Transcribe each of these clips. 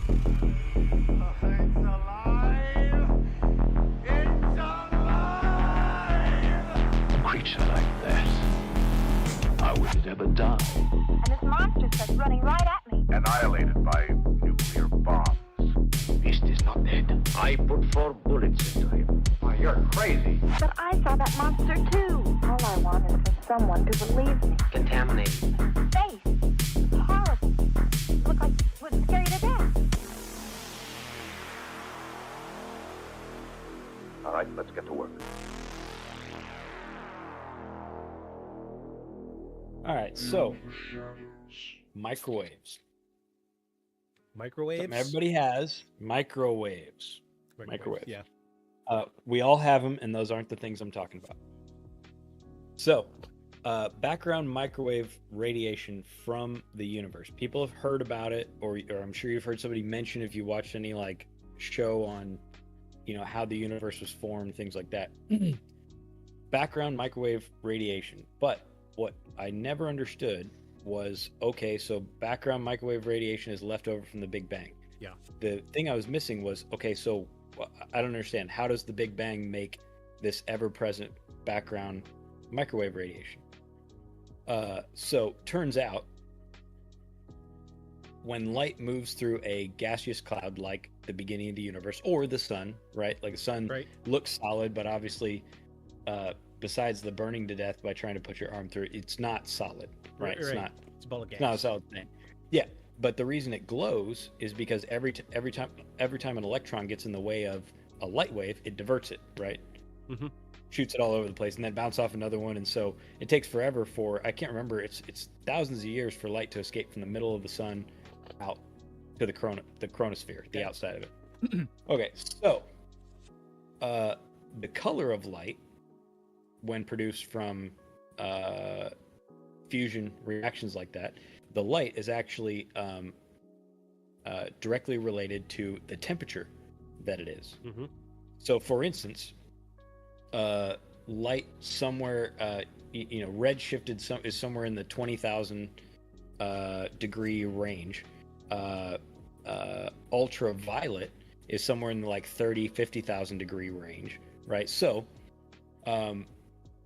It's alive! It's alive! A creature like that, how would it ever die? And this monster starts running right at me. Annihilated by nuclear bombs. Beast is not dead. I put 4 bullets into him. Why, you're crazy. But I saw that monster too. All I want is for someone to believe me. Contaminated. Face. Horrible. Look like it would scare you to death. All right, let's get to work. All right, so microwaves. Microwaves. Something everybody has microwaves. Microwave. Yeah. We all have them, and those aren't the things I'm talking about. So, background microwave radiation from the universe. People have heard about it, or I'm sure you've heard somebody mention if you watched any like show on, how the universe was formed, things like that. Background microwave radiation. But what I never understood was, okay, so background microwave radiation is left over from the Big Bang. Yeah. The thing I was missing was, okay, so I don't understand. How does the Big Bang make this ever-present background microwave radiation? So turns out when light moves through a gaseous cloud like the beginning of the universe or the sun, right? Like the sun looks solid, but obviously besides the burning to death by trying to put your arm through it, it's not solid, right? It's not. It's a ball of gas. It's not a solid thing. Yeah, but the reason it glows is because every time an electron gets in the way of a light wave, it diverts it, right? Mm-hmm. Shoots it all over the place, and then bounce off another one, and so it takes forever for, I can't remember, it's thousands of years for light to escape from the middle of the sun out to the chronosphere, the outside of it. Okay, so the color of light when produced from fusion reactions like that, the light is actually directly related to the temperature that it is. Mm-hmm. So, for instance, light somewhere, red shifted is somewhere in the 20,000 degree range. Ultraviolet is somewhere in the like 50,000 degree range, right? So,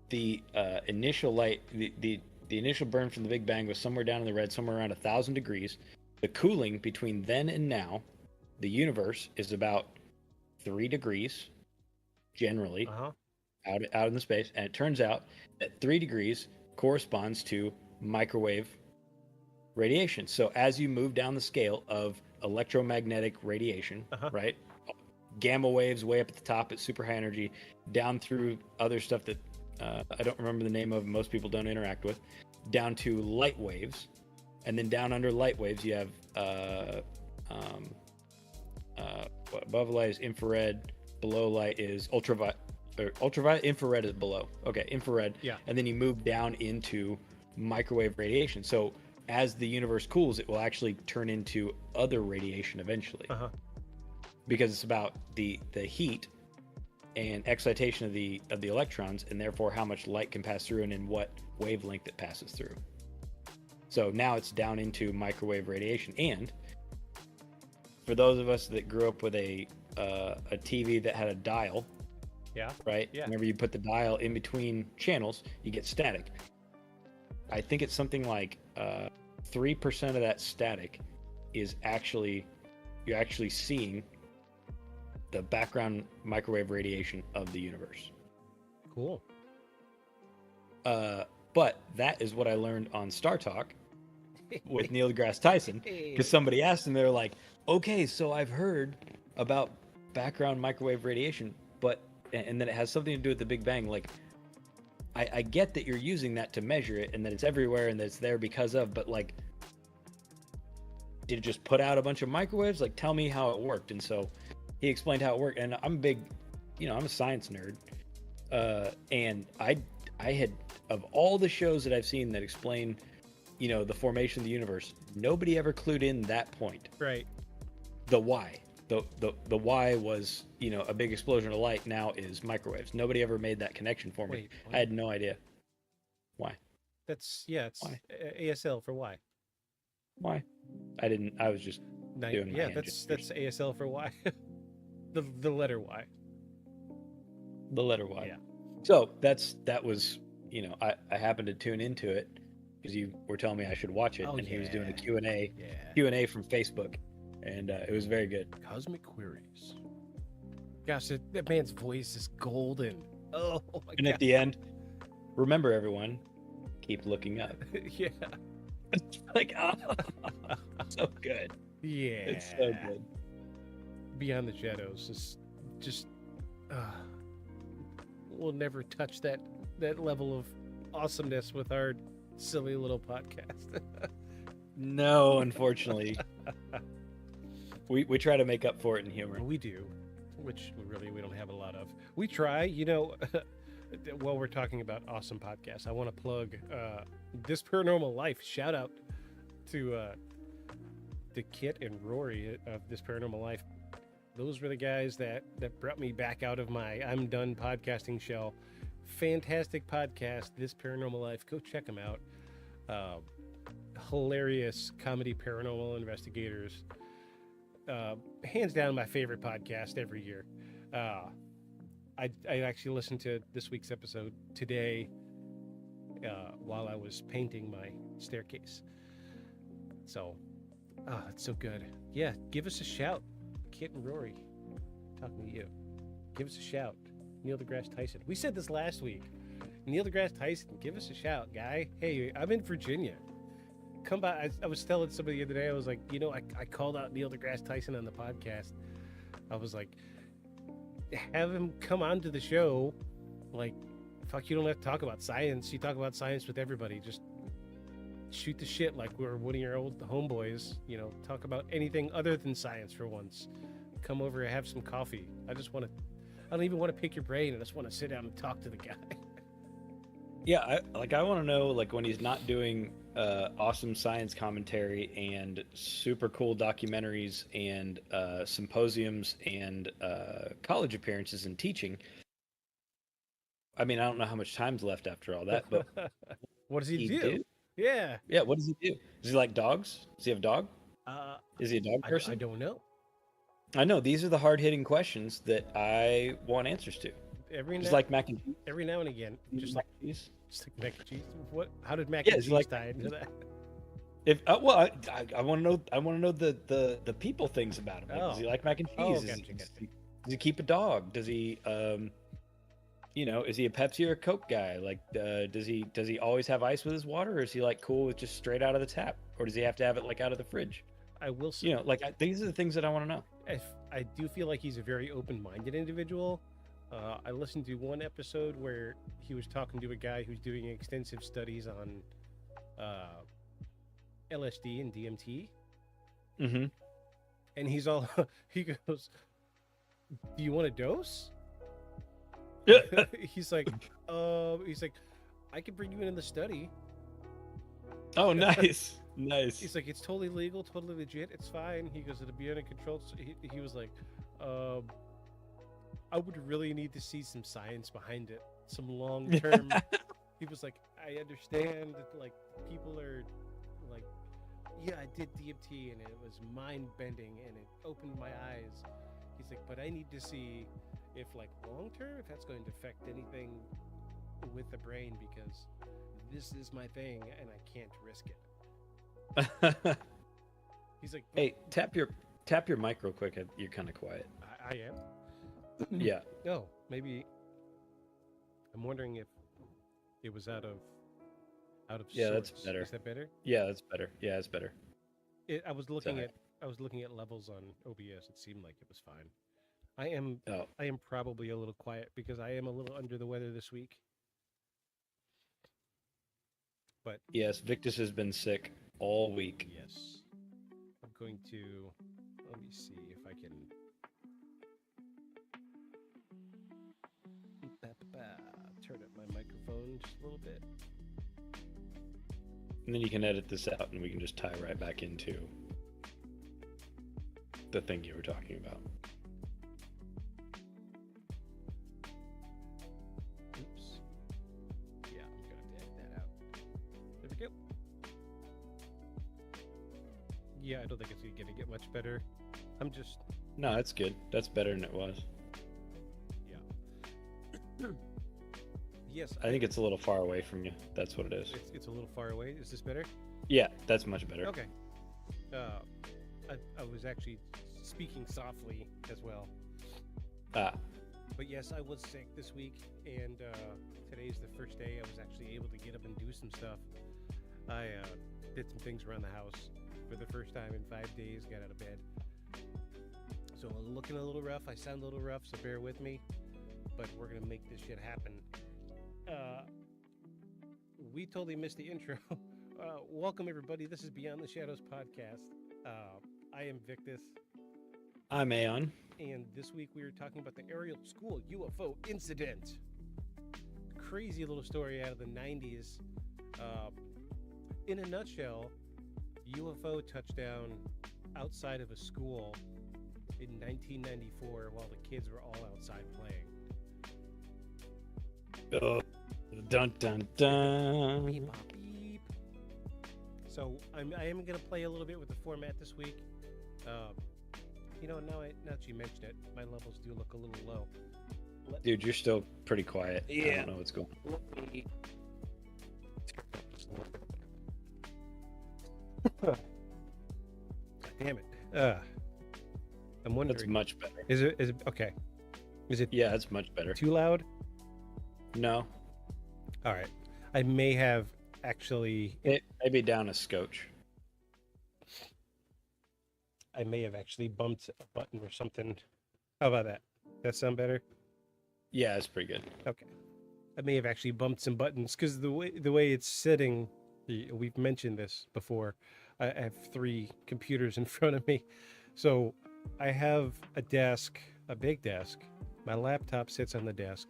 the initial light, the initial burn from the Big Bang was somewhere down in the red, somewhere around 1,000 degrees. The cooling between then and now, the universe is about 3 degrees, generally, out in the space. And it turns out that 3 degrees corresponds to microwave radiation. So as you move down the scale of electromagnetic radiation, right? Gamma waves way up at the top at super high energy, down through other stuff that I don't remember the name of, most people don't interact with, down to light waves, and then down under light waves you have above light is infrared, below light is ultraviolet. Infrared is below. Okay, infrared. Yeah. And then you move down into microwave radiation. So as the universe cools, it will actually turn into other radiation eventually, because it's about the heat and excitation of the electrons, and therefore how much light can pass through and in what wavelength it passes through. So now it's down into microwave radiation. And for those of us that grew up with a TV that had a dial, right? Yeah. Whenever you put the dial in between channels, you get static. I think it's something like 3% of that static is you're actually seeing the background microwave radiation of the universe. Cool. But that is what I learned on Star Talk with Neil deGrasse Tyson, because somebody asked him, they're like, okay, so I've heard about background microwave radiation, and then it has something to do with the Big Bang. Like, I get that you're using that to measure it and that it's everywhere and that it's there because of, but like, did it just put out a bunch of microwaves? Like, tell me how it worked. And so he explained how it worked, and I'm a science nerd, and I had, of all the shows that I've seen that explain, the formation of the universe, nobody ever clued in that point. Right. The why. The why was, a big explosion of light now is microwaves. Nobody ever made that connection for me. Wait, I had no idea. Why? It's Why? ASL for why? Why? I was just doing my Yeah, hand that's gestures. ASL for Y. the letter Y. The letter Y. Yeah. So that was, I happened to tune into it because you were telling me I should watch it, Oh, and he was doing a yeah. Q&A Yeah. Q&A from Facebook, and it was very good. Cosmic Queries. Gosh, that man's voice is golden. Oh my And god. at the end, remember everyone, keep looking up. Yeah. Like, oh, so good. Yeah. It's so good. Beyond the Shadows is just we'll never touch that level of awesomeness with our silly little podcast. No, unfortunately. We try to make up for it in humor. We do, which we don't have a lot of. We try, while we're talking about awesome podcasts, I want to plug This Paranormal Life. Shout out to Kit and Rory of This Paranormal Life. Those were the guys that brought me back out of my I'm done podcasting shell. Fantastic podcast, This Paranormal Life. Go check them out. Hilarious comedy paranormal investigators. Hands down my favorite podcast every year. I actually listened to this week's episode today while I was painting my staircase. So, it's so good. Yeah, give us a shout. Kit and Rory, talking to you. Give us a shout. Neil deGrasse Tyson. We said this last week. Neil deGrasse Tyson, give us a shout, guy. Hey, I'm in Virginia. Come by. I was telling somebody the other day, I was like, I called out Neil deGrasse Tyson on the podcast. I was like, have him come on to the show. Like, fuck, you don't have to talk about science. You talk about science with everybody. Just shoot the shit like we're one of your old homeboys. Talk about anything other than science for once. Come over and have some coffee. I don't even want to pick your brain. I just want to sit down and talk to the guy. Yeah, I want to know, like, when he's not doing awesome science commentary and super cool documentaries and symposiums and college appearances and teaching. I mean, I don't know how much time's left after all that, but what does he do? Yeah. Yeah, what does he do? Does he like dogs? Does he have a dog? Is he a dog person? I don't know. I know, these are the hard-hitting questions that I want answers to. Just like mac and cheese. Every now and again, just like cheese. Just like mac and cheese. What? How did mac and cheese tie into that? If I want to know, the people things about him. Like, does he like mac and cheese? Does he keep a dog? Does he is he a Pepsi or a Coke guy? Like, does he always have ice with his water, or is he like cool with just straight out of the tap, or does he have to have it like out of the fridge? I will say, these are the things that I want to know. I do feel like he's a very open-minded individual. I listened to one episode where he was talking to a guy who's doing extensive studies on LSD and DMT. Mm-hmm. And he goes, "Do you want a dose?" he's like, "I could bring you in the study." Oh, nice. Nice. He's like, "It's totally legal, totally legit. It's fine." He goes, "It'll be under control." He was like, "I would really need to see some science behind it, some long-term." He was like, "I understand that, like, people are like, yeah, I did DMT and it was mind-bending and it opened my eyes." He's like, "But I need to see if, like, long-term, if that's going to affect anything with the brain, because this is my thing and I can't risk it." He's like, "Hey, tap your mic real quick. You're kind of quiet." I am. Yeah. Oh, maybe. I'm wondering if it was out of. Yeah, sorts. that's better. Is that better? Yeah, that's better. Yeah, it's better. I was looking at levels on OBS. It seemed like it was fine. I am probably a little quiet because I am a little under the weather this week. But yes, Victus has been sick all week. Yes. I'm going to, let me see if I can turn up my microphone just a little bit. And then you can edit this out and we can just tie right back into the thing you were talking about. Oops. Yeah, I'm going to have to edit that out. There we go. Yeah, I don't think it's gonna get much better. I'm just No, that's good. That's better than it was. yes. I think it's a little far away from you. That's what it is. It's a little far away. Is this better? Yeah, that's much better. Okay. I was actually speaking softly as well. Ah, But yes, I was sick this week, and today's the first day I was actually able to get up and do some stuff. I did some things around the house for the first time in 5 days, got out of bed. So I'm looking a little rough. I sound a little rough, so bear with me. But we're going to make this shit happen. We totally missed the intro. Welcome, everybody. This is Beyond the Shadows podcast. I am Victus. I'm Aeon. And this week we were talking about the Ariel School UFO incident. Crazy little story out of the 90s. In a nutshell, UFO touchdown outside of a school in 1994 while the kids were all outside playing. Oh, dun dun dun. Beep, bop, beep. So I am going to play a little bit with the format this week. Now that you mention it, my levels do look a little low. Dude, you're still pretty quiet. I Yeah. don't know what's going on. Let me... Damn it. I'm wondering. That's much better. Is it okay? Is it Yeah, it's much better. too loud? No, All right. I may have actually it maybe down a scotch. bumped a button or something. How about that? That sound better? Yeah, it's pretty good. Okay. I may have actually bumped some buttons because the way it's sitting, we've mentioned this before. I have 3 computers in front of me. So I have a desk, a big desk. My laptop sits on the desk.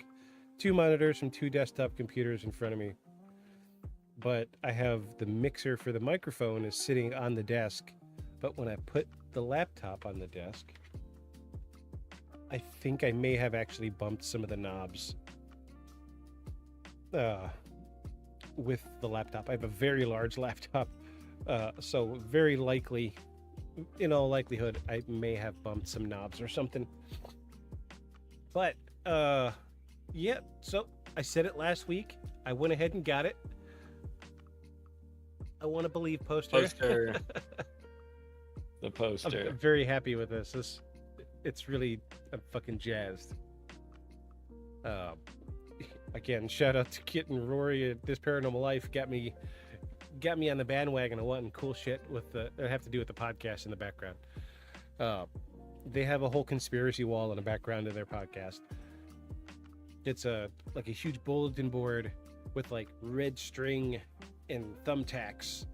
2 monitors from 2 desktop computers in front of me. But I have the mixer for the microphone is sitting on the desk. But when I put the laptop on the desk, I think I may have actually bumped some of the knobs with the laptop. I have a very large laptop, so very likely, in all likelihood, I may have bumped some knobs or something. But, yeah, so I said it last week. I went ahead and got it. I want to believe poster. The poster. I'm very happy with this. It's really, I'm fucking jazzed. Again, shout out to Kit and Rory at This Paranormal Life. Got me on the bandwagon of wanting cool shit with that have to do with the podcast in the background. They have a whole conspiracy wall in the background of their podcast. It's like a huge bulletin board with like red string and thumbtacks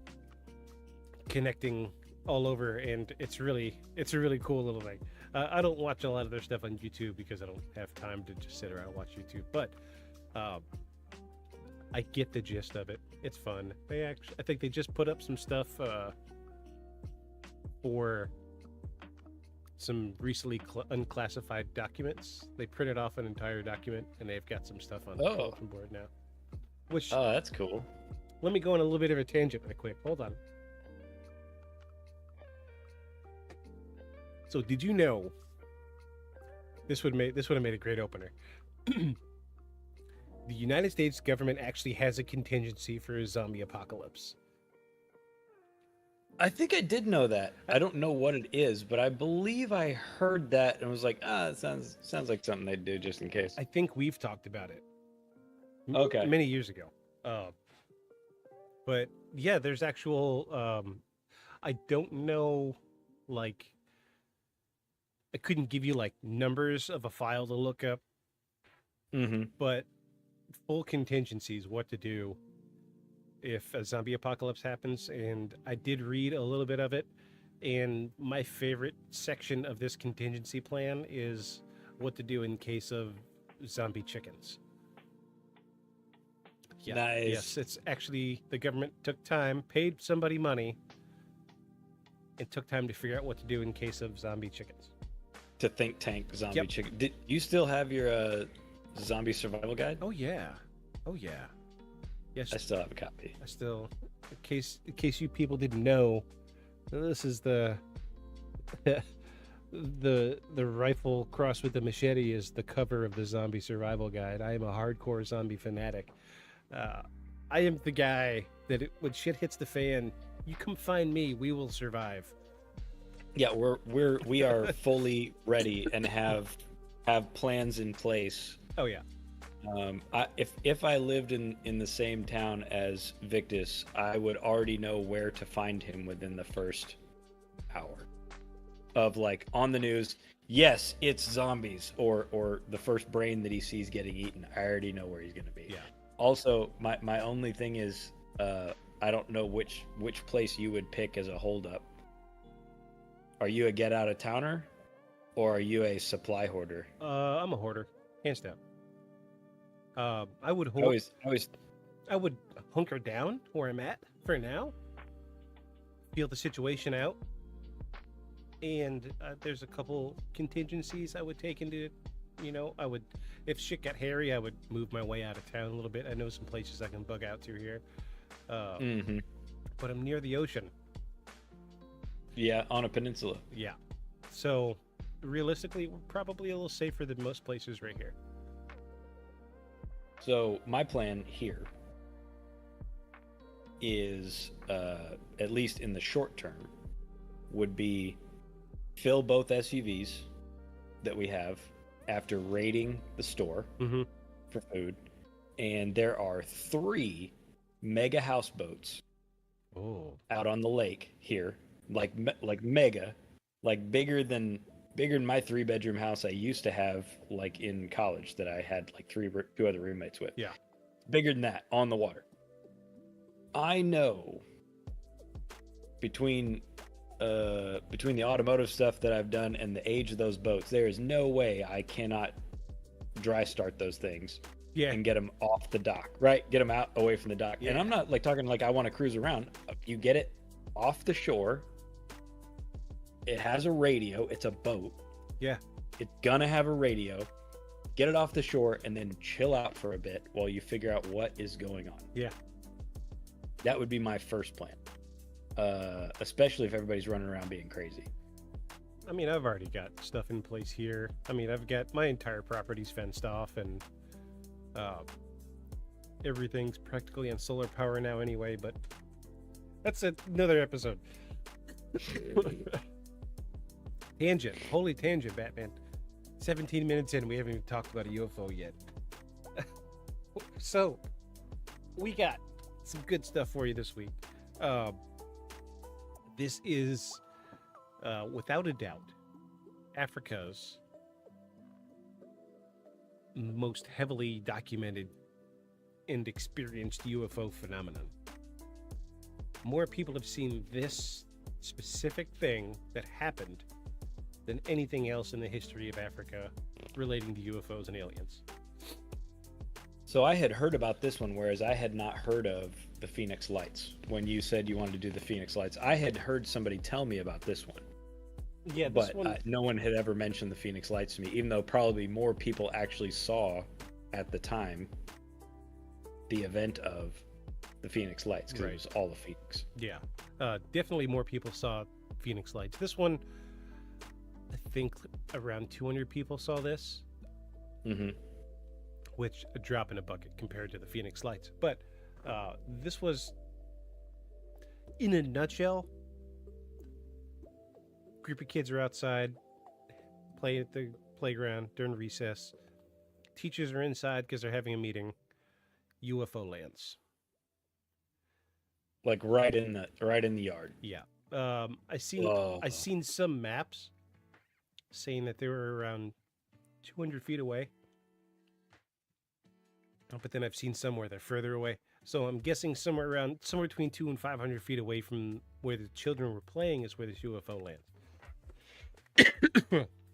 connecting all over, and it's a really cool little thing. I don't watch a lot of their stuff on YouTube because I don't have time to just sit around and watch YouTube, but I get the gist of it. It's fun. I think they just put up some stuff for some recently unclassified documents. They printed off an entire document, and they've got some stuff on the bulletin board now. Which Oh, that's cool. let me go on a little bit of a tangent right quick. Hold on. So did you know this would have made a great opener? The United States government actually has a contingency for a zombie apocalypse. I think I did know that. I don't know what it is, but I believe I heard that and was like, it sounds like something they'd do just in case. I think we've talked about it. Okay. Many years ago. But yeah, there's actual I don't know, like, I couldn't give you like numbers of a file to look up, but full contingencies, what to do if a zombie apocalypse happens. And I did read a little bit of it, and my favorite section of this contingency plan is what to do in case of zombie chickens. Yeah, Nice. Yes, it's actually the government took time, paid somebody money, and took time to figure out what to do in case of zombie chickens. To think tank zombie Yep. chicken. Did you still have your zombie survival guide? Oh yeah. Yes, I still have a copy. in case you people didn't know, This is the the rifle crossed with the machete is the cover of the zombie survival guide. I am a hardcore zombie fanatic. I am the guy that when shit hits the fan, you come find me. We will survive. Yeah, we are fully ready and have plans in place. Oh yeah. If I lived in the same town as Victus, I would already know where to find him within the first hour of like on the news. Yes, it's zombies or the first brain that he sees getting eaten. I already know where he's gonna be. Yeah. Also, my only thing is, I don't know which place you would pick as a holdup. Are you a get out of towner, or are you a supply hoarder? I'm a hoarder, hands down. I would I would hunker down where I'm at for now, feel the situation out, and there's a couple contingencies I would take into. I would, if shit got hairy, I would move my way out of town a little bit. I know some places I can bug out to here, but I'm near the ocean. Yeah, on a peninsula. Yeah, so realistically, we're probably a little safer than most places right here. So my plan here is, at least in the short term, would be fill both SUVs that we have after raiding the store for food, and there are 3 mega houseboats out on the lake here, like mega, like bigger than my 3-bedroom house I used to have like in college that I had like 2 other roommates with. Yeah, bigger than that on the water. I know between the automotive stuff that I've done and the age of those boats, there is no way I cannot dry start those things and get them off the dock, right? Get them out away from the dock. And I'm not like talking like I want to cruise around. You get it off the shore. It has a radio. It's a boat. Yeah. It's gonna have a radio. Get it off the shore and then chill out for a bit while you figure out what is going on. Yeah. That would be my first plan. Especially if everybody's running around being crazy. I mean, I've already got stuff in place here. I mean, I've got my entire property's fenced off, and everything's practically on solar power now anyway, but that's another episode. Tangent. Holy tangent, Batman. 17 minutes in, we haven't even talked about a UFO yet. So, we got some good stuff for you this week. This is, without a doubt, Africa's most heavily documented and experienced UFO phenomenon. More people have seen this specific thing that happened than anything else in the history of Africa relating to UFOs and aliens. So I had heard about this one, whereas I had not heard of the Phoenix Lights. When you said you wanted to do the Phoenix Lights, I had heard somebody tell me about this one. Yeah, this one... no one had ever mentioned the Phoenix Lights to me, even though probably more people actually saw at the time the event of the Phoenix Lights, because it was all of Phoenix. Yeah, definitely more people saw Phoenix Lights. This one, I think around 200 people saw this. Which a drop in a bucket compared to the Phoenix Lights. But this was, in a nutshell, group of kids are outside, playing at the playground during recess. Teachers are inside because they're having a meeting. UFO lands. Like right in the yard. Yeah. I seen some maps saying that they were around 200 feet away. But then I've seen some where they're further away. So I'm guessing somewhere between 200 and 500 feet away from where the children were playing is where this UFO lands.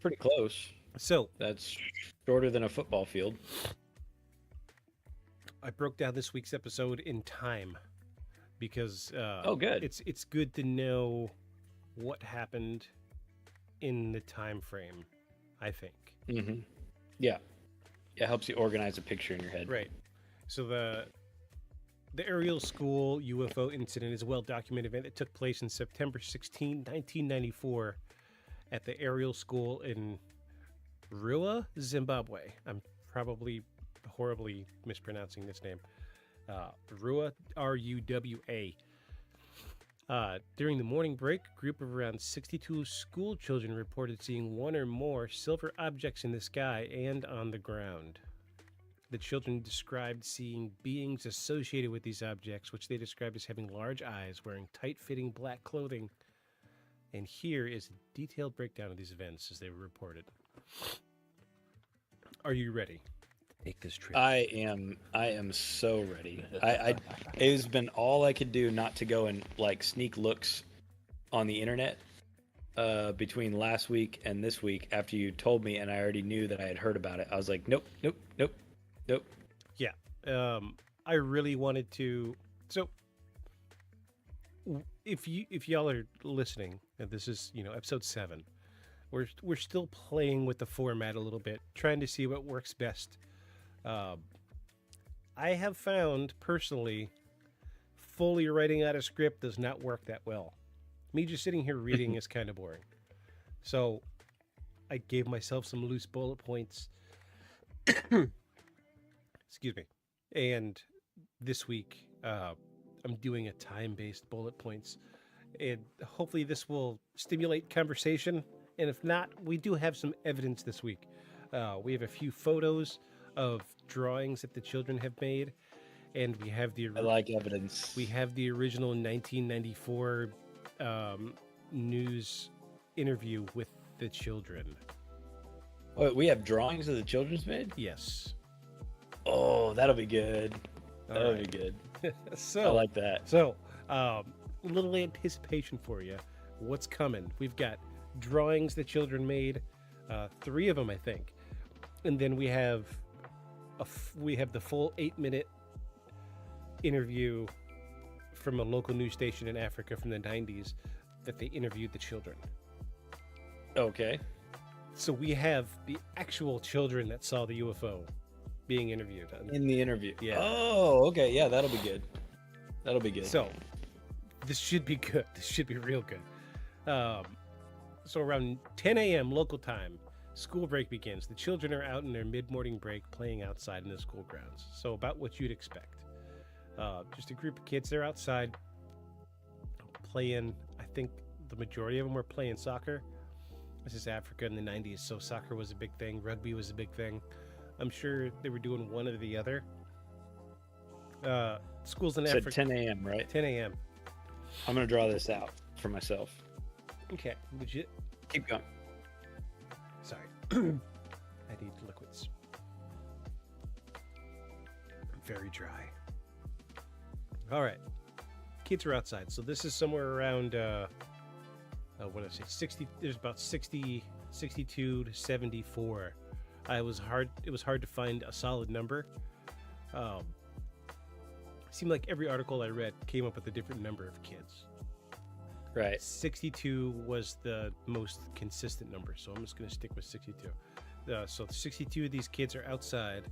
Pretty close. So that's shorter than a football field. I broke down this week's episode in time because good. It's good to know what happened in the time frame, I think. Yeah. It helps you organize a picture in your head. Right. So the Ariel School UFO incident is a well-documented event that took place in September 16, 1994 at the Ariel School in Rua, Zimbabwe. I'm probably horribly mispronouncing this name. Rua, R-U-W-A. During the morning break, a group of around 62 school children reported seeing one or more silver objects in the sky and on the ground. The children described seeing beings associated with these objects, which they described as having large eyes, wearing tight-fitting black clothing. And here is a detailed breakdown of these events as they were reported. Are you ready to take this trip? I am so ready. It has been all I could do not to go and like sneak looks on the internet between last week and this week after you told me and I already knew that I had heard about it. I was like, nope. Yeah. I really wanted to. So, if y'all are listening, and this is episode 7, we're still playing with the format a little bit, trying to see what works best. I have found personally, fully writing out a script does not work that well. Me just sitting here reading is kind of boring. So, I gave myself some loose bullet points. Excuse me. And this week, I'm doing a time-based bullet points. And hopefully this will stimulate conversation. And if not, we do have some evidence this week. We have a few photos of drawings that the children have made. And we have I like evidence. we have the original 1994 news interview with the children. Oh, we have drawings of the children's made? Yes. Oh, that'll be good. That'll right. be good. So I like that. So, a little anticipation for you. What's coming? We've got drawings the children made, 3 of them, I think, and then we have the full 8-minute interview from a local news station in Africa from the 90s that they interviewed the children. Okay. So we have the actual children that saw the UFO being interviewed. In the interview. Yeah. Oh, okay. Yeah, that'll be good. That'll be good. So, this should be good. This should be real good. So around 10 a.m. local time, school break begins. The children are out in their mid-morning break playing outside in the school grounds. So about what you'd expect. Just a group of kids. They're outside playing. I think the majority of them were playing soccer. This is Africa in the 90s, so soccer was a big thing. Rugby was a big thing. I'm sure they were doing one or the other. Schools in Said Africa. 10 a.m., right? 10 a.m. I'm going to draw this out for myself. Okay, legit. Keep going. Sorry. I need liquids. I'm very dry. All right. Kids are outside. So this is somewhere around, what did I say? 60. There's about 60, 62 to 74. It was hard to find a solid number. It seemed like every article I read came up with a different number of kids. Right. 62 was the most consistent number, so I'm just going to stick with 62. So 62 of these kids are outside.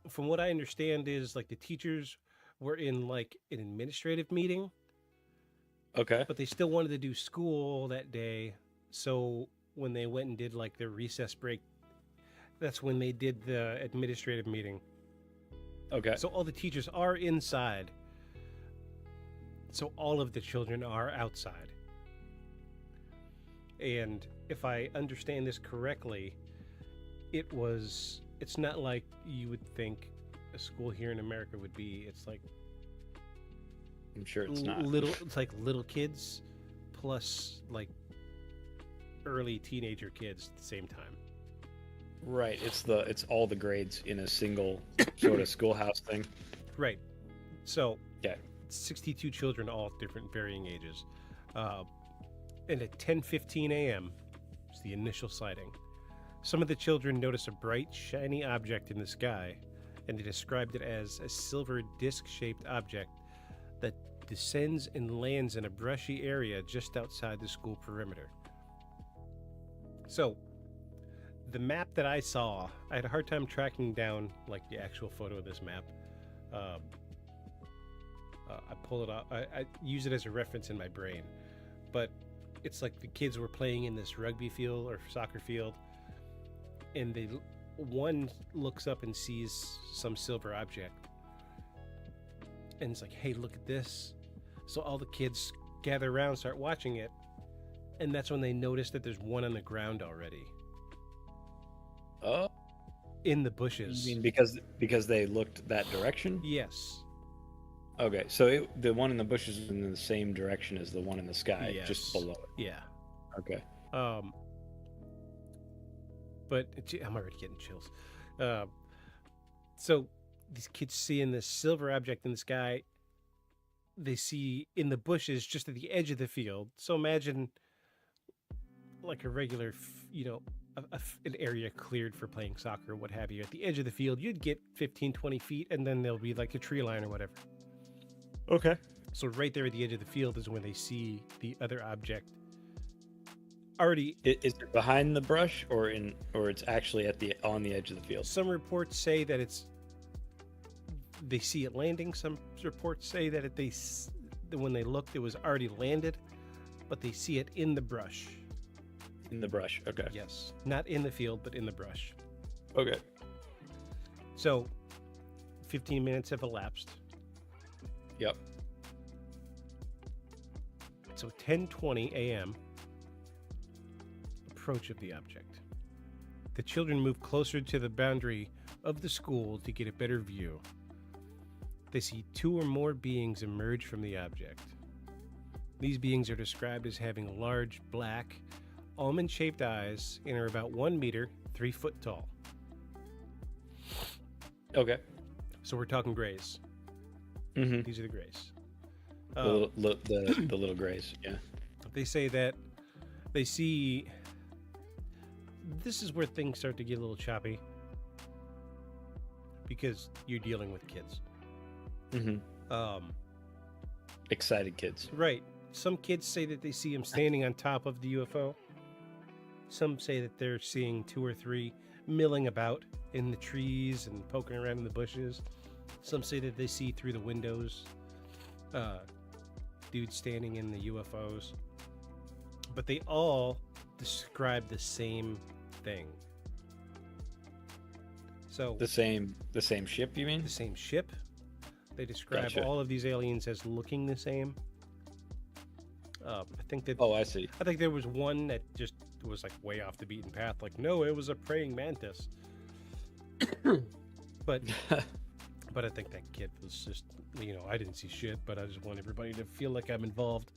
From what I understand is like the teachers were in like an administrative meeting. Okay. But they still wanted to do school that day. So when they went and did like their recess break, that's when they did the administrative meeting. Okay. So all the teachers are inside. So all of the children are outside. And if I understand this correctly, it's not like you would think a school here in America would be. It's like I'm sure it's not. It's like little kids plus like early teenager kids at the same time. Right. It's all the grades in a single sort of schoolhouse thing. Right. So Okay. 62 children, all different varying ages. And at 10:15 a.m. was the initial sighting. Some of the children noticed a bright, shiny object in the sky, and they described it as a silver disc-shaped object that descends and lands in a brushy area just outside the school perimeter. So, the map that I saw, I had a hard time tracking down like the actual photo of this map. I pull it up. I use it as a reference in my brain, but it's like the kids were playing in this rugby field or soccer field, and one looks up and sees some silver object, and it's like, "Hey, look at this!" So all the kids gather around, start watching it, and that's when they notice that there's one on the ground already Oh, in the bushes. you mean because they looked that direction? Yes. Okay, so the one in the bushes is in the same direction as the one in the sky, Yes. just below it. Yeah. Okay. But I'm already getting chills. So these kids seeing this silver object in the sky, they see in the bushes just at the edge of the field. So imagine like a regular, an area cleared for playing soccer or what have you. At the edge of the field, you'd get 15, 20 feet, and then there'll be like a tree line or whatever. Okay. So right there at the edge of the field is when they see the other object. Already, Is it behind the brush or it's actually on the edge of the field? some reports say that they see it landing. Some reports say that when they looked, it was already landed, but they see it in the brush. In the brush. Okay. Yes, not in the field, but in the brush. Okay. So, 15 minutes have elapsed. Yep. So 10:20 a.m. approach of the object. The children move closer to the boundary of the school to get a better view. They see two or more beings emerge from the object. These beings are described as having large, black, almond-shaped eyes and are about 1 meter, 3 foot tall. Okay. So we're talking grays. Mm-hmm. These are the grays. The little grays. Yeah. They say that they see. This is where things start to get a little choppy because you're dealing with kids. Mm-hmm. Excited kids. Right. Some kids say that they see him standing on top of the UFO. Some say that they're seeing 2 or 3 milling about in the trees and poking around in the bushes. Some say that they see through the windows dudes standing in the UFOs. But they all describe the same thing. So The same ship, you mean? the same ship. They describe Gotcha. all of these aliens as looking the same. I think that Oh, I see. I think there was one that just was like way off the beaten path. Like, no, it was a praying mantis. but I think that kid was just, I didn't see shit, but I just want everybody to feel like I'm involved.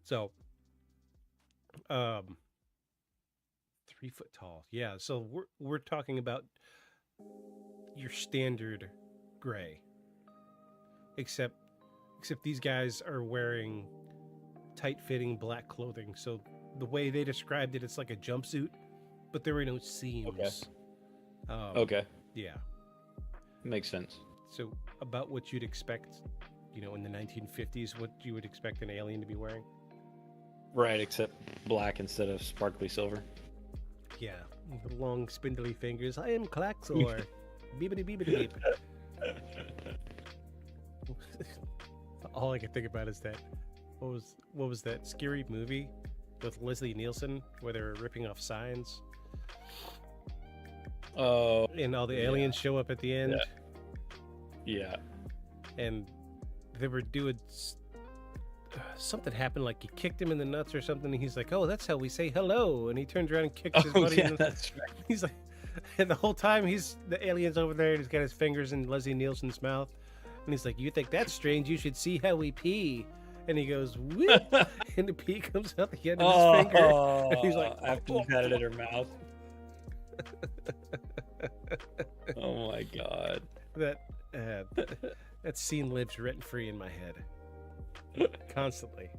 So, 3 foot tall. Yeah. So we're talking about your standard gray, except these guys are wearing tight-fitting black clothing. So the way they described it, it's like a jumpsuit, but there were no seams. Okay. Okay. Yeah. Makes sense. So about what you'd expect, in the 1950s, what you would expect an alien to be wearing. Right, except black instead of sparkly silver. Yeah. Long, spindly fingers. I am Klaxor. Beepity beepity beep. All I can think about is that. What was that scary movie with Leslie Nielsen where they were ripping off signs? Oh. And all the aliens show up at the end. Yeah. And they were doing something happened, like he kicked him in the nuts or something, and he's like, "Oh, that's how we say hello." And he turns around and kicks his buddy. Yeah, that's right. He's like, and the whole time the alien's over there, and he's got his fingers in Leslie Nielsen's mouth, and he's like, "You think that's strange? You should see how we pee." And he goes, "Whoop," and the pee comes out the end of his finger, and he's like, after he's had it in her mouth. Oh my god. That scene lives rent free in my head constantly.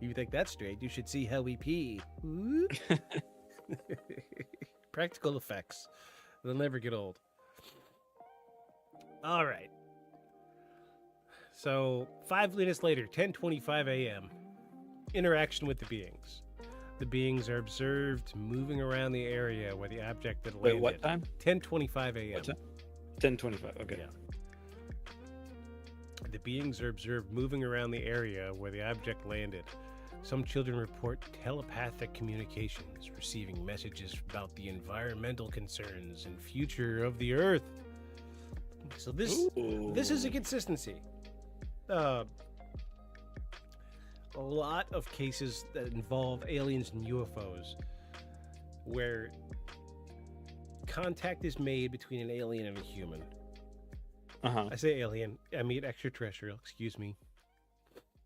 You think that's strange? You should see how we pee. Whoop. Practical effects. They'll never get old. All right. So 5 minutes later, 10:25 a.m. Interaction with the beings. The beings are observed moving around the area where the object had landed. Wait, what time? 10:25 a.m. What time? 10:25. Okay. Yeah. The beings are observed moving around the area where the object landed. Some children report telepathic communications, receiving messages about the environmental concerns and future of the Earth. So this is a consistency. A lot of cases that involve aliens and UFOs, where contact is made between an alien and a human. Uh-huh. I say alien, I mean extraterrestrial, excuse me.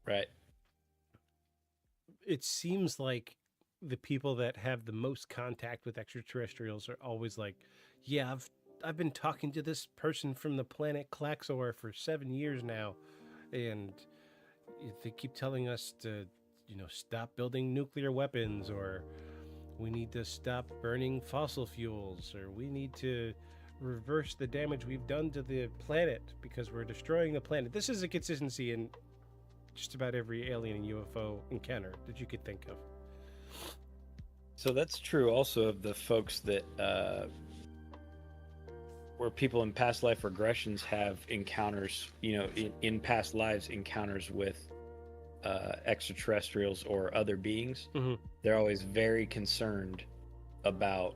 Right. It seems like the people that have the most contact with extraterrestrials are always like, yeah, I've been talking to this person from the planet Klaxor for 7 years now, and they keep telling us to, stop building nuclear weapons, or we need to stop burning fossil fuels, or we need to reverse the damage we've done to the planet because we're destroying the planet. This is a consistency in just about every alien and UFO encounter that you could think of. So that's true also of the folks that where people in past life regressions have encounters, in past lives encounters with extraterrestrials or other beings. Mm-hmm. They're always very concerned about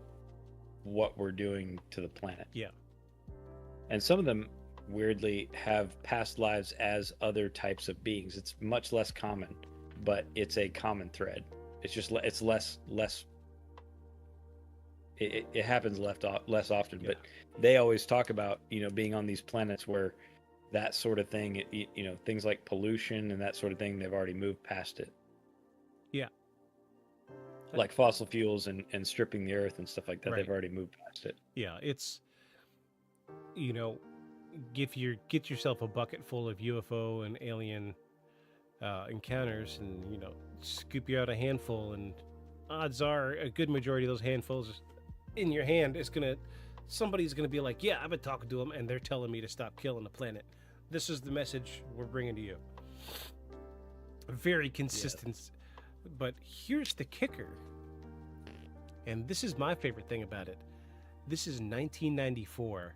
what we're doing to the planet. Yeah. And some of them weirdly have past lives as other types of beings. It's much less common, but it's a common thread. It's just it's less it happens less often. Yeah. But they always talk about being on these planets where that sort of thing, things like pollution and that sort of thing, they've already moved past it. Yeah. Like fossil fuels and stripping the earth and stuff like that. Right. They've already moved past it. Yeah, it's, get yourself a bucket full of UFO and alien encounters, and scoop you out a handful, and odds are a good majority of those handfuls in your hand is somebody's gonna be like, yeah, I've been talking to them and they're telling me to stop killing the planet. This is the message we're bringing to you. Very consistent. Yes. But here's the kicker, and this is my favorite thing about it. This is 1994.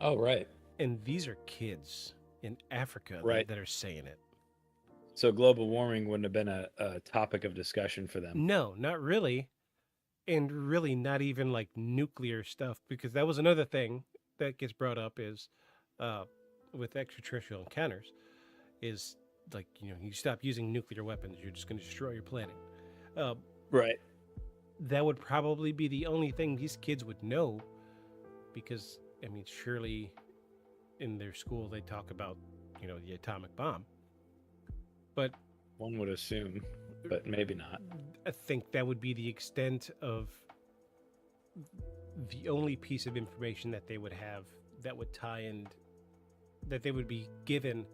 Oh, right. And these are kids in Africa that are saying it. So global warming wouldn't have been a topic of discussion for them. No, not really. And really not even like nuclear stuff, because that was another thing that gets brought up is with extraterrestrial encounters is like, you stop using nuclear weapons, you're just going to destroy your planet. Right. That would probably be the only thing these kids would know, because, surely in their school they talk about, the atomic bomb. But one would assume, but maybe not. I think that would be the extent of the only piece of information that they would have that would tie in, that they would be given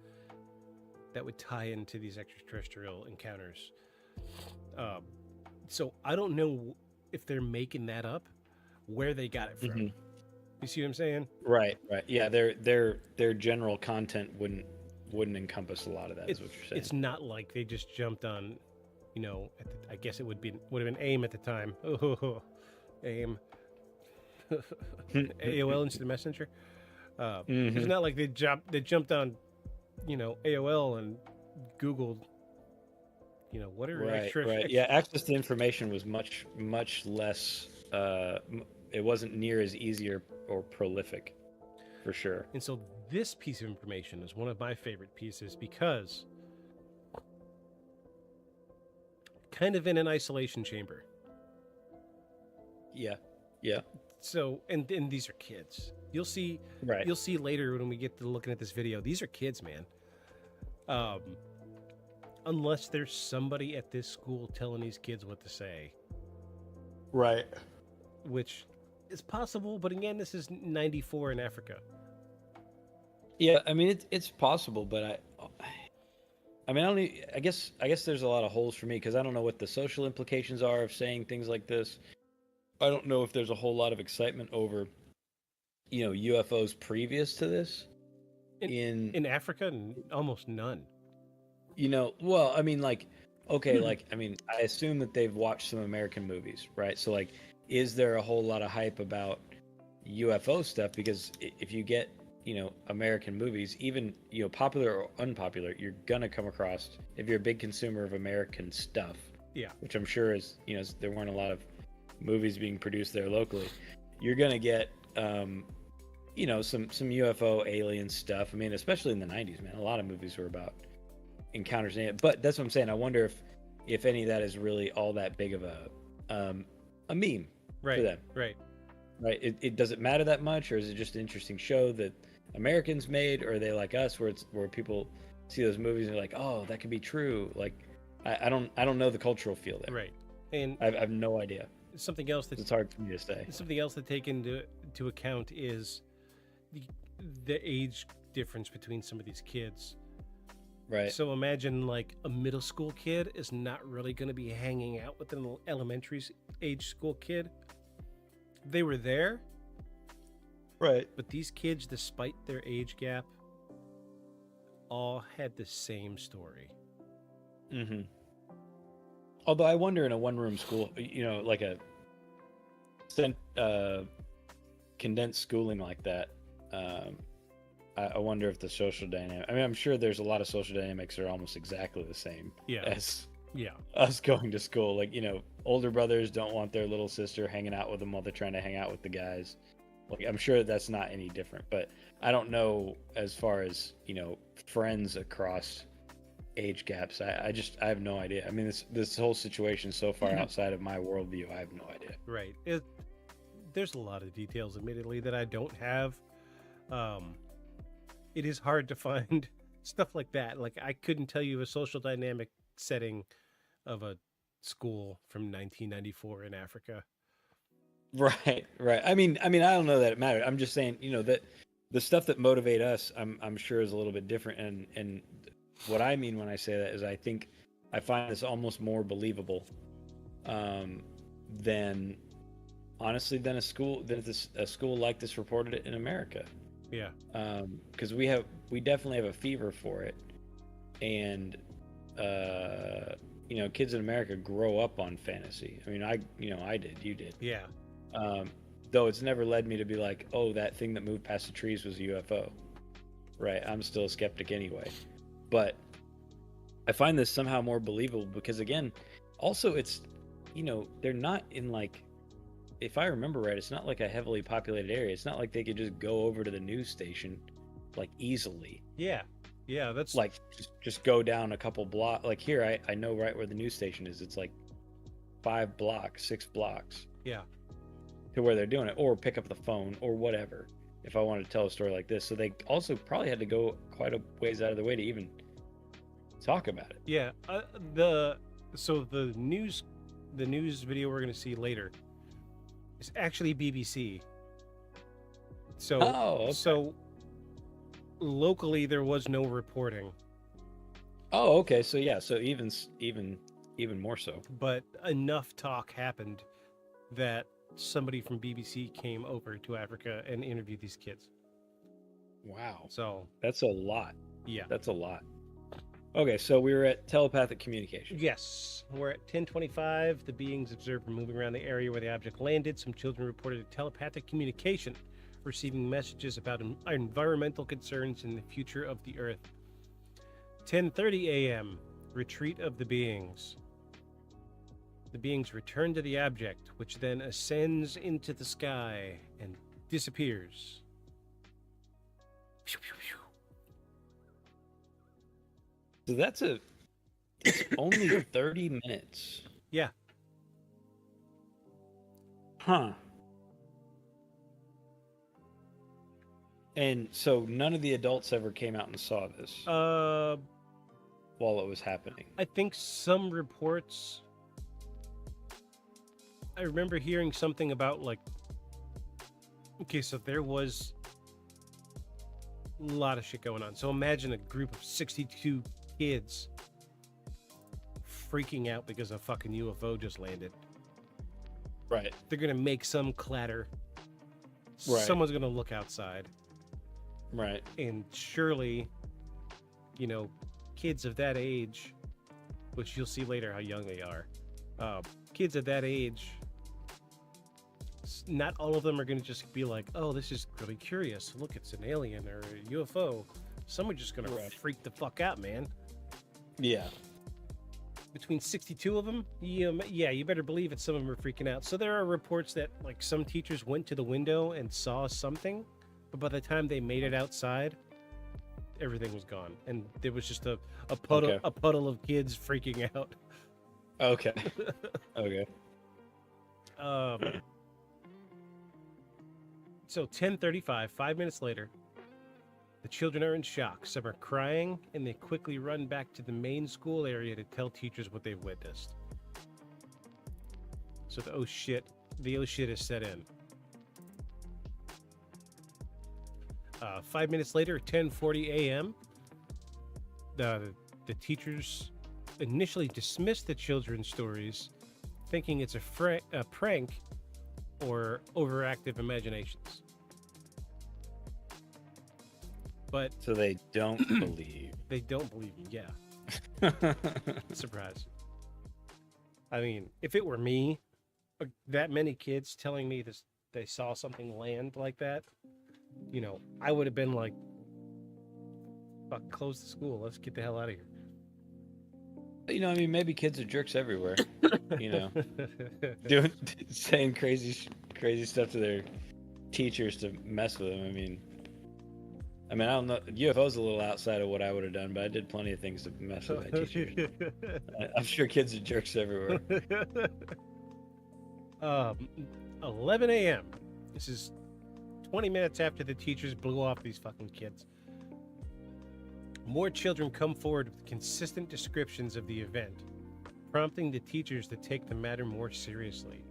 that would tie into these extraterrestrial encounters. So I don't know if they're making that up, where they got it from. Mm-hmm. You see what I'm saying? Right. Yeah, their general content wouldn't encompass a lot of that. Is what you're saying. It's not like they just jumped on, I guess it would have been AIM at the time. Oh, AIM. AOL Instant Messenger. It's not like they jumped on, AOL and Googled, what are right. Yeah, access to information was much less. It wasn't near as easy or prolific, for sure. And so this piece of information is one of my favorite pieces, because kind of in an isolation chamber. Yeah. So, and these are kids. You'll see. Right. You'll see later when we get to looking at this video. These are kids, man. Unless there's somebody at this school telling these kids what to say. Right. Which is possible, but again, this is 94 in Africa. Yeah, it's possible, but I guess there's a lot of holes for me, because I don't know what the social implications are of saying things like this. I don't know if there's a whole lot of excitement over, UFOs previous to this. In Africa, almost none. Well, I assume that they've watched some American movies, right? So, is there a whole lot of hype about, UFO stuff because if you get, American movies, even, popular or unpopular, you're gonna come across, if you're a big consumer of American stuff, Yeah. which I'm sure is, there weren't a lot of movies being produced there locally, you're gonna get, some UFO alien stuff. I mean, especially in the 90s, man, a lot of movies were about encounters in it. But that's what I'm saying. I wonder if any of that is really all that big of a meme Right. for them. Right. Right. It does it matter that much, or is it just an interesting show that Americans made, or are they like us, where people see those movies and they're like, oh, that could be true. Like, I don't know the cultural feel there. Right. And I have no idea. something else that It's hard for me to say. something else to take into account is the age difference between some of these kids. Right. So imagine like a middle school kid is not really going to be hanging out with an elementary age school kid. They were there, Right. but these kids, despite their age gap, all had the same story. Mm-hmm. Although I wonder in a one-room school, like a condensed schooling like that, I wonder if the social dynamic. I mean, I'm sure there's a lot of social dynamics that are almost exactly the same Yeah. as Yeah. us going to school. Like, older brothers don't want their little sister hanging out with them while they're trying to hang out with the guys. Like, I'm sure that's not any different, but I don't know as far as, friends across age gaps. I have no idea. I mean, this whole situation is so far outside of my worldview. I have no idea. Right. There's a lot of details, admittedly, that I don't have. It is hard to find stuff like that. Like, I couldn't tell you a social dynamic setting of a school from 1994 in Africa. Right. I mean, I don't know that it mattered. I'm just saying, that the stuff that motivate us, I'm sure is a little bit different. And what I mean when I say that is I find this almost more believable, than a school like this reported it in America. Yeah. Because we definitely have a fever for it, and kids in America grow up on fantasy. I mean, I did, you did. Yeah. Though it's never led me to be like, oh, that thing that moved past the trees was a UFO. Right. I'm still a skeptic anyway. But I find this somehow more believable because, again, also it's, they're not in like, if I remember right, it's not like a heavily populated area. It's not like they could just go over to the news station like easily. Yeah. Yeah. That's Like just go down a couple blocks. Like here, I know right where the news station is. It's like 5 blocks, 6 blocks. Yeah. To where they're doing it, or pick up the phone or whatever. If I wanted to tell a story like this, so they also probably had to go quite a ways out of the way to even talk about it. Yeah. The news video we're going to see later is actually BBC. So okay. So locally there was no reporting. Oh, okay. So yeah, so even more so. But enough talk happened that somebody from BBC came over to Africa and interviewed these kids. Wow. So That's a lot. yeah. That's a lot. Okay, so we were at telepathic communication. Yes, we're at 10:25. The beings observed were moving around the area where the object landed. Some children reported telepathic communication, receiving messages about environmental concerns and the future of the Earth. 10:30 a.m. Retreat of the beings. The beings return to the object, which then ascends into the sky and disappears. Pew, pew, pew. So it's only 30 minutes. Yeah. Huh. And so none of the adults ever came out and saw this while it was happening. I think some reports. I remember hearing something about like. Okay, so there was a lot of shit going on. So imagine a group of 62 kids freaking out because a fucking UFO just landed. Right. They're gonna make some clatter. Right. Someone's gonna look outside. Right. And surely, kids of that age, which you'll see later how young they are, kids of that age not all of them are going to just be like, oh, this is really curious. Look, it's an alien or a UFO. Some are just going to freak the fuck out, man. Yeah. Between 62 of them, yeah, you better believe it. Some of them are freaking out. So there are reports that like some teachers went to the window and saw something, but by the time they made it outside, everything was gone, and there was just a puddle of kids freaking out. Okay. Okay. So 10:35, 5 minutes later, the children are in shock. Some are crying, and they quickly run back to the main school area to tell teachers what they've witnessed. So the oh shit is set in. 5 minutes later, 10:40 a.m., the teachers initially dismissed the children's stories, thinking it's a prank or overactive imaginations. But So they don't believe. they don't believe me. Yeah, surprise. I mean, if it were me, that many kids telling me this, they saw something land like that, you know, I would have been like, fuck, close the school. Let's get the hell out of here. You know, I mean, maybe kids are jerks everywhere. You know, saying crazy stuff to their teachers to mess with them. I mean, I don't know. UFO's a little outside of what I would have done, but I did plenty of things to mess with my teachers. I'm sure kids are jerks everywhere. 11 a.m. This is 20 minutes after the teachers blew off these fucking kids. More children come forward with consistent descriptions of the event, prompting the teachers to take the matter more seriously.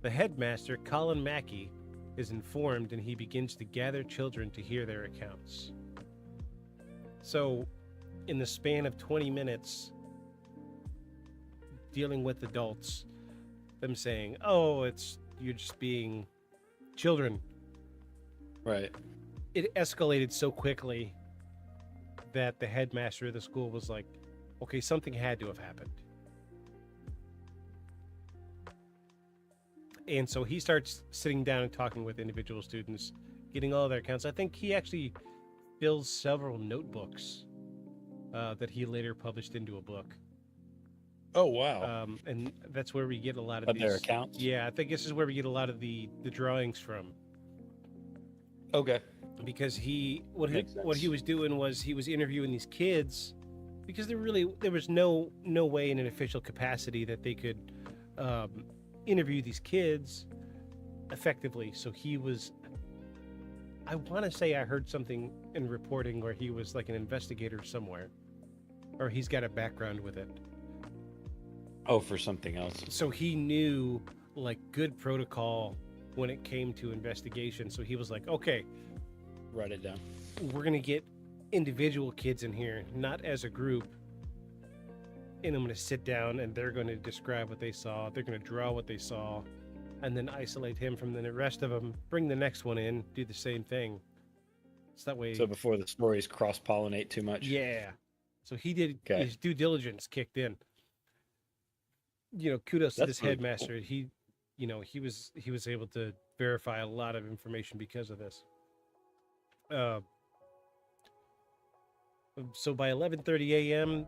The headmaster, Colin Mackey, is informed, and he begins to gather children to hear their accounts. So, in the span of 20 minutes, dealing with adults, them saying, oh, you're just being children. Right. It escalated so quickly that the headmaster of the school was like, okay, something had to have happened. And so he starts sitting down and talking with individual students, getting all their accounts. I think he actually fills several notebooks that he later published into a book. Oh, wow. And that's where we get a lot of these. Their accounts? Yeah, I think this is where we get a lot of the drawings from. Okay. Because what he was doing was he was interviewing these kids, because there was no way in an official capacity that they could interview these kids effectively. So he was, I want to say I heard something in reporting where he was like an investigator somewhere, or he's got a background with it. Oh, for something else. So he knew like good protocol when it came to investigation. So he was like, okay, write it down. We're going to get individual kids in here, not as a group. And I'm going to sit down and they're going to describe what they saw. They're going to draw what they saw, and then isolate him from the rest of them. Bring the next one in, do the same thing. So that way. So before the stories cross-pollinate too much. Yeah. So he did his due diligence kicked in. You know, kudos to this headmaster. Cool. He was able to verify a lot of information because of this. So by 11:30 a.m.,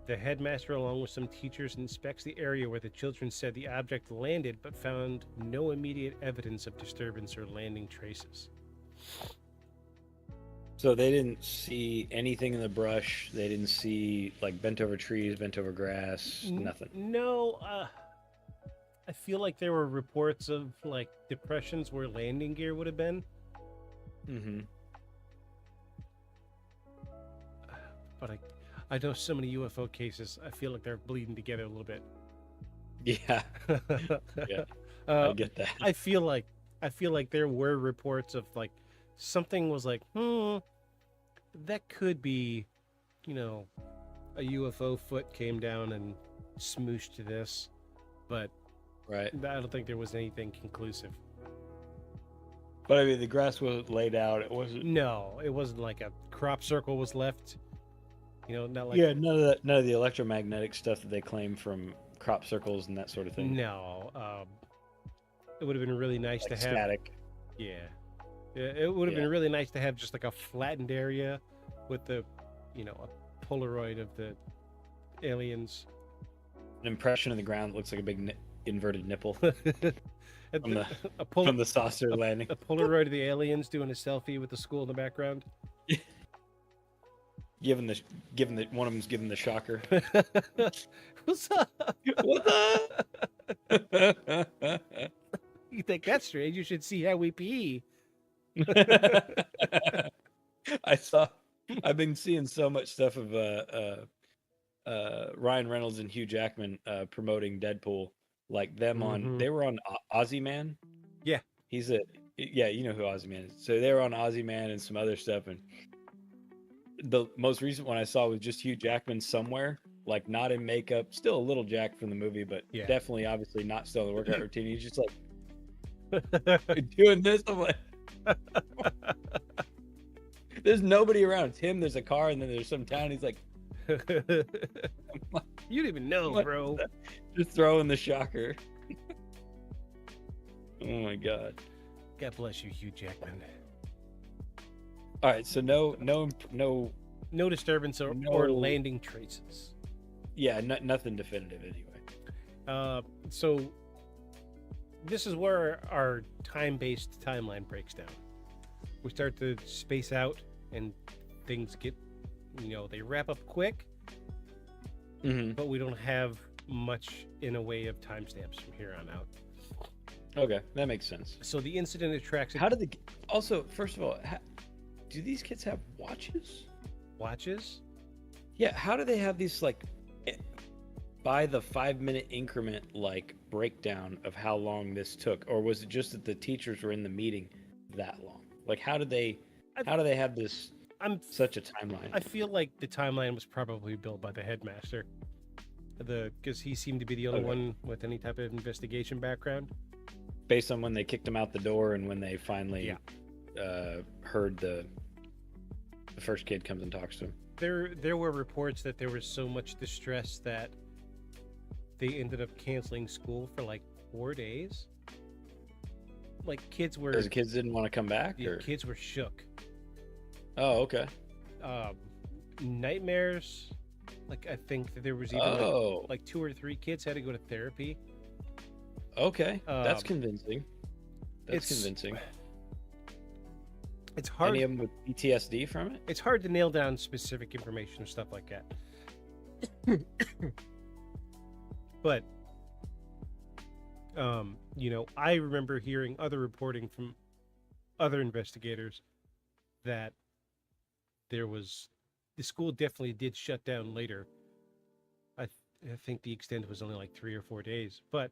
the headmaster, along with some teachers, inspects the area where the children said the object landed, but found no immediate evidence of disturbance or landing traces. So they didn't see anything in the brush. They didn't see like bent over trees, bent over grass, nothing. No, I feel like there were reports of like depressions where landing gear would have been. Mm-hmm. But I know so many UFO cases, I feel like they're bleeding together a little bit. Yeah. Yeah. I get that. I feel like there were reports of like something was like, that could be, a UFO foot came down and smooshed to this, but right. I don't think there was anything conclusive. But I mean, the grass was laid out. It wasn't. No, it wasn't like a crop circle was left. Not like. Yeah, none of the electromagnetic stuff that they claim from crop circles and that sort of thing. No, it would have been really nice like to have. static. Yeah. Yeah, it would have Yeah. been really nice to have just like a flattened area with the, a Polaroid of the aliens. An impression of the ground that looks like a big inverted nipple And from the a, from the saucer landing. a Polaroid of the aliens doing a selfie with the school in the background. Given the one of them's giving the shocker. What's up? What the? You think that's strange? You should see how we pee. I've been seeing so much stuff of Ryan Reynolds and Hugh Jackman promoting Deadpool, like them on. They were on Ozzy Man. Yeah, you know who Ozzy Man is. So they were on Ozzy Man and some other stuff, and the most recent one I saw was just Hugh Jackman somewhere, like not in makeup, still a little jacked from the movie, but definitely, obviously not still in the workout routine. He's just like doing this. I'm like, there's nobody around. It's him. There's a car, and then there's some town. He's like, you didn't even know, bro. Just throwing the shocker. Oh my god. God bless you, Hugh Jackman. All right, so no disturbance or landing traces. Yeah, nothing definitive anyway. So this is where our time-based timeline breaks down. We start to space out, and things get, they wrap up quick, but we don't have much in a way of timestamps from here on out. Okay, that makes sense. So the incident attracts. How did also, first of all, do these kids have watches? Watches? Yeah, how do they have these, like, by the 5-minute increment, like, breakdown of how long this took? Or was it just that the teachers were in the meeting that long? Like, how do they have this such a timeline? I feel like the timeline was probably built by the headmaster. Because he seemed to be the only one with any type of investigation background. Based on when they kicked him out the door and when they finally heard the first kid comes and talks to him. There were reports that there was so much distress that they ended up canceling school for like 4 days. Like kids were. Because the kids didn't want to come back. Yeah, or? Kids were shook. Oh, okay. Nightmares. Like I think that there was even like 2 or 3 kids had to go to therapy. Okay, that's convincing. That's convincing. It's hard. Any of them with PTSD from it? It's hard to nail down specific information or stuff like that. But, I remember hearing other reporting from other investigators that the school definitely did shut down later. I think the extent was only like 3 or 4 days, but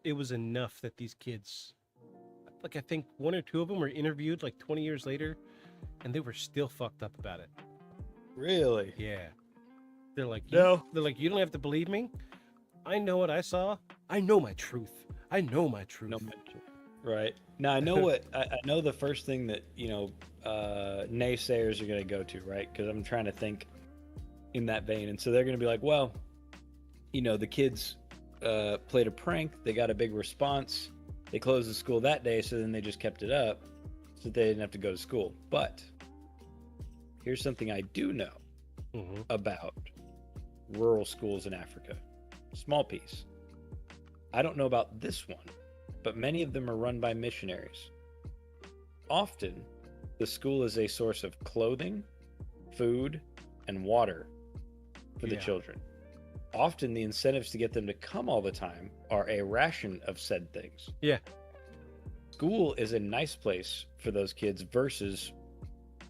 it was enough that these kids, like I think 1 or 2 of them were interviewed like 20 years later, and they were still fucked up about it. Really? Yeah. They're like, No. They're like, you don't have to believe me. I know what I saw. I know my truth. I know my truth. No, right. Now I know what I know. The first thing that naysayers are going to go to, right? Because I'm trying to think in that vein, and so they're going to be like, well, the kids played a prank. They got a big response. They closed the school that day, so then they just kept it up so they didn't have to go to school. But here's something I do know about rural schools in Africa. Small piece. I don't know about this one, but many of them are run by missionaries. Often, the school is a source of clothing, food, and water for the children. Often, the incentives to get them to come all the time are a ration of said things. Yeah. School is a nice place for those kids versus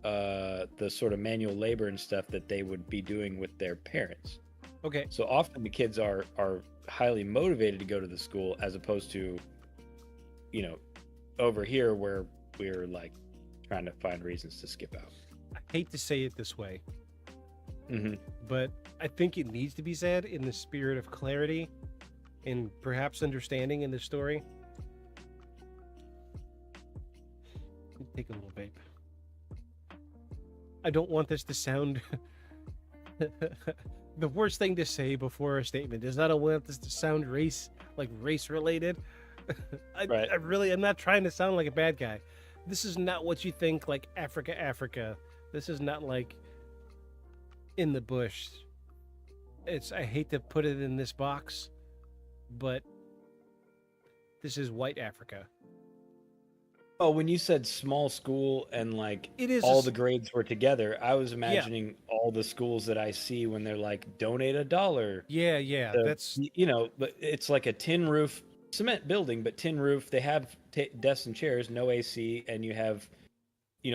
the sort of manual labor and stuff that they would be doing with their parents. Okay. So often the kids are highly motivated to go to the school as opposed to, over here where we're like trying to find reasons to skip out. I hate to say it this way, but I think it needs to be said in the spirit of clarity and perhaps understanding in the story. Take a little vape. I don't want this to sound the worst thing to say before a statement is I don't want this to sound race related. Right. I'm not trying to sound like a bad guy. This is not what you think like Africa. This is not like in the bush. I hate to put it in this box, but this is white Africa. Oh, when you said small school and like It is all the grades were together, I was imagining all the schools that I see when they're like donate $1. Yeah. That's But it's like a tin roof cement building, but tin roof. They have desks and chairs, no AC, and you have,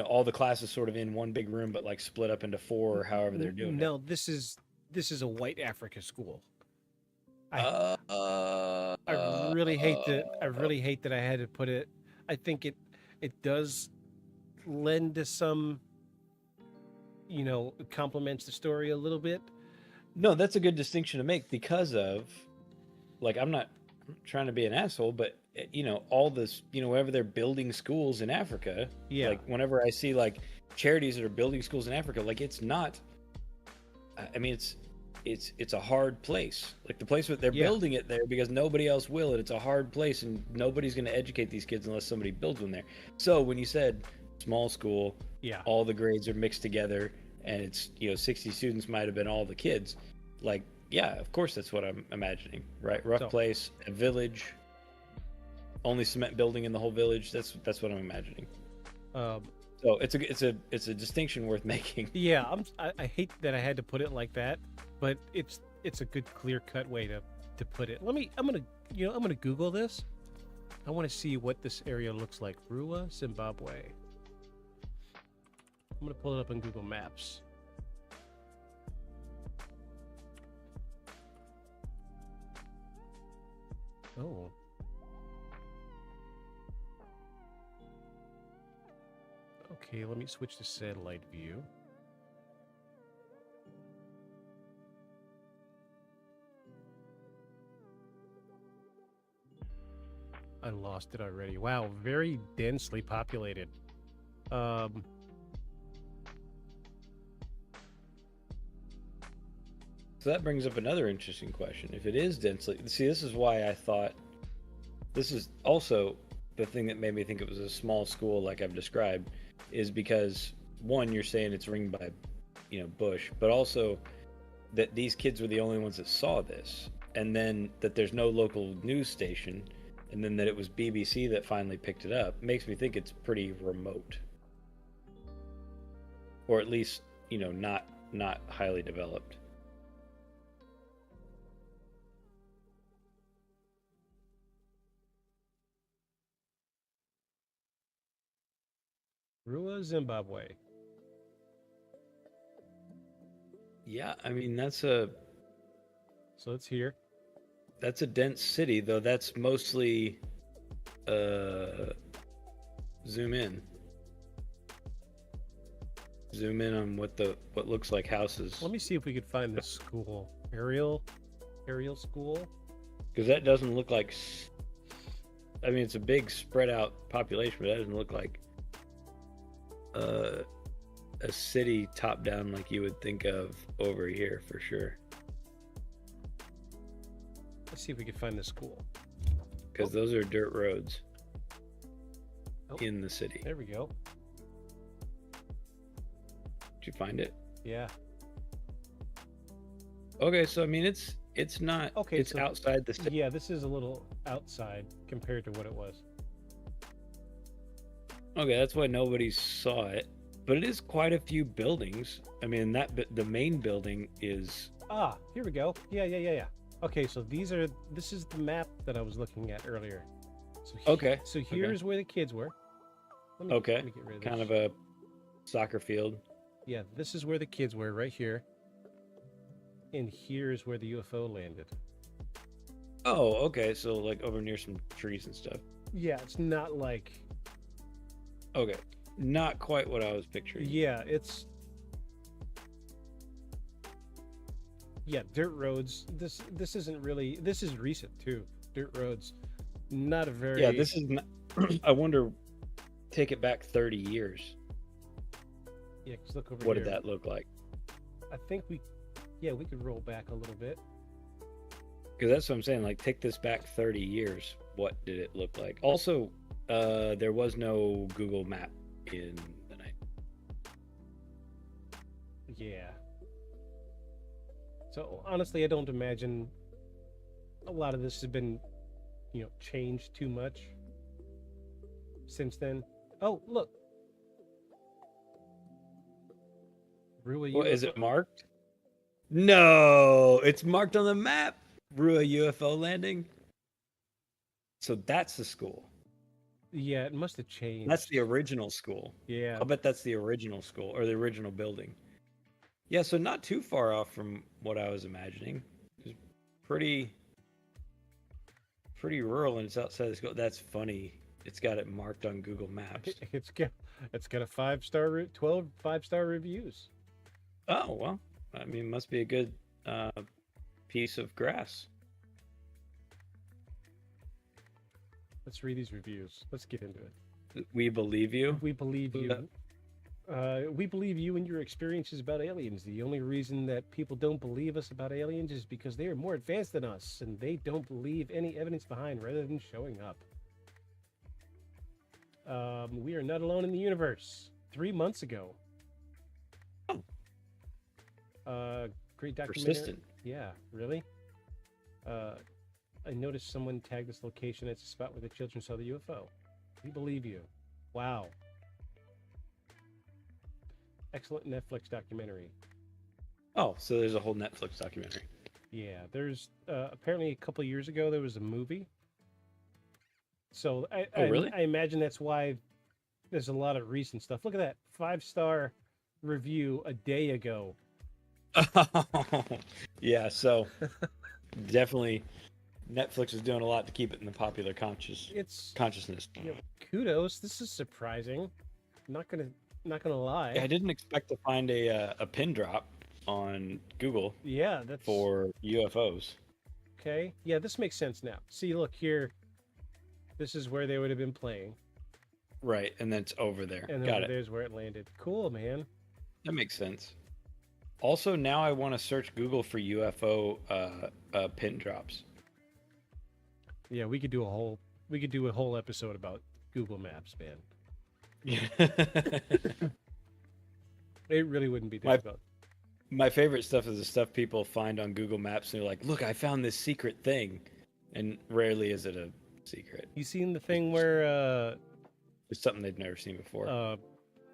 all the classes sort of in one big room, but like split up into 4 or however they're doing it. no. This is a white Africa school. I really hate that I had to put it. I think it does lend to some, complements the story a little bit. No, that's a good distinction to make because of, like, I'm not trying to be an asshole, but all this, whenever they're building schools in Africa, Yeah. like whenever I see like charities that are building schools in Africa, like it's not. I mean, it's a hard place. Like the place where they're building it there because nobody else will, and it's a hard place, and nobody's going to educate these kids unless somebody builds one there. So when you said small school, all the grades are mixed together, and it's 60 students might have been all the kids. Like, yeah, of course that's what I'm imagining, right? Rough place, a village, only cement building in the whole village. That's what I'm imagining. So it's a distinction worth making. Yeah, I hate that I had to put it like that, but it's a good clear cut way to put it. I'm gonna Google this. I want to see what this area looks like. Rua, Zimbabwe. I'm gonna pull it up on Google Maps. Oh. Okay, let me switch to satellite view. I lost it already. Wow, very densely populated. So that brings up another interesting question. If it is densely, see, this is why I thought this is also the thing that made me think it was a small school like I've described, is because one, you're saying it's ringed by, bush, but also that these kids were the only ones that saw this, and then that there's no local news station, and then that it was BBC that finally picked it up, makes me think it's pretty remote, or at least not highly developed. Rua, Zimbabwe. Yeah, I mean So it's here. That's a dense city, though. That's mostly zoom in on what looks like houses. Let me see if we could find this school. Aerial school. Because that doesn't look like. I mean, it's a big spread out population, but that doesn't look like a city top down like you would think of over here for sure. Let's see if we can find the school. Because those are dirt roads in the city. There we go. Did you find it? Yeah. Okay, so I mean it's not. Okay, it's so, outside the city. Yeah, this is a little outside compared to what it was. Okay, that's why nobody saw it. But it is quite a few buildings. I mean, the main building is. Ah, here we go. Yeah. Okay, so this is the map that I was looking at earlier. So okay. So here's where the kids were. Let me get rid of kind this. of a soccer field. Yeah, this is where the kids were, right here. And here's where the UFO landed. Oh, okay. So like over near some trees and stuff. Yeah, it's not like. Okay, not quite what I was picturing. Yeah, it's. Yeah, dirt roads. This isn't really. This is recent too. Dirt roads, not a very. Yeah, this is. Not, I wonder. Take it back 30 years. Yeah, 'cause look over What here. did that look like? I think we Yeah, we could roll back a little bit. Because that's what I'm saying. Like, take this back 30 years. What did it look like? Also, there was no Google Map in the night. Yeah. So honestly, I don't imagine a lot of this has been, changed too much since then. Oh, look. Rua Well, is UFO. it marked? No, it's marked on the map. Rua UFO landing. So that's the school. Yeah, it must have changed. That's the original school. Yeah. I'll bet that's the original school or the original building. Yeah, so not too far off from what I was imagining. It's pretty rural and it's outside the school. That's funny. It's got it marked on Google Maps. It's got a 5-star, 12 5-star reviews. Oh, well, I mean, must be a good piece of grass. Let's read these reviews. Let's get into it. We believe you. We believe you. We believe you and your experiences about aliens. The only reason that people don't believe us about aliens is because they are more advanced than us, and they don't believe any evidence behind rather than showing up. We are not alone in the universe. 3 months ago. Great documentary. Persistent. Yeah, really? I noticed someone tagged this location as a spot where the children saw the UFO. We believe you. Wow. Excellent Netflix documentary. Oh, so there's a whole Netflix documentary. Yeah, there's apparently a couple of years ago there was a movie. So really? I imagine that's why there's a lot of recent stuff. Look at that 5-star review a day ago. Yeah, so definitely Netflix is doing a lot to keep it in the popular consciousness. Kudos. This is surprising. Not gonna lie. Yeah, I didn't expect to find a pin drop on Google. Yeah, that's for UFOs. Okay. Yeah, this makes sense now. See, look here. This is where they would have been playing. Right, and then it's over there. And then there's where it landed. Cool, man. That makes sense. Also, now I want to search Google for UFO pin drops. Yeah, we could do a whole episode about Google Maps, man. Yeah. It really wouldn't be difficult. My favorite stuff is the stuff people find on Google Maps and they're like, look, I found this secret thing. And rarely is it a secret. You seen the thing where It's something they've never seen before.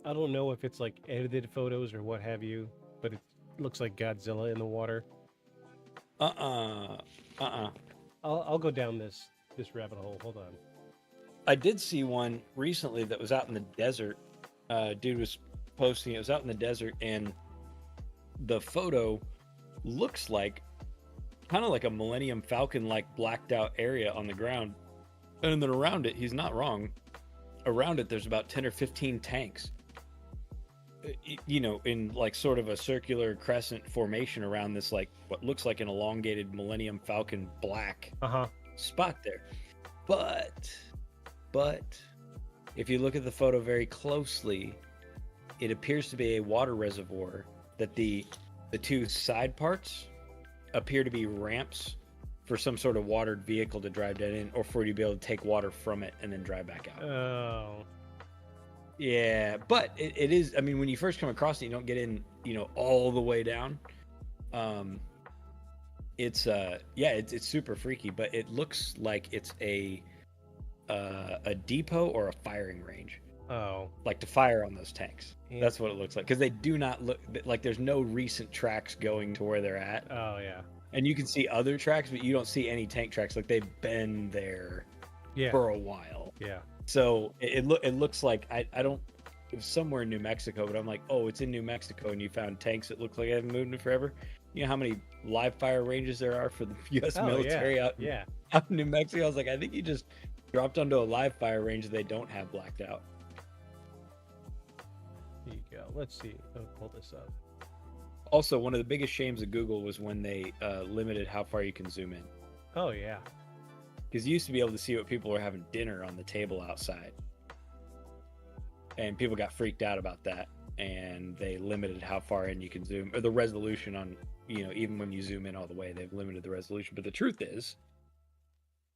I don't know if it's like edited photos or what have you, but it looks like Godzilla in the water. I'll go down this rabbit hole. Hold on. I did see one recently that was out in the desert. Dude was posting, it was out in the desert, and the photo looks like kind of like a Millennium Falcon like blacked out area on the ground. And then around it, he's not wrong. Around it, there's about 10 or 15 tanks. In like sort of a circular crescent formation around this, like what looks like an elongated Millennium Falcon black spot there. But if you look at the photo very closely, it appears to be a water reservoir that the two side parts appear to be ramps for some sort of watered vehicle to drive that in, or for you to be able to take water from it and then drive back out. Oh. Yeah, but it is, I mean, when you first come across it, you don't get in, all the way down. It's super freaky, but it looks like it's a depot or a firing range. Oh. Like to fire on those tanks. Yeah. That's what it looks like. Because they do not look like there's no recent tracks going to where they're at. Oh, yeah. And you can see other tracks, but you don't see any tank tracks. Like they've been there for a while. Yeah. So it looks like I don't. It was somewhere in New Mexico, but I'm like, oh, it's in New Mexico, and you found tanks that look like they haven't moved in forever. You know how many live fire ranges there are for the U.S. military out in New Mexico? I was like, I think you just dropped onto a live fire range that they don't have blacked out. There you go. Let's see. Let me pull this up. Also, one of the biggest shames of Google was when they limited how far you can zoom in. Oh, yeah. Because you used to be able to see what people were having dinner on the table outside. And people got freaked out about that. and they limited how far in you can zoom, or the resolution on, even when you zoom in all the way, they've limited the resolution. But the truth is,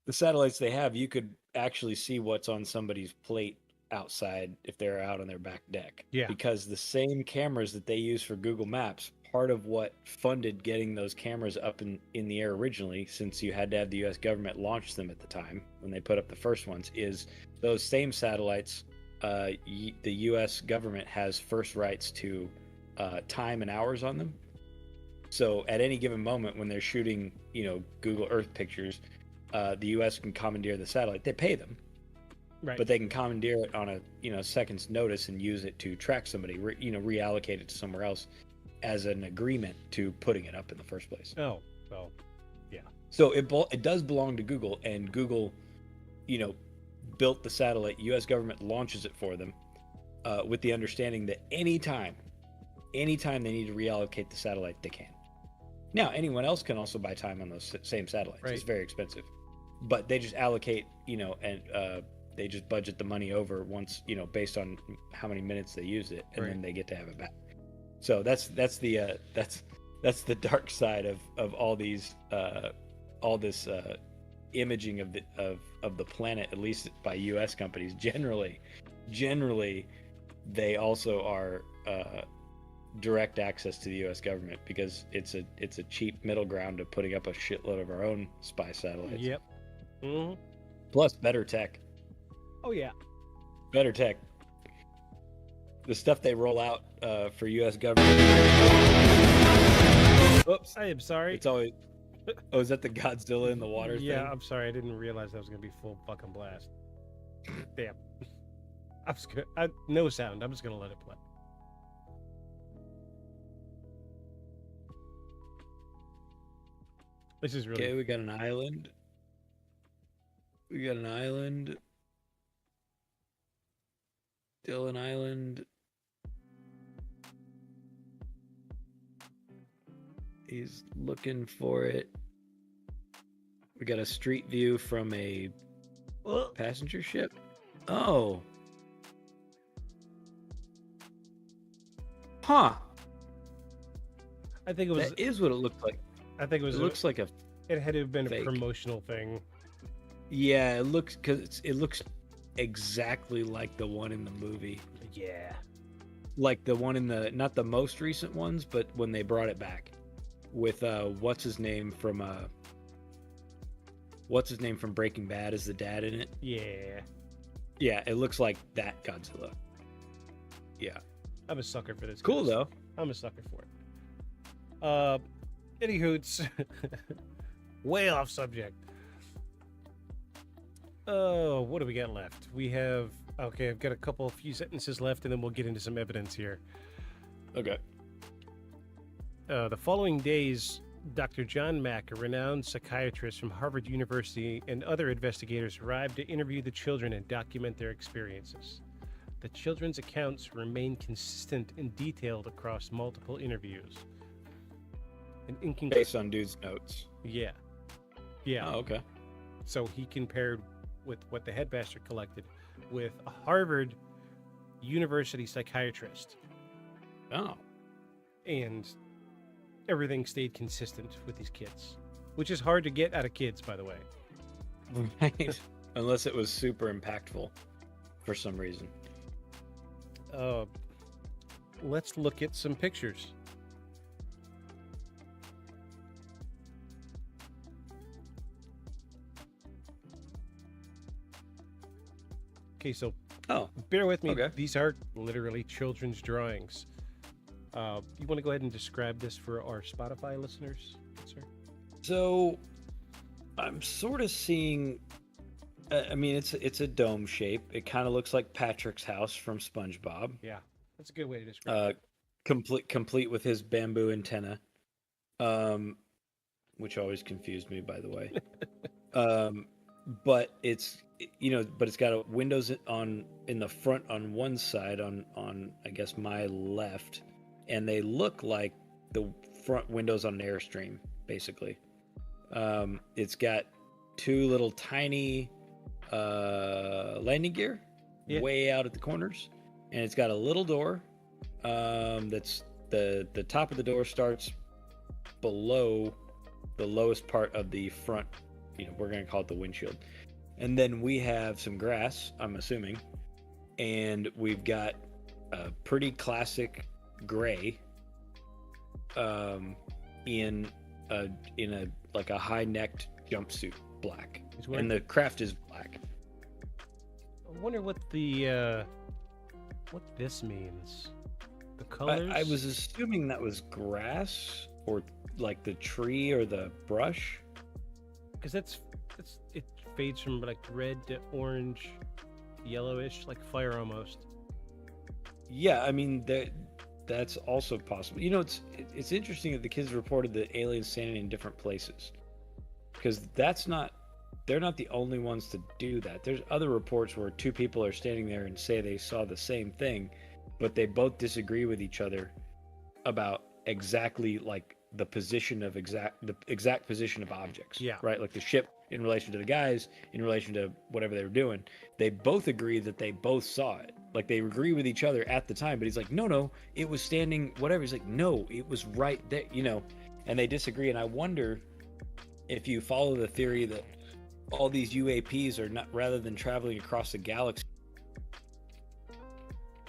the satellites they have, you could actually see what's on somebody's plate outside if they're out on their back deck. Yeah. Because the same cameras that they use for Google Maps, part of what funded getting those cameras up in the air originally, since you had to have the US government launch them at the time when they put up the first ones, is those same satellites. The US government has first rights to time and hours on them. So at any given moment when they're shooting, Google Earth pictures, the US can commandeer the satellite. They pay them. Right. But they can commandeer it on a second's notice and use it to track somebody, reallocate it to somewhere else as an agreement to putting it up in the first place. Oh, well, yeah. So it does belong to Google, and Google, built the satellite. U.S. government launches it for them, with the understanding that anytime they need to reallocate the satellite, they can. Now, anyone else can also buy time on those same satellites. Right. It's very expensive, but they just allocate, and they just budget the money over once, based on how many minutes they use it, and then they get to have it back. So that's the dark side of all these all this imaging of the planet, at least by U.S. companies. Generally, they also are direct access to the U.S. government, because it's a cheap middle ground to putting up a shitload of our own spy satellites. Yep. Mm-hmm. Plus better tech. Oh yeah. Better tech. The stuff they roll out for U.S. government. Oops. I am sorry. It's always. Oh, is that the Godzilla in the water Yeah, thing? I'm sorry. I didn't realize that was gonna be full fucking blast. Damn. I'm just gonna. No sound. I'm just gonna let it play. This is really. Okay, we got an island. Still an island. He's looking for it. We got a street view from a passenger ship. Oh. Huh. I think it was. That is what it looked like. I think it was. It looks like a. It had to have been fake. a promotional thing. Yeah, it looks exactly like the one in the movie. Yeah. Like the one in the, not the most recent ones, but when they brought it back with what's his name from Breaking Bad as the dad in it. Yeah, it looks like that Godzilla. Yeah, I'm a sucker for this. cool guys. though. I'm a sucker for it. Any hoots. Way off subject. Oh, what do we got left? We have. Okay, I've got a few sentences left, and then we'll get into some evidence here. Okay. The following days, Dr. John Mack, a renowned psychiatrist from Harvard University, and other investigators arrived to interview the children and document their experiences. The children's accounts remain consistent and detailed across multiple interviews. Based on dude's notes. Yeah. Oh, okay. So he compared with what the headmaster collected with a Harvard University psychiatrist. Oh. And everything stayed consistent with these kids, which is hard to get out of kids, by the way. Right. Unless it was super impactful for some reason. Let's look at some pictures. Okay, so bear with me. Okay. These are literally children's drawings. You want to go ahead and describe this for our Spotify listeners, sir? So, I'm sort of seeing. I mean, it's a dome shape. It kind of looks like Patrick's house from SpongeBob. Yeah, that's a good way to describe it. Complete with his bamboo antenna, which always confused me, by the way. But it's got windows in the front on one side on I guess my left, and they look like the front windows on an Airstream, basically. It's got two little tiny landing gear way out at the corners, and it's got a little door That's the top of the door starts below the lowest part of the front. We're gonna call it the windshield, and then we have some grass. I'm assuming, and we've got a pretty classic gray, in a like a high-necked jumpsuit, black, and the craft is black. I wonder what this means. The colors. I was assuming that was grass or like the tree or the brush. Because it fades from like red to orange, yellowish, like fire almost. Yeah, I mean that's also possible. It's interesting that the kids reported the aliens standing in different places, because they're not the only ones to do that. There's other reports where two people are standing there and say they saw the same thing, but they both disagree with each other about exactly like the exact position of objects. Yeah. Right? Like the ship in relation to the guys, in relation to whatever they were doing. They both agree that they both saw it. Like they agree with each other at the time, but he's like, no, it was standing whatever. He's like, no, it was right there, and they disagree. And I wonder if you follow the theory that all these UAPs are not, rather than traveling across the galaxy.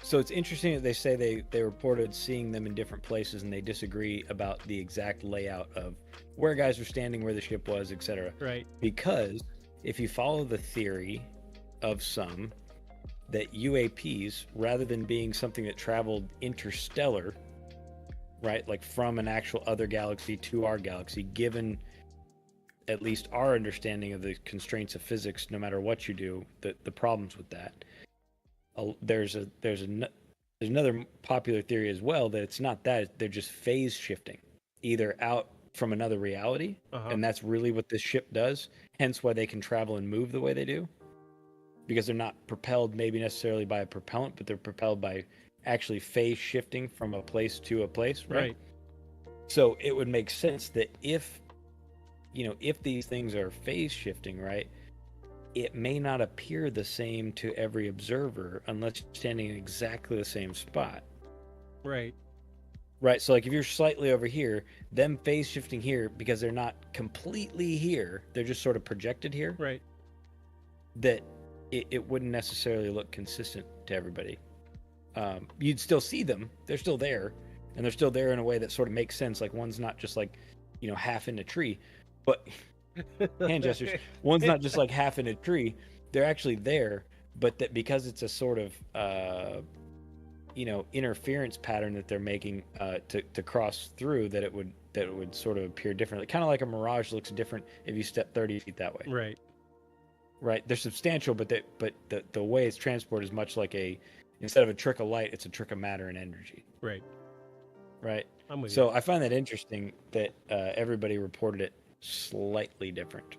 So it's interesting that they say they reported seeing them in different places, and they disagree about the exact layout of where guys were standing, where the ship was, etc. Right. Because if you follow the theory of some, that UAPs, rather than being something that traveled interstellar, right, like from an actual other galaxy to our galaxy, given at least our understanding of the constraints of physics, no matter what you do, the problems with that. There's another popular theory as well that it's not that, they're just phase shifting, either out from another reality, and that's really what this ship does, hence why they can travel and move the way they do, because they're not propelled maybe necessarily by a propellant, but they're propelled by actually phase shifting from a place to a place, right? So it would make sense that if these things are phase shifting, right, it may not appear the same to every observer unless you're standing in exactly the same spot. Right. Right. So like if you're slightly over here, them phase shifting here, because they're not completely here, they're just sort of projected here. Right. That it wouldn't necessarily look consistent to everybody. You'd still see them. They're still there. And they're still there in a way that sort of makes sense. Like one's not just like, half in a tree. But hand gestures. One's not just like half in a tree. They're actually there, but that because it's a sort of interference pattern that they're making to cross through, that it would sort of appear differently. Kind of like a mirage looks different if you step 30 feet that way. Right. They're substantial, but the way it's transported is much like instead of a trick of light, it's a trick of matter and energy. Right. I'm with you. So I find that interesting that everybody reported it slightly different.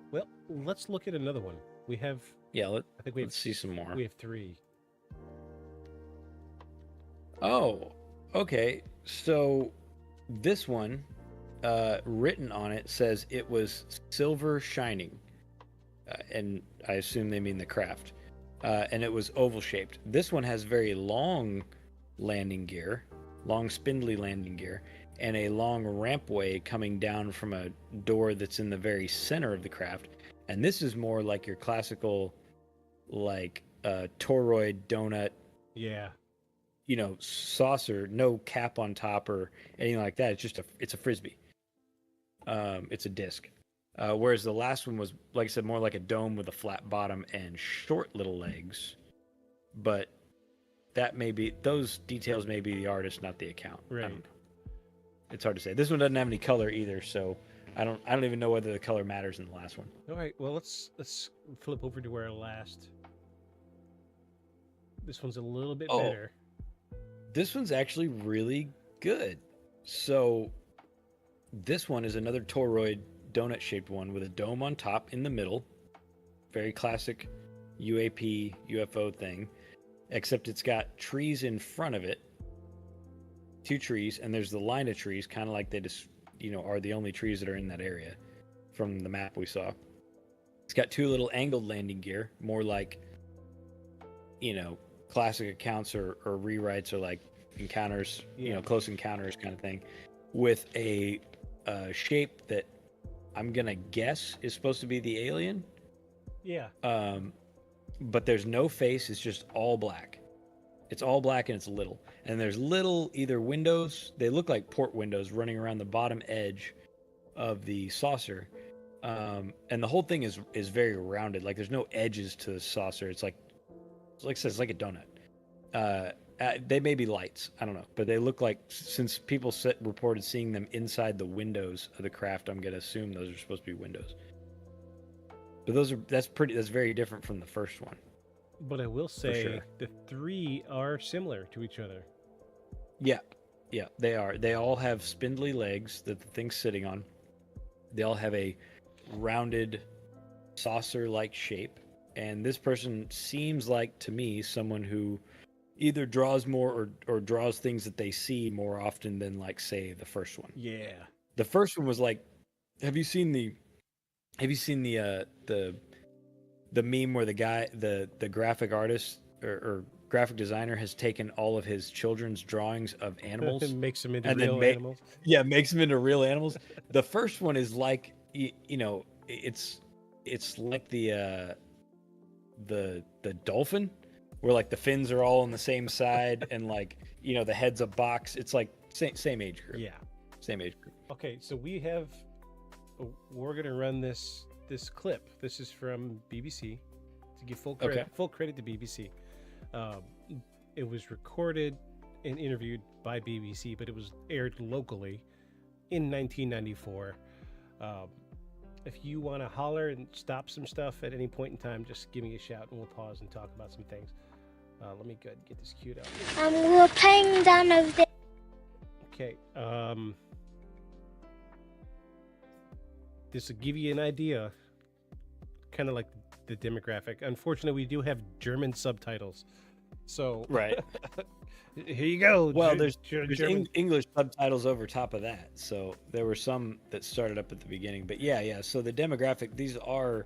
Well, let's look at another one. We have. Yeah, let's see some more. We have 3. Oh, okay. So this one, written on it, says it was silver shining, and I assume they mean the craft. And it was oval shaped. This one has very long landing gear, long spindly landing gear, and a long rampway coming down from a door that's in the very center of the craft. And this is more like your classical, like toroid donut. Yeah. Saucer, no cap on top or anything like that. It's a frisbee. It's a disc. Whereas the last one was, like I said, more like a dome with a flat bottom and short little legs. But those details may be the artist, not the account. Right. It's hard to say. This one doesn't have any color either, so I don't even know whether the color matters in the last one. All right. Well, let's flip over to our last. This one's a little bit better. This one's actually really good. So this one is another toroid donut shaped one with a dome on top in the middle. Very classic UAP UFO thing, except it's got trees in front of it. 2 trees, and there's the line of trees, kind of like they just, are the only trees that are in that area from the map we saw. It's got 2 little angled landing gear, more like, classic accounts or rewrites are like encounters, Yeah. close encounters kind of thing, with a shape that I'm gonna guess is supposed to be the alien. Yeah. But there's no face. It's just all black. It's all black and it's little. And there's little either windows. They look like port windows running around the bottom edge of the saucer. And the whole thing is very rounded. Like there's no edges to the saucer. It's like I said, it's like a donut. They may be lights. I don't know, but they look like, since people reported seeing them inside the windows of the craft, I'm gonna assume those are supposed to be windows. But that's very different from the first one. But I will say sure. the three are similar to each other. Yeah, they are. They all have spindly legs that the thing's sitting on. They all have a rounded saucer-like shape. And this person seems like, to me, someone who either draws more or draws things that they see more often than, like, say, the first one. Yeah. The first one was like, have you seen the meme where the guy, the graphic artist or graphic designer has taken all of his children's drawings of animals It makes them into and then real animals. Yeah, makes them into real animals. The first one is like, it's like the dolphin, where like the fins are all on the same side and like, the head's a box. It's like same age group. Yeah. Same age group. Okay, so we're gonna run this clip. This is from BBC. To give full credit to BBC. It was recorded and interviewed by BBC, but it was aired locally in 1994. If you want to holler and stop some stuff at any point in time, just give me a shout and we'll pause and talk about some things. Let me go ahead and get this queued up. We were playing down over there. Okay. This will give you an idea, kind of like the demographic. Unfortunately, we do have German subtitles. So Right. here you go. Well, there's German. English subtitles over top of that. So there were some that started up at the beginning. But yeah. So the demographic, these are,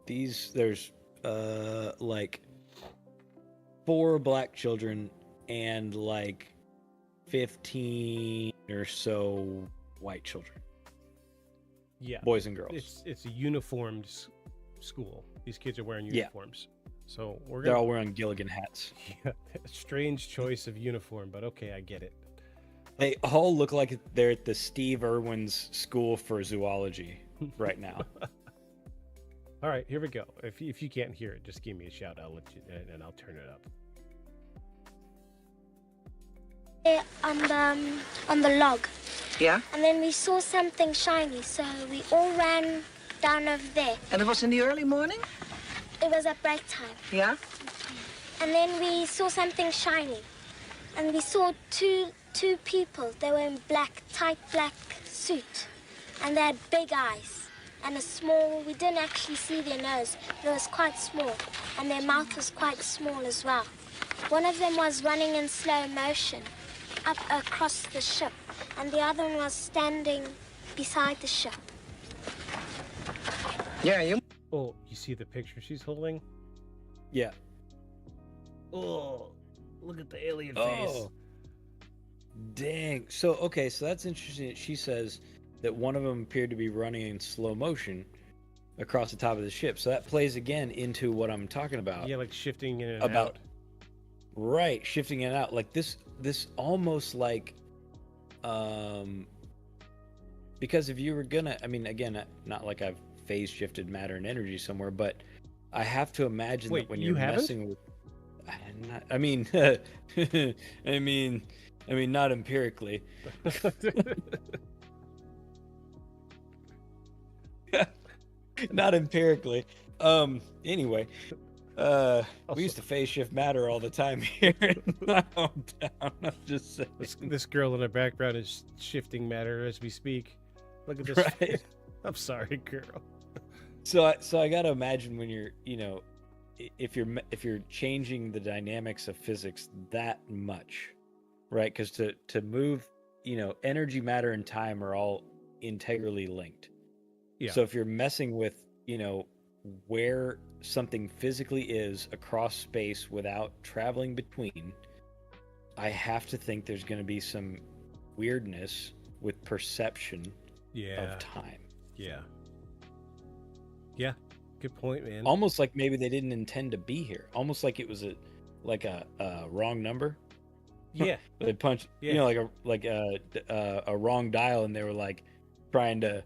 there's like 4 black children and like 15 or so white children. Yeah, Boys and girls. It's a uniformed school. These kids are wearing uniforms. So They're all wearing Gilligan hats. Yeah, strange choice of uniform, but okay, I get it. They all look like they're at the Steve Irwin's School for Zoology right now. All right, here we go. If you can't hear it, just give me a shout. I'll let you, and I'll turn it up. On the log. Yeah? And then we saw something shiny, so we all ran down over there. And it was in the early morning? It was at break time. Yeah? And then we saw something shiny. And we saw two people. They were in tight black suit. And they had big eyes. And we didn't actually see their nose. It was quite small. And their mouth was quite small as well. One of them was running in slow motion up across the ship. And the other one was standing beside the ship. Yeah, Oh, you see the picture she's holding? Yeah. Oh, look at the alien face. Oh, dang. So that's interesting. She says that one of them appeared to be running in slow motion across the top of the ship. So that plays again into what I'm talking about. Yeah, like shifting in and About- out. Right, shifting it out. Like this almost like, because if you were gonna, I mean, again, not like I've phase shifted matter and energy somewhere, but I have to imagine Wait, that when you you're haven't? messing with, I mean, not empirically. Not empirically. Anyway, we used to phase shift matter all the time here in my hometown. I'm just saying. This girl in the background is shifting matter as we speak. Look at this. Right. face. I'm sorry, girl. So I gotta imagine when you're, if you're changing the dynamics of physics that much, right? Because to move, energy, matter, and time are all integrally linked. Yeah. So if you're messing with, where something physically is across space without traveling between, I have to think there's going to be some weirdness with perception of time. Yeah. Yeah. Good point, man. Almost like maybe they didn't intend to be here. Almost like it was a wrong number. Yeah. They punched, Yeah. you know, like a wrong dial, and they were like trying to,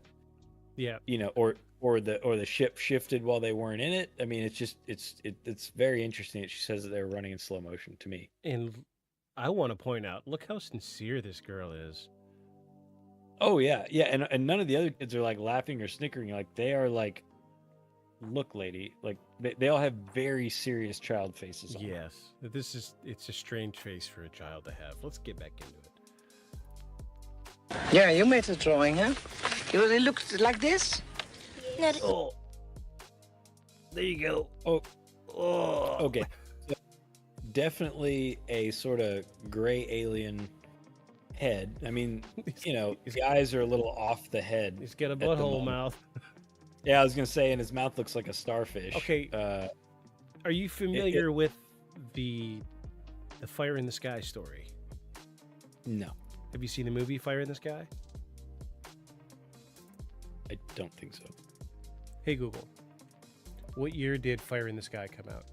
Yeah. you know, or the ship shifted while they weren't in it. I mean, it's very interesting that she says that they were running in slow motion to me. And I want to point out, look how sincere this girl is. Oh yeah, and none of the other kids are like laughing or snickering. Like they are like, look, lady, like they all have very serious child faces on. Yes. It's a strange face for a child to have. Let's get back into it. Yeah, you made the drawing, huh? It looks like this? No, Oh. There you go. Oh. Okay. So, definitely a sort of gray alien head. I mean, you know, the eyes are a little off the head. He's got a at the butthole moment. mouth. Yeah, I was gonna say, and his mouth looks like a starfish. Okay. Are you familiar with the Fire in the Sky story? No, Have you seen the movie Fire in the Sky? I don't think so. Hey Google, what year did Fire in the Sky come out?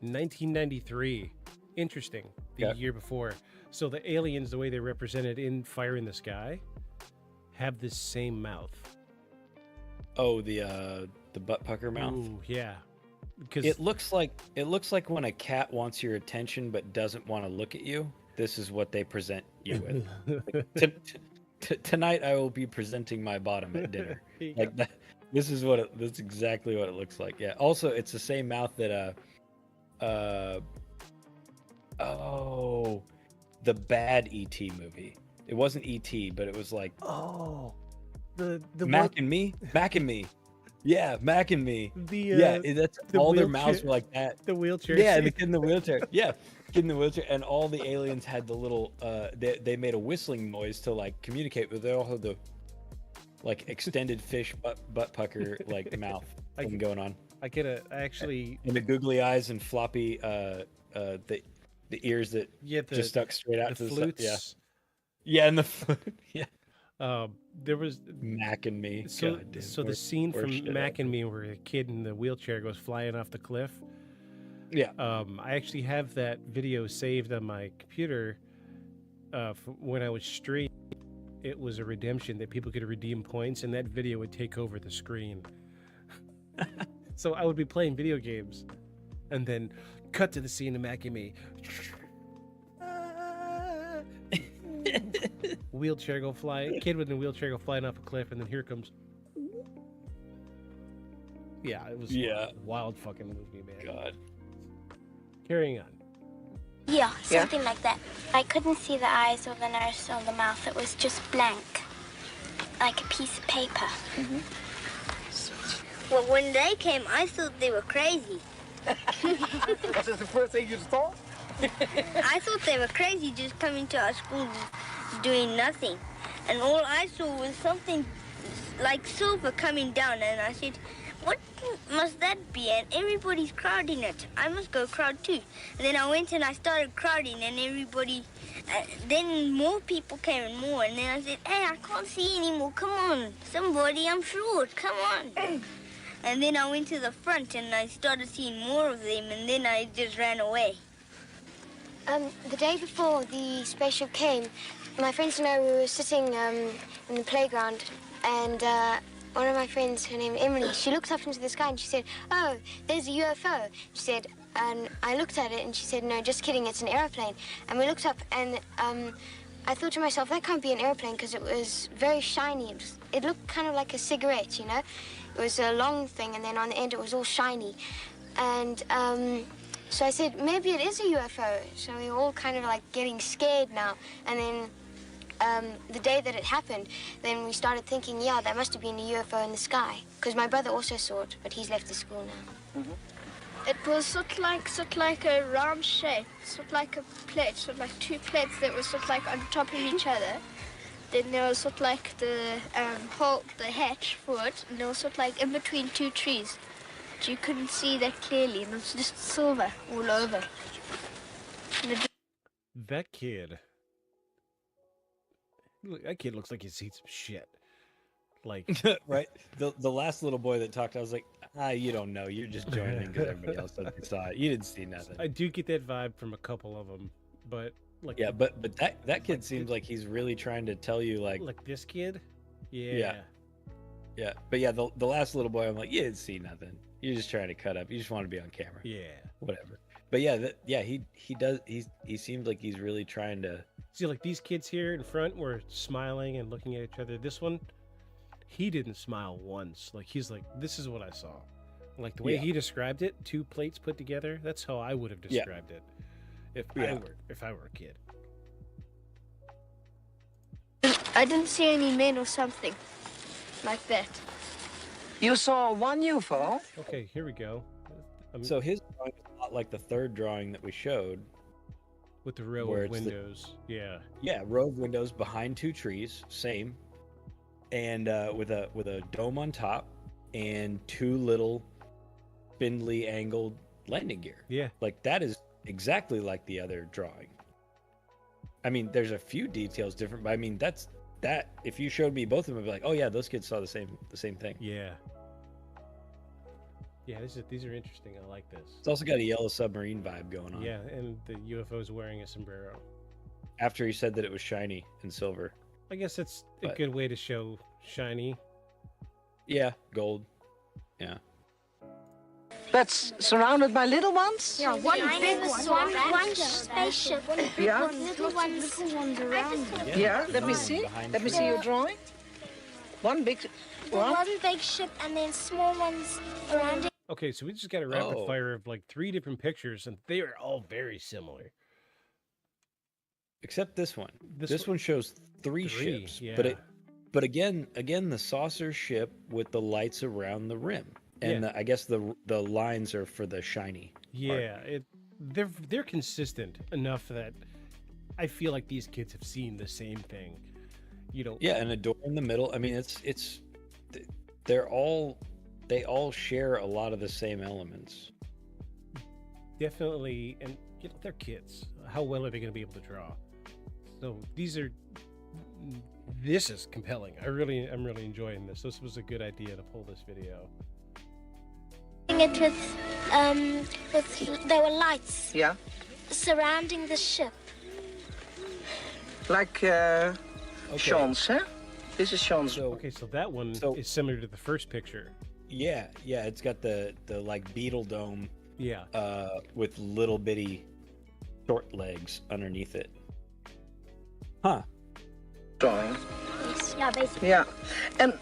1993. Interesting. The year before. So the aliens, the way they're represented in Fire in the Sky, have this same mouth. Oh, the butt pucker mouth. Ooh, yeah. Because It looks like when a cat wants your attention but doesn't want to look at you. This is what they present you with. Like, tonight I will be presenting my bottom at dinner. Like that. That's exactly what it looks like. Yeah. Also, it's the same mouth that the bad ET movie. It wasn't ET, but it was like the Mac and Me. Yeah, Mac and Me. That's the all their wheelchair- mouths were like that. the wheelchair. Yeah, scene. the kid in the wheelchair. Yeah, kid in the wheelchair, and all the aliens had the little. They made a whistling noise to like communicate, but they all had the like extended fish butt pucker like mouth thing going on, I actually and the googly eyes and floppy the ears that just stuck straight out the to flutes. the side. Yeah, and the flute. Yeah, There was Mac and Me. so God damn, so the worst- scene worst from shit Mac ever. and Me where a kid in the wheelchair goes flying off the cliff. Yeah. I actually have that video saved on my computer. From when I was streaming, it was a redemption that people could redeem points, and that video would take over the screen. So I would be playing video games, and then cut to the scene of Mac and Me. Wheelchair go flying, kid with a wheelchair go flying off a cliff, and then here comes. Yeah, it was Yeah. a wild fucking movie, man. God. Carrying on. yeah, something like that. I couldn't see the eyes or the nose or the mouth. It was just blank, like a piece of paper. Well, when they came, I thought they were crazy. Was this the first thing you thought? I thought they were crazy just coming to our school doing nothing. And all I saw was something like silver coming down, and I said, what must that be? And everybody's crowding it. I must go crowd too. And then I went and I started crowding, and everybody, then more people came and more. And then I said, hey, I can't see anymore. Come on, somebody, I'm short. Come on. And then I went to the front and I started seeing more of them, and then I just ran away. The day before the spaceship came, my friends and I were sitting in the playground, and one of my friends, her name Emily, she looked up into the sky and she said, "Oh, there's a UFO." She said, and I looked at it and she said, "No, just kidding, it's an airplane." And we looked up and I thought to myself, that can't be an airplane because it was very shiny. It looked kind of like a cigarette, you know? It was a long thing, and then on the end it was all shiny. And so I said, maybe it is a UFO. So we were all kind of like getting scared now. And then the day that it happened, then we started thinking, yeah, there must have been a UFO in the sky. Because my brother also saw it, but he's left the school now. It was sort of like a round shape, sort of like a plate, sort of like two plates that were sort of like on top of each other. Then there was sort of like the hole, the hatch for it, and there was sort of like in between two trees. But you couldn't see that clearly, and it was just silver all over. That kid. That kid looks like he's seen some shit. Like, Right? The last little boy that talked, I was like, you don't know. You're just joining because everybody else saw it. You didn't see nothing. I do get that vibe from a couple of them, but like, Yeah, but that kid seems like he's really trying to tell you, like this kid. Yeah. Yeah. But yeah, the last little boy, I'm like, you didn't see nothing. You're just trying to cut up. You just want to be on camera. Yeah. Whatever. But yeah, he seems like he's really trying to See, like these kids here in front were smiling and looking at each other. This one, he didn't smile once. Like he's like, this is what I saw. Like the way he described it, 2 plates put together. That's how I would have described it if I were a kid. I didn't see any men or something like that. You saw one UFO? Okay, here we go. So his drawing is a lot like the third drawing that we showed. With the row where of windows. Yeah, row of windows behind 2 trees, same. And with a dome on top and 2 little spindly angled landing gear. Yeah. Like that is exactly like the other drawing. I mean, there's a few details different, but I mean that if you showed me both of them, I'd be like, oh yeah, those kids saw the same thing. Yeah. Yeah, these are interesting. I like this. It's also got a yellow submarine vibe going on. Yeah, and the UFO's wearing a sombrero. After he said that it was shiny and silver. I guess that's a good way to show shiny. Yeah, gold. Yeah. That's surrounded by little ones? Yeah, one big one spaceship. Yeah. Little ones around. Yeah, let me see. Let me see your drawing. One big one. One big ship and then small ones around it. Okay, so we just got a rapid fire of like 3 different pictures, and they are all very similar. Except this one. This one shows 3 ships, yeah. but again the saucer ship with the lights around the rim, and I guess the lines are for the shiny. Yeah, they're consistent enough that I feel like these kids have seen the same thing. You know. Yeah, and a door in the middle. I mean, they all share a lot of the same elements. Definitely, and you know, they're kids. How well are they going to be able to draw? So this is compelling. I'm really enjoying this. This was a good idea to pull this video. It with there were lights. Yeah. Surrounding the ship. Like Sean's, huh? This is Sean's. Okay, so that one is similar to the first picture. Yeah, it's got the like beetle dome. Yeah. With little bitty short legs underneath it. Huh. Drawing. Yes, yeah, basically. Yeah. And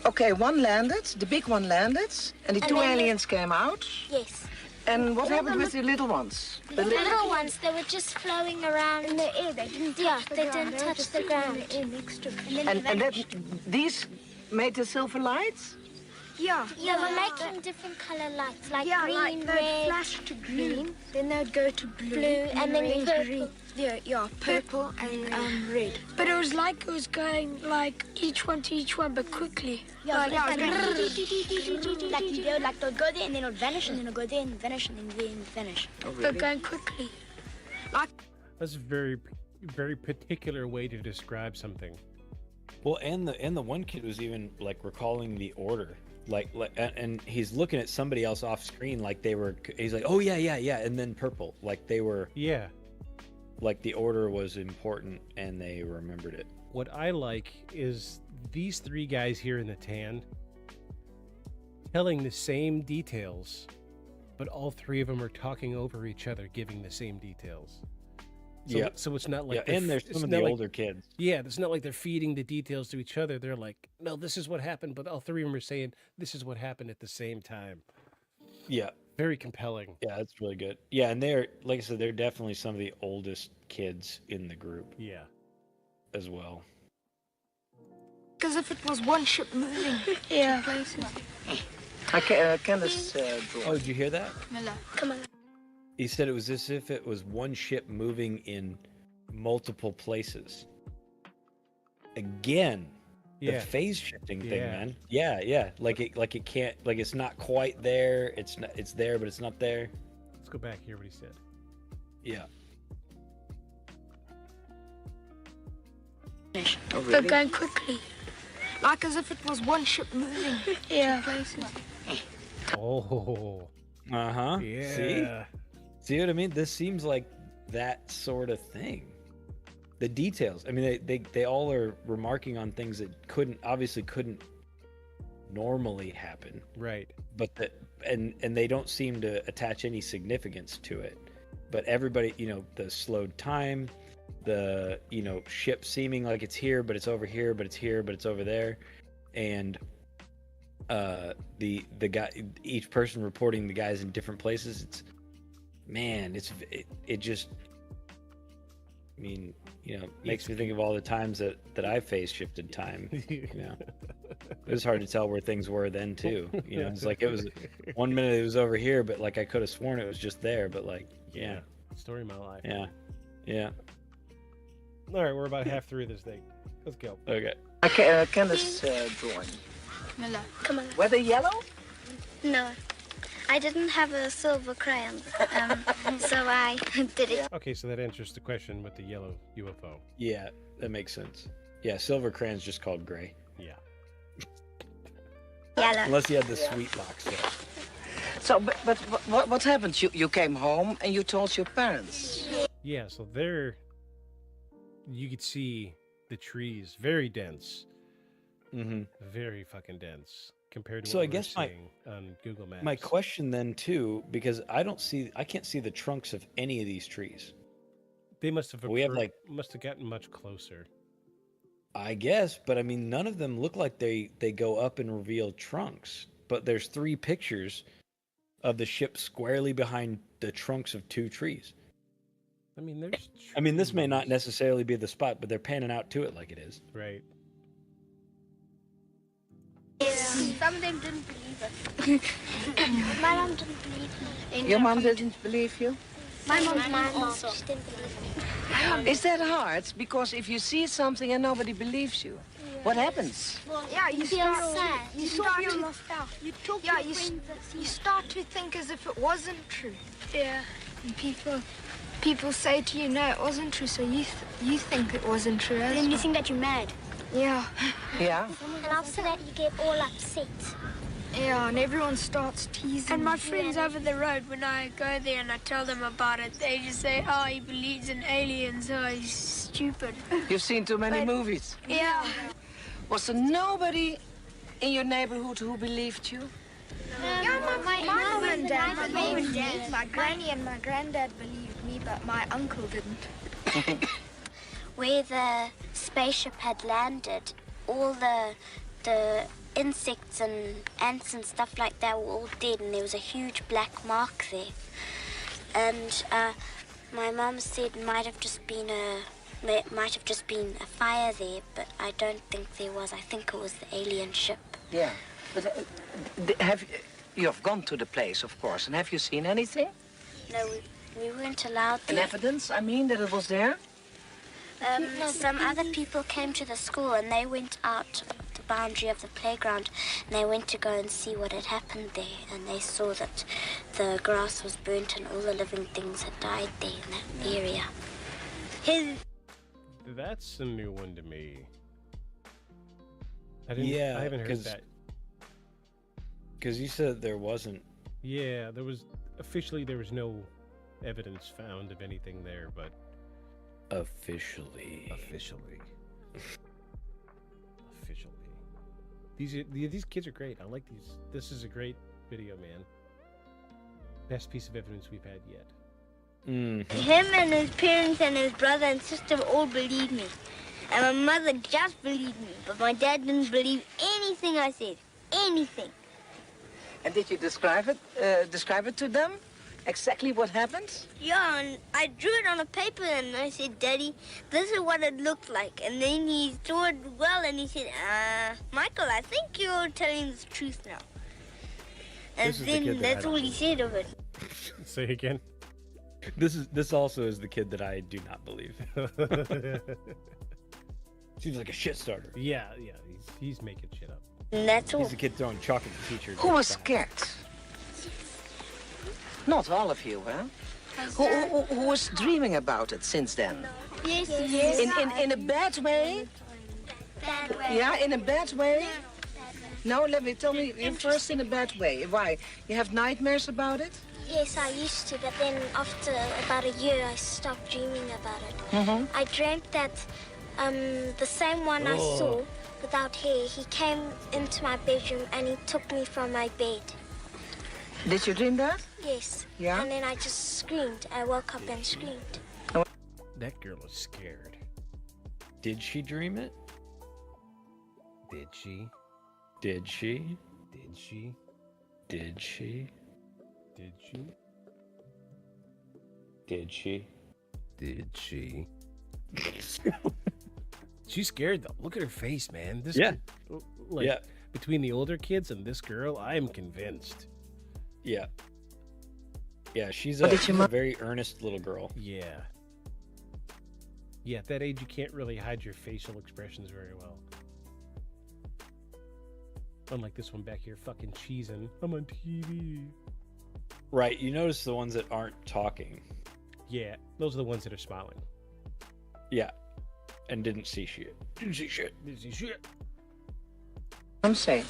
okay, one landed, the big one landed, and the 2 aliens came out. Yes. And what happened with the little ones? The little ones, they were just flowing around in the air. They didn't touch the ground. They didn't touch the ground. And that, these made the silver lights? Yeah. Yeah, we're making different color lights, like green, like red, flash to green, then they'd go to blue, and then purple. green. Yeah, purple and red. But it was like it was going like each one to each one, but quickly. Yeah, like they'll go there and then it'll vanish, and then it'll go there and vanish, and then vanish. But going quickly. That's a very, very particular way to describe something. Well, and the one kid was even like recalling the order. Like, and he's looking at somebody else off screen like they were. He's like, oh yeah, and then purple, like they were. Yeah. Like the order was important, and they remembered it. What I like is these 3 guys here in the tan telling the same details, but all 3 of them are talking over each other, giving the same details. So, so it's not like and there's some of the older kids. Yeah, it's not like they're feeding the details to each other. They're like, no, this is what happened, but all 3 of them are saying this is what happened at the same time. Yeah. Very compelling. Yeah, that's really good. Yeah, and they're, like I said, they're definitely some of the oldest kids in the group. Yeah. As well. Because if it was one ship moving to places. I can this draw. Oh, did you hear that? Come on. He said it was as if it was one ship moving in multiple places. Again, the phase shifting thing, man. Yeah. Like it can't, like it's not quite there. It's there, but it's not there. Let's go back here. What he said. Yeah. Oh, But really? going quickly. Like as if it was one ship moving. Yeah. Places. Oh, Uh-huh. yeah. See what I mean? This seems like that sort of thing. The details. I mean, they all are remarking on things that obviously couldn't normally happen. Right. But and they don't seem to attach any significance to it. But everybody, the slowed time, the ship seeming like it's here, but it's over here, but it's here, but it's over there, and the guy, each person reporting the guys in different places. It just, I mean, makes me think of all the times that I faced shifted time. It was hard to tell where things were then too. It's like it was 1 minute it was over here, but like I could have sworn it was just there, but like yeah. Story of my life. Yeah. All right, we're about half through this thing. Let's go. Okay. Candace drawing. Miller. Come on. Were they yellow? No. I didn't have a silver crayon, so I did it. Okay, so that answers the question with the yellow UFO. Yeah, that makes sense. Yeah, silver crayon's just called gray. Yeah. Yellow. Unless you had the sweet lock set. So, but what happened? You came home and you told your parents. Yeah, so there you could see the trees, very dense. Mm-hmm. Very fucking dense compared to So what I guess seeing on Google Maps. My question then too, because I can't see the trunks of any of these trees. They must have must have gotten much closer. I guess, but I mean, none of them look like they go up and reveal trunks. But there's 3 pictures of the ship squarely behind the trunks of 2 trees. I mean, there's. I mean, this may not necessarily be the spot, but they're panning out to it like it is. Right. Some of them didn't believe it. My mom didn't believe me. Your mom didn't believe you? My mom also didn't believe me. Is that hard? Because if you see something and nobody believes you, what happens? Yeah, you feel start sad. You start to you start to think as if it wasn't true. Yeah. And people say to you, no, it wasn't true, so you think it wasn't true. Then you think that you're mad. Yeah. Yeah. And after that, you get all upset. Yeah, and everyone starts teasing. And my friends over the road, when I go there and I tell them about it, they just say, oh, he believes in aliens, oh, he's stupid. You've seen too many movies. Yeah. Was there nobody in your neighborhood who believed you? Yeah, my mom and dad believed me. My granny and my granddad believed me, but my uncle didn't. Where the spaceship had landed, all the insects and ants and stuff like that were all dead, and there was a huge black mark there. And my mom said it might have just been a fire there, but I don't think there was. I think it was the alien ship. Yeah. But you have gone to the place, of course, and have you seen anything? No, we weren't allowed An there. evidence, I mean, that it was there? Some other people came to the school and they went out the boundary of the playground and they went to go and see what had happened there, and they saw that the grass was burnt and all the living things had died there in that area. That's a new one to me. I haven't heard that. Because you said there wasn't. Yeah, there was no evidence found of anything there, but Officially. These kids are great. I like these. This is a great video, man. Best piece of evidence we've had yet. Him and his parents and his brother and sister all believed me. And my mother just believed me, but my dad didn't believe anything I said. Anything. And did you describe it to them? Exactly what happened? Yeah, and I drew it on a paper and I said, Daddy, this is what it looked like. And then he saw it well and he said, Michael, I think you're telling the truth now. And then that's all he said of it. Say again. This also is the kid that I do not believe. Seems like a shit starter. Yeah, he's making shit up. And that's all. He's the kid throwing chalk at the teacher. Who was scared? Not all of you, huh? Who was dreaming about it since then? Yes. In a bad way bad way. Yeah, in a bad way? No, tell me first in a bad way. Why? You have nightmares about it? Yes, I used to, but then after about a year, I stopped dreaming about it. Mm-hmm. I dreamt that the same one I saw without hair, he came into my bedroom and he took me from my bed. Did you dream that? Yes. Yeah? And then I just screamed. I woke up and screamed. That girl is scared. Did she dream it? Did she? Did she? Did she? Did she? Did she? Did she? Did she? She's scared though. Look at her face, man. This Yeah. like, Yeah. Between the older kids and this girl, I am convinced. Yeah. Yeah, she's What a, did she's your a mom- very earnest little girl. Yeah. Yeah, at that age, you can't really hide your facial expressions very well. Unlike this one back here, fucking cheesing. I'm on TV. Right, you notice the ones that aren't talking. Yeah, those are the ones that are smiling. Yeah. And didn't see shit. Didn't see shit. Didn't see shit. I'm saying.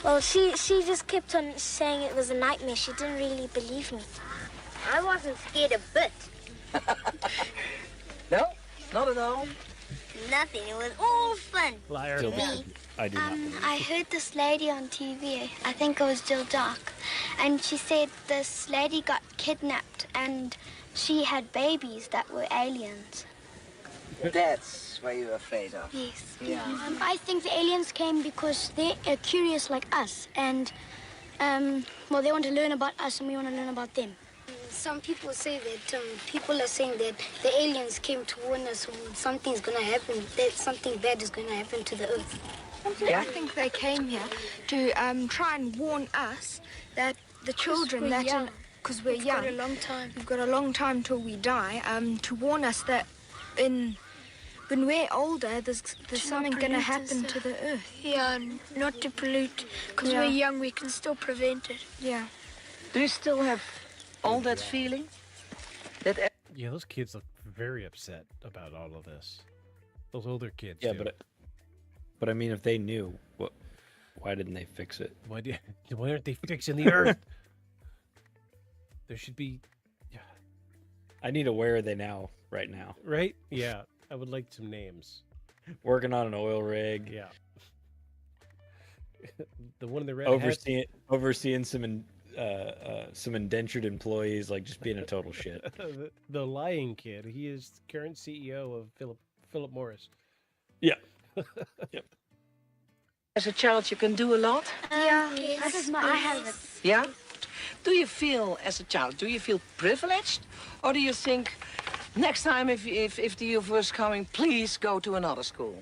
Well, she just kept on saying it was a nightmare. She didn't really believe me. I wasn't scared a bit. No, not at all. Nothing. It was all fun. Liar. Still I do not. I heard this lady on TV, I think it was Jill Dark, and she said this lady got kidnapped and she had babies that were aliens. That's what you're afraid of. Yes. Yeah. I think the aliens came because they're curious like us, and well, they want to learn about us and we want to learn about them. Some people say that people are saying that the aliens came to warn us something's going to happen, that something bad is going to happen to the earth. Yeah? I think they came here to try and warn us that the children we're that young. because we're We've young, got a long time. we've got a long time till we die. To warn us that when we're older, there's something going to pollute happen us, to the earth. Yeah, and not to pollute. Because Yeah. we're young, we can still prevent it. Yeah. Do you still have all that feeling? That Yeah, those kids look very upset about all of this. Those older kids. Yeah, do. but I mean, if they knew, why didn't they fix it? Why aren't they fixing the earth? There should be, I need a where are they now, right now. right? Yeah, I would like some names. Working on an oil rig. Yeah. The one in the red hat. Overseeing some indentured employees, like just being a total shit. The lying kid. He is current CEO of Philip Morris. Yeah. Yep. as a child you can do a lot? Yeah, Yes, I have it. Yeah? Do you feel, as a child, do you feel privileged? Or do you think, next time if the UFO is coming, please go to another school?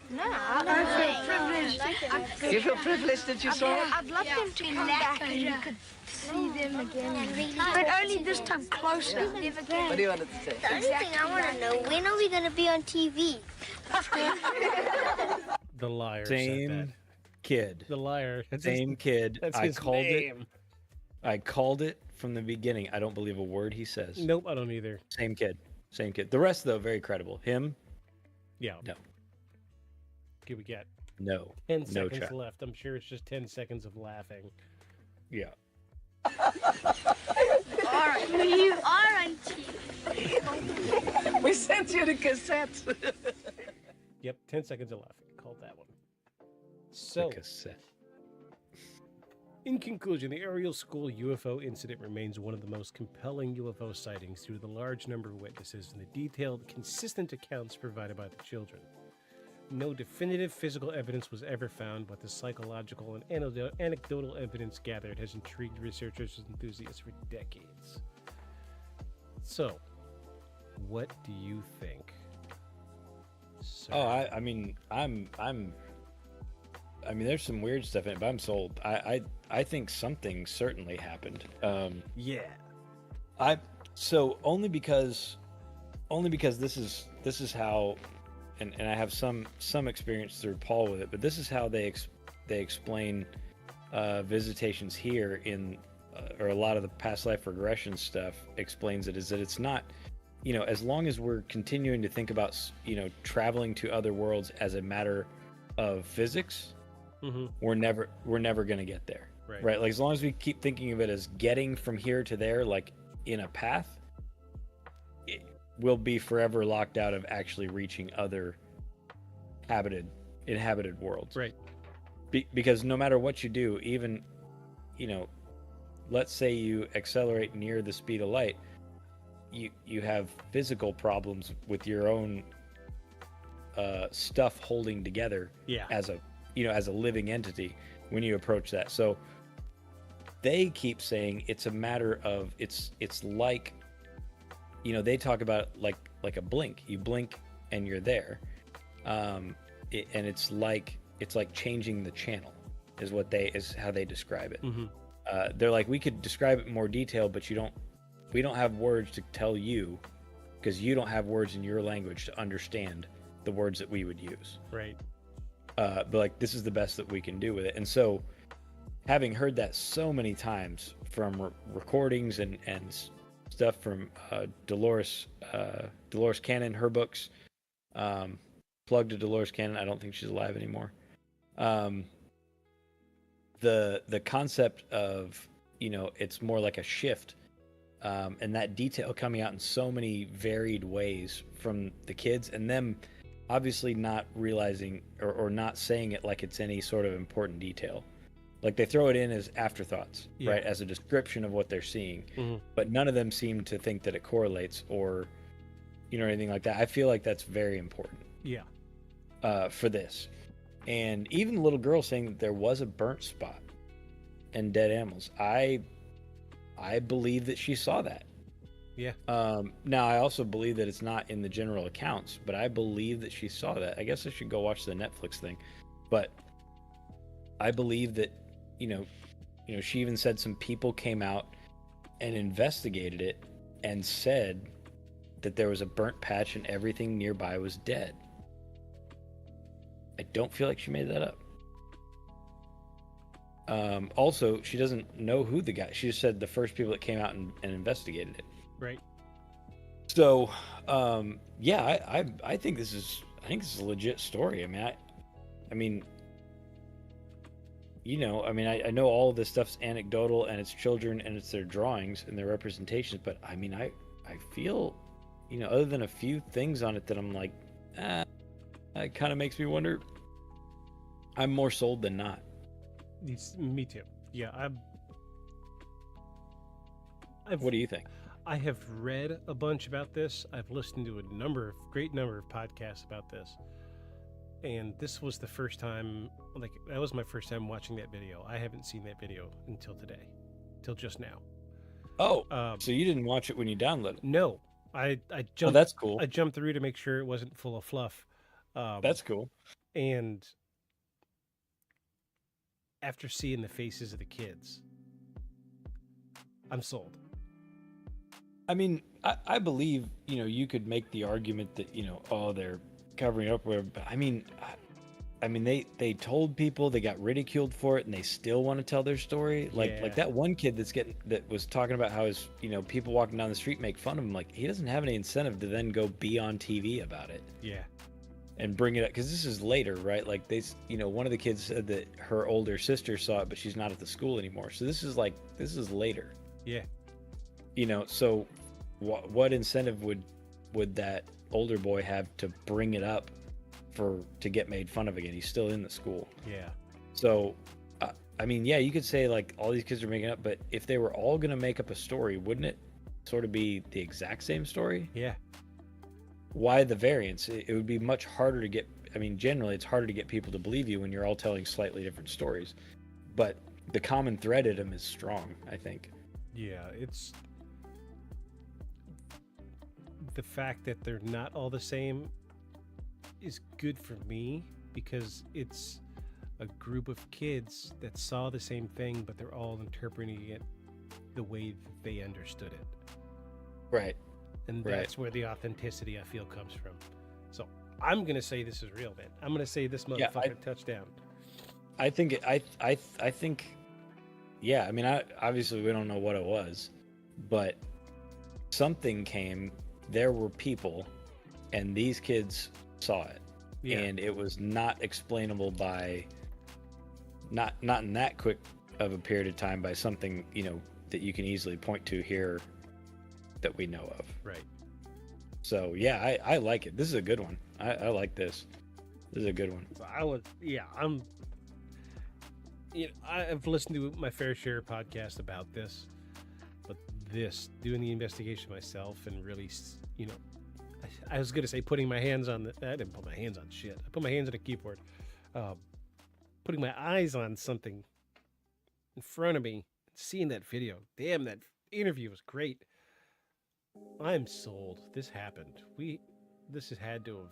No, I feel privileged. You feel privileged that you saw it? I'd love them to come back and you could see them again. But only this time closer. Never again. What do you want to say? The only thing I want to know, when are we going to be on TV? The liar said Same that. kid. The liar. That's Same kid. That's I his called name. it. I called it from the beginning. I don't believe a word he says. Nope, I don't either. Same kid. Same kid. The rest, though, very credible. Him, Yeah. no. Okay, we got No. 10 No seconds check. left. I'm sure it's just 10 seconds of laughing. Yeah. All right, you are on TV. We sent you the cassette. Yep, 10 seconds of laughing. Called that one. So, The cassette. in conclusion, the Ariel School UFO incident remains one of the most compelling UFO sightings due to the large number of witnesses and the detailed, consistent accounts provided by the children. No definitive physical evidence was ever found, but the psychological and anecdotal evidence gathered has intrigued researchers and enthusiasts for decades. So, what do you think? Sir? Oh, I mean, I mean, there's some weird stuff in it, but I'm sold. I think something certainly happened. Yeah. So only because this is how, and I have some experience through Paul with it, but this is how they explain visitations here in or a lot of the past life regression stuff explains it, is that it's not as long as we're continuing to think about, traveling to other worlds as a matter of physics, we're never going to get there. Right. Like as long as we keep thinking of it as getting from here to there, like in a path, we'll be forever locked out of actually reaching other inhabited worlds. Right. Because no matter what you do, even, let's say you accelerate near the speed of light, you have physical problems with your own stuff holding together as a living entity when you approach that. So they keep saying it's a matter of it's like, they talk about it like a blink. You blink and you're there, and it's like changing the channel is how they describe it. They're like, we could describe it in more detail, but we don't have words to tell you because you don't have words in your language to understand the words that we would use. Right. But like, this is the best that we can do with it. And so having heard that so many times from recordings and stuff from Dolores Cannon, her books, plug to Dolores Cannon. I don't think she's alive anymore. The concept of, it's more like a shift, and that detail coming out in so many varied ways from the kids, and them obviously not realizing or not saying it like it's any sort of important detail. Like they throw it in as afterthoughts, right? As a description of what they're seeing, but none of them seem to think that it correlates or, anything like that. I feel like that's very important. Yeah. For this. And even the little girl saying that there was a burnt spot and dead animals. I believe that she saw that. Yeah. Now I also believe that it's not in the general accounts, but I believe that she saw that. I guess I should go watch the Netflix thing, but I believe that, she even said some people came out and investigated it and said that there was a burnt patch and everything nearby was dead. I don't feel like she made that up. Also, she doesn't know who the guy. She just said the first people that came out and investigated it. Right. So, I think this is a legit story. I mean, I know all of this stuff's anecdotal and it's children and it's their drawings and their representations, but I feel, other than a few things on it that I'm like, it kind of makes me wonder. I'm more sold than not. Me too. Yeah, what do you think? I have read a bunch about this. I've listened to a great number of podcasts about this. And this was the first time, that was my first time watching that video. I haven't seen that video until today, till just now. Oh, so you didn't watch it when you downloaded it? No, I jumped. Oh, that's cool. I jumped through to make sure it wasn't full of fluff. That's cool. And after seeing the faces of the kids, I'm sold. I mean, I believe, you could make the argument that, they're covering up whatever, but I mean, they told people, they got ridiculed for it, and they still want to tell their story. Like that one kid that was talking about how his, people walking down the street make fun of him. Like, he doesn't have any incentive to then go be on TV about it. Yeah. And bring it up, because this is later, right? Like one of the kids said that her older sister saw it, but she's not at the school anymore. So this is later. Yeah. So what incentive would that older boy have to bring it up to get made fun of again? He's still in the school. Yeah. So, you could say like all these kids are making up, but if they were all going to make up a story, wouldn't it sort of be the exact same story? Yeah. Why the variance? It would be much harder to get. Generally it's harder to get people to believe you when you're all telling slightly different stories, but the common thread in them is strong, I think. Yeah, it's the fact that they're not all the same is good for me, because it's a group of kids that saw the same thing, but they're all interpreting it the way that they understood it. Right. And that's where the authenticity, I feel, comes from. So I'm going to say this is real, man. I'm going to say this motherfucker touchdown. I think, obviously we don't know what it was, but something came there were people, and these kids saw it, Yeah. and it was not explainable by not in that quick of a period of time by something, you know, that you can easily point to here that we know of. Right. So yeah, I like it. This is a good one. I like this. This is a good one. I've listened to my fair share of podcasts about this, but doing the investigation myself and really, you know, I was gonna say putting my hands on I didn't put my hands on shit. I put my hands on a keyboard. Putting my eyes on something in front of me, seeing that video. Damn, that interview was great. I'm sold. This happened. This has had to have.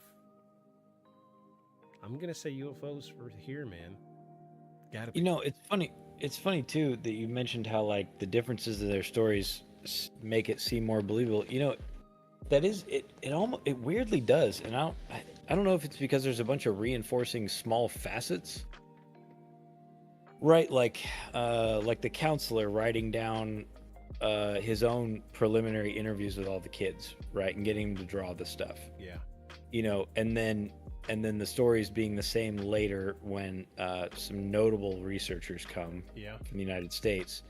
I'm gonna say UFOs were here, man. Gotta be. You know, it's funny. It's funny too that you mentioned how like the differences of their stories make it seem more believable. You know, that is it. It weirdly does, and I don't know if it's because there's a bunch of reinforcing small facets. Right, like the counselor writing down his own preliminary interviews with all the kids, right, and getting him to draw the stuff. Yeah. You know, and then the stories being the same later when some notable researchers come from the United States,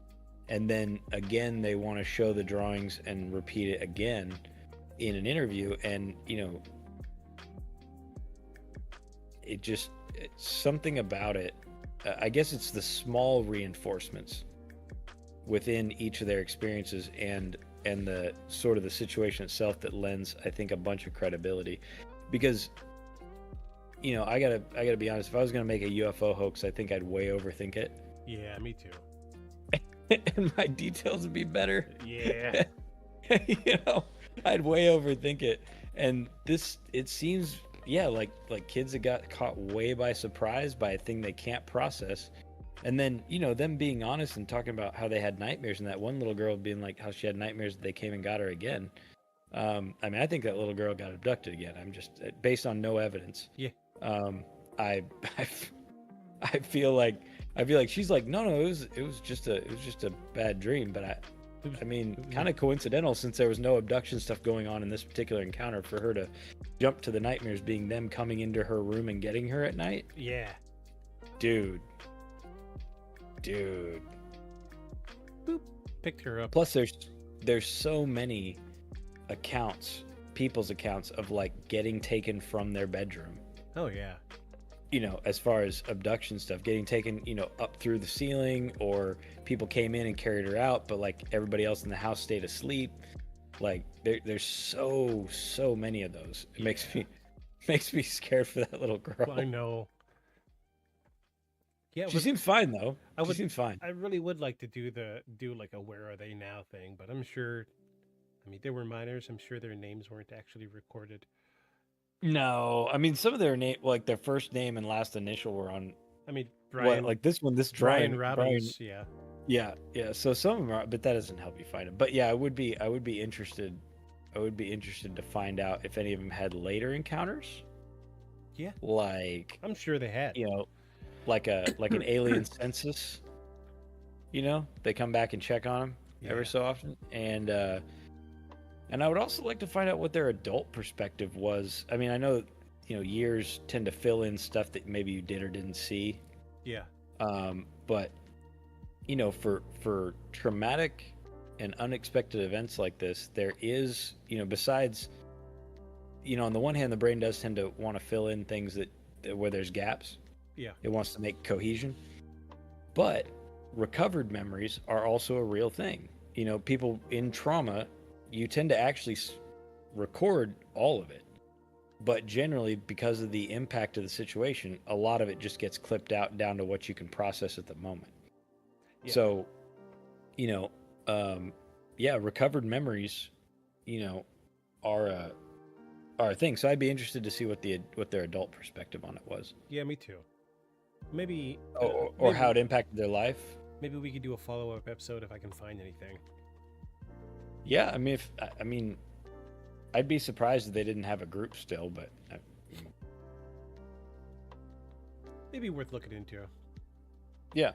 and then again they want to show the drawings and repeat it again in an interview, and you know, it's something about it. I guess it's the small reinforcements within each of their experiences and the sort of the situation itself that lends, I think, a bunch of credibility. Because, you know, I gotta be honest, if I was gonna make a UFO hoax, I think I'd way overthink it. Yeah, me too. And my details would be better. Yeah. You know, I'd way overthink it. And it seems, yeah, like kids that got caught way by surprise by a thing they can't process. And then, you know, them being honest and talking about how they had nightmares, and that one little girl being like how she had nightmares that they came and got her again. I mean, I think that little girl got abducted again. I'm just based on no evidence. Yeah. I feel like she's like, no, it was just a bad dream. But I mean, kind of coincidental, since there was no abduction stuff going on in this particular encounter, for her to jump to the nightmares being them coming into her room and getting her at night. Yeah. Dude. Boop. Picked her up. Plus, there's so many people's accounts of like getting taken from their bedroom. Oh yeah. You know, as far as abduction stuff, getting taken, you know, up through the ceiling, or people came in and carried her out, but like everybody else in the house stayed asleep. Like there's so many of those. It makes me scared for that little girl. I know. Yeah, she seems fine though. She seems fine. I really would like to do like a "Where Are They Now" thing, but I'm sure. I mean, they were minors. I'm sure their names weren't actually recorded. No, I mean, some of their name, like their first name and last initial, were on. I mean, Brian, like this Brian Robbins. Yeah. So some of them are, but that doesn't help you find them. But yeah, I would be interested. I would be interested to find out if any of them had later encounters. Yeah. Like, I'm sure they had. You know, like an alien census. You know, they come back and check on them every so often, and I would also like to find out what their adult perspective was. I mean, I know, you know, years tend to fill in stuff that maybe you did or didn't see. Yeah. But, you know, for traumatic and unexpected events like this, there is, you know, besides, you know, on the one hand, the brain does tend to want to fill in things where there's gaps. Yeah. It wants to make cohesion. But recovered memories are also a real thing. You know, people in trauma, you tend to actually record all of it, but generally, because of the impact of the situation, a lot of it just gets clipped out down to what you can process at the moment. Yeah. So, you know, recovered memories, you know, are a thing. So I'd be interested to see what their adult perspective on it was. Yeah, me too. Maybe or how it impacted their life. Maybe we could do a follow-up episode if I can find anything. Yeah, I mean, I'd be surprised if they didn't have a group still, but maybe worth looking into. Yeah.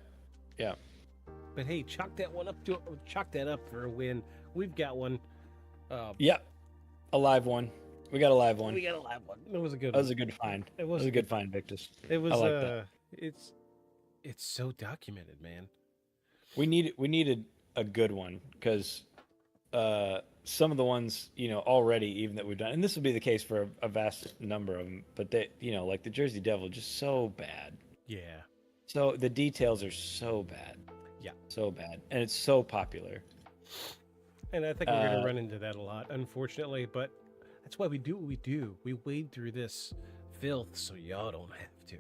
But hey, chalk that up for a win. We've got one. Yeah. A live one. We got a live one. We got a live one. It was a good That one. was a good find. It It was was a good find, Victus. It was I like that. it's so documented, man. We needed a good one because some of the ones, already even that we've done, and this will be the case for a vast number of them, but they, like the Jersey Devil, just so bad. Yeah. So the details are so bad. Yeah. So bad, and it's so popular. And I think we're going to run into that a lot, unfortunately, but that's why we do what we do. We wade through this filth so y'all don't have to.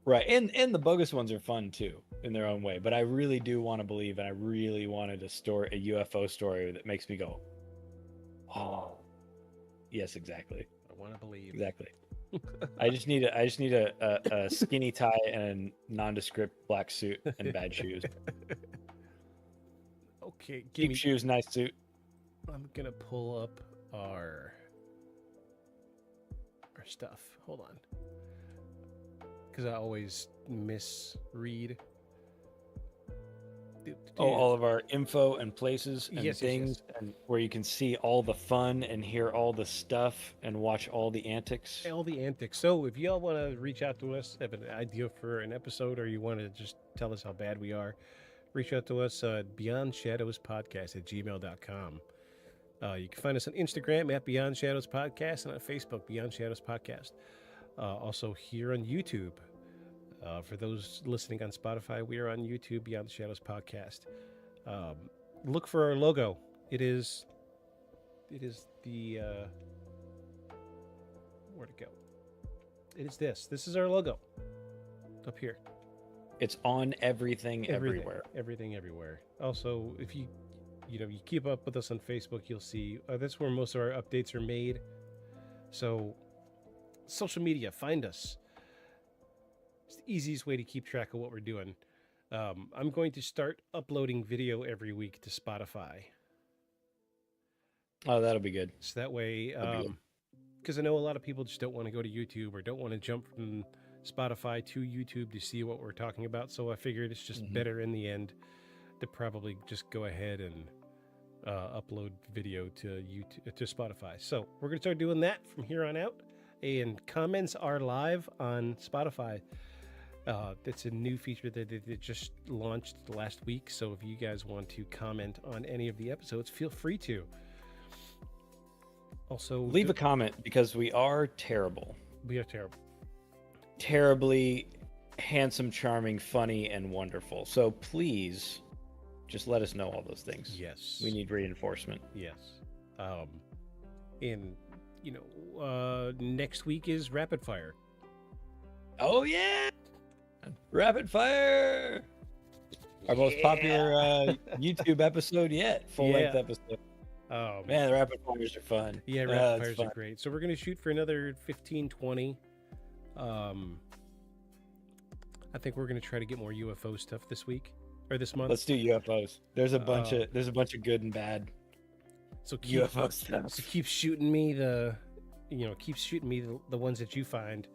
Right, and the bogus ones are fun too in their own way. But I really do want to believe, and I really wanted a UFO story that makes me go, "Oh, yes, exactly." I want to believe. Exactly. I just need a skinny tie and a nondescript black suit and bad shoes. Okay, Cheap shoes, nice suit. I'm gonna pull up our stuff. Hold on, because I always misread. Oh, all of our info and places and Yes, things, yes. and where you can see all the fun and hear all the stuff and watch all the antics. All the antics. So if y'all want to reach out to us, have an idea for an episode, or you want to just tell us how bad we are, reach out to us at beyondshadowspodcast@gmail.com. You can find us on Instagram at Beyond Shadows Podcast and on Facebook, Beyond Shadows Podcast. Also here on YouTube. For those listening on Spotify, we are on YouTube, Beyond the Shadows Podcast. Look for our logo. It is the where'd it go? It is this. This is our logo up here. It's on everything everywhere. Everything everywhere. Also, if you keep up with us on Facebook, you'll see that's where most of our updates are made. So, social media, find us. It's the easiest way to keep track of what we're doing. I'm going to start uploading video every week to Spotify. Oh, that'll be good. So that way, because I know a lot of people just don't want to go to YouTube or don't want to jump from Spotify to YouTube to see what we're talking about. So I figured it's just better in the end to probably just go ahead and upload video to YouTube, to Spotify. So we're going to start doing that from here on out. And comments are live on Spotify. That's a new feature that it just launched last week. So if you guys want to comment on any of the episodes, feel free to. Also, leave a comment because we are terrible. We are terrible. Terribly handsome, charming, funny, and wonderful. So please just let us know all those things. Yes. We need reinforcement. Yes. And, next week is Rapid Fire. Oh, yeah. Rapid Fire. Our most popular YouTube episode yet. Full-length episode. Man, the Rapid Fires are fun. Yeah, Rapid Fires are great. So we're going to shoot for another 15, 20. I think we're going to try to get more UFO stuff this week or this month. Let's do UFOs. There's a bunch of good and bad. So keep, UFO stuff. So keep shooting me the ones that you find.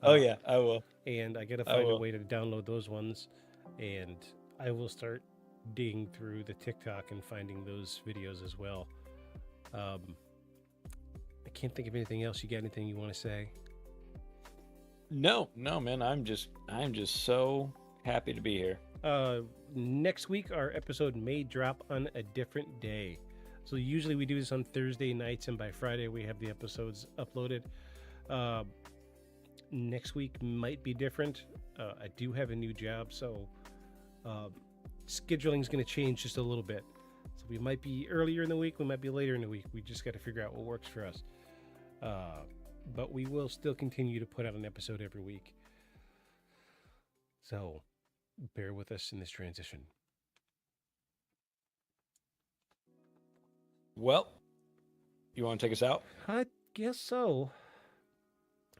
Oh yeah, I will. And I got to find a way to download those ones, and I will start digging through the TikTok and finding those videos as well. I can't think of anything else. You got anything you want to say? No, man. I'm just so happy to be here. Next week, our episode may drop on a different day. So usually we do this on Thursday nights, and by Friday we have the episodes uploaded. Next week might be different. I do have a new job, so scheduling is going to change just a little bit. So we might be earlier in the week, we might be later in the week. We just got to figure out what works for us. But we will still continue to put out an episode every week. So bear with us in this transition. Well, you want to take us out? I guess so.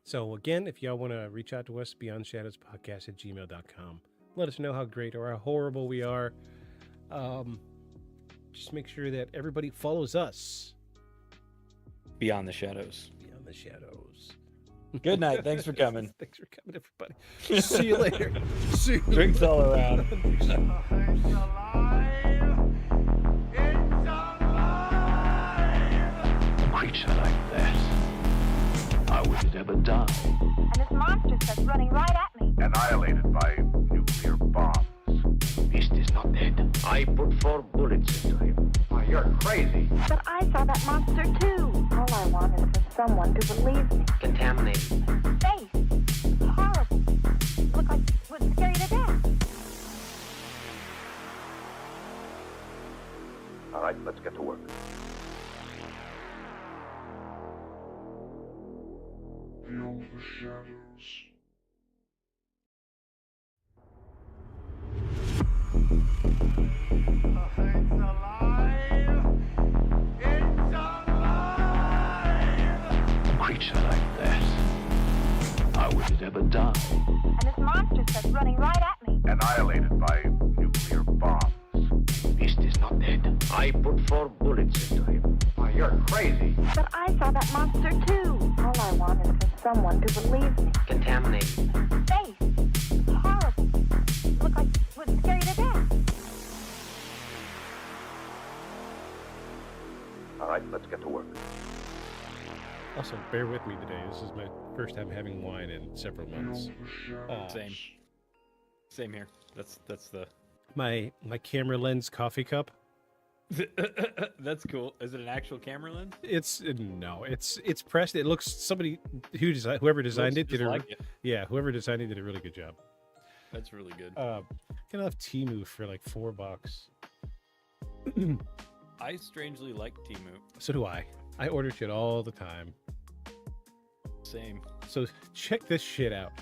So again, if y'all want to reach out to us, beyondshadowspodcast@gmail.com. Let us know how great or how horrible we are. Just make sure that everybody follows us. Beyond the Shadows. Beyond the Shadows. Good night. Thanks for coming. Thanks for coming, everybody. See you later. See you. Drinks all around. It's alive! It's alive! Wait. creature like that, how would it ever die? And this monster starts running right at me. Annihilated by nuclear bombs. Beast is not dead. I put 4 bullets into him. Oh, you're crazy. But I saw that monster too. All I want is for someone to believe me. Contaminated. Face. Horrible. Look like it would scare you to death. All right, let's get to work. Feel the shadows. It's alive! It's alive! A creature like that, how would it ever die? And this monster starts running right at me. Annihilated by nuclear bombs. Beast is not dead. I put 4 bullets into him. Oh, you're crazy. But I saw that monster too. All I want is for someone to believe me. Contaminated. Face. Horrible. Look like it would scare you to death. All right, let's get to work. Also, bear with me today. This is my first time having wine in several months. Same here. That's the. My camera lens coffee cup. That's cool. Is it an actual camera lens? It's pressed. It looks whoever designed it Looks did just like it. yeah, whoever designed it did a really good job. That's really good. Get off Temu for like $4. I strangely like Temu. So do I. I order shit all the time. Same. So check this shit out.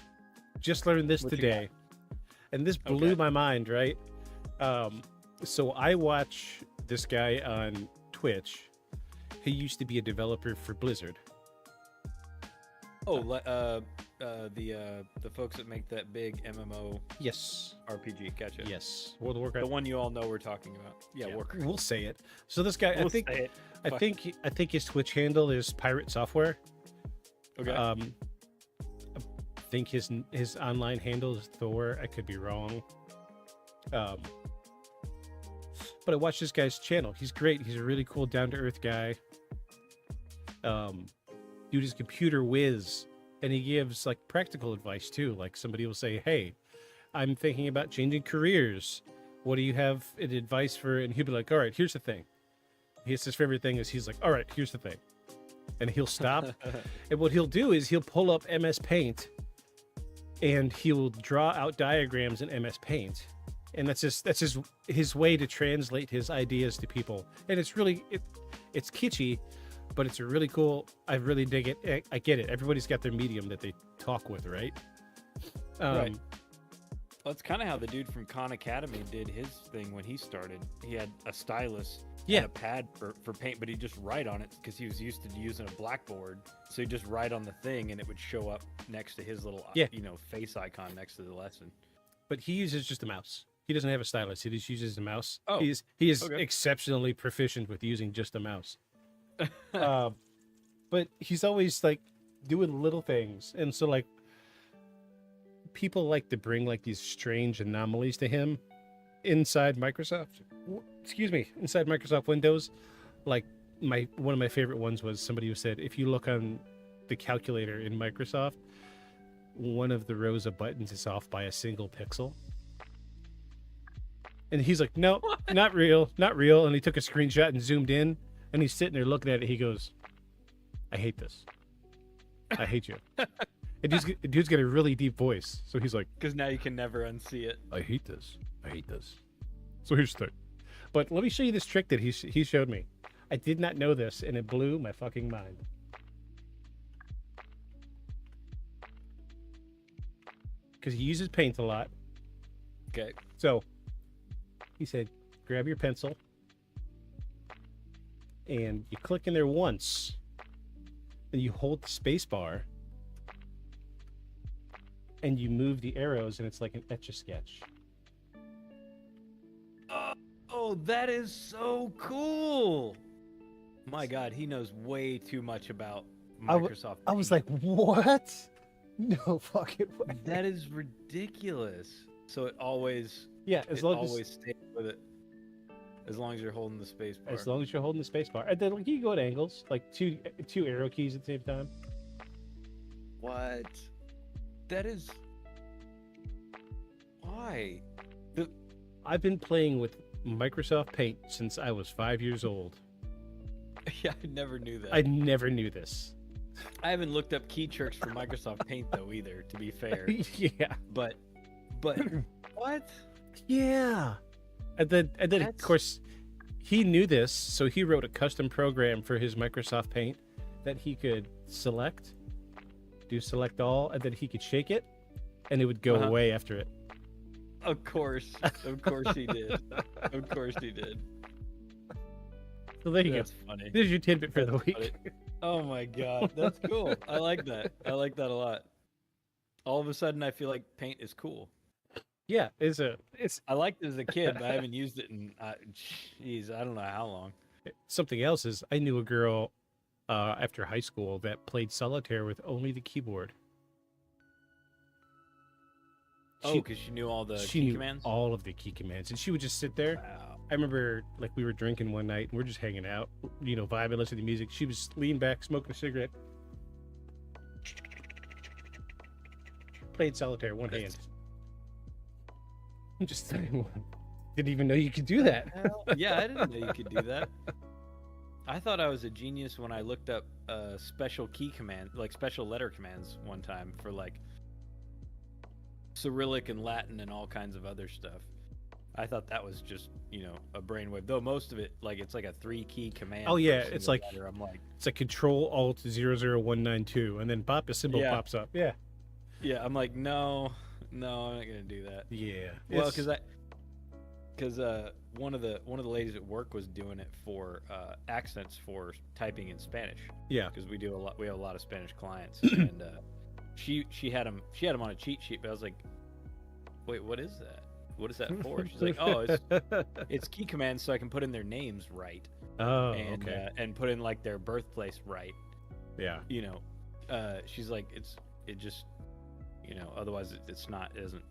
Just learned this What you today, and this blew Okay. my mind. Right. So I watch this guy on Twitch. He used to be a developer for Blizzard. Oh, the folks that make that big MMO Yes. RPG. Gotcha. Yes. World of Warcraft. The one you all know we're talking about. Yeah, Warcraft. We'll say it. So this guy, We'll say it. I Fuck. think his Twitch handle is Pirate Software. Okay. I think his online handle is Thor. I could be wrong. But I watched this guy's channel. He's great. He's a really cool, down to earth guy. Dude is computer whiz, and he gives like practical advice too. Like somebody will say, "Hey, I'm thinking about changing careers. What do you have in advice for?" And he'll be like, "All right, here's the thing." His favorite thing is he's like, "All right, here's the thing," and he'll stop. And what he'll do is he'll pull up MS Paint, and he'll draw out diagrams in MS Paint, and that's just his way to translate his ideas to people. And it's really it's kitschy, but it's a really cool. I really dig it. I get it. Everybody's got their medium that they talk with, right? Right. Well, that's kind of how the dude from Khan Academy did his thing when he started. He had a stylus and a pad for paint, but he'd just write on it because he was used to using a blackboard. So he'd just write on the thing, and it would show up next to his little, face icon next to the lesson. But he uses just a mouse. He doesn't have a stylus. He just uses a mouse. Oh, he is exceptionally proficient with using just a mouse. But he's always like doing little things, and so like people like to bring like these strange anomalies to him inside Microsoft. Inside Microsoft Windows. Like one of my favorite ones was somebody who said, if you look on the calculator in Microsoft, one of the rows of buttons is off by a single pixel. And he's like, no, not real. And he took a screenshot and zoomed in, and he's sitting there looking at it. He goes, I hate this. I hate you. And dude's got a really deep voice. So he's like, because now you can never unsee it. I hate this. So here's the thing. But let me show you this trick that he showed me. I did not know this, and it blew my fucking mind. Because he uses paint a lot. Okay. So he said, grab your pencil, and you click in there once, and you hold the space bar, and you move the arrows, and it's like an Etch-a-Sketch. Oh, that is so cool! My God, he knows way too much about Microsoft. I was like, what? No fucking way. That is ridiculous. So it always, as long as always stays with it. As long as you're holding the space bar. As long as you're holding the space bar. And then like, you can go at angles, like two arrow keys at the same time. What? That is... Why? I've been playing with Microsoft Paint since I was 5 years old. Yeah, I never knew that. I never knew this. I haven't looked up key tricks for Microsoft Paint though either, to be fair. Yeah. But what? Yeah. And then of course he knew this, so he wrote a custom program for his Microsoft Paint that he could select all, and then he could shake it and it would go away after it. Of course he did. Of course he did. So there you That's go. funny. There's your tidbit for the That's week. funny. Oh my god, that's cool. I like that. I like that a lot. All of a sudden, I feel like Paint is cool. Yeah, it's. I liked it as a kid, but I haven't used it in, jeez, I don't know how long. Something else is I knew a girl after high school that played solitaire with only the keyboard. Because she knew all the key commands? All of the key commands, and she would just sit there. Wow. I remember, like, we were drinking one night, and we're just hanging out, vibing, listening to music. She was leaning back, smoking a cigarette, played solitaire one hand. I'm just saying, didn't even know you could do that. Yeah, I didn't know you could do that. I thought I was a genius when I looked up special key command, like special letter commands one time for like Cyrillic and Latin and all kinds of other stuff. I thought that was just, a brainwave. Though most of it, like, it's like a 3-key command. Oh yeah, for a it's like letter. I'm like, it's like Control Alt 00192, and then a symbol pops up. Yeah. Yeah, I'm like, no, I'm not gonna do that. Yeah. Well, because one of the ladies at work was doing it for accents for typing in Spanish. Yeah. Because we have a lot of Spanish clients, and she had them on a cheat sheet, but I was like, wait, what is that? What is that for? She's like, oh, it's key commands so I can put in their names right. Oh, and, okay. And put in like their birthplace right. Yeah. She's like, it just, otherwise it doesn't,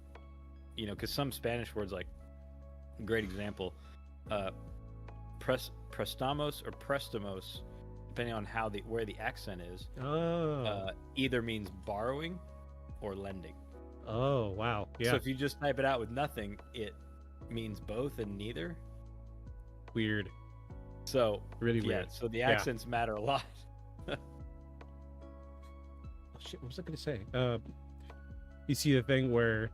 because some Spanish words, like, great example, prestamos or prestamos, depending on where the accent is, either means borrowing or lending. Oh, wow. Yeah. So if you just type it out with nothing, it means both and neither. Weird. So really weird. So the accents matter a lot. Oh shit! What was I going to say? You see the thing where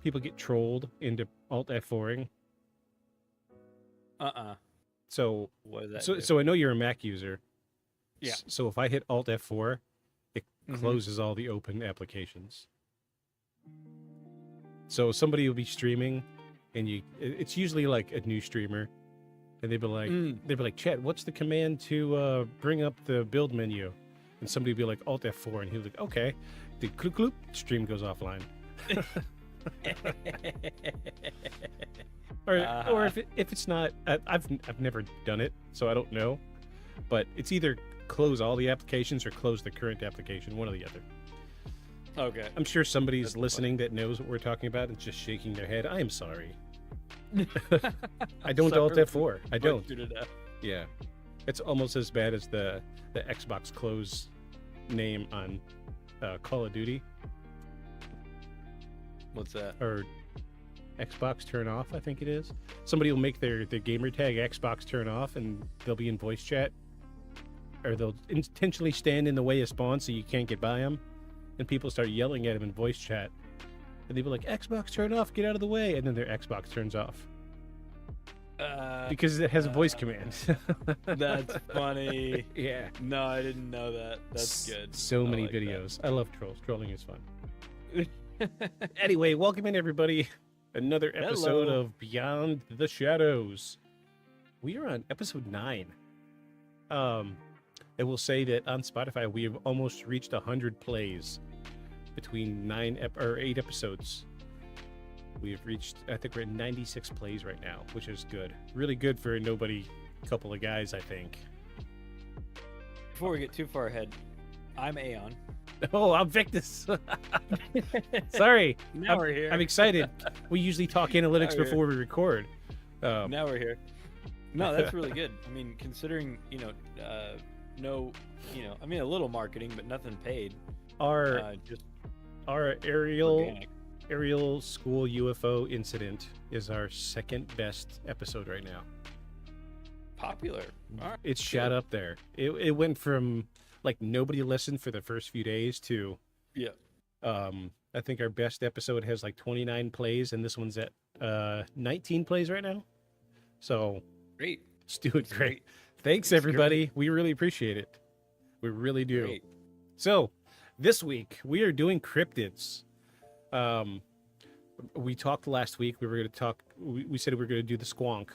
people get trolled into Alt F4ing? So what does that do? So I know you're a Mac user. Yeah. So if I hit Alt F4, it closes all the open applications. So somebody will be streaming, and it's usually like a new streamer, and they'd be like, Chat, what's the command to bring up the build menu? And somebody would be like, Alt F4, and he'll be like, okay. The kloop, stream goes offline. Or if it's not, I've never done it, so I don't know, but it's either close all the applications or close the current application, one or the other. Okay. I'm sure somebody's listening that knows what we're talking about and just shaking their head. I am sorry. I don't Alt F4. I don't. Yeah. It's almost as bad as the Xbox close name on Call of Duty. What's that? Or Xbox turn off, I think it is. Somebody will make their gamer tag Xbox turn off, and they'll be in voice chat, or they'll intentionally stand in the way of spawn so you can't get by them, and people start yelling at them in voice chat, and they'll be like, Xbox turn off, get out of the way, and then their Xbox turns off. Because it has a voice command. That's funny. Yeah. No, I didn't know that. That's good. So many videos. I love trolls. Trolling is fun. Anyway, welcome in, everybody. Another episode of Beyond the Shadows. We are on episode 9. I will say that on Spotify, we have almost reached 100 plays between 8 episodes. We've reached, I think we're at 96 plays right now, which is good. Really good for a nobody couple of guys, I think. Before we get too far ahead, I'm Aeon. Oh, I'm Victus. Sorry. Now we're here. I'm excited. We usually talk analytics before we record. Now we're here. No, that's really good. I mean, considering no, I mean a little marketing, but nothing paid. Just Our organic. aerial school UFO incident is our second best episode right now. Popular. All right, It's shot up there. It went from like nobody listened for the first few days to Yeah. I think our best episode has like 29 plays, and this one's at 19 plays right now. So Great. it's doing It's great. great. Thanks, It's everybody. We really appreciate it. We really do. Great. So this week we are doing cryptids. We talked last week. We were going to talk. We said we were going to do the squonk.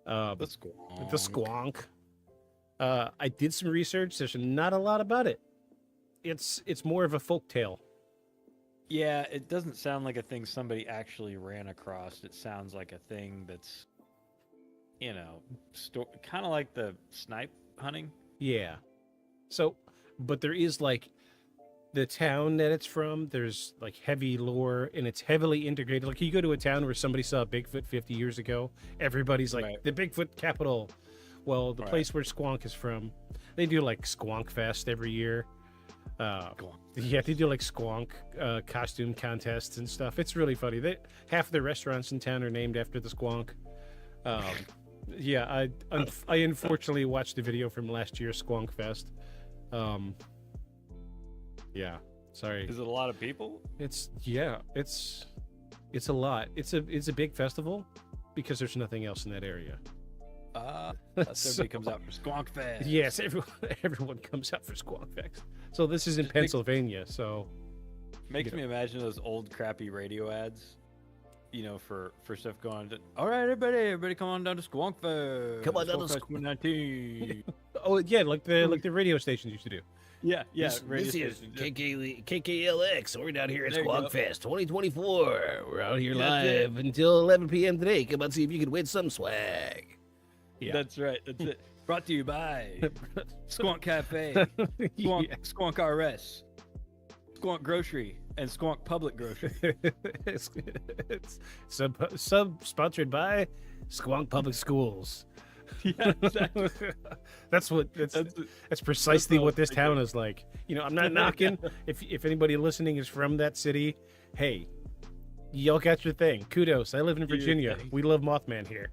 The squonk. The squonk. I did some research. There's not a lot about it. It's more of a folk tale. Yeah, it doesn't sound like a thing somebody actually ran across. It sounds like a thing that's, kind of like the snipe hunting. Yeah. So, but there is like the town that it's from. There's like heavy lore, and it's heavily integrated. Like you go to a town where somebody saw Bigfoot 50 years ago, everybody's like Right. the Bigfoot capital. Well, the Right. place where Squonk is from, they do like Squonk Fest every year. Yeah, they do like Squonk costume contests and stuff. It's really funny. Half of the restaurants in town are named after the Squonk. Yeah, I unfortunately watched the video from last year's Squonk Fest. Yeah, sorry. Is it a lot of people? It's a lot. It's a big festival because there's nothing else in that area. Everybody comes out for Squonk Fest. Yes, everyone comes out for Squonk Fest. So this is in Pennsylvania. So Makes me imagine those old crappy radio ads, for stuff going on. All right, everybody come on down to Squonk Fest. Come on down to Squonk Fest 2019. oh yeah, like the radio stations used to do. Yeah. This is KKLX. We're down here at There you go. Squawk Fest 2024. We're out here That's it. live until 11 p.m. today. Come out and see if you can win some swag. Yeah. That's right. That's it. Brought to you by Squonk Cafe, Squonk RS, Squonk Grocery, and Squonk Public Grocery. it's sponsored by Squonk Public Schools. Yeah, exactly. That's precisely what this town is like. I'm not knocking. If anybody listening is from that city, hey, y'all got your thing. Kudos. I live in Virginia. We love Mothman here.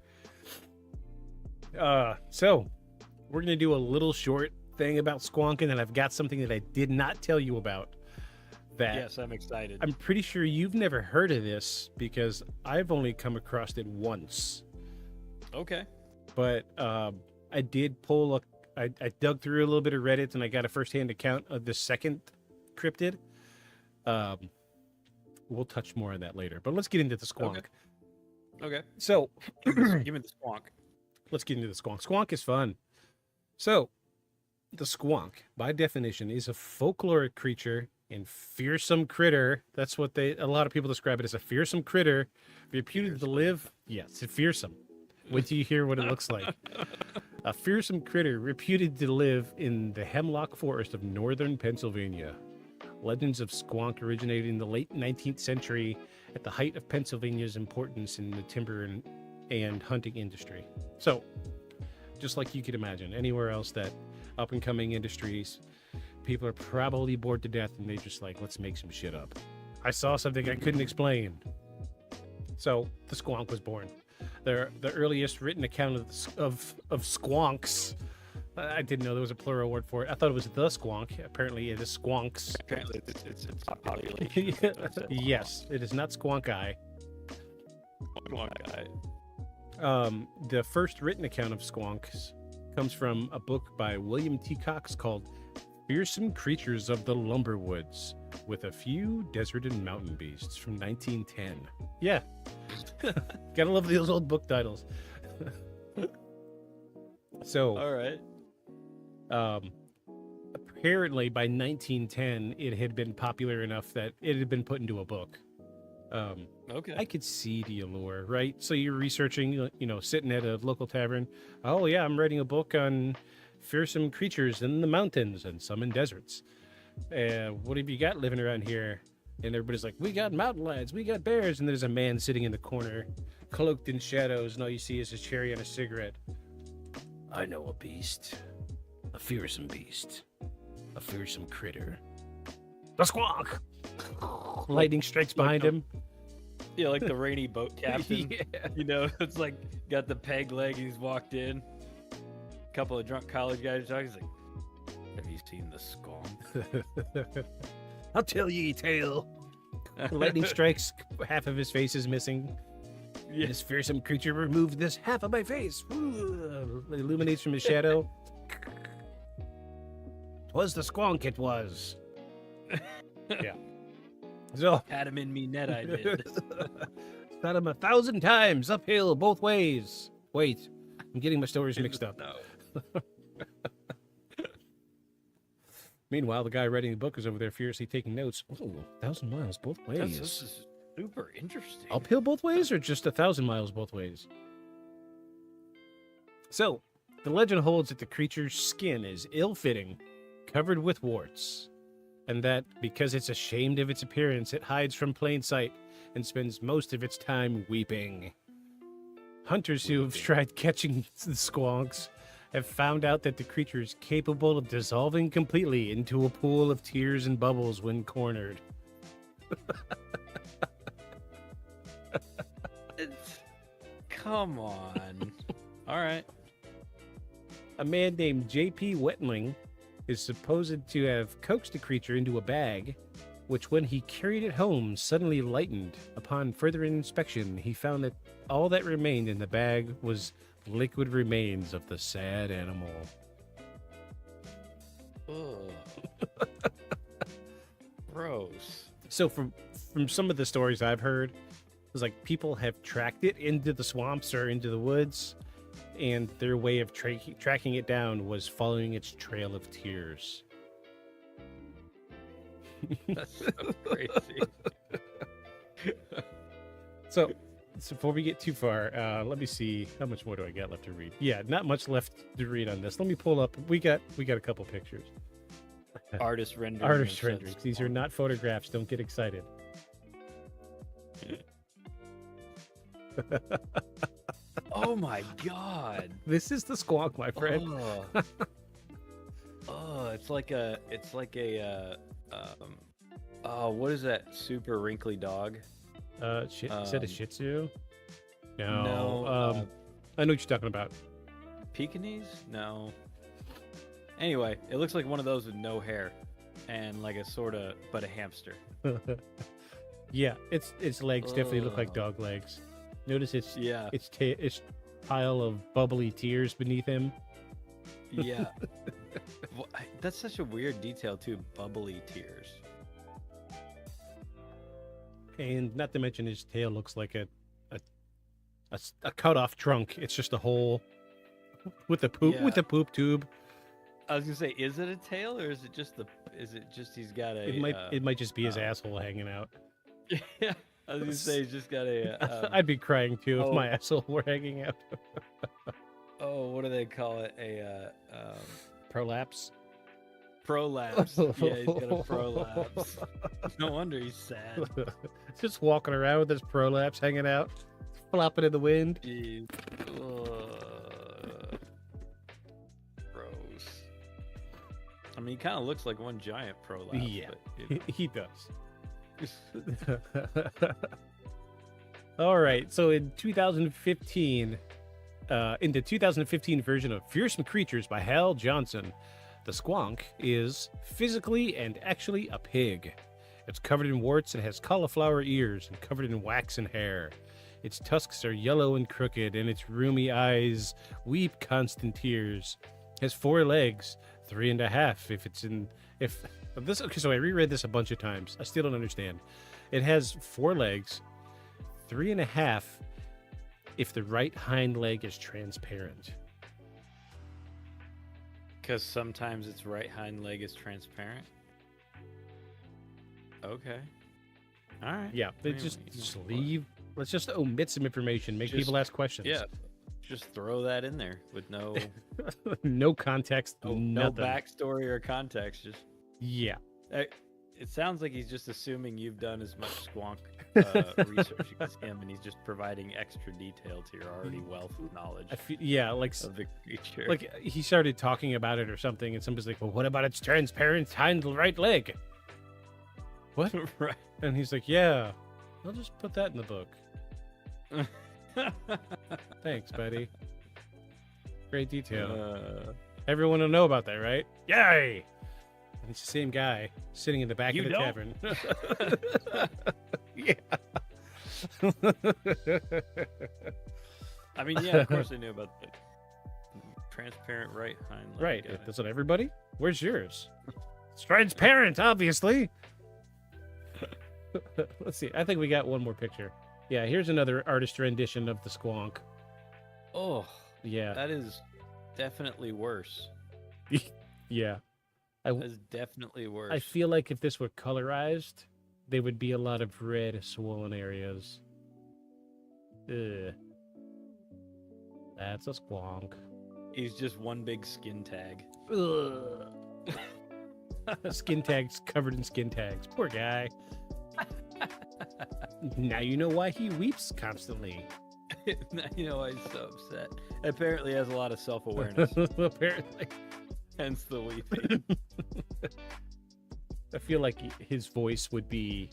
So we're gonna do a little short thing about Squonking, and I've got something that I did not tell you about. Yes, I'm excited. I'm pretty sure you've never heard of this because I've only come across it once. Okay. But I did I dug through a little bit of Reddit, and I got a first-hand account of the second cryptid. We'll touch more on that later, but let's get into the Squonk. Okay. So, Give me the Squonk. let's get into the Squonk. Squonk is fun. So, the Squonk, by definition, is a folkloric creature and fearsome critter. That's what a lot of people describe it as, a fearsome critter reputed to live. Yes, it's fearsome. Wait till you hear what it looks like. A fearsome critter reputed to live in the hemlock forest of northern Pennsylvania. Legends of Squonk originated in the late 19th century at the height of Pennsylvania's importance in the timber and hunting industry. So, just like you could imagine, anywhere else that up-and-coming industries, people are probably bored to death and they just like, let's make some shit up. I saw something I couldn't explain. So, the Squonk was born. The earliest written account of squonks. I didn't know there was a plural word for it. I thought it was the squonk. Apparently, it is squonks. Apparently, it's not population. Yes, it is not squonk eye. Squonk Eye. The first written account of squonks comes from a book by William T. Cox called "Fearsome Creatures of the Lumberwoods," with a few desert and mountain beasts, from 1910. Yeah. Gotta love those old book titles. So, all right. Apparently by 1910, it had been popular enough that it had been put into a book. Okay. I could see the allure, right? So you're researching, sitting at a local tavern. Oh yeah, I'm writing a book on fearsome creatures in the mountains and some in deserts. What have you got living around here? And everybody's like, we got mountain lions, we got bears. And there's a man sitting in the corner, cloaked in shadows, and all you see is his cherry and a cigarette. I know a beast. A fearsome beast. A fearsome critter. The squawk! Lightning strikes behind him. Yeah, like the rainy boat captain. Yeah. You know, it's like got the peg leg. He's walked in. A couple of drunk college guys talking. He's like, "Have you seen the squawk?" I'll tell ye a tale. Lightning strikes. Half of his face is missing. Yeah. This fearsome creature removed this half of my face. It illuminates from his shadow. 'Twas the squonk, it was. Yeah. So Had him in me net, I did. got him 1,000 times uphill both ways. Wait, I'm getting my stories mixed up. No. Meanwhile, the guy writing the book is over there furiously taking notes. Oh, 1,000 miles both ways. This is super interesting. Uphill both ways or just 1,000 miles both ways? So, the legend holds that the creature's skin is ill-fitting, covered with warts, and that because it's ashamed of its appearance, it hides from plain sight and spends most of its time weeping. Hunters who have tried catching the squonks have found out that the creature is capable of dissolving completely into a pool of tears and bubbles when cornered. Come on. All right. A man named J.P. Wetling is supposed to have coaxed the creature into a bag, which when he carried it home suddenly lightened. Upon further inspection, he found that all that remained in the bag was liquid remains of the sad animal. Ugh. Gross. So from some of the stories I've heard, it's like people have tracked it into the swamps or into the woods, and their way of tracking it down was following its trail of tears. That's so crazy. So before we get too far, let me see how much more do I got left to read. Yeah, not much left to read on this. Let me pull up. We got a couple pictures. Artist renderings. Artist renderings. These are not photographs. Don't get excited. Oh my god. This is the squawk, my friend. Oh, it's like a what is that super wrinkly dog? Is that a Shih Tzu? No. No, I know what you're talking about. Pekingese? No. Anyway, it looks like one of those with no hair and like a hamster. Yeah, its legs definitely look like dog legs. Notice its pile of bubbly tears beneath him. Yeah. Well, that's such a weird detail too. Bubbly tears. And not to mention his tail looks like a cut off trunk. It's just a hole with a poop tube. I was gonna say, is it a tail or is it just he's got a? It might just be his asshole hanging out. Yeah, I was gonna say he's just got a. I'd be crying too if my asshole were hanging out. What do they call it? A prolapse. Prolapse. Yeah, he's got a prolapse. No wonder he's sad. Just walking around with his prolapse hanging out, flopping in the wind. Jeez. Gross. I mean, he kind of looks like one giant prolapse. Yeah, but, he does. All right, so in 2015, in the 2015 version of Fearsome Creatures by Hal Johnson, the squonk is physically and actually a pig. It's covered in warts and has cauliflower ears and covered in waxen hair. Its tusks are yellow and crooked, and its rheumy eyes weep constant tears. Has 4 legs, 3.5 so I reread this a bunch of times. I still don't understand. It has 4 legs, 3.5 if the right hind leg is transparent. Because sometimes its right hind leg is transparent. Okay. All right. Yeah, just leave. Let's just omit some information. Make people ask questions. Yeah. Just throw that in there with no no context, no nothing. backstory or context. Just yeah. It sounds like he's just assuming you've done as much squonk research as him, and he's just providing extra detail to your already wealth of knowledge. Yeah, like of the creature. Like he started talking about it or something, and somebody's like, "Well, what about its transparent hind right leg?" What? Right. And he's like, "Yeah, I'll just put that in the book." Thanks, buddy. Great detail. Everyone will know about that, right? Yay! And it's the same guy sitting in the back of the tavern. Yeah. I mean, yeah, of course I knew about the transparent right hind leg. Right. guy. That's what everybody? Where's yours? It's transparent, obviously. Let's see. I think we got one more picture. Yeah, here's another artist rendition of the squonk. Oh, yeah. That is definitely worse. Yeah. That's definitely worse. I feel like if this were colorized, there would be a lot of red swollen areas. Ugh. That's a squonk. He's just one big skin tag. Ugh. Skin tags covered in skin tags. Poor guy. Now you know why he weeps constantly. Now you know why he's so upset. Apparently he has a lot of self-awareness. Apparently. Hence the weeping. I feel like his voice would be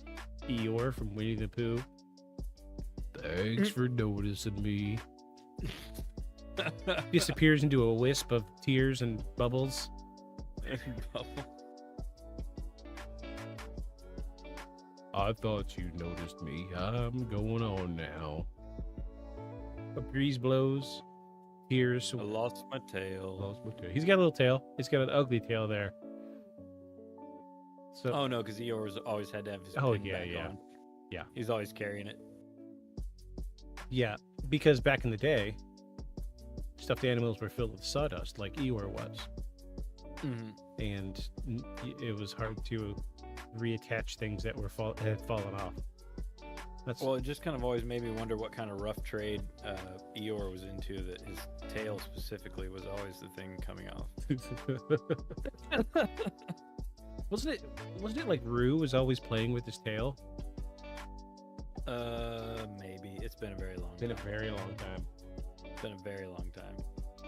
Eeyore from Winnie the Pooh. Thanks for noticing me. Disappears into a wisp of tears and bubbles. I thought you noticed me. I'm going on now. A breeze blows. Tears. I lost my tail. He's got a little tail. He's got an ugly tail there. So. Oh no, because he always had to have his Oh pin yeah, back yeah, on. yeah. He's always carrying it. Yeah, because back in the day, stuffed animals were filled with sawdust, like Eeyore was, and it was hard to reattach things that were had fallen off. Well, it just kind of always made me wonder what kind of rough trade Eeyore was into, that his tail specifically was always the thing coming off. Wasn't it like Roo was always playing with his tail? Maybe. It's been a very long time. Been a very long time. It's been a very long time.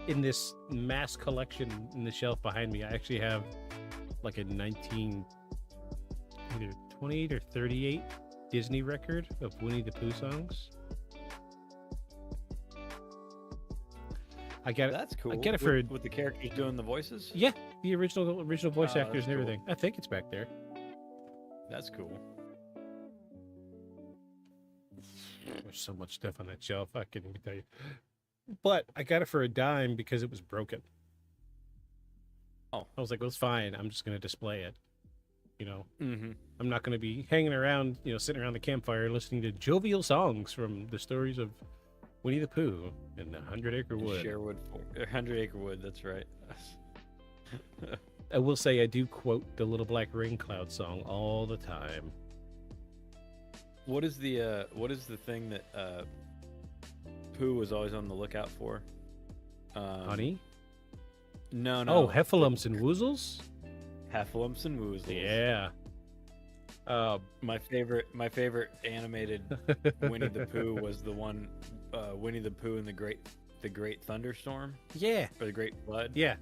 In this mass collection in the shelf behind me, I actually have like a either 28 or 38 Disney record of Winnie the Pooh songs. That's cool. I get it for with the characters doing the voices. Yeah, the original voice actors and that's everything. I think it's back there. That's cool. There's so much stuff on that shelf, I can't even tell you. But I got it for a dime because it was broken. Oh. I was like, well, it's fine. I'm just going to display it. You know, Mm-hmm. I'm not going to be hanging around, sitting around the campfire listening to jovial songs from the stories of Winnie the Pooh and the 100-Acre Wood. Sherwood, 100-Acre Wood, that's right. I will say I do quote the Little Black Rain Cloud song all the time. What is the thing that Pooh was always on the lookout for? Honey? No. Oh, heffalumps and woozles? Heffalumps and woozles. Yeah. My favorite animated Winnie the Pooh was the one Winnie the Pooh and the Great Thunderstorm. Yeah. Or the Great Flood. Yeah.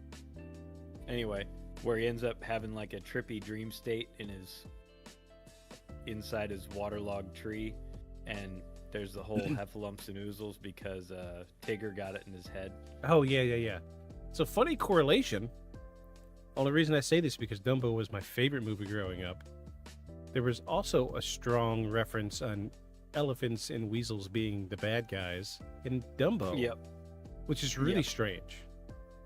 Anyway, where he ends up having like a trippy dream state inside his waterlogged tree, and there's the whole heffalumps and oozles because Tigger got it in his head. Oh yeah. It's a funny correlation. Only reason I say this is because Dumbo was my favorite movie growing up. There was also a strong reference on elephants and weasels being the bad guys in Dumbo. Yep. Which is really strange.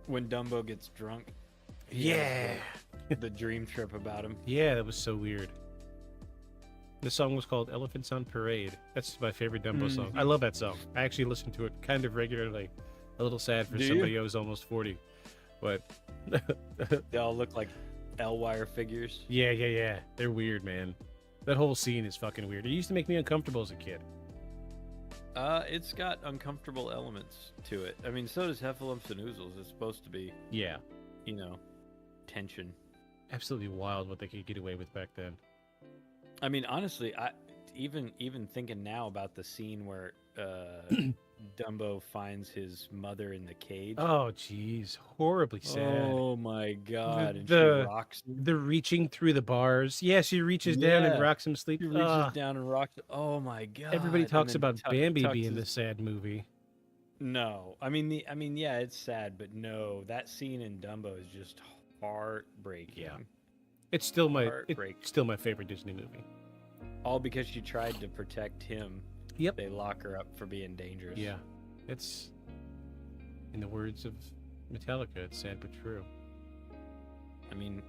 When Dumbo gets drunk. Yeah. The dream trip about him. Yeah, that was so weird. The song was called Elephants on Parade. That's my favorite Dumbo song. I love that song. I actually listen to it kind of regularly. A little sad for somebody who's almost 40. But they all look like L-wire figures. Yeah. They're weird, man. That whole scene is fucking weird. It used to make me uncomfortable as a kid. It's got uncomfortable elements to it. I mean, so does Heffalumps and Oozles. It's supposed to be, yeah, tension. Absolutely wild what they could get away with back then. I mean, honestly, even thinking now about the scene where Dumbo finds his mother in the cage. Oh, jeez, horribly sad. Oh my god! And she The rocks him. the reaching through the bars. Yeah, she reaches down and Yeah. rocks him sleep. He reaches down and rocks. Oh my god! Everybody And talks then about Bambi tucks being his- the sad movie. No, I mean yeah, it's sad, but no, that scene in Dumbo is just heartbreaking. Yeah. It's still my Heartbreaking. it's still my favorite Disney movie. All because she tried to protect him. Yep. They lock her up for being dangerous. Yeah, it's in the words of Metallica. It's sad but true. I mean,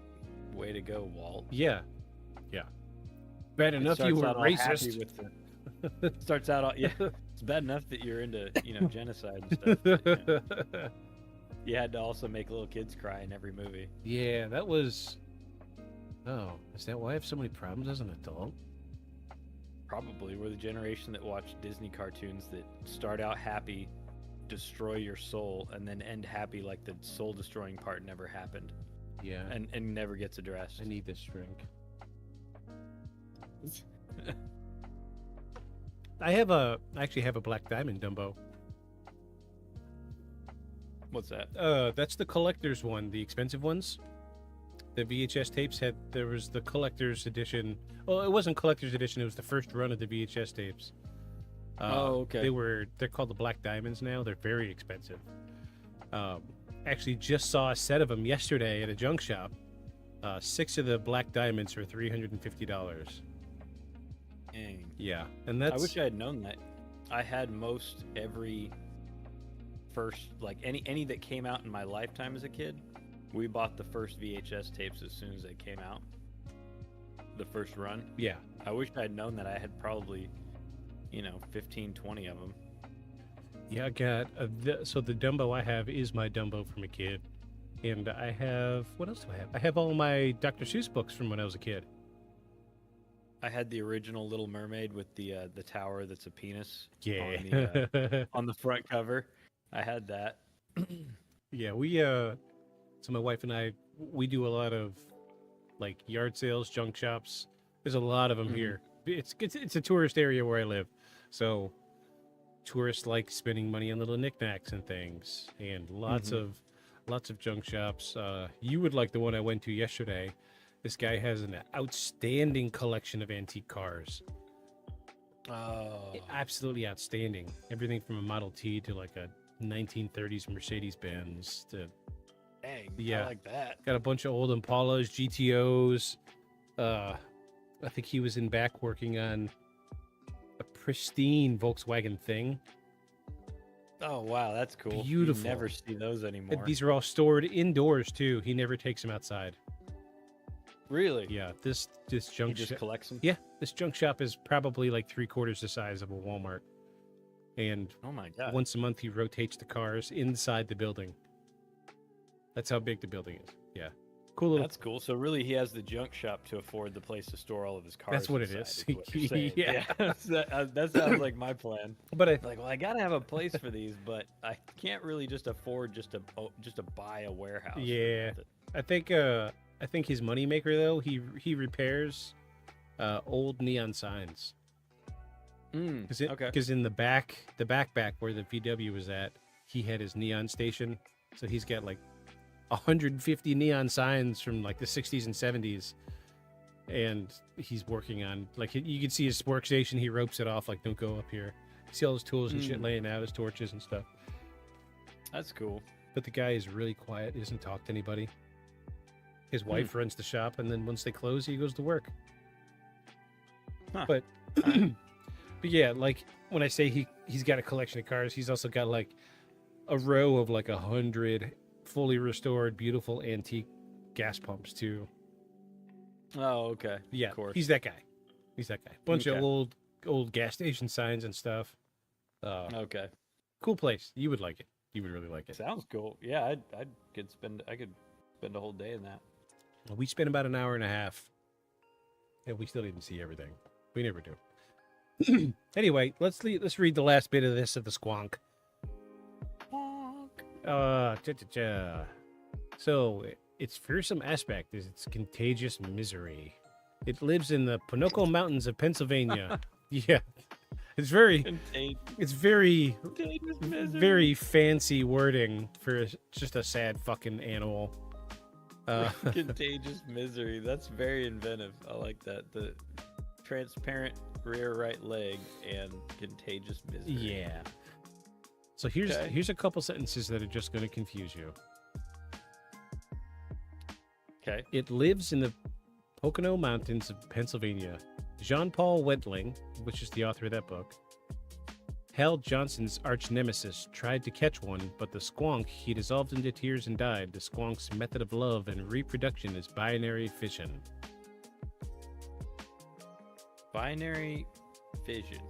way to go, Walt. Yeah, yeah. Bad It enough you starts were out all happy racist. with the- starts out all, yeah. It's bad enough that you're into genocide and stuff. But, you had to also make little kids cry in every movie. Yeah, that was. Oh, is that why I have so many problems as an adult? Probably we're the generation that watched Disney cartoons that start out happy, destroy your soul, and then end happy like the soul destroying part never happened. Yeah. And never gets addressed. I need this drink. I actually have a Black Diamond Dumbo. What's that? That's the collector's one, the expensive ones. The VHS tapes there was the collector's edition. Well, it wasn't collector's edition, it was the first run of the VHS tapes. Okay. They're called the Black Diamonds now. They're very expensive. Actually just saw a set of them yesterday at a junk shop. 6 of the Black Diamonds for $350. Dang. Yeah, and that's. I wish I had known that. I had most every first, like any that came out in my lifetime as a kid. We bought the first VHS tapes as soon as they came out. The first run. Yeah. I wish I had known that. I had probably, 15, 20 of them. Yeah, I got so the Dumbo I have is my Dumbo from a kid, and I have what else do I have? I have all my Dr. Seuss books from when I was a kid. I had the original Little Mermaid with the tower that's a penis. Yeah. On the front cover. I had that. Yeah, so my wife and I, we do a lot of like yard sales, junk shops. There's a lot of them here. It's a tourist area where I live, so tourists like spending money on little knickknacks and things, and lots of junk shops. You would like the one I went to yesterday. This guy has an outstanding collection of antique cars. Oh. Absolutely outstanding. Everything from a Model T to like a 1930s Mercedes-Benz to. Dang, Yeah. I like that. Got a bunch of old Impalas, GTOs. I think he was in back working on a pristine Volkswagen thing. Oh, wow, that's cool. Beautiful. You never see those anymore. These are all stored indoors too. He never takes them outside. Really? Yeah, this junk He just shop. collects them? Yeah, this junk shop is probably like 3/4 the size of a Walmart. And Oh my god. once a month he rotates the cars inside the building. That's how big the building is. Yeah. Cool little. That's cool. So really, he has the junk shop to afford the place to store all of his cars. That's what it inside, is. what you're saying. Yeah. that sounds like my plan. But Like, well, I gotta have a place for these, but I can't really just afford just to buy a warehouse. Yeah. I think his moneymaker though, he repairs old neon signs. Okay. Because in the back where the VW was at, he had his neon station. So he's got like 150 neon signs from like the 60s and 70s. And he's working on, like, you can see his workstation. He ropes it off, like, don't go up here. You see all his tools and shit laying out, his torches and stuff. That's cool. But the guy is really quiet. He doesn't talk to anybody. His wife runs the shop, and then once they close, he goes to work. Huh. But yeah, like when I say he's got a collection of cars, he's also got like a row of like 100 fully restored, beautiful antique gas pumps too. Oh, okay. Yeah, Of course. he's that guy. Bunch of Okay. old gas station signs and stuff. Okay. Cool place. You would like it. You would really like it. Sounds cool. Yeah, I could spend a whole day in that. We spent about an hour and a half, and we still didn't see everything. We never do. Anyway, let's read the last bit of the squonk. So its fearsome aspect is its contagious misery. It lives in the Pinocchio Mountains of Pennsylvania. Yeah. It's very very fancy wording for just a sad fucking animal. Contagious misery. That's very inventive. I like that. The transparent rear right leg and contagious misery. Yeah. So here's a couple sentences that are just going to confuse you. Okay. It lives in the Pocono Mountains of Pennsylvania. Jean-Paul Wentling, which is the author of that book, Hal Johnson's arch nemesis, tried to catch one, but the squonk, he dissolved into tears and died. The squonk's method of love and reproduction is binary fission. Binary fission.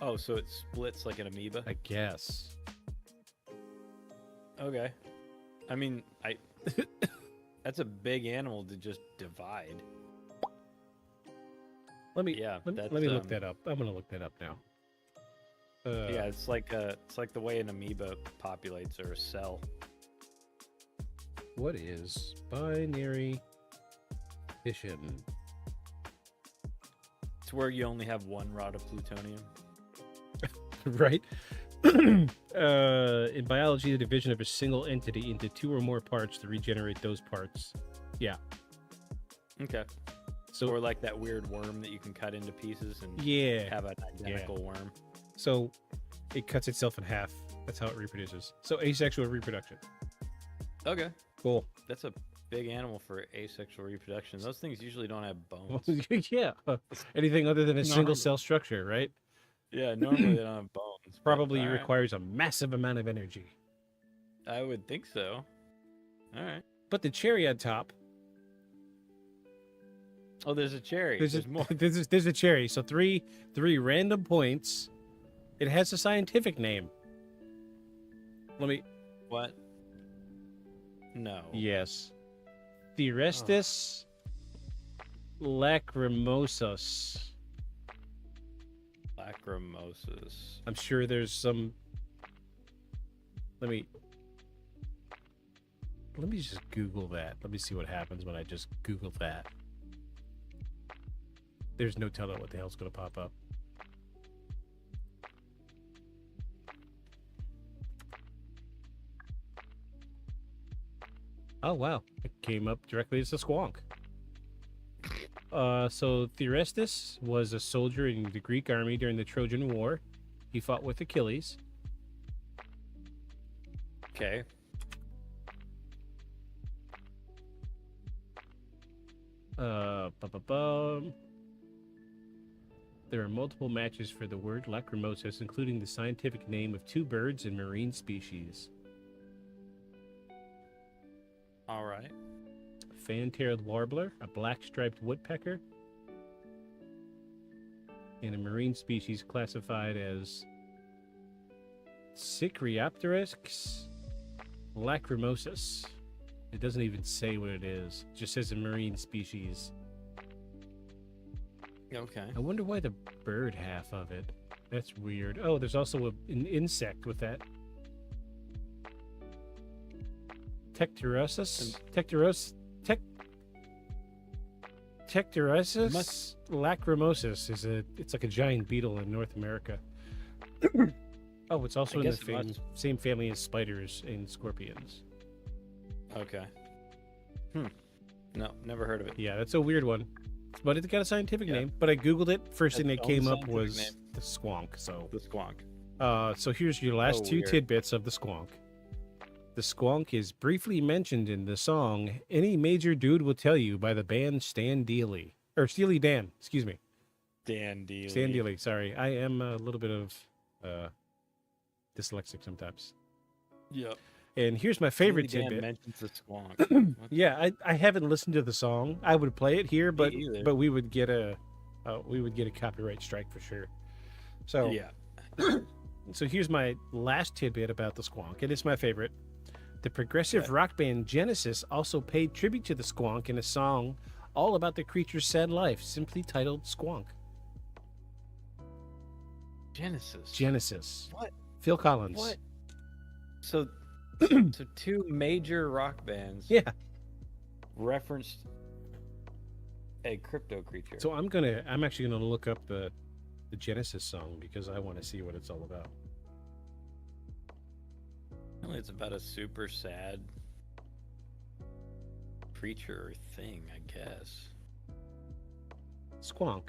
Oh, so it splits like an amoeba? I guess. Okay. I mean, that's a big animal to just divide. Let me look that up. I'm gonna look that up now. Yeah, it's like the way an amoeba populates, or a cell. What is binary fission? It's where you only have one rod of plutonium. Right. In biology, the division of a single entity into two or more parts to regenerate those parts. Yeah. Okay. So, or like that weird worm that you can cut into pieces and have an identical worm. So it cuts itself in half. That's how it reproduces. So asexual reproduction. Okay. Cool. That's a big animal for asexual reproduction. Those things usually don't have bones. Yeah. Anything other than a single cell structure, right? Yeah, normally they don't have bones. Probably requires a massive amount of energy. I would think so. All right. But the cherry on top. Oh, there's a cherry. There's more. There's a cherry. So three random points. It has a scientific name. Let me. What? No. Yes. Therestis lacrimosus. Lacrimosus. I'm sure there's some. Let me just Google that. Let me see what happens when I just Google that. There's no telling what the hell's going to pop up. Oh, wow. It came up directly as a squonk. So Therestis was a soldier in the Greek army during the Trojan War. He fought with Achilles. Okay. There are multiple matches for the word lacrimosus, including the scientific name of two birds and marine species. All right. Fan-tailed warbler, a black-striped woodpecker, and a marine species classified as Cycreopteryx lacrimosus. It doesn't even say what it is. It just says a marine species. Okay. I wonder why the bird half of it. That's weird. Oh, there's also an insect with that. Tecturosus? Tecturosus lacrimosus it's like a giant beetle in North America. Oh, it's also in the same family as spiders and scorpions. Okay. No, never heard of it. Yeah, that's a weird one. But it's got a scientific name. But I Googled it. First thing that came up was the squonk. So the squonk. So here's your last two tidbits of the squonk. The squonk is briefly mentioned in the song Any Major Dude Will Tell You by the band Stan Dealey. Or Steely Dan, excuse me. Dan Dealey. Stan Dealey, sorry. I am a little bit of dyslexic sometimes. Yep. And here's my favorite Steely tidbit. Dan mentions the squonk. Yeah, I haven't listened to the song. I would play it here, but we would get a copyright strike for sure. So yeah. So here's my last tidbit about the squonk, and it's my favorite. The progressive rock band Genesis also paid tribute to the squonk in a song all about the creature's sad life, simply titled Squonk. Genesis. What? Phil Collins. What? So two major rock bands. Yeah. Referenced a crypto creature. So I'm actually gonna look up the Genesis song because I want to see what it's all about. Apparently it's about a super sad creature or thing, I guess. Squonk.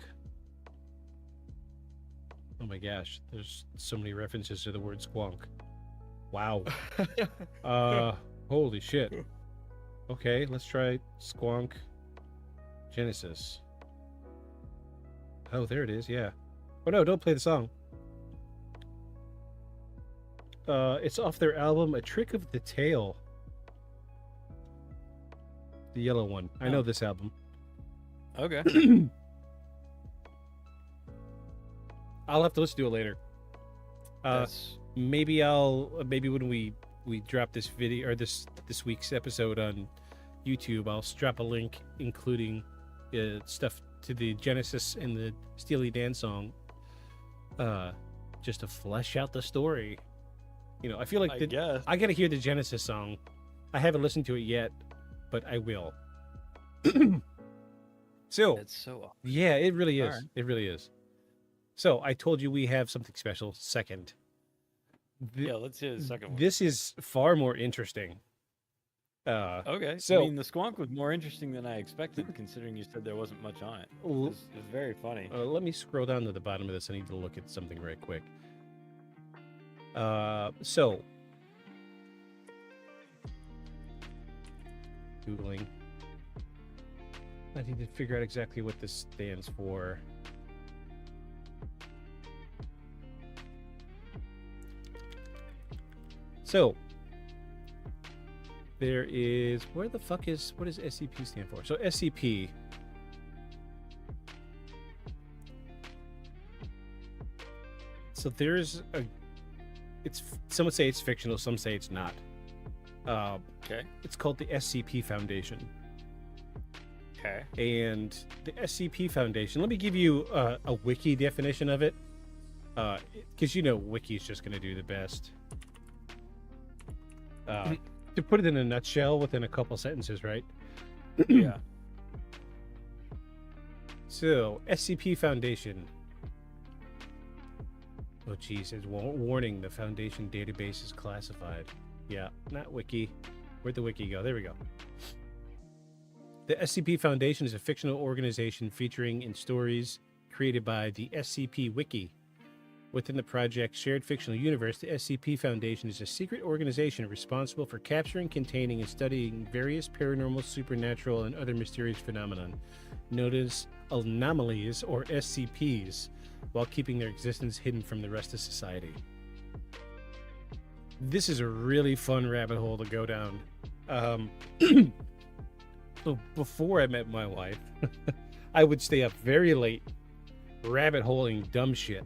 Oh my gosh, there's so many references to the word squonk. Wow. Holy shit. Okay, let's try Squonk Genesis. Oh, there it is, yeah. Oh no, don't play the song. It's off their album A Trick of the Tail. The yellow one. I know this album. Okay. I'll have to listen to it later. Maybe when we drop this video or this week's episode on YouTube, I'll drop a link including stuff to the Genesis and the Steely Dan song, just to flesh out the story. You know, I feel like I gotta hear the Genesis song. I haven't listened to it yet, but I will. So it's so awesome. Yeah, it really is. Right. It really is. So I told you we have something special. Second. Yeah, let's hear the second one. This is far more interesting. Okay. So I mean, the squonk was more interesting than I expected, considering you said there wasn't much on it. It was very funny. Let me scroll down to the bottom of this. I need to look at something right quick. So Googling. I need to figure out exactly what this stands for. So there is, what does SCP stand for? So SCP so there's some would say it's fictional, some say it's not. Okay. It's called the SCP Foundation. Okay. And the SCP Foundation, let me give you a wiki definition of it, because wiki is just going to do the best. To put it in a nutshell within a couple sentences, right? Yeah. So, SCP Foundation. Oh, geez, it's warning, the Foundation database is classified. Yeah, not wiki. Where'd the wiki go? There we go. The SCP Foundation is a fictional organization featuring in stories created by the SCP Wiki. Within the project's shared fictional universe, the SCP Foundation is a secret organization responsible for capturing, containing, and studying various paranormal, supernatural, and other mysterious phenomena, known as anomalies or SCPs, while keeping their existence hidden from the rest of society. This is a really fun rabbit hole to go down. So before I met my wife, I would stay up very late, rabbit holing dumb shit,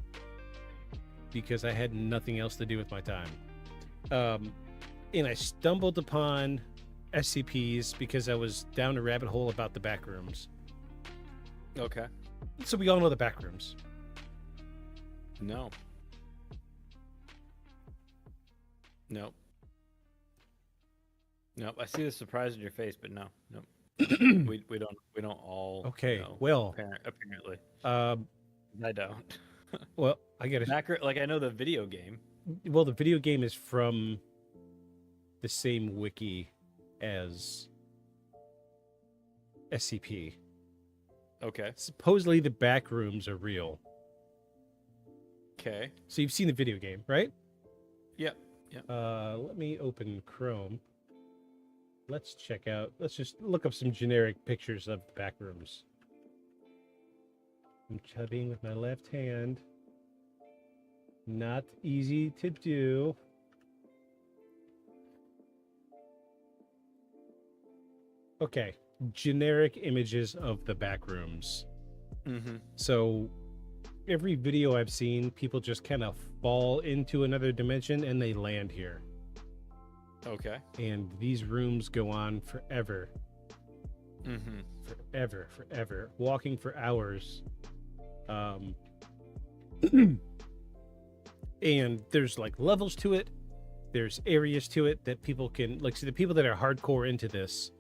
because I had nothing else to do with my time. And I stumbled upon SCPs because I was down a rabbit hole about the back rooms. Okay. So we all know the back rooms. No. Nope. Nope. I see the surprise in your face, but no. Nope. we don't all Okay, know, well, apparently. I don't. Well, I get it. Like I know the video game. Well, the video game is from the same wiki as SCP. Okay. Supposedly the back rooms are real. Okay. So you've seen the video game, right? Yep. Yep. Let me open Chrome. Let's just look up some generic pictures of the back rooms. I'm chubbing with my left hand. Not easy to do. Okay, generic images of the back rooms. Mm-hmm. So every video I've seen, people just kind of fall into another dimension and they land here. Okay. And these rooms go on forever. Mm-hmm. Forever. Walking for hours. And there's like levels to it. There's areas to it that people can, like, so the people that are hardcore into this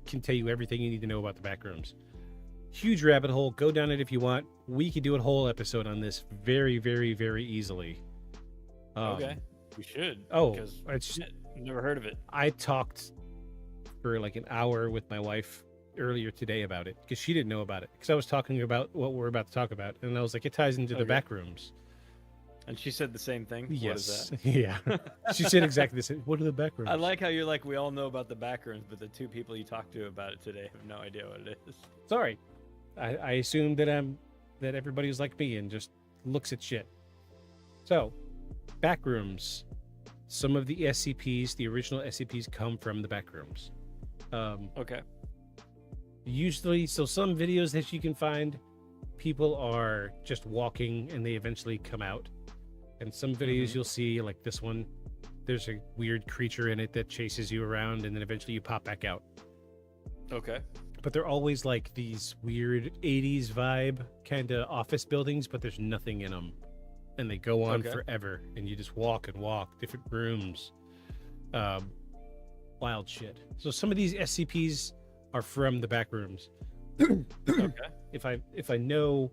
can tell you everything you need to know about the back rooms. huge rabbit hole. Go down it if you want. We could do a whole episode on this very, very, very easily. Okay, we should. Oh, because it's never heard of it. I talked for like an hour with my wife earlier today about it because she didn't know about it, because I was talking about what we're about to talk about, and I was like, it ties into the back rooms. And she said the same thing. Yes. What is that? Yeah. She said exactly the same. What are the back rooms? I like how you're like, we all know about the back rooms, but the two people you talked to about it today have no idea what it is. Sorry, I assumed that everybody was like me and just looks at shit. So, back rooms. Some of the SCPs, the original SCPs, come from the back rooms. Okay. Usually, so some videos that you can find, people are just walking and they eventually come out. And some videos you'll see, like this one, there's a weird creature in it that chases you around and then eventually you pop back out. Okay. But they're always like these weird 80s vibe kind of office buildings, but there's nothing in them. And they go on forever. And you just walk and walk, different rooms. Wild shit. So some of these SCPs are from the back rooms. Okay. If I know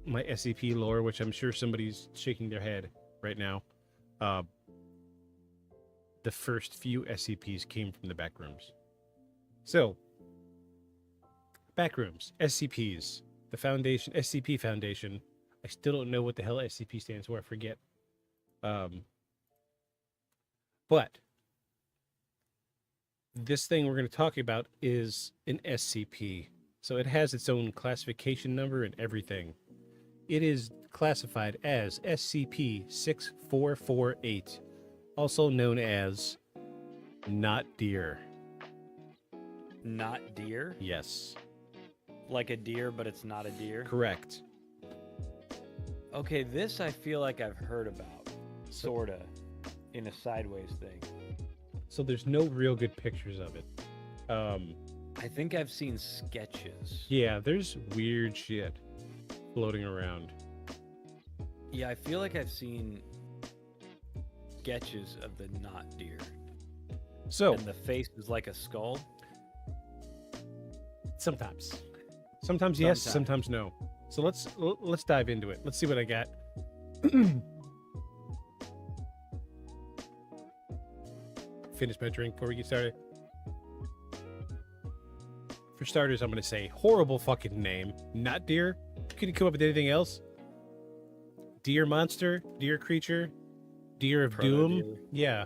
my SCP lore, which I'm sure somebody's shaking their head right now, the first few SCPs came from the back rooms. So, back rooms, SCPs, the Foundation, SCP Foundation. I still don't know what the hell SCP stands for. I forget. But this thing we're going to talk about is an SCP. So it has its own classification number and everything. It is classified as SCP-6448, also known as not deer. Not deer? Yes. Like a deer, but it's not a deer? Correct. Okay, this I feel like I've heard about, sorta, in a sideways thing. So there's no real good pictures of it. I think I've seen sketches. Yeah, there's weird shit floating around. Yeah, I feel like I've seen sketches of the not deer. So, and the face is like a skull? Sometimes yes, sometimes no. So let's dive into it. Let's see what I got. Finish my drink before we get started. For starters, I'm going to say horrible fucking name. Not deer. Could you come up with anything else? Deer monster, deer creature, deer of doom. Yeah.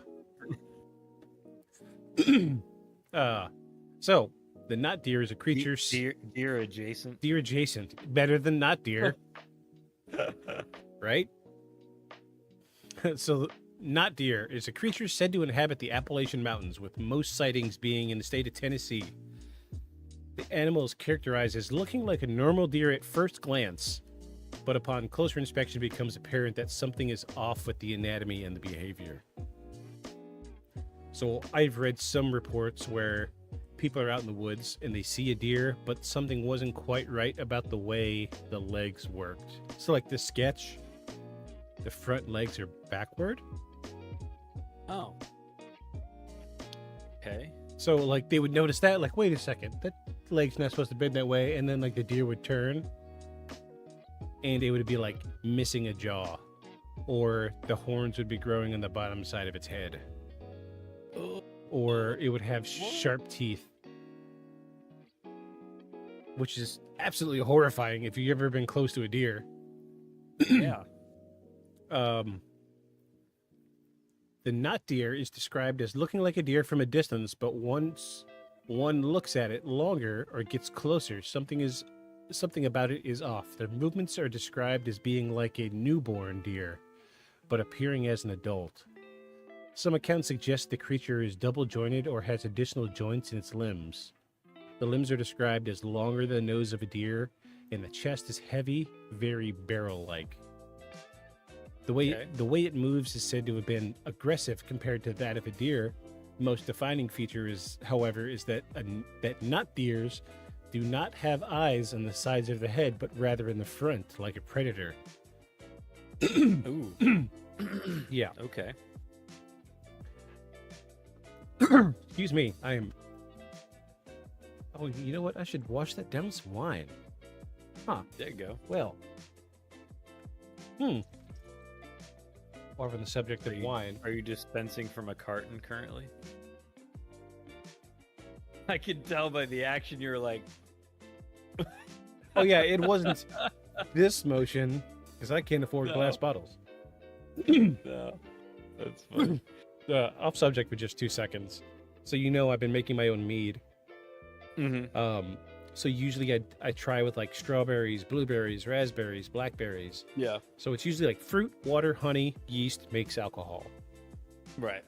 So the not deer is a creature. Deer adjacent. Deer adjacent. Better than not deer. Right? So not deer is a creature said to inhabit the Appalachian Mountains, with most sightings being in the state of Tennessee. The animal is characterized as looking like a normal deer at first glance, but upon closer inspection it becomes apparent that something is off with the anatomy and the behavior. So I've read some reports where people are out in the woods and they see a deer, but something wasn't quite right about the way the legs worked. So like this sketch, the front legs are backward. Oh. Okay. So like they would notice that, like, wait a second, that leg's not supposed to bend that way, and then like the deer would turn and it would be like missing a jaw, or the horns would be growing on the bottom side of its head, or it would have sharp teeth, which is absolutely horrifying if you've ever been close to a deer. Yeah. The not deer is described as looking like a deer from a distance, but once one looks at it longer or gets closer, something about it is off. Their movements are described as being like a newborn deer, but appearing as an adult. Some accounts suggest the creature is double-jointed or has additional joints in its limbs. The limbs are described as longer than the nose of a deer, and the chest is heavy, very barrel-like. The way it moves is said to have been aggressive compared to that of a deer. The most defining feature is, however, is that not deers do not have eyes on the sides of the head, but rather in the front, like a predator. Ooh. Yeah. Okay. Excuse me. I am. Oh, you know what? I should wash that down with some wine. Huh. There you go. Well. While we're on the subject of wine. Are you dispensing from a carton currently? I can tell by the action you're like... Oh, yeah, it wasn't this motion, because I can't afford glass bottles. No. That's funny. Off subject for just 2 seconds. So I've been making my own mead. Mm-hmm. So usually I try with like strawberries, blueberries, raspberries, blackberries. Yeah. So it's usually like fruit, water, honey, yeast makes alcohol. Right.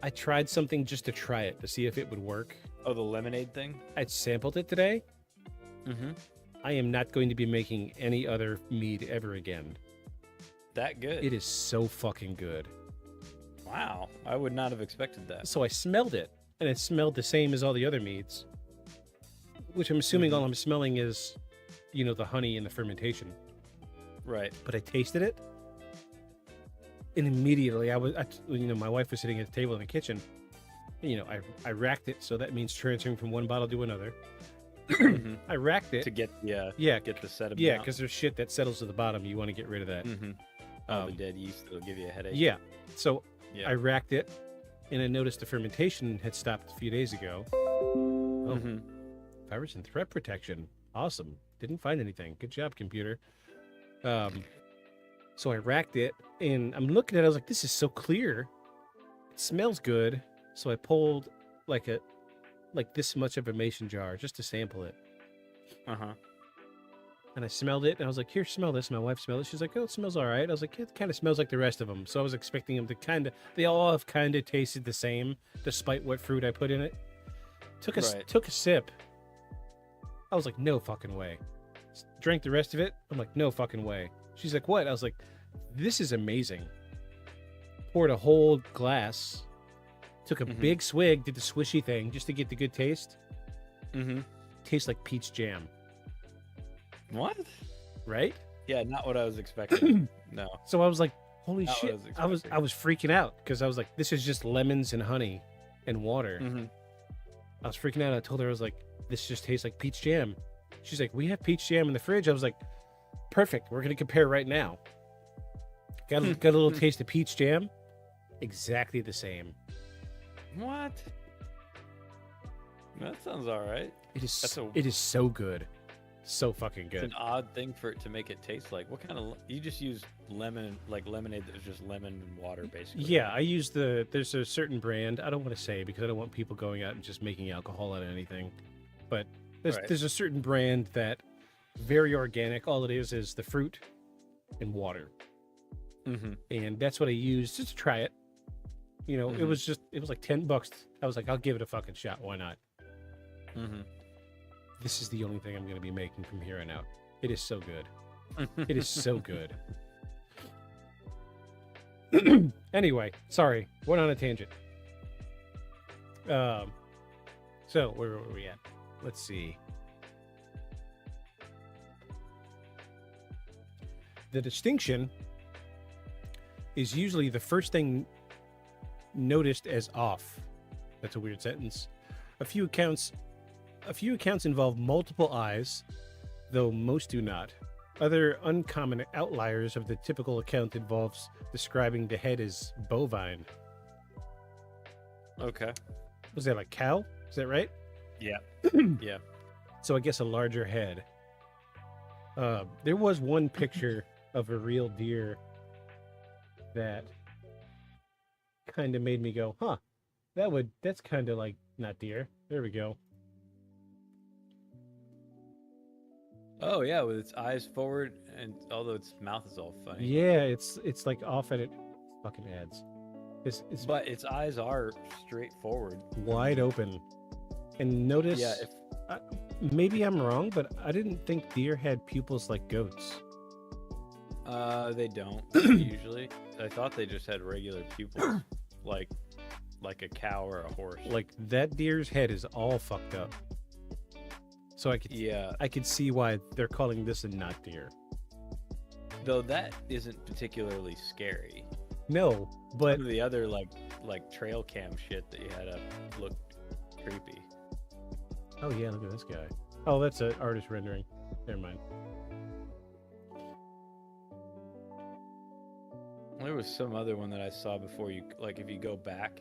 I tried something just to try it to see if it would work. Oh, the lemonade thing? I sampled it today. Mm-hmm. I am not going to be making any other mead ever again. That good? It is so fucking good. Wow. I would not have expected that. So I smelled it, and it smelled the same as all the other meads. Which I'm assuming all I'm smelling is, the honey and the fermentation. Right. But I tasted it, and immediately my wife was sitting at the table in the kitchen. And, I racked it, so that means transferring from one bottle to another. Mm-hmm. I racked it to get get the sediment. Yeah, out. because there's shit that settles to the bottom. You want to get rid of that. Mm-hmm. The dead yeast will give you a headache. Yeah. So I racked it, and I noticed the fermentation had stopped a few days ago. Oh. Mm-hmm. Virus and threat protection. Awesome. Didn't find anything. Good job, computer. So I racked it, and I'm looking at it. I was like, this is so clear. It smells good. So I pulled like this much of a mason jar just to sample it. Uh-huh. And I smelled it, and I was like, here, smell this. My wife smelled it. She's like, oh, it smells all right. I was like, yeah, it kind of smells like the rest of them. So I was expecting them to they all have kind of tasted the same, despite what fruit I put in it. Took a sip. I was like, no fucking way. Drank the rest of it. I'm like, no fucking way. She's like, what? I was like, this is amazing. Poured a whole glass. Took a big swig, did the swishy thing just to get the good taste. Mm-hmm. Tastes like peach jam. What? Right? Yeah, not what I was expecting. No. So I was like, holy Not shit. what I was I was freaking out because I was like, this is just lemons and honey and water. Mm-hmm. I was freaking out. I told her, I was like, this just tastes like peach jam. She's like, we have peach jam in the fridge. I was like, perfect. We're going to compare right now. Got a little taste of peach jam. Exactly the same. What? That sounds all right. It is so good. So fucking good. It's an odd thing for it to make it taste like. What kind of... You just use lemon, like lemonade that was just lemon and water, basically. Yeah, I use there's a certain brand. I don't want to say because I don't want people going out and just making alcohol out of anything. But there's a certain brand that very organic. All it is the fruit and water. Mm-hmm. And that's what I used just to try it. It was like $10. I was like, I'll give it a fucking shot. Why not? Mm-hmm. This is the only thing I'm going to be making from here on out. It is so good. It is so good. Anyway, sorry. Went on a tangent. So, where were we at? Let's see. The distinction is usually the first thing noticed as off. That's a weird sentence. A few accounts involve multiple eyes, though most do not. Other uncommon outliers of the typical account involves describing the head as bovine. Okay. Was that like cow? Is that right? Yeah. Yeah. So I guess a larger head. There was one picture of a real deer that kind of made me go, huh, that's kind of like not deer. There we go. Oh yeah, with its eyes forward, and although its mouth is all funny. Yeah, it's like off at it. Fucking ads. But its eyes are straight forward, wide open. And notice. Yeah. Maybe I'm wrong, but I didn't think deer had pupils like goats. They don't usually. I thought they just had regular pupils, like a cow or a horse. Like that deer's head is all fucked up. So I could see why they're calling this a not deer. Though that isn't particularly scary. No, but some of the other like trail cam shit that you had up looked creepy. Oh yeah, look at this guy. Oh, that's an artist rendering. Never mind. There was some other one that I saw before you, like if you go back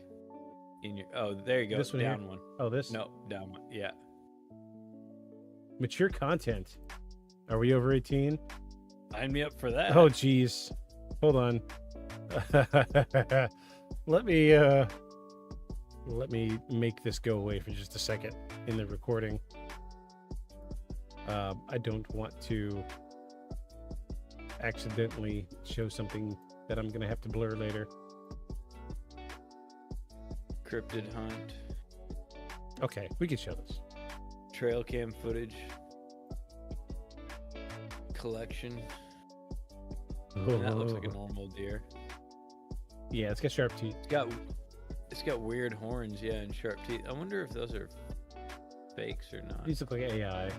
in your. Oh, there you go. This one down here? one. Oh, this? No, down one. Yeah. Mature content. Are we over 18? Sign me up for that. Oh, geez. Hold on. Let me make this go away for just a second in the recording. I don't want to accidentally show something that I'm gonna have to blur later. Cryptid hunt. Okay, we can show this. Trail cam footage. Collection. That looks like a normal deer. Yeah, it's got sharp teeth. It's got weird horns, yeah, and sharp teeth. I wonder if those are fakes or not. These look like AI.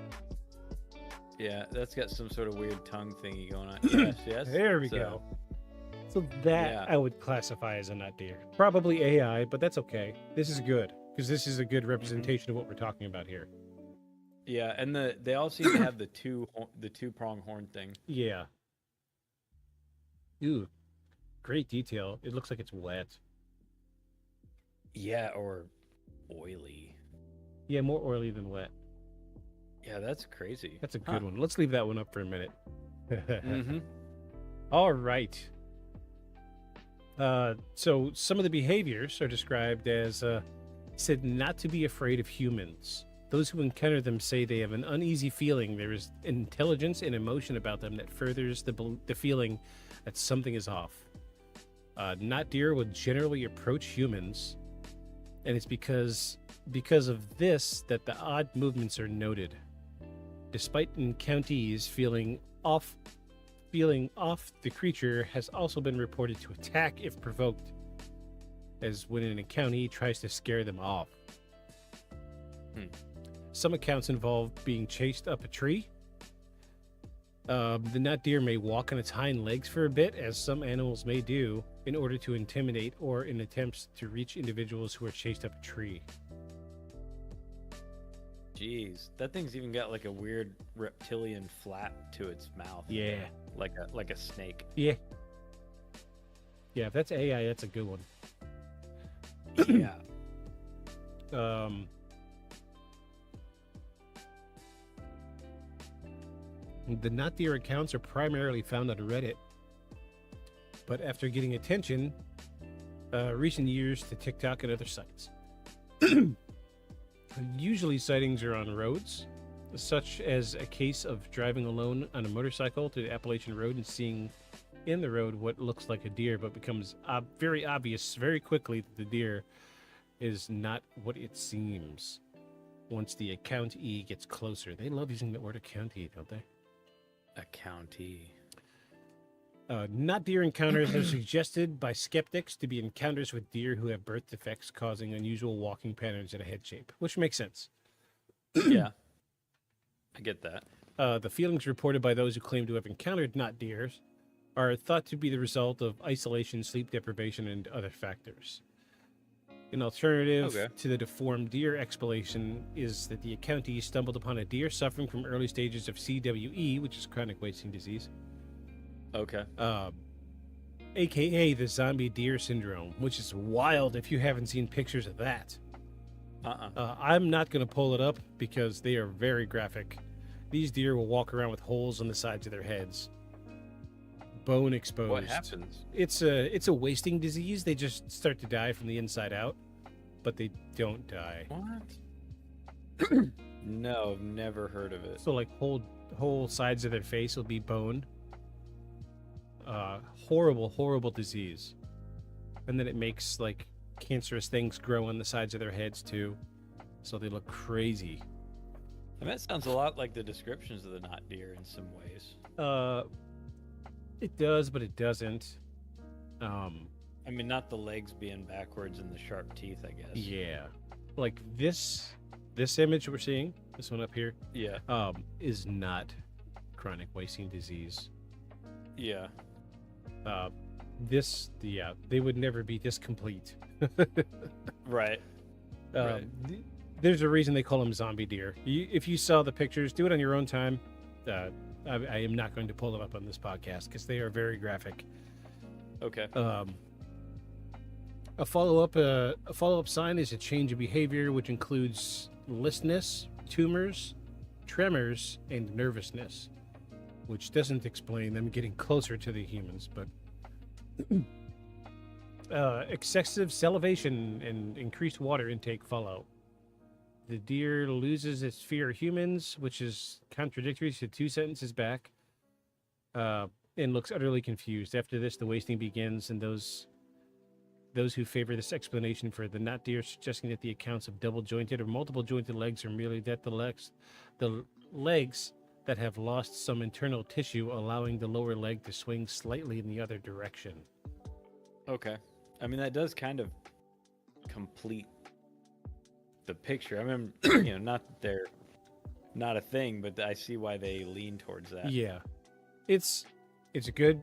Yeah, that's got some sort of weird tongue thingy going on. Yes, yes. There we go. So that I would classify as a nut deer. Probably AI, but that's okay. This is good because this is a good representation of what we're talking about here. Yeah, and they all seem to have the two prong horn thing. Yeah. Ooh, great detail. It looks like it's wet. Yeah, or oily. Yeah, more oily than wet. Yeah, that's crazy. That's a good one. Let's leave that one up for a minute. Mm-hmm. All right. So some of the behaviors are described as said not to be afraid of humans. Those who encounter them say they have an uneasy feeling. There is intelligence and emotion about them that furthers the feeling that something is off. Not deer would generally approach humans, and it's because of this that the odd movements are noted. Despite encounters feeling off, the creature has also been reported to attack if provoked, as when an encounter tries to scare them off. Some accounts involve being chased up a tree. The nut deer may walk on its hind legs for a bit, as some animals may do, in order to intimidate or in attempts to reach individuals who are chased up a tree. Jeez, that thing's even got like a weird reptilian flap to its mouth. Yeah. Like a snake. Yeah. Yeah, if that's AI, that's a good one. Yeah. The nut deer accounts are primarily found on Reddit, but after getting attention, recent years to TikTok and other sites. Usually sightings are on roads, such as a case of driving alone on a motorcycle to the Appalachian Road and seeing in the road what looks like a deer, but becomes very obvious very quickly that the deer is not what it seems once the accountee gets closer. They love using the word accountee, don't they? Accountee. Not deer encounters are suggested by skeptics to be encounters with deer who have birth defects causing unusual walking patterns and a head shape, which makes sense. Yeah, I get that. The feelings reported by those who claim to have encountered not deers are thought to be the result of isolation, sleep deprivation, and other factors. An alternative to the deformed deer explanation is that the accountee stumbled upon a deer suffering from early stages of CWE, which is chronic wasting disease. Okay. AKA the zombie deer syndrome, which is wild if you haven't seen pictures of that. I'm not going to pull it up because they are very graphic. These deer will walk around with holes on the sides of their heads. Bone exposed. What happens? It's a wasting disease. They just start to die from the inside out, but they don't die. What? No, I've never heard of it. So like whole sides of their face will be bone. Horrible disease. And then it makes like cancerous things grow on the sides of their heads too, so they look crazy. And that sounds a lot like the descriptions of the knot deer in some ways. It does, but it doesn't. I mean, not the legs being backwards and the sharp teeth, I guess. Yeah. Like this image we're seeing, this one up here, yeah, is not chronic wasting disease. Yeah. They would never be this complete. Right. Right. there's a reason they call them zombie deer. If you saw the pictures, do it on your own time. I am not going to pull them up on this podcast because they are very graphic. Okay. A follow-up sign is a change of behavior, which includes listlessness, tumors, tremors, and nervousness, which doesn't explain them getting closer to the humans, but excessive salivation and increased water intake follow. The deer loses its fear of humans, which is contradictory to 2 sentences back, and looks utterly confused. After this, the wasting begins, and those who favor this explanation for the not deer suggesting that the accounts of double-jointed or multiple-jointed legs are merely that the legs that have lost some internal tissue, allowing the lower leg to swing slightly in the other direction. Okay. I mean, that does kind of complete the picture. I mean, not that they're not a thing, but I see why they lean towards that. Yeah. It's a good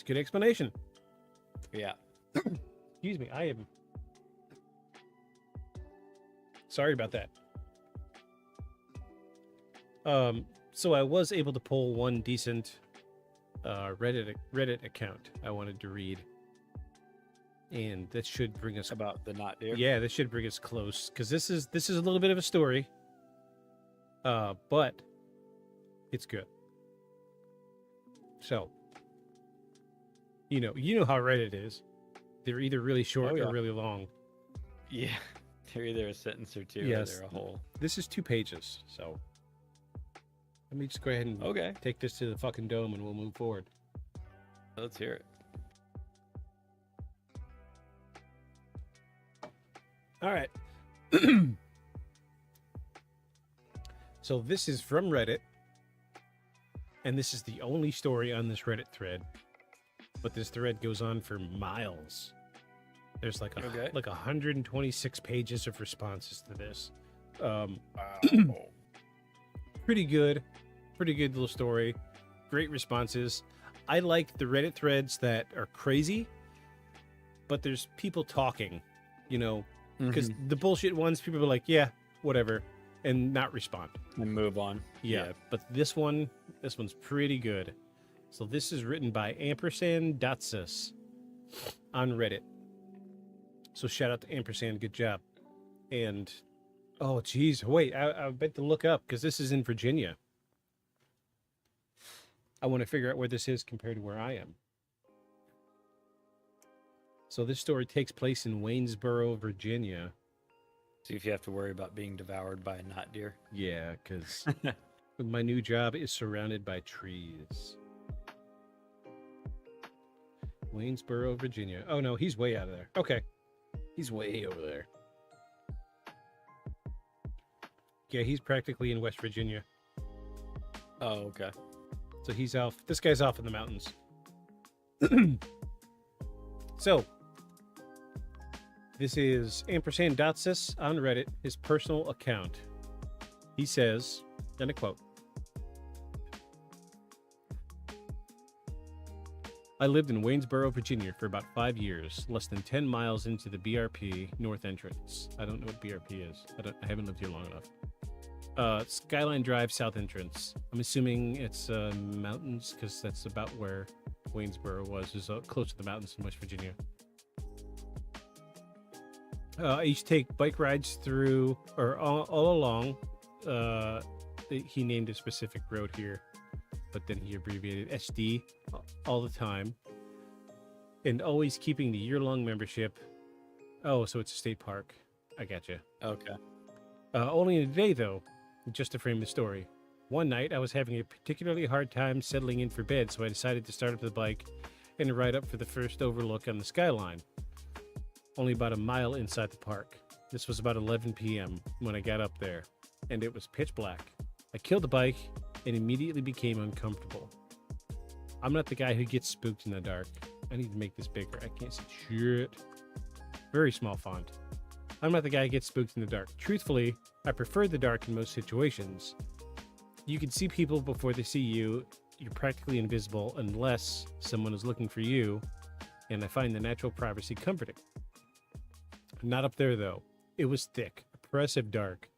explanation. Yeah. Excuse me, I am sorry about that. So I was able to pull one decent Reddit account I wanted to read, and that should bring us about the not deer. Yeah, this should bring us close because this is a little bit of a story, but it's good. So, you know how Reddit is. They're either really short or really long. Yeah, they're either a sentence or two, or they're a whole. This is 2 pages, so let me just go ahead and take this to the fucking dome, and we'll move forward. Let's hear it. All right. So this is from Reddit, and this is the only story on this Reddit thread. But this thread goes on for miles. There's like 126 pages of responses to this. Pretty good little story. Great responses. I like the Reddit threads that are crazy, but there's people talking, because the bullshit ones, people are like, yeah, whatever, and not respond and move on. Yeah. But this one's pretty good. So this is written by &Datsus on Reddit. So shout out to Ampersand, good job. And, oh, geez, wait, I meant to look up because this is in Virginia. I want to figure out where this is compared to where I am. So this story takes place in Waynesboro, Virginia. See if you have to worry about being devoured by a not deer. Yeah, because my new job is surrounded by trees. Waynesboro, Virginia. Oh, no, he's way out of there. Okay. He's way over there. Yeah, he's practically in West Virginia. Oh, okay. So he's off. This guy's off in the mountains. So, this is &Datsus on Reddit, his personal account. He says, and I quote, I lived in Waynesboro, Virginia for about 5 years, less than 10 miles into the BRP North entrance. I don't know what BRP is. I haven't lived here long enough. Skyline Drive South entrance. I'm assuming it's mountains because that's about where Waynesboro was. Is close to the mountains in West Virginia. I used to take bike rides through, or all along. He named a specific road here, but then he abbreviated SD all the time, and always keeping the year-long membership. Oh, so it's a state park. I gotcha. Okay. Only in a day, though, just to frame the story. One night, I was having a particularly hard time settling in for bed, so I decided to start up the bike and ride up for the first overlook on the skyline, only about a mile inside the park. This was about 11 p.m. when I got up there, and it was pitch black. I killed the bike and immediately became uncomfortable. I'm not the guy who gets spooked in the dark. I need to make this bigger. I can't see shit. Very small font. I'm not the guy who gets spooked in the dark. Truthfully, I prefer the dark in most situations. You can see people before they see you. You're practically invisible unless someone is looking for you, and I find the natural privacy comforting. Not up there, though. It was thick, oppressive dark.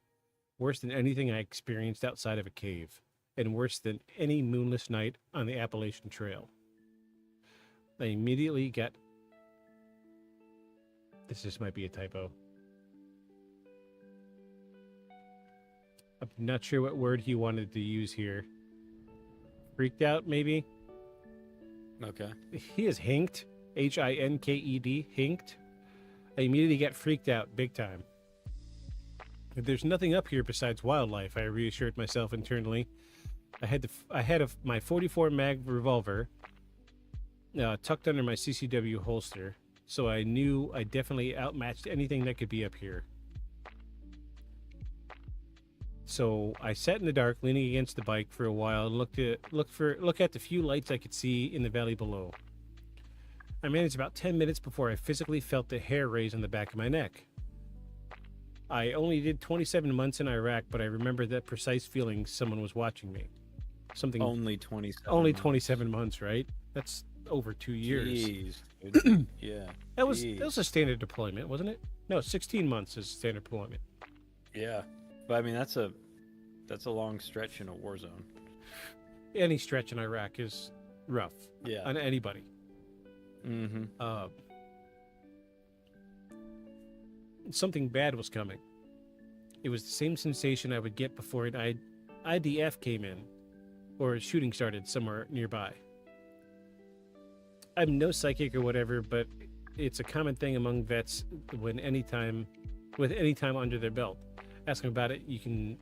Worse than anything I experienced outside of a cave, and worse than any moonless night on the Appalachian Trail. I immediately got... This just might be a typo. I'm not sure what word he wanted to use here. Freaked out, maybe? Okay. He is hinked. Hinked. Hinked. I immediately got freaked out, big time. There's nothing up here besides wildlife, I reassured myself internally. I had my 44 mag revolver tucked under my CCW holster, so I knew I definitely outmatched anything that could be up here. So I sat in the dark, leaning against the bike for a while, and look at the few lights I could see in the valley below. I managed about 10 minutes before I physically felt the hair raise on the back of my neck. I only did 27 months in Iraq, but I remember that precise feeling someone was watching me. Something Only 27. Only 27 months, right? That's over 2 years. Jeez, dude. Yeah. That was a standard deployment, wasn't it? No, 16 months is standard deployment. Yeah. But I mean that's a long stretch in a war zone. Any stretch in Iraq is rough. Yeah. On anybody. Mm-hmm. Something bad was coming. It was the same sensation I would get before an IDF came in, or a shooting started somewhere nearby. I'm no psychic or whatever, but it's a common thing among vets with any time under their belt. Ask them about it, you can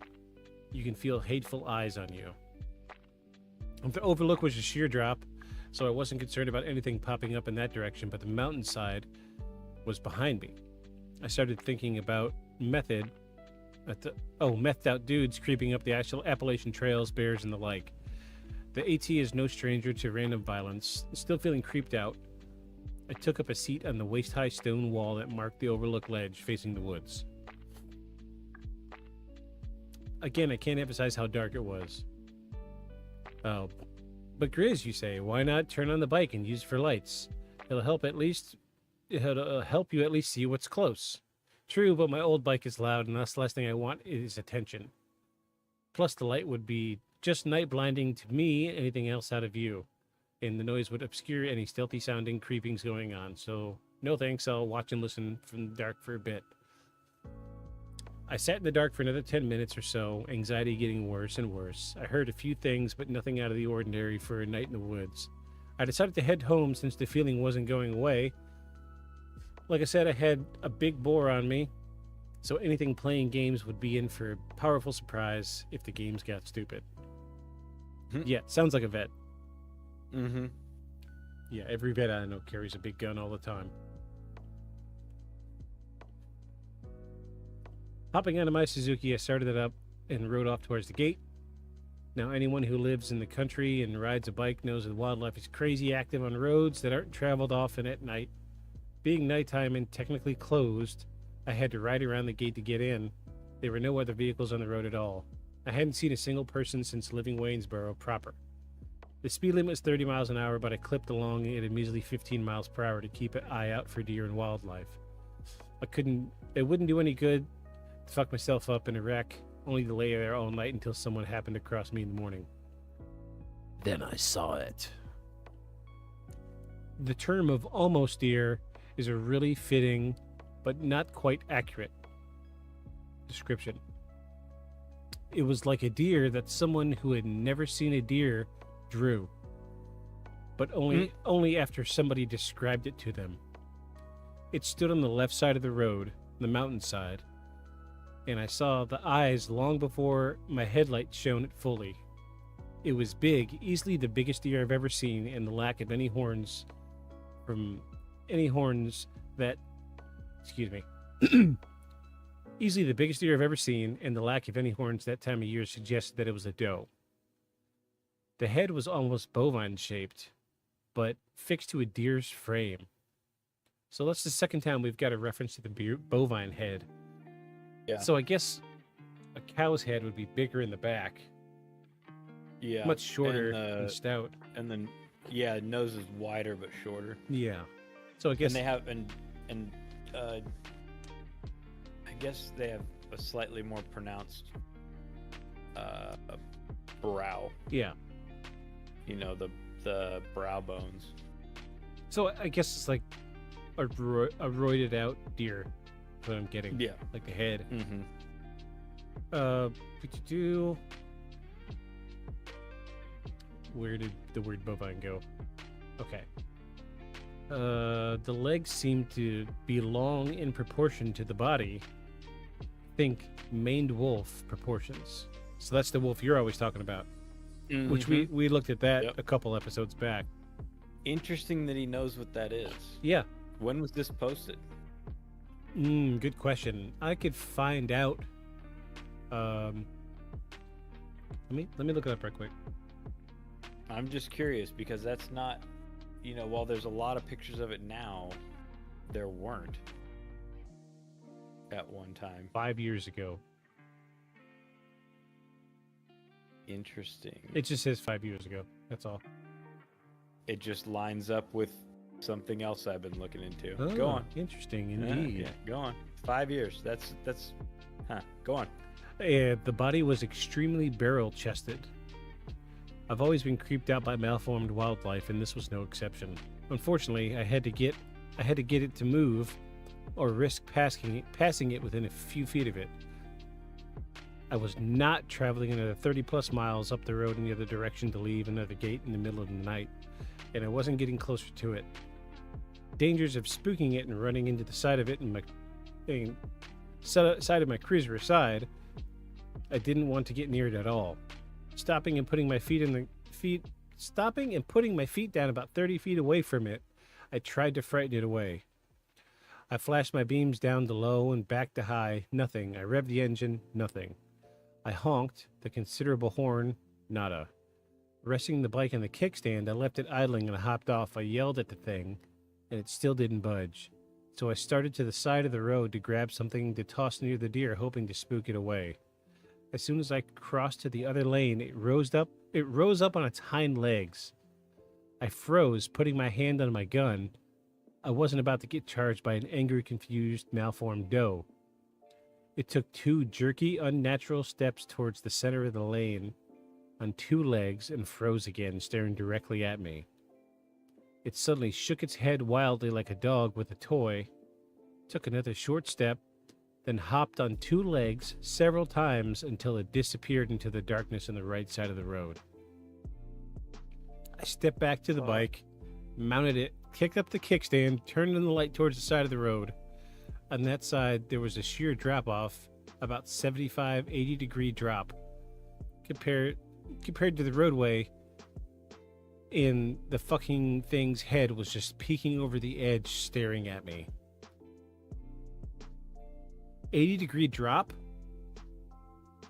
feel hateful eyes on you. The overlook was a sheer drop, so I wasn't concerned about anything popping up in that direction, but the mountainside was behind me. I started thinking about methed out dudes creeping up the actual Appalachian trails, bears, and the like. The AT is no stranger to random violence. Still feeling creeped out, I took up a seat on the waist-high stone wall that marked the overlook ledge facing the woods. Again, I can't emphasize how dark it was. Oh, but Grizz, you say, why not turn on the bike and use it for lights? It'll help you at least see what's close. True, but my old bike is loud, and that's the last thing I want is attention. Plus, the light would be just night blinding to me, anything else out of view, and the noise would obscure any stealthy sounding creepings going on. So, no thanks, I'll watch and listen from the dark for a bit. I sat in the dark for another 10 minutes or so, anxiety getting worse and worse. I heard a few things, but nothing out of the ordinary for a night in the woods. I decided to head home since the feeling wasn't going away. Like I said, I had a big bore on me, so anything playing games would be in for a powerful surprise if the games got stupid. Yeah, sounds like a vet. Mm-hmm. Yeah, every vet I know carries a big gun all the time. Hopping onto my Suzuki, I started it up and rode off towards the gate. Now, anyone who lives in the country and rides a bike knows that wildlife is crazy active on roads that aren't traveled often at night. Being nighttime and technically closed, I had to ride around the gate to get in. There were no other vehicles on the road at all. I hadn't seen a single person since living Waynesboro proper. The speed limit was 30 miles an hour, but I clipped along at a measly 15 miles per hour to keep an eye out for deer and wildlife. It wouldn't do any good to fuck myself up in a wreck, only to lay there all night until someone happened to cross me in the morning. Then I saw it. The term of almost deer is a really fitting, but not quite accurate description. It was like a deer that someone who had never seen a deer drew, but only after somebody described it to them. It stood on the left side of the road, the mountainside, and I saw the eyes long before my headlight shone it fully. It was big, easily the biggest deer I've ever seen, and the lack of any horns easily the biggest deer I've ever seen, and the lack of any horns that time of year suggested that it was a doe. The head was almost bovine-shaped, but fixed to a deer's frame. So that's the second time we've got a reference to the bovine head. Yeah. So I guess a cow's head would be bigger in the back. Yeah. Much shorter and stout. And then, yeah, nose is wider but shorter. Yeah. So I guess and they have I guess they have a slightly more pronounced brow. Yeah. You know, the brow bones. So I guess it's like a roided out deer. That's what I'm getting. Yeah. Like the head. Mm-hmm. Where did the word bovine go? Okay. The legs seem to be long in proportion to the body. Think maned wolf proportions. So that's the wolf you're always talking about. Mm-hmm. Which we looked at that a couple episodes back. Interesting that he knows what that is. Yeah. When was this posted? Good question. I could find out. Let me look it up right quick. I'm just curious because that's not, while there's a lot of pictures of it now, there weren't at one time. 5 years ago. Interesting. It just says 5 years ago. That's all. It just lines up with something else I've been looking into. Oh, Go on. Interesting indeed. Yeah, go on. 5 years. That's go on. The body was extremely barrel-chested. I've always been creeped out by malformed wildlife, and this was no exception. Unfortunately, I had to get it to move, or risk passing it within a few feet of it. I was not traveling another 30-plus miles up the road in the other direction to leave another gate in the middle of the night, and I wasn't getting closer to it. Dangers of spooking it and running into the side of it side of my cruiser aside, I didn't want to get near it at all. Stopping and putting my feet down about 30 feet away from it, I tried to frighten it away. I flashed my beams down to low and back to high, nothing. I revved the engine, nothing. I honked, the considerable horn, nada. Resting the bike on the kickstand, I left it idling and I hopped off. I yelled at the thing, and it still didn't budge. So I started to the side of the road to grab something to toss near the deer, hoping to spook it away. As soon as I crossed to the other lane, it rose up on its hind legs. I froze, putting my hand on my gun. I wasn't about to get charged by an angry, confused, malformed doe. It took 2 jerky, unnatural steps towards the center of the lane on 2 legs and froze again, staring directly at me. It suddenly shook its head wildly like a dog with a toy, took another short step, then hopped on 2 legs several times until it disappeared into the darkness on the right side of the road. I stepped back to the bike, mounted it, kicked up the kickstand, turned on the light towards the side of the road. On that side, there was a sheer drop-off, about 75, 80-degree drop. Compared to the roadway, and the fucking thing's head was just peeking over the edge, staring at me. 80-degree drop?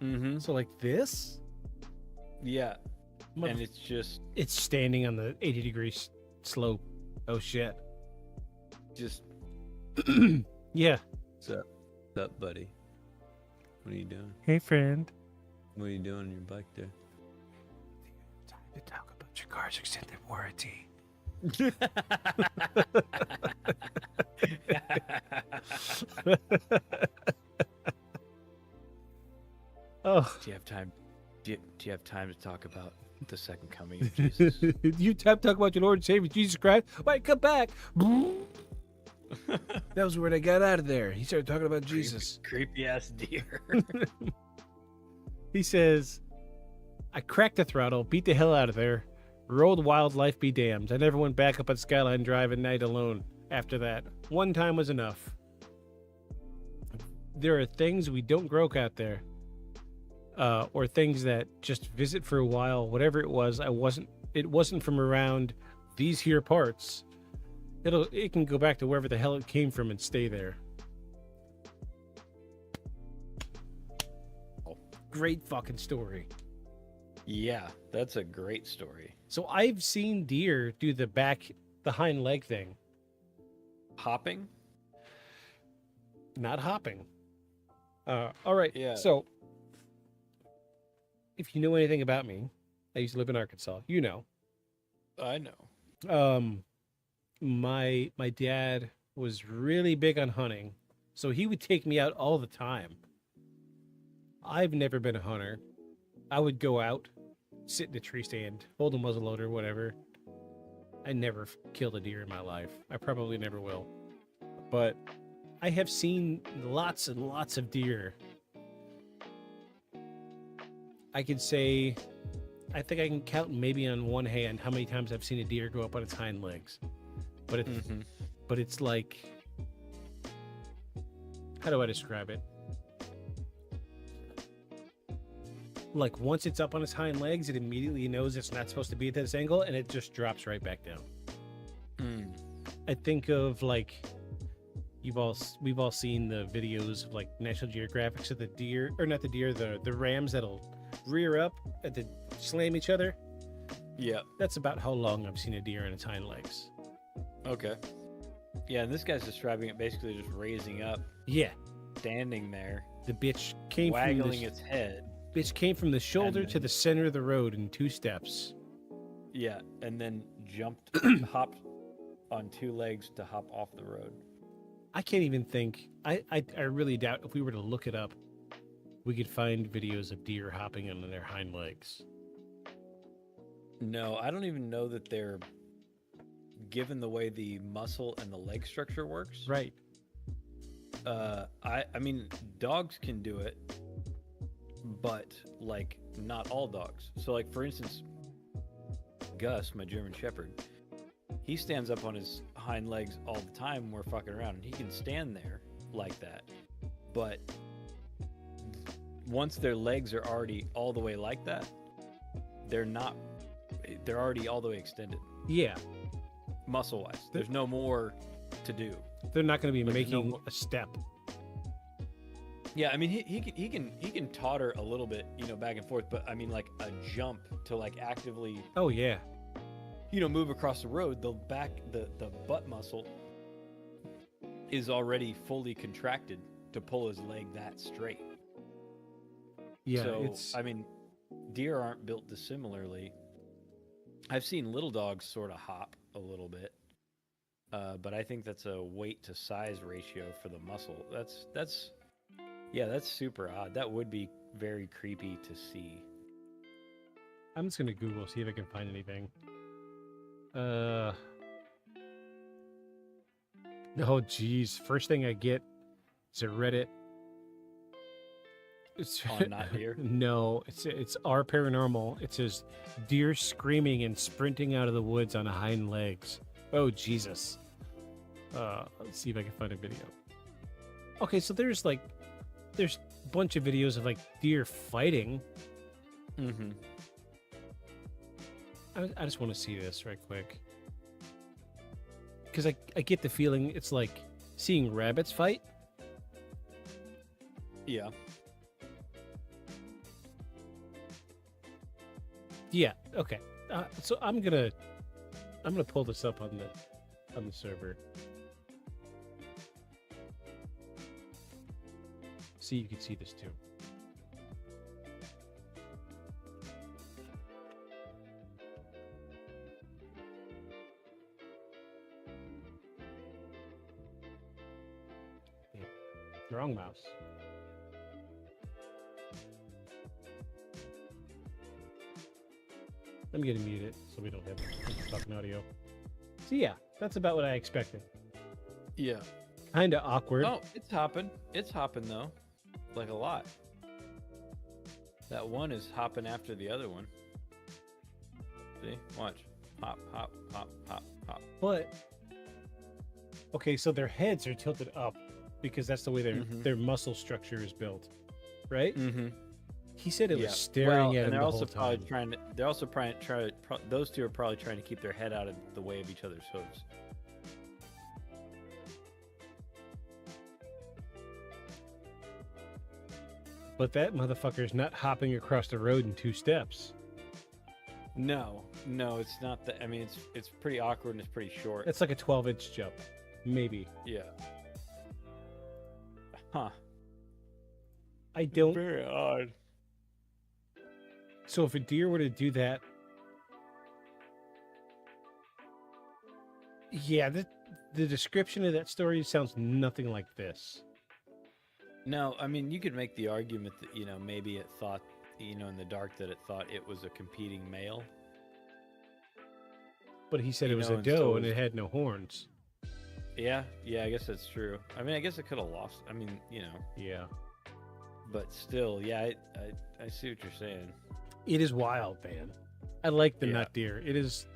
Mm-hmm. So like this? Yeah. And it's standing on the 80-degree slope. Oh shit. Just yeah. What's up, buddy? What are you doing? Hey, friend. What are you doing on your bike there? Time to talk about your car's extended warranty. Oh. Do you have time? Do you have time to talk about the second coming of Jesus? You have to talk about your Lord and Savior Jesus Christ. Wait, come back. That was when I got out of there. He started talking about Jesus. Creepy ass deer. He says, I cracked the throttle, beat the hell out of there, rolled wildlife be damned. I never went back up on Skyline Drive at night alone after that. One time was enough. There are things we don't grow out there. Or things that just visit for a while, whatever it was. It wasn't from around these here parts. It can go back to wherever the hell it came from and stay there. Great fucking story. Yeah, that's a great story. So I've seen deer do the hind leg thing. Hopping? Not hopping. All right. Yeah. So if you know anything about me, I used to live in Arkansas. You know. I know. My dad was really big on hunting, so he would take me out all the time. I've never been a hunter. I would go out, sit in a tree stand, hold a muzzleloader, whatever. I never killed a deer in my life. I probably never will. But I have seen lots and lots of deer. I could say, I think I can count maybe on one hand how many times I've seen a deer go up on its hind legs. But it's, but it's like, how do I describe it? Like once it's up on its hind legs, it immediately knows it's not supposed to be at this angle, and it just drops right back down. I think of like we've all seen the videos of like National Geographics of the deer, or not the deer, the rams that'll rear up and then slam each other. Yeah, that's about how long I've seen a deer on its hind legs. Okay. Yeah, and this guy's describing it basically just raising up. Yeah. Standing there. The bitch came waggling its head. Bitch came from the shoulder to the center of the road in 2 steps. Yeah, and then jumped, hopped on 2 legs to hop off the road. I can't even think. I really doubt if we were to look it up, we could find videos of deer hopping on their hind legs. No, I don't even know that they're, given the way the muscle and the leg structure works. Right. I mean, dogs can do it, but like not all dogs. So like for instance, Gus, my German Shepherd, he stands up on his hind legs all the time when we're fucking around, and he can stand there like that. But once their legs are already all the way like that, they're already all the way extended. Yeah. Muscle wise. There's no more to do. They're not going to be making a step. Yeah, I mean he can totter a little bit, back and forth, but I mean like a jump to like actively. Oh yeah. Move across the road. The butt muscle is already fully contracted to pull his leg that straight. Yeah. So I mean, deer aren't built dissimilarly. I've seen little dogs sort of hop a little bit, but I think that's a weight to size ratio for the muscle. That's super odd. That would be very creepy to see. I'm just gonna Google, see if I can find anything. Oh geez, first thing I get is a Reddit. It's not deer. No, it's our paranormal. It says deer screaming and sprinting out of the woods on hind legs. Oh Jesus. Let's see if I can find a video. Okay, so there's a bunch of videos of like deer fighting. Mm-hmm. I just want to see this right quick. Because I get the feeling it's like seeing rabbits fight. Yeah. Yeah, okay. So I'm gonna pull this up on the server. See, you can see this too. Yeah. Wrong mouse. I'm gonna mute it so we don't have fucking audio. So yeah, that's about what I expected. Yeah. Kinda awkward. Oh, it's hopping. It's hopping though. Like a lot. That one is hopping after the other one. See? Watch. Hop, hop, hop, hop, hop. But okay, so their heads are tilted up because that's the way their muscle structure is built, right? Mm-hmm. He said it was staring at him and they're the also whole probably time. trying to. They're also those two are probably trying to keep their head out of the way of each other's hooves. But that motherfucker's not hopping across the road in 2 steps. No, it's not that. I mean, it's pretty awkward and it's pretty short. It's like a 12-inch jump, maybe. Yeah. Huh. I don't. Very odd. So if a deer were to do that, yeah, the description of that story sounds nothing like this. No, I mean, you could make the argument that maybe it thought in the dark that it thought it was a competing male. But he said You it was know, a and doe so and is- it had no horns. Yeah, I guess that's true. I mean, I guess it could have lost. I mean, Yeah. but still, yeah, I see what you're saying. It is wild, man. I like the Yeah. nut deer. It's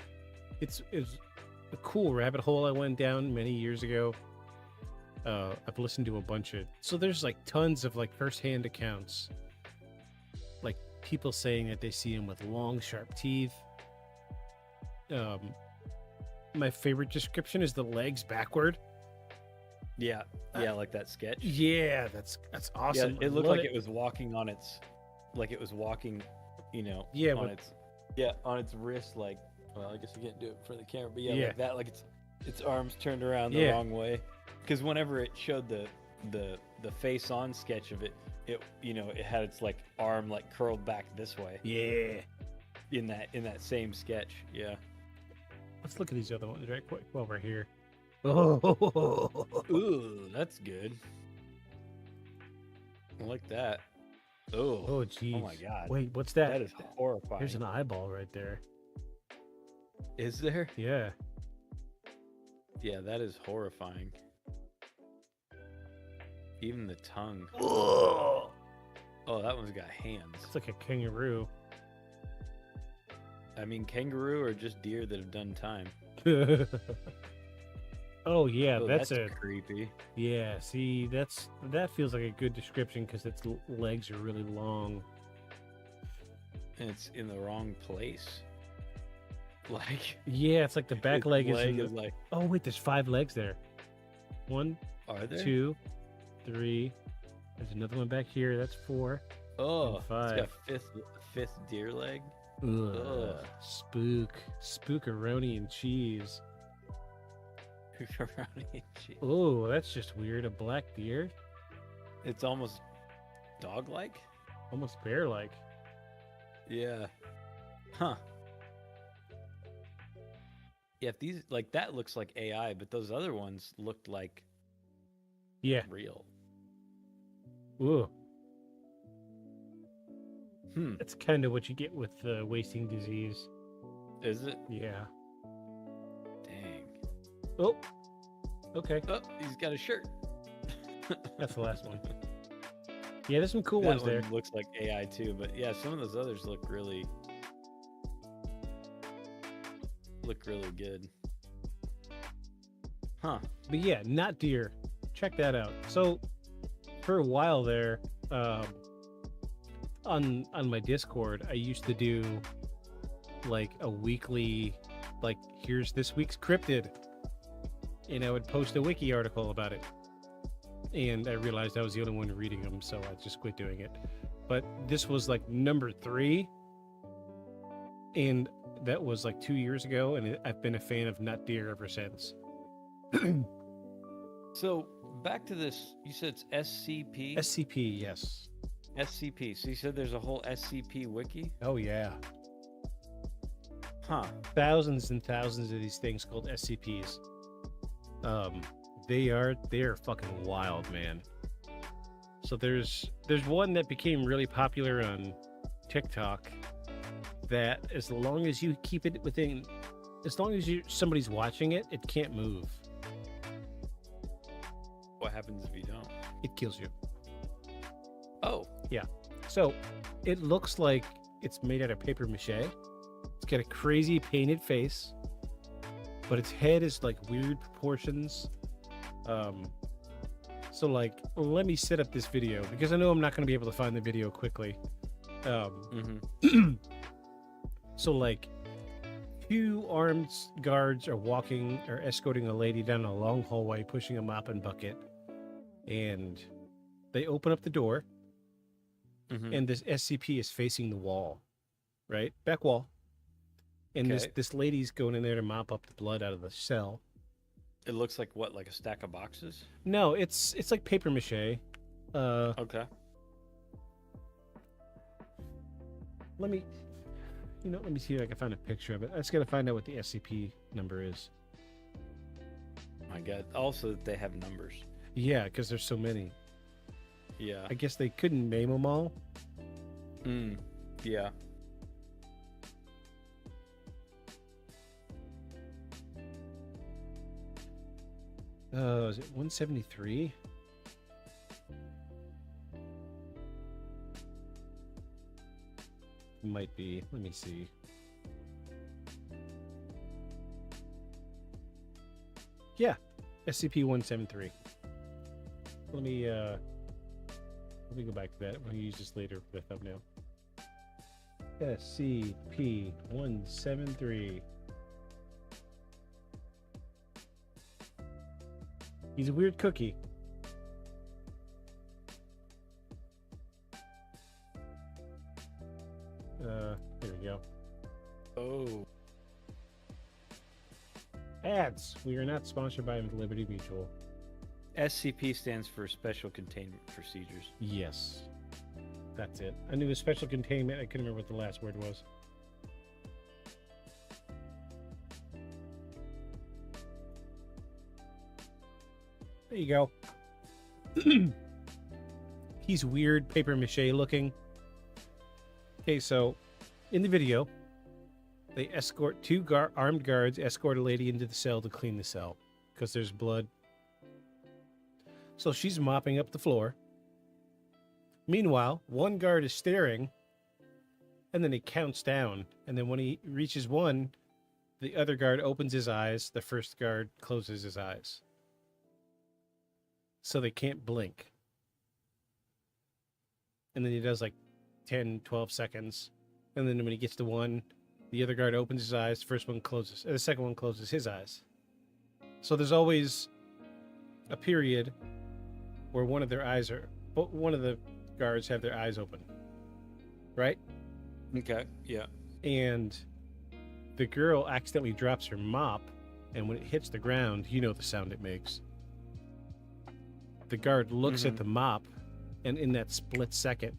a cool rabbit hole I went down many years ago. I've listened to a bunch of, so there's like tons of like firsthand accounts, like people saying that they see him with long, sharp teeth. My favorite description is the legs backward. Yeah, like that sketch. Yeah, that's awesome. Yeah, it I looked love like it was walking on its, like it was walking, Yeah, on with- on its wrist, like. Well, I guess you can't do it for the camera, but Yeah. like that, like its arms turned around the Yeah. wrong way. Because whenever it showed the face-on sketch of it, it had its like arm like curled back this way. Yeah. In that same sketch, yeah. Let's look at these other ones right quick while we're here. Oh, Ooh, that's good. I like that. Oh, oh, geez. oh my God. Wait, what's that? That is horrifying. There's an eyeball right there. Is there? Yeah. Yeah, that is horrifying. Even the tongue. Oh, that one's got hands. it's like a kangaroo. I mean, kangaroo or just deer that have done time. Oh yeah, Oh, that's creepy. Yeah, see, that feels like a good description because its legs are really long. And it's in the wrong place. Like, Yeah, it's like the back its leg is, in is the... like. Oh wait, there's 5 legs there. 1, Are there? 2, 3. There's another one back here. That's 4. Oh, and 5. it's got fifth deer leg. Ugh, Ugh. spookaroni and cheese. Pepperoni and cheese. Oh, that's just weird. A black deer, It's almost dog-like. almost bear-like. Yeah. Huh. Yeah, if these like that looks like AI, but those other ones looked like Yeah. real. Ooh, Hmm. that's kind of what you get with wasting disease. Is it? Yeah. Dang. Oh. Okay. Oh, he's got a shirt. That's the last one. Yeah, there's some cool That ones one there. looks like AI too, but yeah, some of those others look really good. Huh. But yeah, not deer. Check that out. So for a while there, on my Discord, I used to do like a weekly, like here's this week's cryptid, and I would post a wiki article about it. And I realized I was the only one reading them, so I just quit doing it. But this was like number 3, and that was like 2 years ago, and I've been a fan of nut deer ever since. So back to this, you said it's SCP? SCP, yes. SCP. So you said there's a whole SCP wiki? Oh yeah. Huh. Thousands and thousands of these things called SCPs. They are fucking wild, man. So there's one that became really popular on TikTok that as long as you keep it within, as long as somebody's watching it, it can't move. What happens if you don't? It kills you. Oh. Yeah. So it looks like it's made out of paper mache. It's got a crazy painted face, but its head is like weird proportions. So like, let me set up this video because I know I'm not going to be able to find the video quickly. So like, 2 armed guards are walking or escorting a lady down a long hallway, pushing a mop and bucket, and they open up the door, and this SCP is facing the wall, right? Back wall. And Okay. this lady's going in there to mop up the blood out of the cell. It looks like what, like a stack of boxes? No, it's like paper mache. Okay. Let me see if I can find a picture of it. I just gotta find out what the SCP number is. My God. Also, they have numbers. Yeah, because there's so many. Yeah. I guess they couldn't name them all. Yeah. Is it 173? Might be. Let me see. Yeah, SCP-173. Let me go back to that. I'm gonna use this later for the thumbnail. SCP-173. He's a weird cookie. There we go. Oh. Ads. We are not sponsored by Liberty Mutual. SCP stands for Special Containment Procedures. Yes. That's it. I knew the special containment. I couldn't remember what the last word was. There you go. He's weird, paper mache looking. Okay, so in the video, they escort two armed guards escort a lady into the cell to clean the cell because there's blood. So she's mopping up the floor. Meanwhile, one guard is staring, and then he counts down. And then when he reaches one, the other guard opens his eyes. The first guard closes his eyes. So they can't blink. And then he does like 10, 12 seconds. And then when he gets to one, the other guard opens his eyes. The first one closes. The second one closes his eyes. So there's always a period where one of their eyes are... one of the guards have their eyes open. Right? Okay, yeah. And the girl accidentally drops her mop. And when it hits the ground, you know the sound it makes. The guard looks at the mop. And in that split second,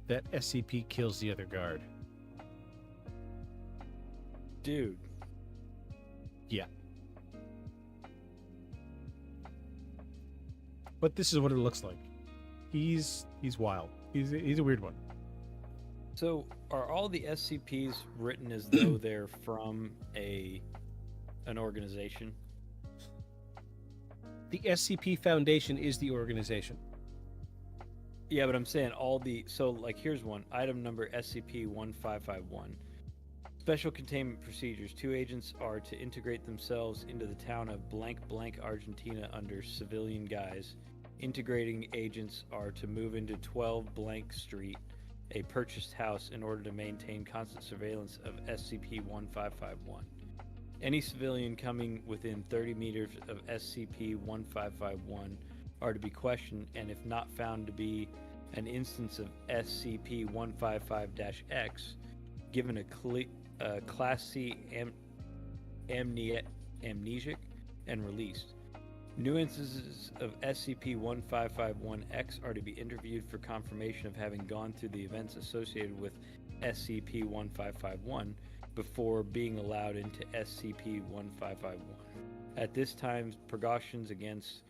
that SCP kills the other guard. Dude. Yeah. But this is what it looks like. He's wild. He's a weird one. So, are all the SCPs written as though they're from an organization? The SCP Foundation is the organization. Yeah, but I'm saying so like here's one. Item number SCP-1551. Special containment procedures. 2 agents are to integrate themselves into the town of blank blank Argentina under civilian guise. Integrating agents are to move into 12 blank street, a purchased house, in order to maintain constant surveillance of SCP-1551. Any civilian coming within 30 meters of SCP-1551 are to be questioned, and if not found to be an instance of SCP-155-X, given a Class C amnesic and released. New instances of SCP-1551-X are to be interviewed for confirmation of having gone through the events associated with SCP-1551 before being allowed into SCP-1551. At this time, precautions against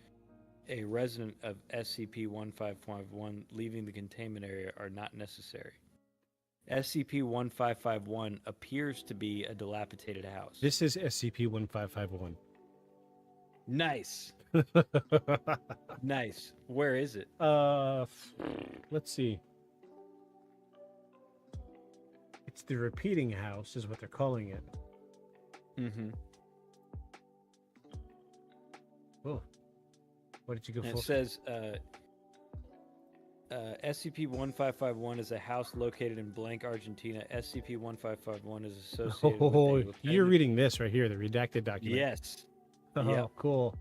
a resident of SCP-1551 leaving the containment area are not necessary. SCP-1551 appears to be a dilapidated house. This is SCP-1551. Nice. Nice. Where is it? Let's see. It's the repeating house is what they're calling it. Mm-hmm. Whoa. What did you go for? It says SCP-1551 is a house located in blank Argentina. SCP-1551 is associated with you're reading this right here, the redacted document. Yes. Oh, yep. Cool.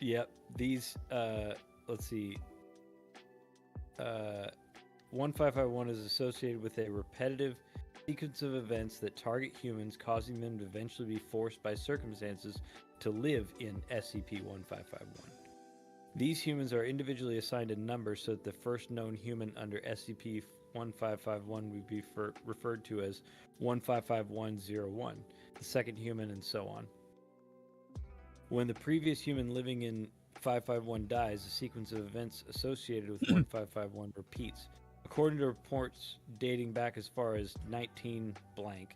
Yep. These, let's see. 1551 is associated with a repetitive sequence of events that target humans, causing them to eventually be forced by circumstances to live in SCP-1551. These humans are individually assigned a number so that the first known human under SCP-1551 would be referred to as 155101, the second human, and so on. When the previous human living in 551 dies, the sequence of events associated with 1551 repeats. According to reports dating back as far as 19 blank,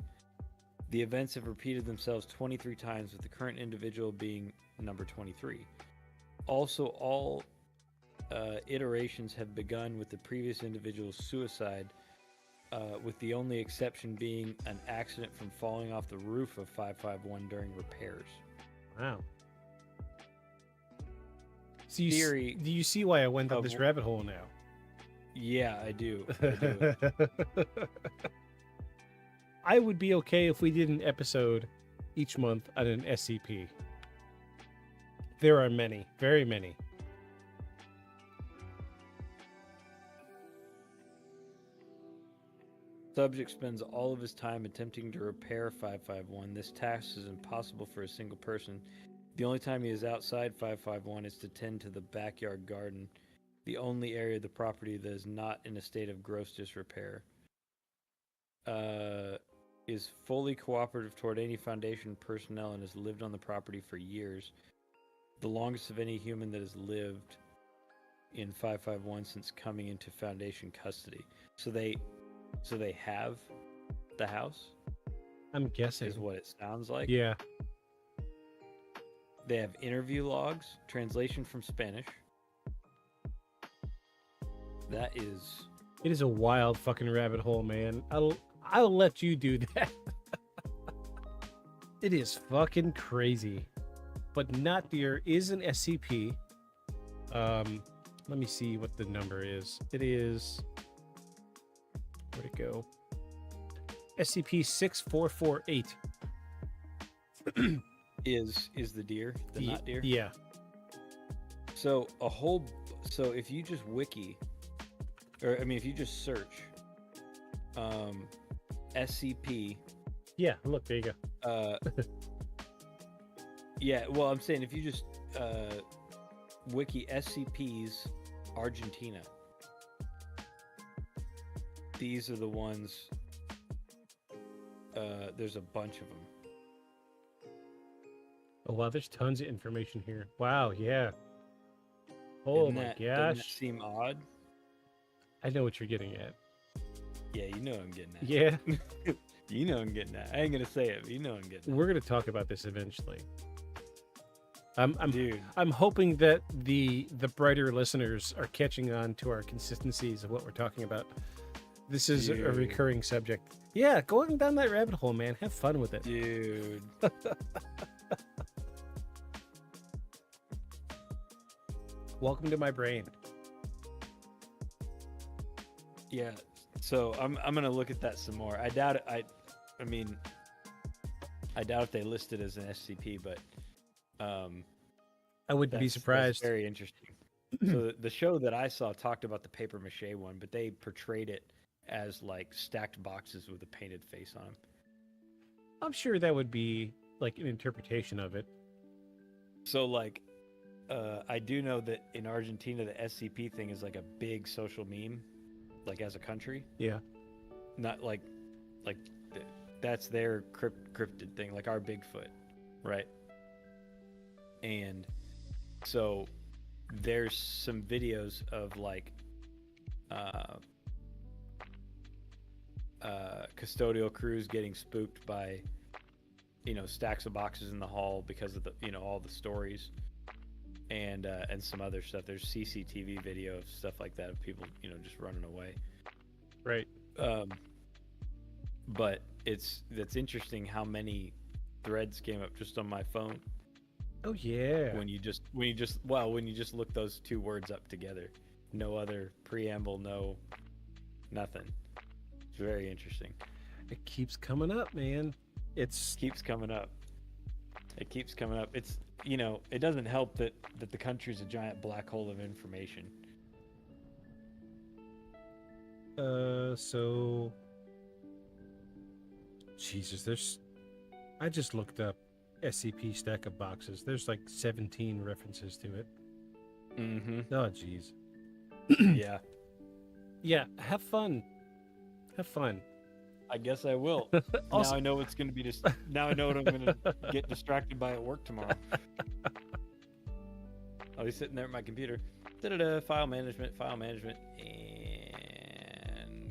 the events have repeated themselves 23 times, with the current individual being number 23. Also, all iterations have begun with the previous individual's suicide, with the only exception being an accident from falling off the roof of 551 during repairs. Wow. So Theory do you see why I went down this rabbit hole now? Yeah, I do. I do. I would be okay if we did an episode each month on an SCP. There are many, very many. Subject spends all of his time attempting to repair 551. This task is impossible for a single person. The only time he is outside 551 is to tend to the backyard garden, the only area of the property that is not in a state of gross disrepair. Is fully cooperative toward any Foundation personnel and has lived on the property for years. The longest of any human that has lived in 551 since coming into Foundation custody. So they have the house? I'm guessing. Is what it sounds like. Yeah. They have interview logs, translation from Spanish. That is... It is a wild fucking rabbit hole, man. I'll let you do that. It is fucking crazy. But not there is an SCP. Let me see what the number is. It is... Where'd it go? SCP-6448. is the deer, the not deer? Yeah. So if you just wiki, or I mean if you just search SCP. Yeah, look, there you go. Yeah, well I'm saying if you just wiki SCPs Argentina. These are the ones, there's a bunch of them. Oh, wow, there's tons of information here. Wow, yeah. Oh my gosh. Doesn't that seem odd? I know what you're getting at. Yeah, you know I'm getting at. Yeah. You know I'm getting at. I ain't gonna say it, but you know I'm getting at. We're gonna talk about this eventually. Dude. I'm hoping that the brighter listeners are catching on to our consistencies of what we're talking about. This is a recurring subject. Yeah, going down that rabbit hole, man. Have fun with it. Dude. Welcome to my brain. Yeah, so I'm gonna look at that some more. I doubt it. I mean, I doubt if they list it as an SCP, but I wouldn't be surprised. That's very interesting. So the show that I saw talked about the paper mache one, but they portrayed it as like stacked boxes with a painted face on them. I'm sure that would be like an interpretation of it. So like, I do know that in Argentina, the SCP thing is like a big social meme, like as a country. Yeah. Not like that's their cryptid thing, like our Bigfoot, right? And so there's some videos of like custodial crews getting spooked by stacks of boxes in the hall because of the all the stories and some other stuff. There's CCTV video of stuff like that of people just running away. Right. But that's interesting how many threads came up just on my phone. Oh yeah. When you just look those two words up together, no other preamble, nothing. It's very interesting. It keeps coming up, man. Keeps coming up. It keeps coming up. It's it doesn't help that the country's a giant black hole of information. So Jesus, I just looked up SCP stack of boxes. There's like 17 references to it. Mm-hmm. Oh jeez. Yeah. Yeah, have fun. I guess I will. Also, now I know it's going to be now I know what I'm going to get distracted by at work tomorrow. I'll be sitting there at my computer. File management, and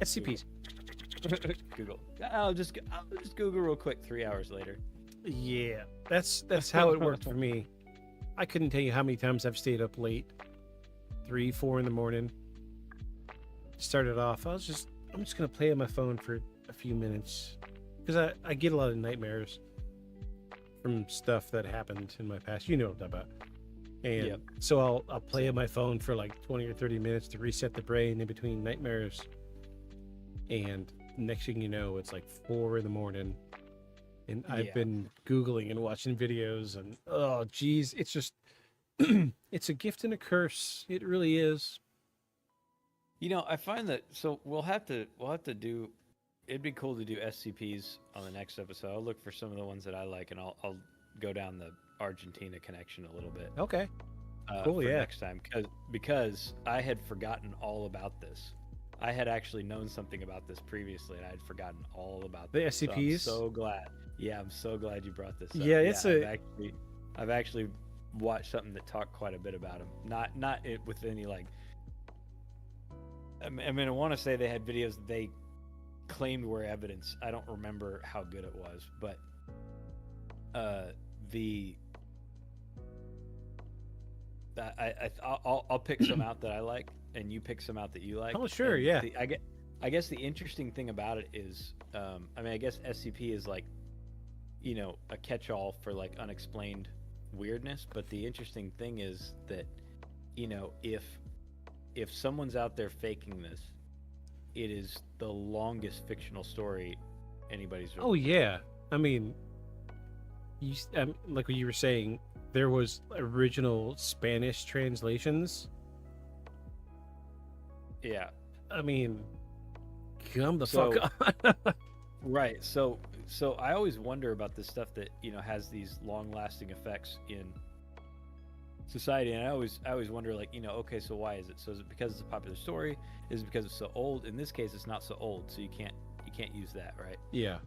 SCPs. Google. I'll just Google real quick. 3 hours later. Yeah, that's how it worked for me. I couldn't tell you how many times I've stayed up late, 3, 4 in the morning. Started off, I'm just gonna play on my phone for a few minutes because I get a lot of nightmares from stuff that happened in my past. You know what I'm talking about. And so I'll play on my phone for like 20 or 30 minutes to reset the brain in between nightmares. And next thing you know, it's like 4 in the morning. And I've been Googling and watching videos and oh geez, it's just it's a gift and a curse. It really is. You know, I find that so we'll have to do. It'd be cool to do SCPs on the next episode. I'll look for some of the ones that I like, and I'll go down the Argentina connection a little bit. Okay. Cool. For Yeah. Next time, because I had forgotten all about this. I had actually known something about this previously, and I had forgotten all about The this. SCPs? So I'm so glad. Yeah, I'm so glad you brought this up. Yeah, it's I've actually watched something that talked quite a bit about them. Not it with any like. I mean, I want to say they had videos that they claimed were evidence. I don't remember how good it was, but I'll pick some out that I like, and you pick some out that you like. Oh, sure, And yeah. I guess the interesting thing about it is, I mean, I guess SCP is like, you know, a catch-all for like unexplained weirdness. But the interesting thing is that, you know, if someone's out there faking this, it is the longest fictional story anybody's. Oh yeah, I mean, like what you were saying, there was original Spanish translations. Yeah. I mean, come the fuck on. Right. So I always wonder about this stuff that, you know, has these long-lasting effects in society, and I always wonder, like, you know, okay, so why is it? So is it because it's a popular story? Is it because it's so old? In this case, it's not so old, so you can't use that, right? Yeah.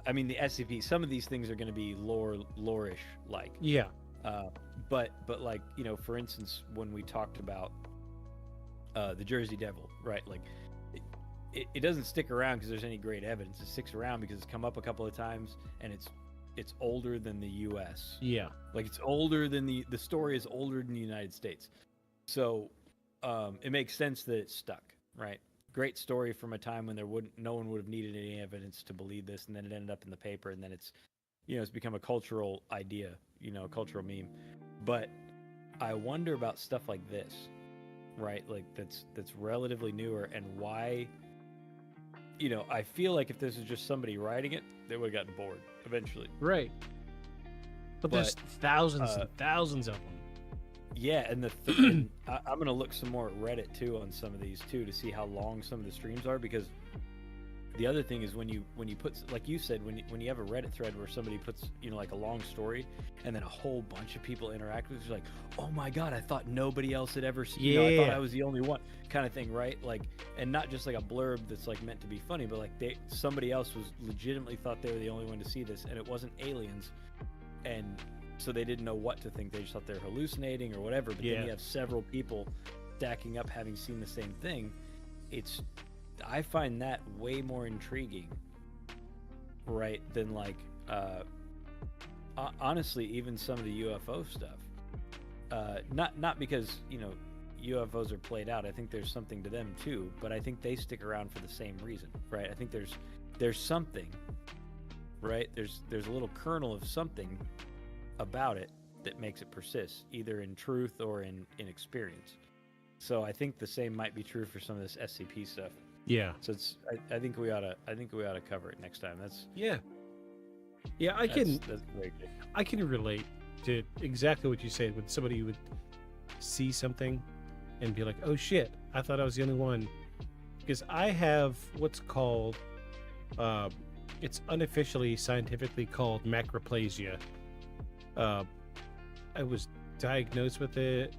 I mean, the SCP. Some of these things are going to be lore-ish, like. Yeah. But like, you know, for instance, when we talked about the Jersey Devil, right? Like, it doesn't stick around because there's any great evidence. It sticks around because it's come up a couple of times, and it's older than the U.S. Yeah. Like, it's older than the story is older than the United States. So it makes sense that it's stuck, right? Great story from a time when no one would have needed any evidence to believe this, and then it ended up in the paper, and then it's, you know, it's become a cultural idea, you know, a cultural meme. But I wonder about stuff like this, right? Like that's relatively newer, and why. You know, I feel like if this is just somebody writing it, they would have gotten bored eventually. Right. But there's thousands and thousands of them. Yeah, and I'm going to look some more at Reddit too on some of these too to see how long some of the streams are, because the other thing is when you put, like you said, when you have a Reddit thread where somebody puts, you know, like a long story and then a whole bunch of people interact with it, it's like, oh my god, I thought nobody else had ever seen, you know, I thought I was the only one, kind of thing, right? Like, and not just like a blurb that's like meant to be funny, but like somebody else was legitimately thought they were the only one to see this, and it wasn't aliens, and so they didn't know what to think. They just thought they were hallucinating or whatever. But then you have several people stacking up having seen the same thing. I find that way more intriguing, right, than like honestly even some of the UFO stuff. Not because, you know, UFOs are played out. I think there's something to them too, but I think they stick around for the same reason, right? I think there's something, right? There's a little kernel of something about it that makes it persist, either in truth or in experience. So I think the same might be true for some of this SCP stuff. Yeah. So I think we ought to cover it next time. That's that's very good. I can relate to exactly what you said when somebody would see something and be like, oh shit, I thought I was the only one. Because I have what's called it's unofficially scientifically called macroplasia. I was diagnosed with it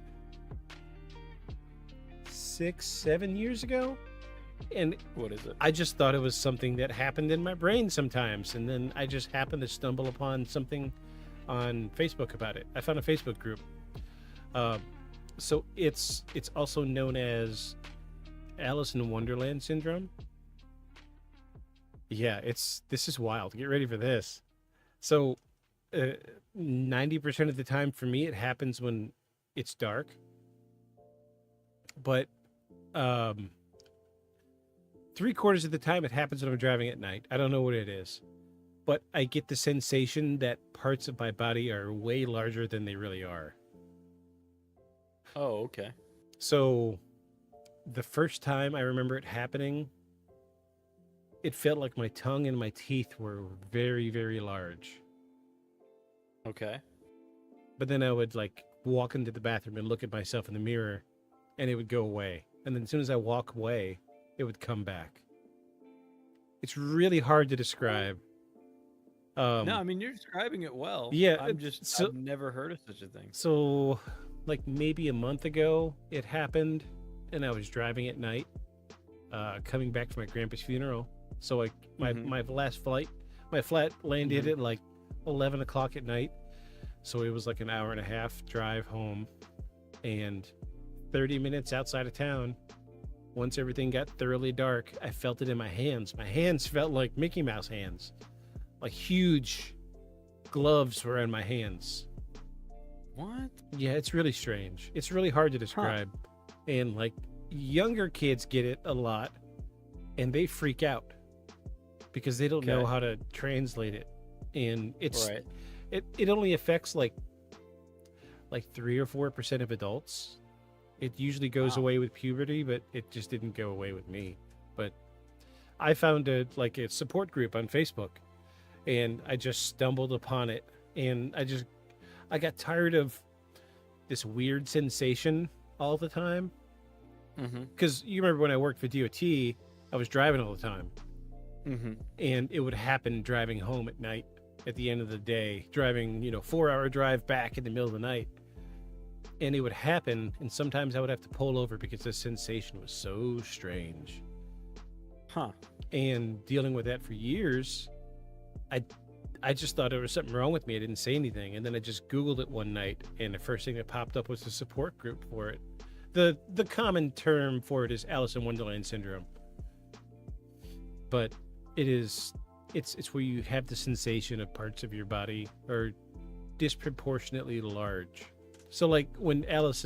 6-7 years ago, and what is it? I just thought it was something that happened in my brain sometimes, and then I just happened to stumble upon something on Facebook about it. I found a Facebook group. So it's also known as Alice in Wonderland syndrome. Yeah, this is wild. Get ready for this. So, 90% of the time for me, it happens when it's dark. But 3/4 of the time, it happens when I'm driving at night. I don't know what it is, but I get the sensation that parts of my body are way larger than they really are. Oh, okay. So, the first time I remember it happening, it felt like my tongue and my teeth were very, very large. Okay. But then I would like walk into the bathroom and look at myself in the mirror, and it would go away. And then as soon as I walk away, it would come back. It's really hard to describe. No, I mean, you're describing it well. Yeah, I've never heard of such a thing. So, like maybe a month ago, it happened, and I was driving at night, coming back from my grandpa's funeral. So like my last flight, my flight landed at like 11 o'clock at night. So it was like an hour and a half drive home, and 30 minutes outside of town. Once everything got thoroughly dark, I felt it in my hands. My hands felt like Mickey Mouse hands. Like huge gloves were in my hands. What? Yeah, it's really strange. It's really hard to describe. And like younger kids get it a lot, and they freak out because they don't know how to translate it. And it's it only affects like 3 or 4% of adults. It usually goes away with puberty, but it just didn't go away with me. But I found a support group on Facebook, and I just stumbled upon it, and I got tired of this weird sensation all the time. Because you remember when I worked for DOT, I was driving all the time, and it would happen driving home at night. At the end of the day, driving 4-hour drive back in the middle of the night. And it would happen, and sometimes I would have to pull over because the sensation was so strange. And dealing with that for years, I just thought there was something wrong with me. I didn't say anything. And then I just Googled it one night, and the first thing that popped up was the support group for it. The common term for it is Alice in Wonderland syndrome. But it's where you have the sensation of parts of your body are disproportionately large. So like when Alice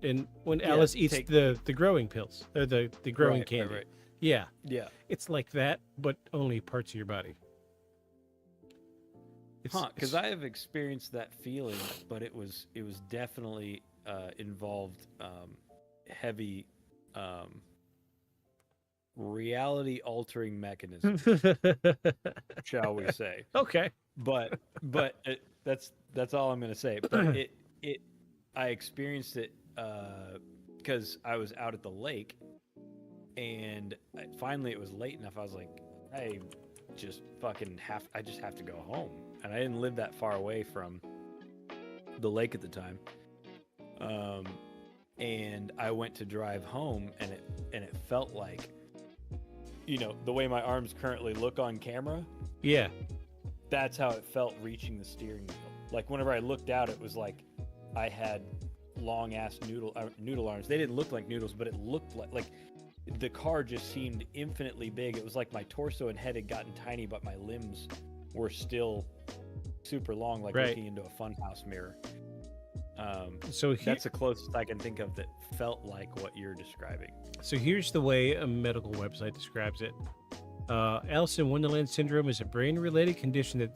Alice eats the growing pills or the growing candy. Right. Yeah. Yeah. It's like that, but only parts of your body. Because I have experienced that feeling, but it was definitely involved heavy reality altering mechanism, shall we say. Okay. But that's all I'm going to say. But I experienced it because I was out at the lake, and finally it was late enough. I was like, I just have to go home. And I didn't live that far away from the lake at the time. And I went to drive home, and it felt like, the way my arms currently look on camera. Yeah. That's how it felt reaching the steering wheel. Like whenever I looked out, it was like I had long ass noodle arms. They didn't look like noodles, but it looked like the car just seemed infinitely big. It was like my torso and head had gotten tiny, but my limbs were still super long, like looking into a funhouse mirror. So that's the closest I can think of that felt like what you're describing. So here's the way a medical website describes it. Alice in Wonderland syndrome is a brain-related condition that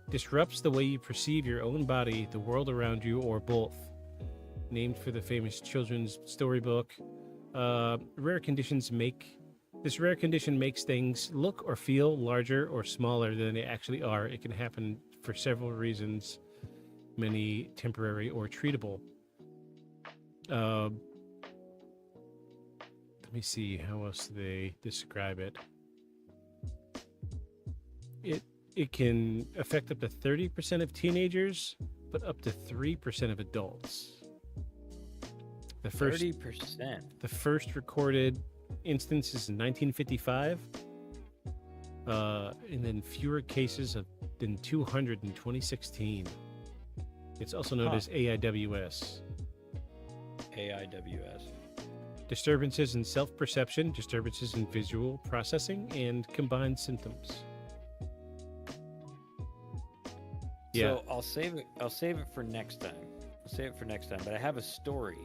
disrupts the way you perceive your own body, the world around you, or both. Named for the famous children's storybook. This rare condition makes things look or feel larger or smaller than they actually are. It can happen for several reasons, many temporary or treatable. Let me see, how else do they describe it? It can affect up to 30% of teenagers, but up to 3% of adults. 30%. The first recorded instance is in 1955, and then fewer cases than 200 in 2016. It's also known as AIWS. AIWS. disturbances in self-perception, disturbances in visual processing, and combined symptoms. Yeah. So I'll save it for next time. But I have a story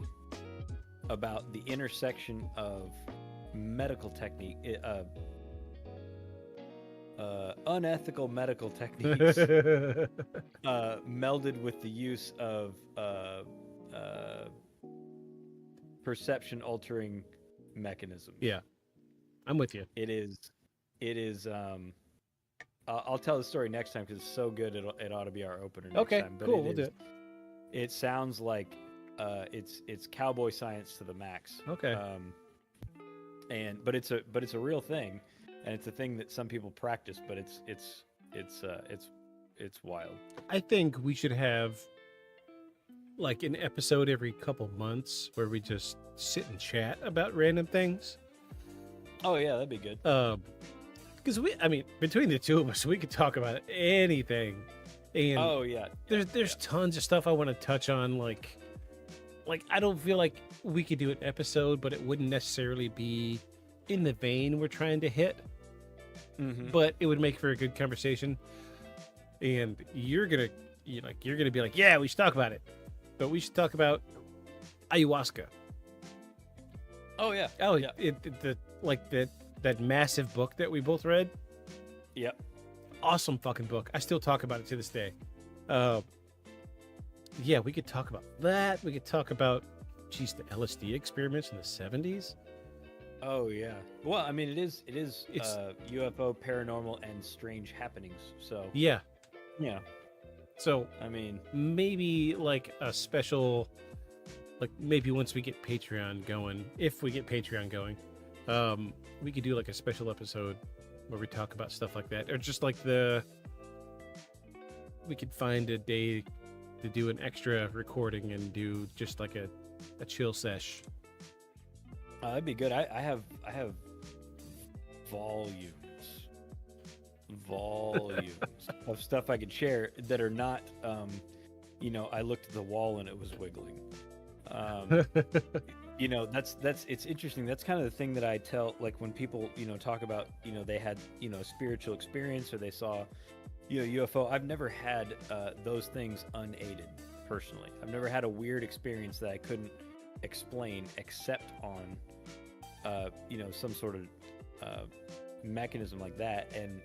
about the intersection of medical technique, unethical medical techniques, melded with the use of perception altering mechanisms. Yeah, I'm with you. It is. I'll tell the story next time because it's so good. It ought to be our opener next time. But cool. We'll do it. It sounds like it's cowboy science to the max. Okay. But it's a real thing, and it's a thing that some people practice. But it's wild. I think we should have like an episode every couple months where we just sit and chat about random things. Oh yeah, that'd be good. Because between the two of us, we could talk about anything. And oh yeah, there's tons of stuff I want to touch on. Like I don't feel like we could do an episode, but it wouldn't necessarily be in the vein we're trying to hit. Mm-hmm. But it would make for a good conversation. And you're gonna be like, yeah, we should talk about it. But we should talk about ayahuasca. Oh yeah. Oh yeah. That massive book that we both read. Yep. Awesome fucking book. I still talk about it to this day. Yeah, we could talk about that. We could talk about, the LSD experiments in the 70s. Oh yeah. Well, I mean, it's UFO, paranormal, and strange happenings. So yeah. So I mean, maybe like a special, like maybe once we get Patreon going, if we get Patreon going, we could do like a special episode where we talk about stuff like that, or just like we could find a day to do an extra recording and do just like a chill sesh. That'd be good. I have volumes of stuff I could share that are not, I looked at the wall and it was wiggling. It's interesting. That's kind of the thing that I tell, like when people, talk about, they had, a spiritual experience or they saw, UFO. I've never had those things unaided personally. I've never had a weird experience that I couldn't explain except on, some sort of mechanism like that. And,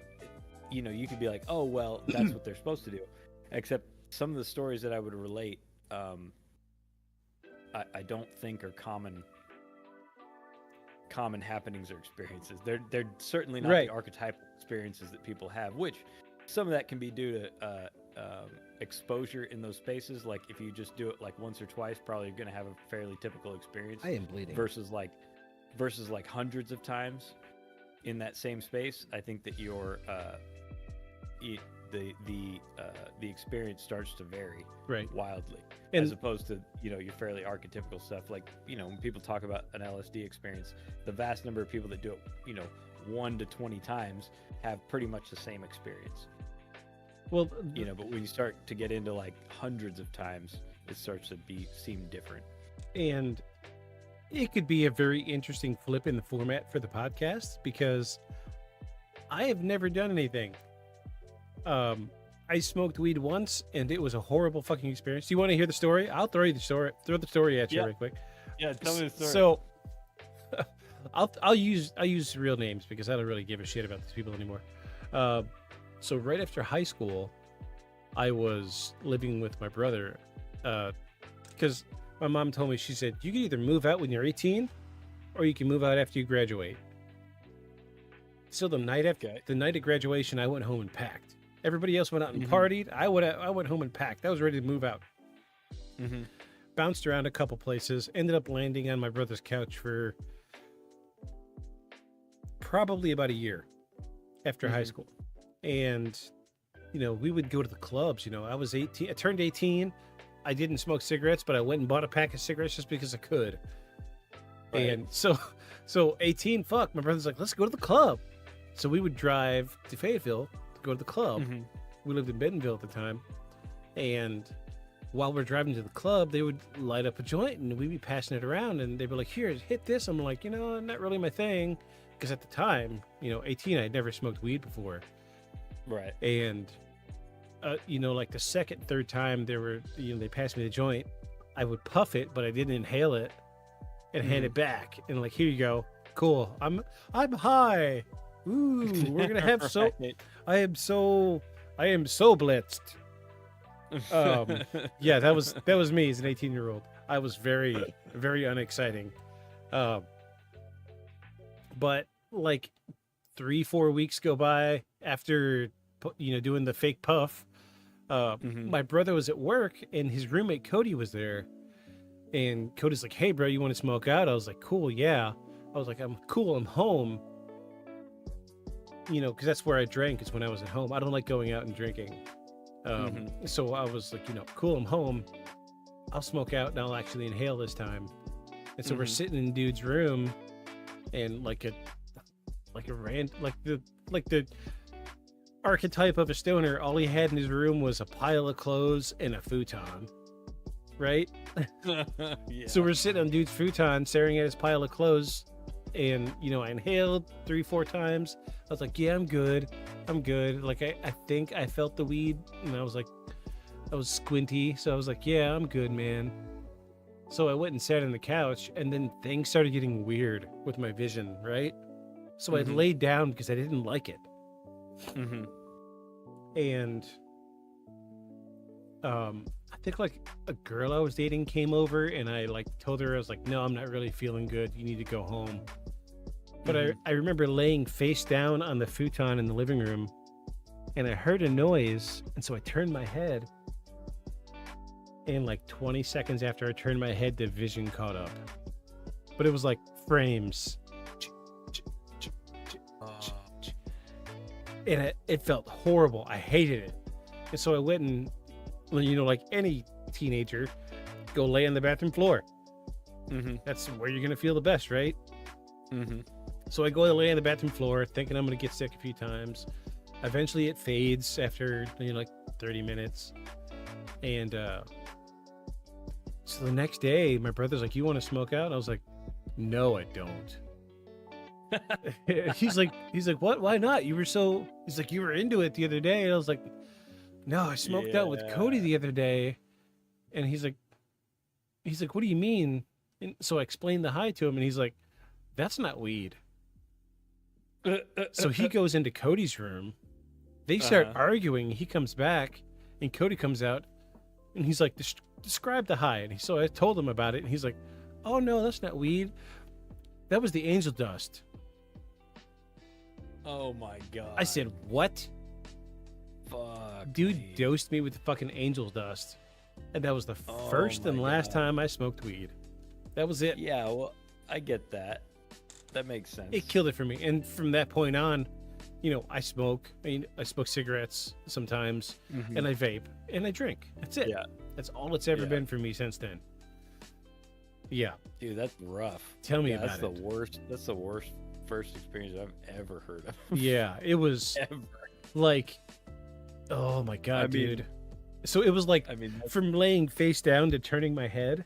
you could be like, oh, well, that's what they're supposed to do. Except some of the stories that I would relate, I don't think are common happenings or experiences. They're certainly not the archetypal experiences that people have, which some of that can be due to exposure in those spaces. Like if you just do it like once or twice, probably you're going to have a fairly typical experience. I am bleeding. Versus like hundreds of times in that same space. I think that your the experience starts to vary wildly, as opposed to your fairly archetypical stuff. Like when people talk about an LSD experience, the vast number of people that do it 1 to 20 times have pretty much the same experience. Well, but when you start to get into like hundreds of times, it starts to seem different. And it could be a very interesting flip in the format for the podcast, because I have never done anything. I smoked weed once and it was a horrible fucking experience. Do you want to hear the story? I'll throw the story at you real quick. Yeah, tell me the story. So I'll use real names because I don't really give a shit about these people anymore. So right after high school, I was living with my brother, because my mom told me, she said, you can either move out when you're 18 or you can move out after you graduate. So the night of graduation, I went home and packed. Everybody else went out and partied. I went home and packed. I was ready to move out. Bounced around a couple places. Ended up landing on my brother's couch for probably about a year after high school. And, we would go to the clubs. I was 18. I turned 18. I didn't smoke cigarettes, but I went and bought a pack of cigarettes just because I could. Right. And so 18, my brother's like, let's go to the club. So we would drive to Fayetteville to go to the club. We lived in Bentonville at the time. And while we're driving to the club, they would light up a joint and we'd be passing it around, and they'd be like, "Here, hit this." I'm like, not really my thing, because at the time, 18, I'd never smoked weed before. Right. And like the second, third time they passed me the joint, I would puff it, but I didn't inhale it, and hand it back, and like, "Here you go, cool. I'm high. Ooh, we're gonna have so. Right. I am so blitzed." Yeah, that was me as an 18-year-old. I was very, very unexciting. But like 3-4 weeks go by after doing the fake puff. My brother was at work, and his roommate Cody was there, and Cody's like, "Hey bro, you want to smoke out?" I was like, "Cool, yeah." I was like, "I'm cool, I'm home." Because that's where I drank, is when I was at home. I don't like going out and drinking. So I was like, "Cool, I'm home. I'll smoke out and I'll actually inhale this time." And so we're sitting in dude's room, and like the archetype of a stoner, all he had in his room was a pile of clothes and a futon, right? Yeah. So we're sitting on dude's futon, staring at his pile of clothes, and I inhaled 3-4 times. I was like, "Yeah, I'm good. Like I think I felt the weed, and I was squinty, so I was like, "Yeah, I'm good, man." So I went and sat on the couch, and then things started getting weird with my vision, right? So I laid down because I didn't like it. And I think like a girl I was dating came over, and I like told her, I was like, "No, I'm not really feeling good. You need to go home." But I remember laying face down on the futon in the living room, and I heard a noise, and so I turned my head, and like 20 seconds after I turned my head, the vision caught up. But it was like frames. And it felt horrible. I hated it. And so I went and, like any teenager, go lay on the bathroom floor. That's where you're going to feel the best, right? So I go to lay on the bathroom floor, thinking I'm going to get sick a few times. Eventually it fades after, like 30 minutes. And so the next day, my brother's like, "You want to smoke out?" And I was like, "No, I don't." He's like, "What? Why not? He's like, "You were into it the other day." And I was like, "No, I smoked out with Cody the other day." And he's like, "What do you mean?" And so I explained the high to him, and he's like, "That's not weed." So he goes into Cody's room. They start arguing. He comes back, and Cody comes out, and he's like, "Describe the high." And so I told him about it, and he's like, "Oh no, that's not weed. That was the angel dust." Oh my god. I said, "What?" Fuck. Dude me. dosed me with the fucking angel dust. And that was the first and last time I smoked weed. That was it. Yeah, well, I get that. That makes sense. It killed it for me. And from that point on, I smoke. I smoke cigarettes sometimes, and I vape, and I drink. That's it. Yeah. That's all it's ever been for me since then. Yeah. Dude, that's rough. Tell me about it. That's the worst first experience I've ever heard of. Yeah, it was Ever. like, oh my god, dude. So it was like, from laying face down to turning my head,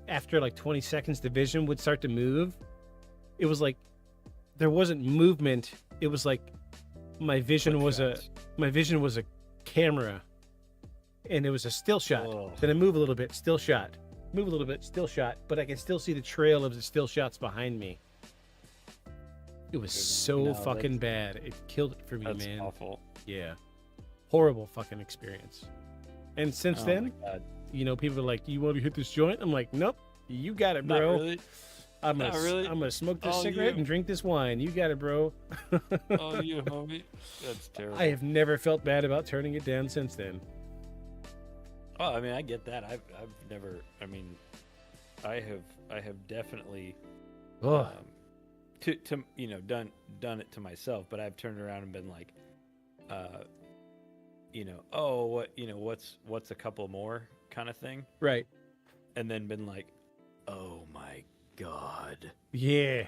after like 20 seconds, the vision would start to move. It was like there wasn't movement. It was like my vision was a camera, and it was a still shot. Oh. Then I move a little bit, still shot. Move a little bit, still shot. But I can still see the trail of the still shots behind me. It was so fucking bad. It killed it for me, that's man. Awful. Yeah. Horrible fucking experience. And since Oh then, my God. people are like, "You want to hit this joint?" I'm like, "Nope, you got it, Not bro. really. I'm Not really. gonna smoke this Oh, cigarette you. and drink this wine. You got it, bro." Oh, you homie. That's terrible. I have never felt bad about turning it down since then. Oh, I get that. I've never. I have definitely. Ugh. To done it to myself, but I've turned around and been like, what's a couple more kind of thing, Right. and then been like, oh my god, Yeah.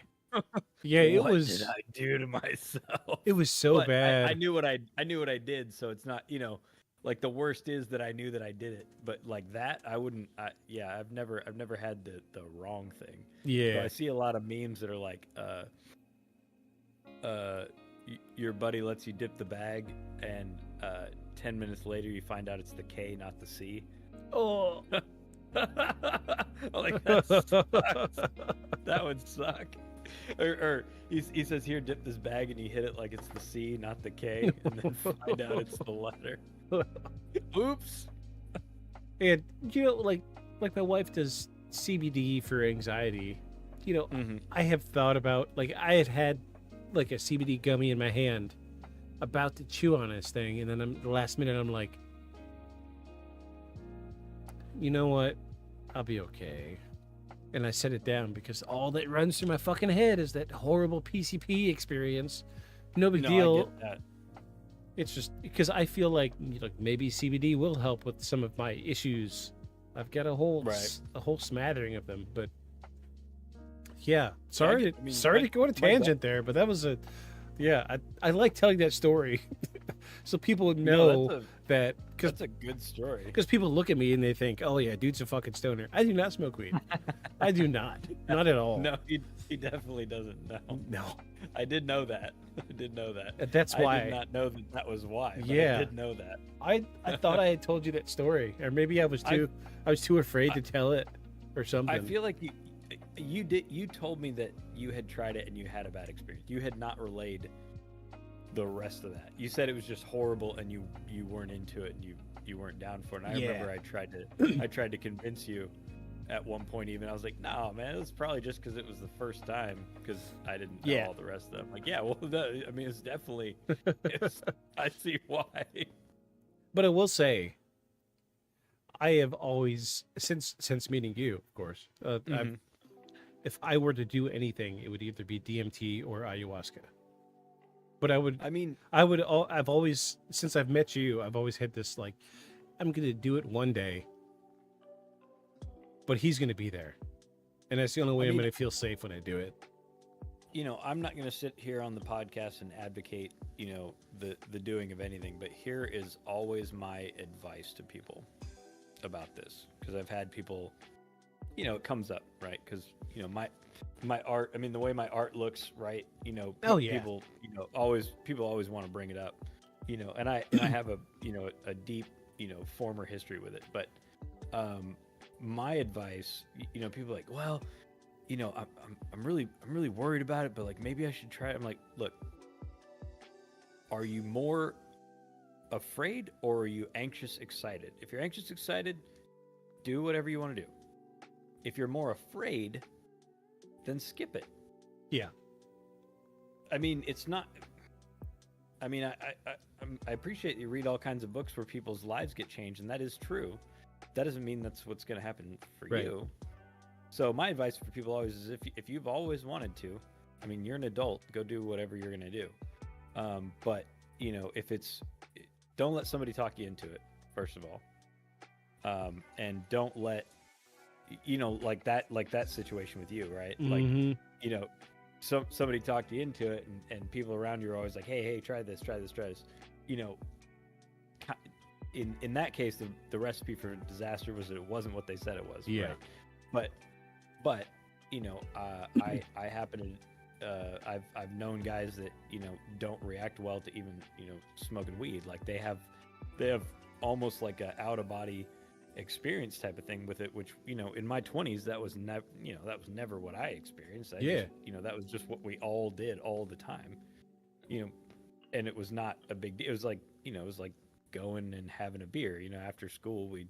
Yeah, it what was. did I do to myself? It was so But bad. I knew what I did, so it's not like the worst is that I knew that I did it, but like that I wouldn't. I've never had the wrong thing. Yeah. So I see a lot of memes that are like, your buddy lets you dip the bag, and 10 minutes later you find out it's the K, not the C. Oh. Like that sucks. That would suck. Or he says, here, dip this bag, and you hit it like it's the C, not the K, and then find out it's the letter. Oops. And like my wife does CBD for anxiety. I have thought about, like, I had like a CBD gummy in my hand, about to chew on this thing, and then the last minute I'm like, you know what? I'll be okay. And I set it down because all that runs through my fucking head is that horrible PCP experience. No big deal. I get that. It's just because I feel like maybe CBD will help with some of my issues. I've got a whole smattering of them, but yeah. Sorry to go on a tangent there, but that was I like telling that story so people would know that. That's a good story. Because people look at me and they think, oh yeah, dude's a fucking stoner. I do not smoke weed. I do not. Not at all. No, he definitely doesn't know. No. I did know that. That's why. I did not know that was why. But Yeah. I did know that. I thought I had told you that story, or maybe I was too afraid to tell it, or something. I feel like you told me that you had tried it and you had a bad experience. You had not relayed the rest of that. You said it was just horrible and you weren't into it and you weren't down for it. And I remember I tried to convince you at one point. Even I was like, no man, it was probably just because it was the first time, because I didn't know all the rest of them. Like, yeah, well, I mean, it's definitely I see why. But I will say, I have always, since meeting you, of course, if I were to do anything, it would either be DMT or ayahuasca. But I've always, since I've met you, I've always had this, like, I'm going to do it one day, but he's going to be there. And that's the only way I'm going to feel safe when I do it. I'm not going to sit here on the podcast and advocate, the doing of anything, but here is always my advice to people about this, because I've had people, it comes up, right? Because, my art, I mean, the way my art looks, right? People always want to bring it up, and I have a deep, former history with it. But my advice, people are like, well, I'm really worried about it, but like maybe I should try it. I'm like, look, are you more afraid or are you anxious excited? If you're anxious excited, do whatever you want to do. If you're more afraid, then skip it. Yeah. I mean, it's not. I mean, I appreciate you read all kinds of books where people's lives get changed, and that is true. That doesn't mean that's what's going to happen for you. So my advice for people always is, if you've always wanted to, I mean, you're an adult, go do whatever you're going to do. But if it's, don't let somebody talk you into it, first of all, and don't let, like that situation with you, right? Mm-hmm. Like, somebody talked you into it, and people around you are always like, hey, try this. In that case, the recipe for disaster was that it wasn't what they said it was. Yeah. Right? But I happen to I've known guys that don't react well to even smoking weed. Like they have almost like a out of body experience type of thing with it, which in my 20s that was never what I experienced. That was just what we all did all the time. And it was not a big deal. It was like going and having a beer. After school we'd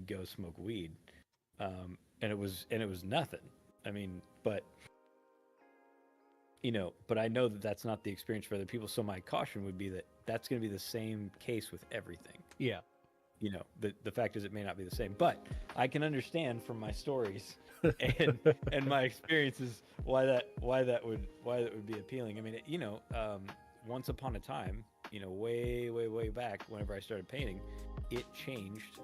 go smoke weed. And it was nothing. I mean, but I know that that's not the experience for other people. So my caution would be that that's going to be the same case with everything. Yeah. The fact is it may not be the same, but I can understand from my stories and my experiences why that would be appealing. I mean, once upon a time, way back, whenever I started painting, it changed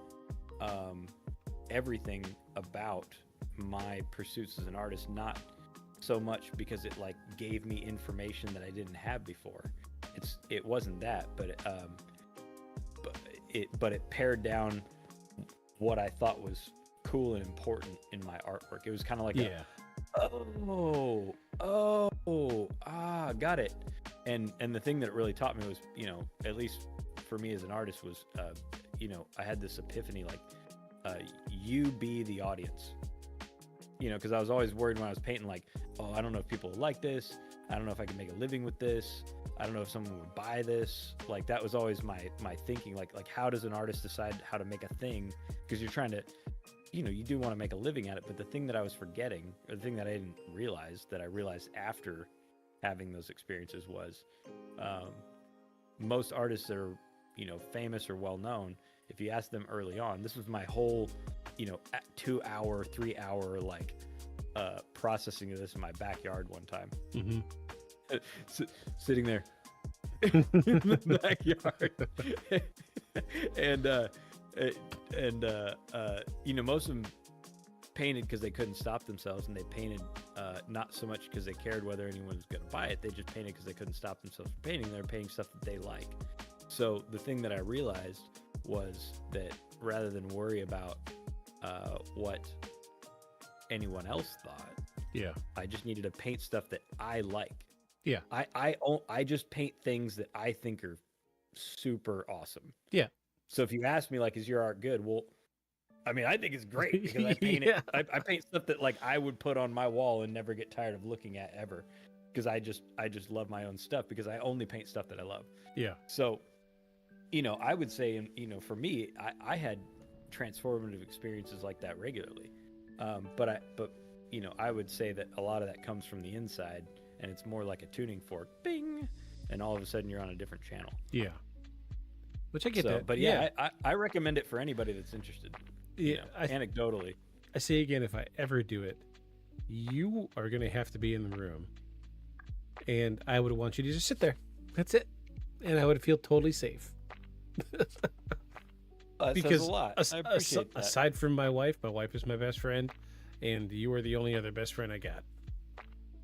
everything about my pursuits as an artist. Not so much because it like gave me information that I didn't have before. It wasn't that, but but it pared down what I thought was cool and important in my artwork. It was kind of like got it. And the thing that it really taught me was, at least for me as an artist, was I had this epiphany, like, you be the audience. Because I was always worried when I was painting, like, oh, I don't know if people will like this. I don't know if I can make a living with this. I don't know if someone would buy this. Like, that was always my thinking. Like how does an artist decide how to make a thing? Because you're trying to, you do want to make a living at it. But the thing that I was forgetting, or the thing that I didn't realize, that I realized after having those experiences, was most artists that are, famous or well known, if you ask them early on, this was my whole, 2 hour, 3 hour, like, processing of this in my backyard one time. Sitting there in the backyard. and most of them painted because they couldn't stop themselves, and they painted not so much because they cared whether anyone was going to buy it. They just painted because they couldn't stop themselves from painting. They're painting stuff that they like. So the thing that I realized was that rather than worry about what anyone else thought, I just needed to paint stuff that I like. I just paint things that I think are super awesome. So if you ask me, like, is your art good? Well, I mean, I think it's great because I paint it. I paint stuff that, like, I would put on my wall and never get tired of looking at ever, because I just love my own stuff, because I only paint stuff that I love. So, I would say, for me, I had transformative experiences like that regularly. But I would say that a lot of that comes from the inside, and it's more like a tuning fork, bing, and all of a sudden you're on a different channel. Which I get that. But I recommend it for anybody that's interested. Anecdotally. I say again, if I ever do it, you are going to have to be in the room, and I would want you to just sit there. That's it. And I would feel totally safe. Because says a lot. I appreciate that. Aside from my wife is my best friend, and you are the only other best friend I got.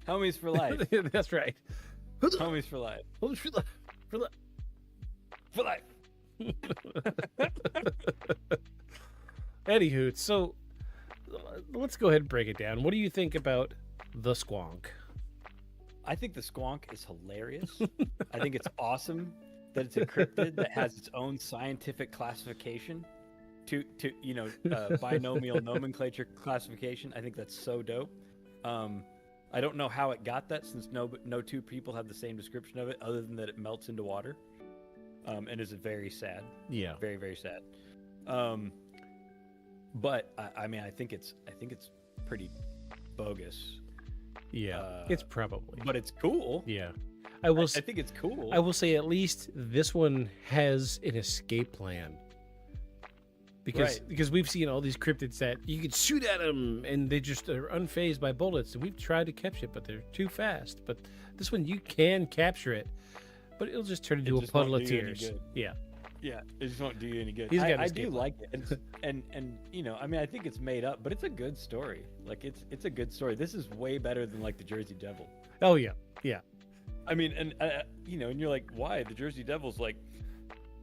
Homies for life. That's right. Homies for life. Homies for life. For life. For life. Anywho, so let's go ahead and break it down. What do you think about the squonk? I think the squonk is hilarious. I think it's awesome that it's a cryptid that has its own scientific classification, to binomial nomenclature classification. I think that's so dope. I don't know how it got that, since no two people have the same description of it, other than that it melts into water, and is very sad. Very, very sad. But I mean, I think it's pretty bogus. It's probably, but it's cool. I think it's cool. I will say at least this one has an escape plan. Because we've seen all these cryptids that you could shoot at them and they just are unfazed by bullets, and we've tried to catch it, but they're too fast. But this one, you can capture it, but it'll just turn into a puddle of tears. Yeah, it just won't do you any good. I do like it, and I mean, I think it's made up, but it's a good story. Like, it's a good story. This is way better than, like, the Jersey Devil. Oh yeah. I mean, and and you're like, why? The Jersey Devil's like,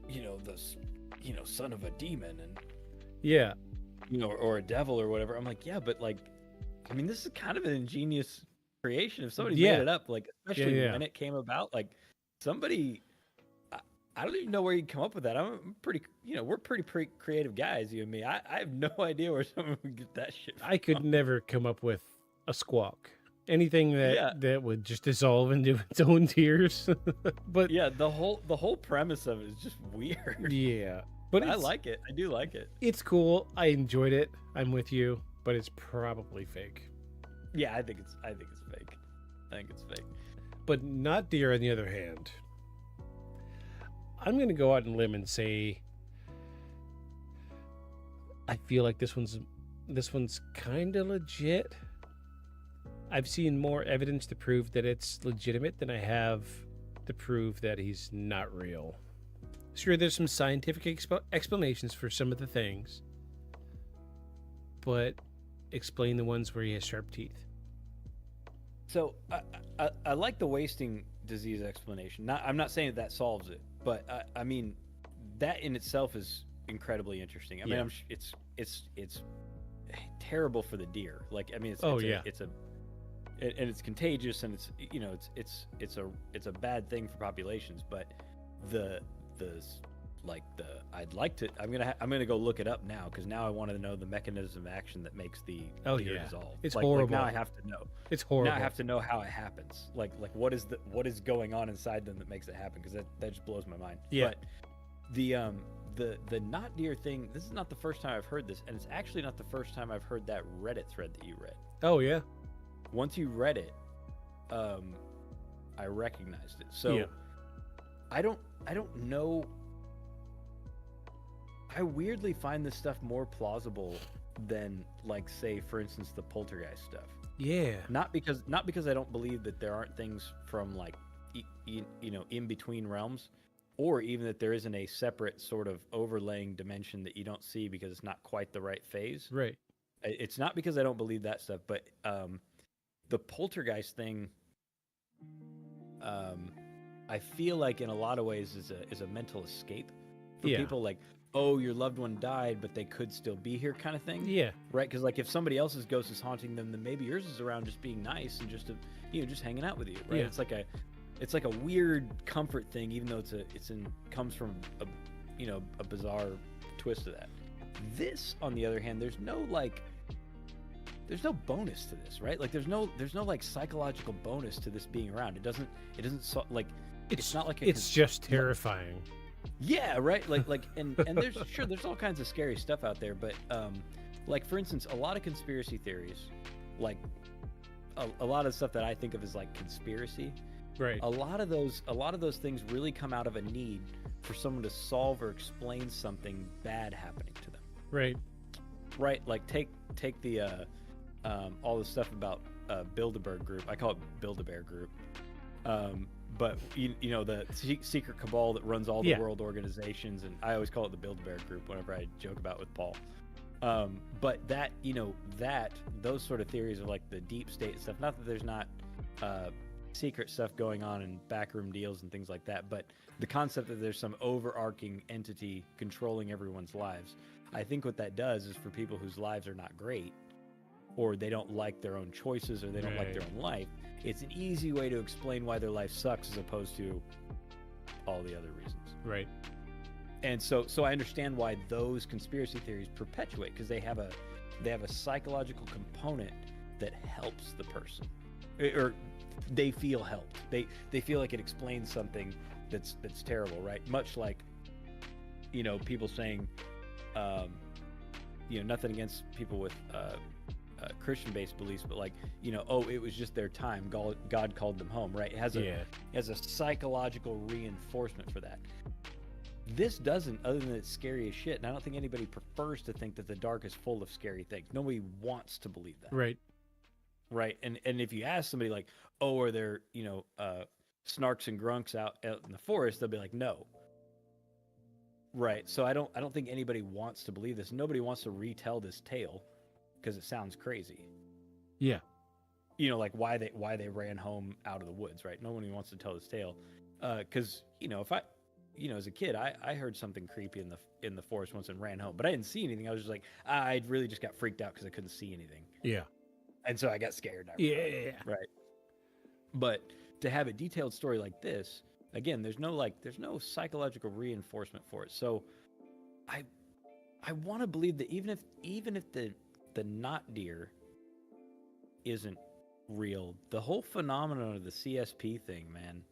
the son of a demon, and or a devil or whatever. I'm like, yeah, but, like, I mean, this is kind of an ingenious creation. If somebody made it up, like, especially when it came about, like, somebody, I don't even know where you'd come up with that. I'm pretty, we're pretty creative guys, you and me. I have no idea where someone would get that shit from. I could never come up with a squawk. Anything that would just dissolve into its own tears. But the whole premise of it is just weird. But I like it. I do like it. It's cool. I enjoyed it. I'm with you, but it's probably fake. Yeah, I think it's fake. I think it's fake. But not deer, on the other hand. I'm going to go out on a limb and say I feel like this one's kind of legit. I've seen more evidence to prove that it's legitimate than I have to prove that he's not real. Sure, there's some scientific explanations for some of the things, but explain the ones where he has sharp teeth. So I like the wasting disease explanation. I'm not saying that solves it, but I mean, that in itself is incredibly interesting. I mean, it's terrible for the deer. Like, I mean, it's contagious, and it's a bad thing for populations. But I'm gonna go look it up now, because now I want to know the mechanism of action that makes the deer dissolve. It's Like horrible. now I have to know. It's horrible. Now I have to know how it happens. Like what is going on inside them that makes it happen? Because that just blows my mind. Yeah. But the not deer thing, this is not the first time I've heard this, and it's actually not the first time I've heard that Reddit thread that you read. Oh yeah. Once you read it, I recognized it. So yeah. I don't know. I weirdly find this stuff more plausible than, like, say, for instance, the poltergeist stuff. Yeah. Not because I don't believe that there aren't things from, like, in between realms, or even that there isn't a separate sort of overlaying dimension that you don't see because it's not quite the right phase. Right. It's not because I don't believe that stuff, but the poltergeist thing, I feel like in a lot of ways is a mental escape for people. Like, oh, your loved one died, but they could still be here, kind of thing. Yeah. Right. Because, like, if somebody else's ghost is haunting them, then maybe yours is around just being nice and just just hanging out with you. Right. Yeah. It's like a weird comfort thing, even though comes from a bizarre twist to that. This, on the other hand, there's no bonus to this, right? Like, there's no like psychological bonus to this being around. It's not like it's just terrifying. Yeah, right. Like, and there's all kinds of scary stuff out there, but like, for instance, a lot of conspiracy theories, like a lot of stuff that I think of as like conspiracy. Right. A lot of those things really come out of a need for someone to solve or explain something bad happening to them. Right. Right. Like, take the all the stuff about Bilderberg Group. I call it Build-A-Bear Group. But the secret cabal that runs all the world organizations, and I always call it the Build-A-Bear Group whenever I joke about with Paul. But those sort of theories of, like, the deep state stuff. Not that there's not secret stuff going on in backroom deals and things like that, but the concept that there's some overarching entity controlling everyone's lives. I think what that does is, for people whose lives are not great, or they don't like their own choices, or they don't like their own life, it's an easy way to explain why their life sucks as opposed to all the other reasons. Right. And so I understand why those conspiracy theories perpetuate, because they have a psychological component that helps the person, or they feel helped. They feel like it explains something that's terrible, right? Much like, people saying, nothing against people with Christian-based beliefs, but, like, it was just their time. God called them home, right? It has a psychological reinforcement for that. This doesn't, other than it's scary as shit. And I don't think anybody prefers to think that the dark is full of scary things. Nobody wants to believe that. Right. Right. And if you ask somebody, like, oh, are there, snarks and grunks out in the forest, they'll be like, no. Right. So I don't think anybody wants to believe this. Nobody wants to retell this tale because it sounds crazy. Yeah. Like why they ran home out of the woods, right? Nobody wants to tell this tale. Because, if I, as a kid, I heard something creepy in the forest once and ran home, but I didn't see anything. I was just like, I really just got freaked out because I couldn't see anything. Yeah. And so I got scared. Yeah. Right. But to have a detailed story like this, again, there's no psychological reinforcement for it. So I want to believe that even if the not deer isn't real, the whole phenomenon of the CSP thing, man,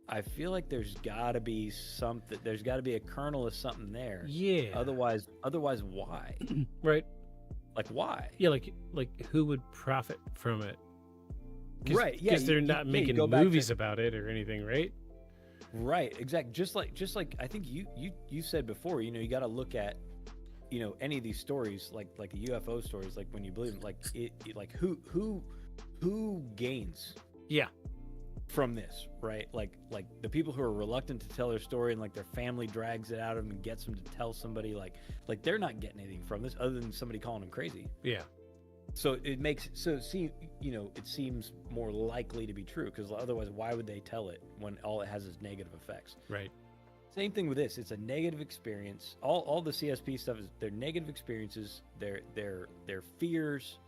I feel like there's got to be something. There's got to be a kernel of something there. Yeah. Otherwise, why? Right. Like, why? Yeah, like who would profit from it? Right. Yeah. Because they're not making movies about it or anything, right? Right. Exactly. Just like I think you said before. You got to look at any of these stories, like the UFO stories, like when you believe them, like who gains? Yeah. From this, right? Like the people who are reluctant to tell their story, and like their family drags it out of them and gets them to tell somebody, like they're not getting anything from this other than somebody calling them crazy. Yeah. So it seems more likely to be true, because otherwise, why would they tell it when all it has is negative effects? Right. Same thing with this. It's a negative experience. All the CSP stuff is they're negative experiences. They're fears,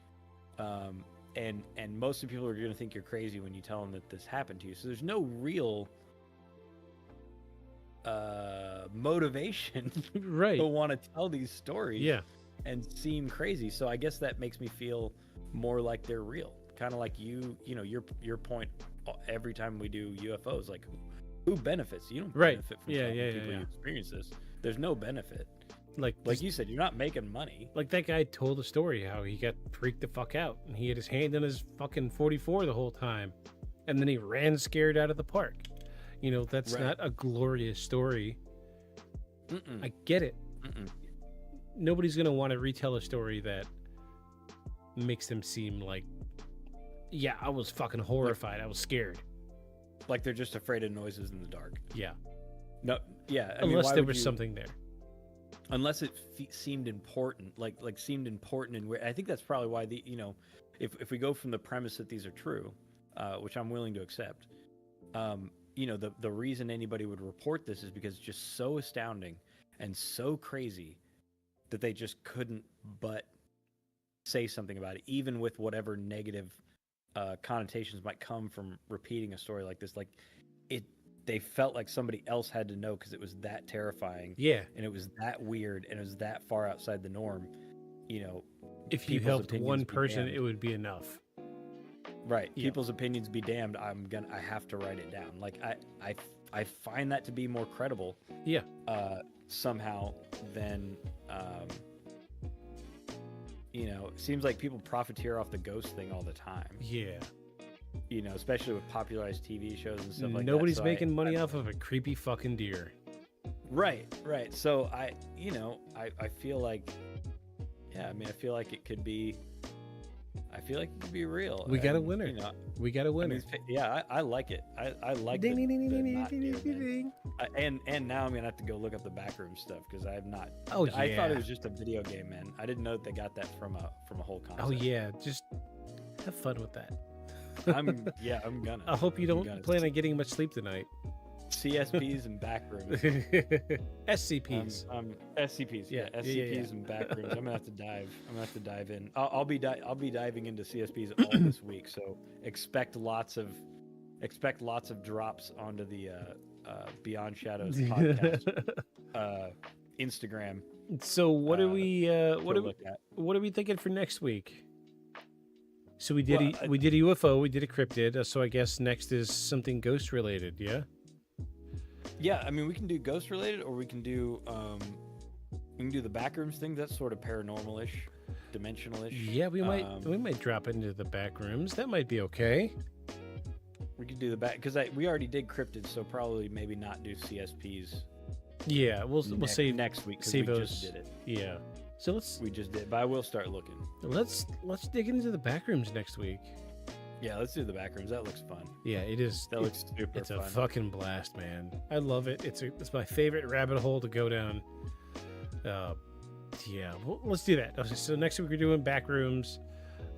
and most of the people are going to think you're crazy when you tell them that this happened to you. So there's no real motivation right to want to tell these stories. Yeah. And seem crazy. So I guess that makes me feel more like they're real. Kind of like you know, your point every time we do UFOs, like who benefits? You don't benefit from talking to people who experience this. There's no benefit. Like you said, you're not making money. Like that guy told a story how he got freaked the fuck out and he had his hand on his fucking 44 the whole time. And then he ran scared out of the park. You know, that's not a glorious story. I get it. Nobody's going to want to retell a story that makes them seem like, yeah, I was fucking horrified. I was scared. Like they're just afraid of noises in the dark. Yeah. No, yeah. Unless there was something there. Unless it seemed important, like seemed important, and I think that's probably why if we go from the premise that these are true, which I'm willing to accept, the reason anybody would report this is because it's just so astounding and so crazy that they just couldn't but say something about it, even with whatever negative connotations might come from repeating a story like this. Like they felt like somebody else had to know because it was that terrifying. Yeah. And it was that weird and it was that far outside the norm. You know, if you helped one person, it would be enough. Right. Yeah. People's opinions be damned. I have to write it down. Like I find that to be more credible. Yeah. Somehow than it seems like people profiteer off the ghost thing all the time. Yeah. Especially with popularized TV shows and stuff like Nobody's that. making money off of a creepy fucking deer. Right. So I feel like, I feel like it could be real. We got a winner. We got a winner. I like it. I like ding, the, ding, ding, the not ding, deer ding, ding. And now I'm gonna have to go look up the backroom stuff because I have not. Oh yeah. I thought it was just a video game, man. I didn't know that they got that from a whole concept. Oh yeah, just have fun with that. I'm gonna. I hope you don't plan on getting much sleep tonight. CSPs and backrooms. SCPs. SCPs. Yeah. SCPs and backrooms. I'm gonna have to dive in. I'll be diving into CSPs all this week. So expect lots of drops onto the Beyond Shadows podcast Instagram. So what are we thinking for next week? So we did a UFO, we did a cryptid. So I guess next is something ghost related. Yeah. Yeah, I mean, we can do ghost related, or we can do the backrooms thing. That's sort of paranormal-ish, dimensional-ish. Yeah, we might drop into the backrooms. That might be okay. We could do the back because we already did cryptid, so probably maybe not do CSPs. Yeah, we'll save next week. Save those. Just did it. Yeah. So we just did, but I will start looking. Let's dig into the backrooms next week. Yeah, let's do the backrooms. That looks fun. Yeah, it is. That looks super fun. It's a fucking blast, man. I love it. It's my favorite rabbit hole to go down. Yeah, well, let's do that. Okay, so next week we're doing backrooms.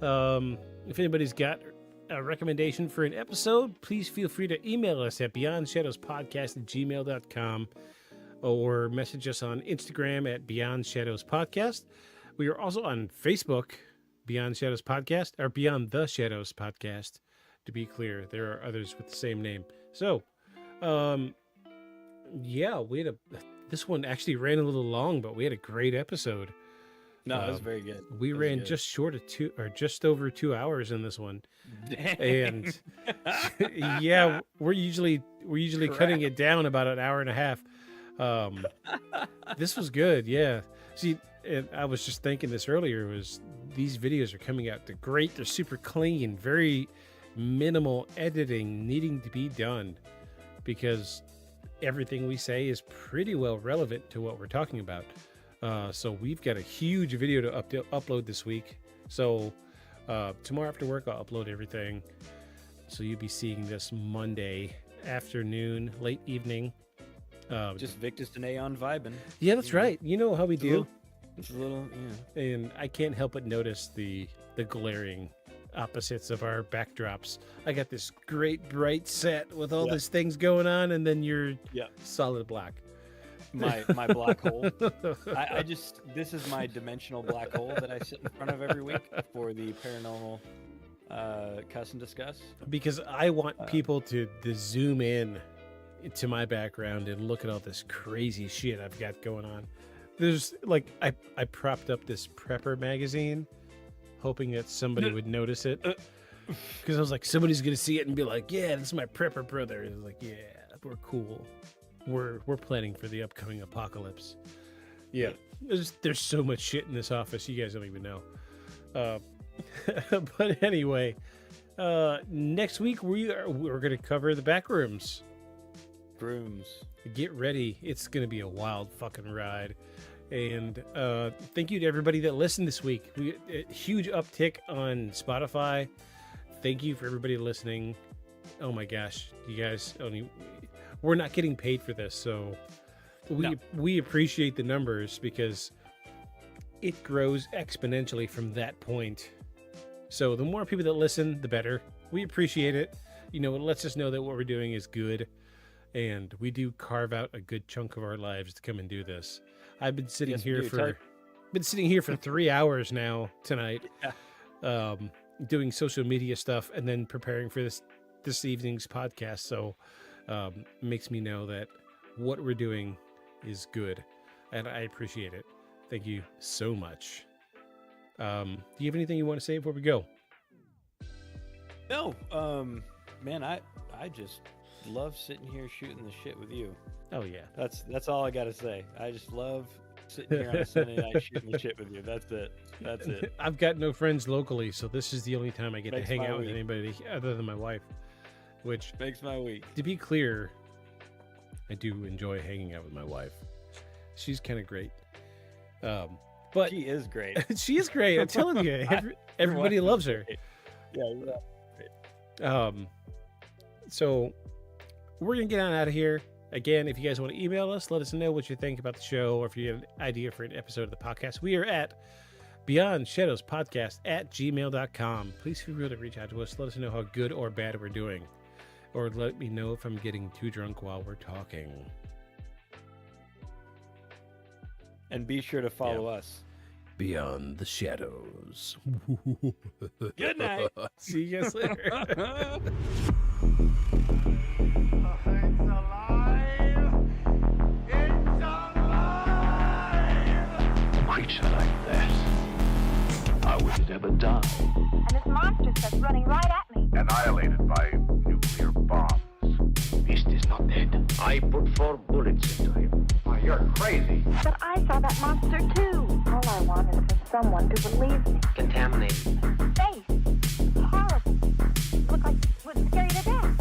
If anybody's got a recommendation for an episode, please feel free to email us at beyondshadowspodcast@gmail.com or message us on Instagram at Beyond Shadows Podcast. We are also on Facebook, Beyond Shadows Podcast, or Beyond the Shadows Podcast. To be clear, there are others with the same name. So, this one actually ran a little long, but we had a great episode. No, it was very good. We ran just short of just over 2 hours in this one. And yeah, we're usually cutting it down about an hour and a half. This was good. Yeah. See, and I was just thinking this earlier, was these videos are coming out great. They're super clean, very minimal editing needing to be done because everything we say is pretty well relevant to what we're talking about. So we've got a huge video to upload this week. So tomorrow after work, I'll upload everything. So you'll be seeing this Monday afternoon, late evening. Just Victus and Aeon vibing. Yeah, that's right. You know how we do. It's a little, yeah. And I can't help but notice the glaring opposites of our backdrops. I got this great bright set with all these things going on, and then you're solid black. my black hole. I just this is my dimensional black hole that I sit in front of every week for the paranormal cuss and discuss. Because I want people to zoom in to my background and look at all this crazy shit I've got going on. There's like I propped up this prepper magazine, hoping that somebody would notice it. Because I was like, somebody's gonna see it and be like, "Yeah, this is my prepper brother." And I was like, "Yeah, we're cool. We're planning for the upcoming apocalypse." Yeah, there's so much shit in this office, you guys don't even know. But anyway, next week we're gonna cover the back rooms. Get ready, it's gonna be a wild fucking ride. And thank you to everybody that listened this week. A huge uptick on Spotify. Thank you for everybody listening. Oh my gosh, you guys we're not getting paid for this, so we appreciate the numbers because it grows exponentially from that point. So the more people that listen, the better. We appreciate it. It lets us know that what we're doing is good, and we do carve out a good chunk of our lives to come and do this. I've been sitting here for 3 hours now tonight, doing social media stuff and then preparing for this evening's podcast. So it makes me know that what we're doing is good, and I appreciate it. Thank you so much. Do you have anything you want to say before we go? No, man, I just love sitting here shooting the shit with you. Oh yeah, that's all I gotta say. I just love sitting here on a Sunday night shooting the shit with you. That's it. I've got no friends locally, so this is the only time I get to hang out with anybody other than my wife, which makes my week. To be clear, I do enjoy hanging out with my wife. She's kind of great. But she is great. She is great. I'm telling you, everybody loves her. Yeah. So we're gonna get on out of here. Again, if you guys want to email us, let us know what you think about the show, or if you have an idea for an episode of the podcast. We are at beyondshadowspodcast@gmail.com. Please feel free to reach out to us. Let us know how good or bad we're doing, or let me know if I'm getting too drunk while we're talking. And be sure to follow us. Beyond the Shadows. Good night. See you guys later. Creature like that, I wouldn't ever die. And this monster starts running right at me. Annihilated by nuclear bombs. Beast is not dead. I put 4 bullets into him. Oh, you're crazy. But I saw that monster too. All I want is for someone to believe me. Contaminated. Face. Horrible. Look like it would scare you to death.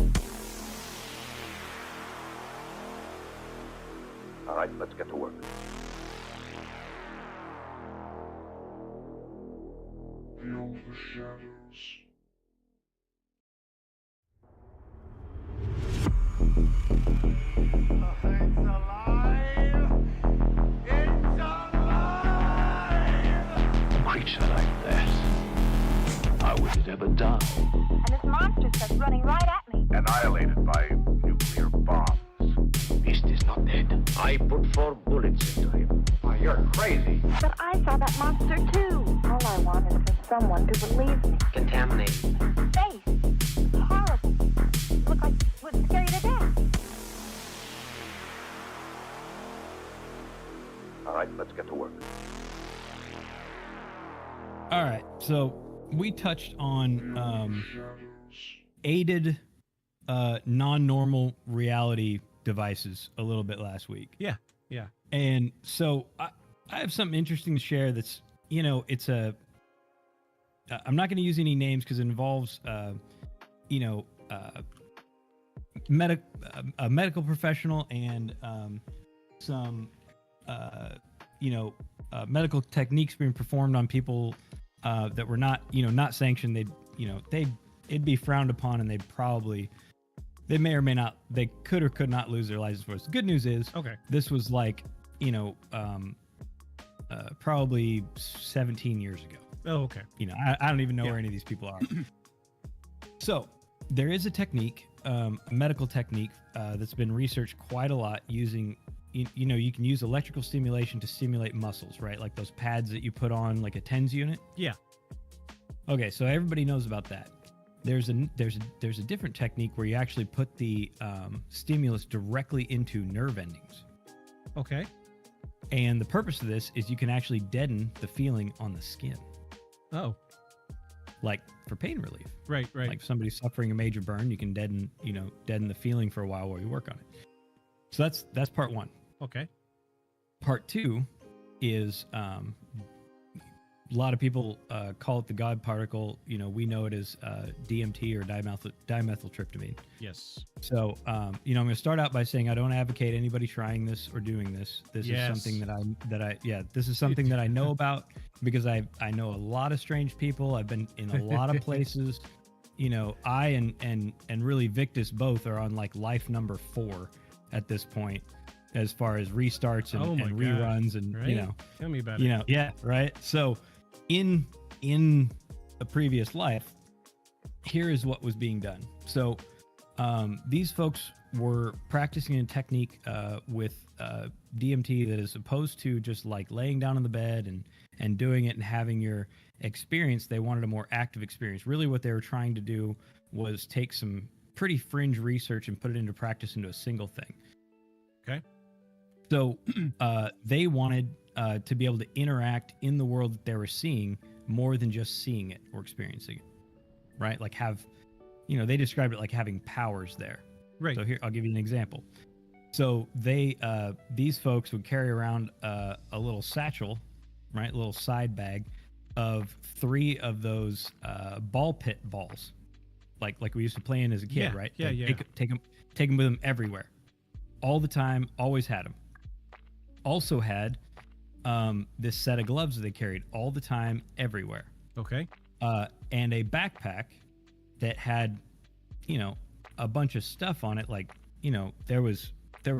All right, let's get to work. Beyond the shadows. It's alive! It's alive! A creature like that, I wouldn't ever die. And this monster starts running right at me. Annihilated by nuclear bombs. Beast is not dead. I put 4 bullets into him. Oh, you're crazy. But I saw that monster too. All I want is for someone to believe me. Contaminated. Face. Horrible. Look like it would scare you to death. All right, let's get to work. All right, so we touched on aided non-normal reality devices a little bit last week. Yeah. And so I have something interesting to share that's, it's I'm not going to use any names because it involves, a medical professional and some, medical techniques being performed on people that were not, not sanctioned. It'd be frowned upon, and they may or may not, they could or could not lose their license for us. The good news is, this was like, probably 17 years ago. Oh, okay. I don't even know where any of these people are. So there is a technique, a medical technique that's been researched quite a lot using, you know, you can use electrical stimulation to stimulate muscles, right? Like those pads that you put on like a TENS unit. Yeah. Okay, so everybody knows about that. There's a different technique where you actually put the stimulus directly into nerve endings. Okay. And the purpose of this is you can actually deaden the feeling on the skin. Oh. Like for pain relief. Right. Like somebody's suffering a major burn, you can deaden the feeling for a while you work on it. So that's part one. Okay. Part two is a lot of people call it the God particle. You know, we know it as DMT or dimethyltryptamine. Yes. So, you know, I'm going to start out by saying I don't advocate anybody trying this or doing this. This is something this is something that I know about because I know a lot of strange people. I've been in a lot of places. You know, I and really Victus both are on like life number 4 at this point, as far as restarts and reruns and right? you know. Tell me about you it. know, yeah, right. So, in a previous life, here is what was being done. So, these folks were practicing a technique with DMT that is opposed to just like laying down on the bed and doing it and having your experience. They wanted a more active experience. Really, what they were trying to do was take some pretty fringe research and put it into practice into a single thing. Okay. So they wanted to be able to interact in the world that they were seeing more than just seeing it or experiencing it, right? Like they described it like having powers there. Right. So here, I'll give you an example. So these folks would carry around a little satchel, right? A little side bag of 3 of those ball pit balls, like we used to play in as a kid, right? Yeah, Like, yeah. Take them with them everywhere, all the time. Always had them. Also had this set of gloves that they carried all the time, everywhere. Okay. And a backpack that had, you know, a bunch of stuff on it. Like, you know, there were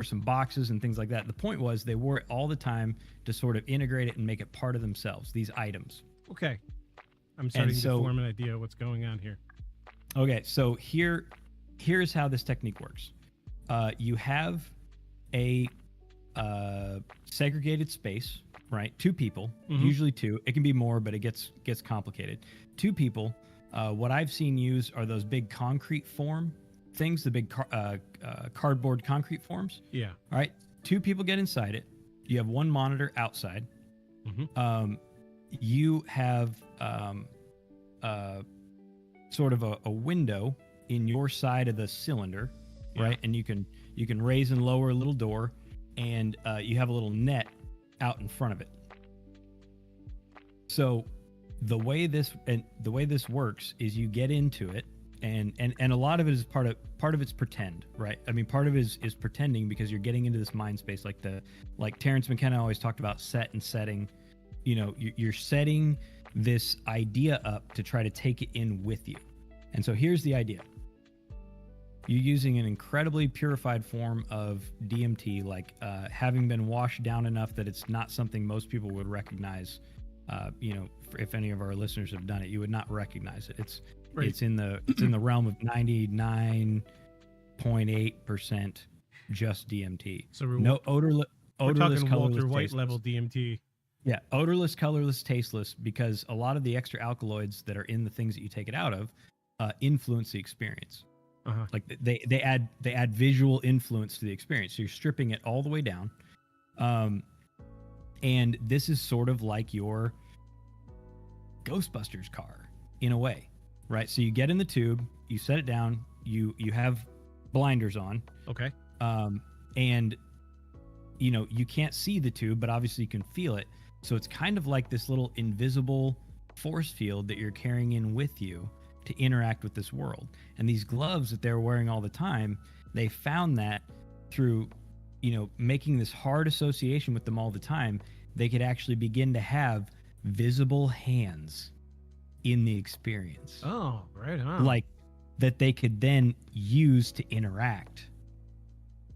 some boxes and things like that. The point was they wore it all the time to sort of integrate it and make it part of themselves, these items. Okay. I'm starting to form an idea of what's going on here. Okay, so here's how this technique works. You have a segregated space, right? 2 people, usually 2. It can be more, but it gets complicated. 2 people. What I've seen used are those big concrete form things, the big cardboard concrete forms. Yeah. All right. 2 people get inside it. You have 1 monitor outside. You have sort of a window in your side of the cylinder, right? And you can raise and lower a little door, and you have a little net out in front of it. So the way this works is you get into it, and a lot of it is part of it's pretend, right? I mean, part of it is pretending because you're getting into this mind space, like Terrence McKenna always talked about set and setting. You know, you're setting this idea up to try to take it in with you. And so here's the idea. You're using an incredibly purified form of DMT, like having been washed down enough that it's not something most people would recognize. You know, if any of our listeners have done it, you would not recognize it. It's in the realm of 99.8% just DMT. So no odorless, talking colorless, Walter White tasteless. level DMT. Yeah, odorless, colorless, tasteless, because a lot of the extra alkaloids that are in the things that you take it out of influence the experience. Like they add visual influence to the experience. So you're stripping it all the way down, and this is sort of like your Ghostbusters car in a way, right? So you get in the tube, you set it down, you have blinders on, okay, and you know you can't see the tube, but obviously you can feel it. So it's kind of like this little invisible force field that you're carrying in with you to interact with this world. And these gloves that they're wearing all the time, they found that through, you know, making this hard association with them all the time, they could actually begin to have visible hands in the experience. Oh, right on. Like that they could then use to interact.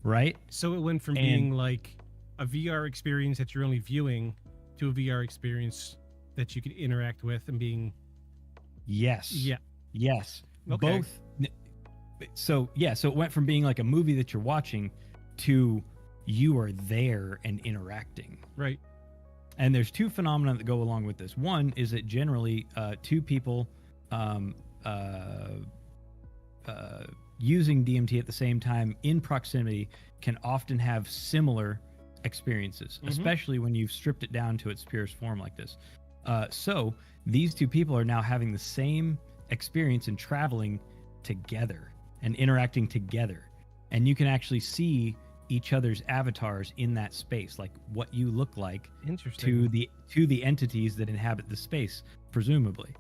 Right? So it went from being like a VR experience that you're only viewing to a VR experience that you could interact with and being... Yes. Yeah. Yes. Okay. Both. So it went from being like a movie that you're watching to you are there and interacting. Right. And there's two phenomena that go along with this. One is that generally two people using DMT at the same time in proximity can often have similar experiences, especially when you've stripped it down to its purest form like this. So these two people are now having the same experience and traveling together and interacting together. And you can actually see each other's avatars in that space, like what you look like to the entities that inhabit the space, presumably.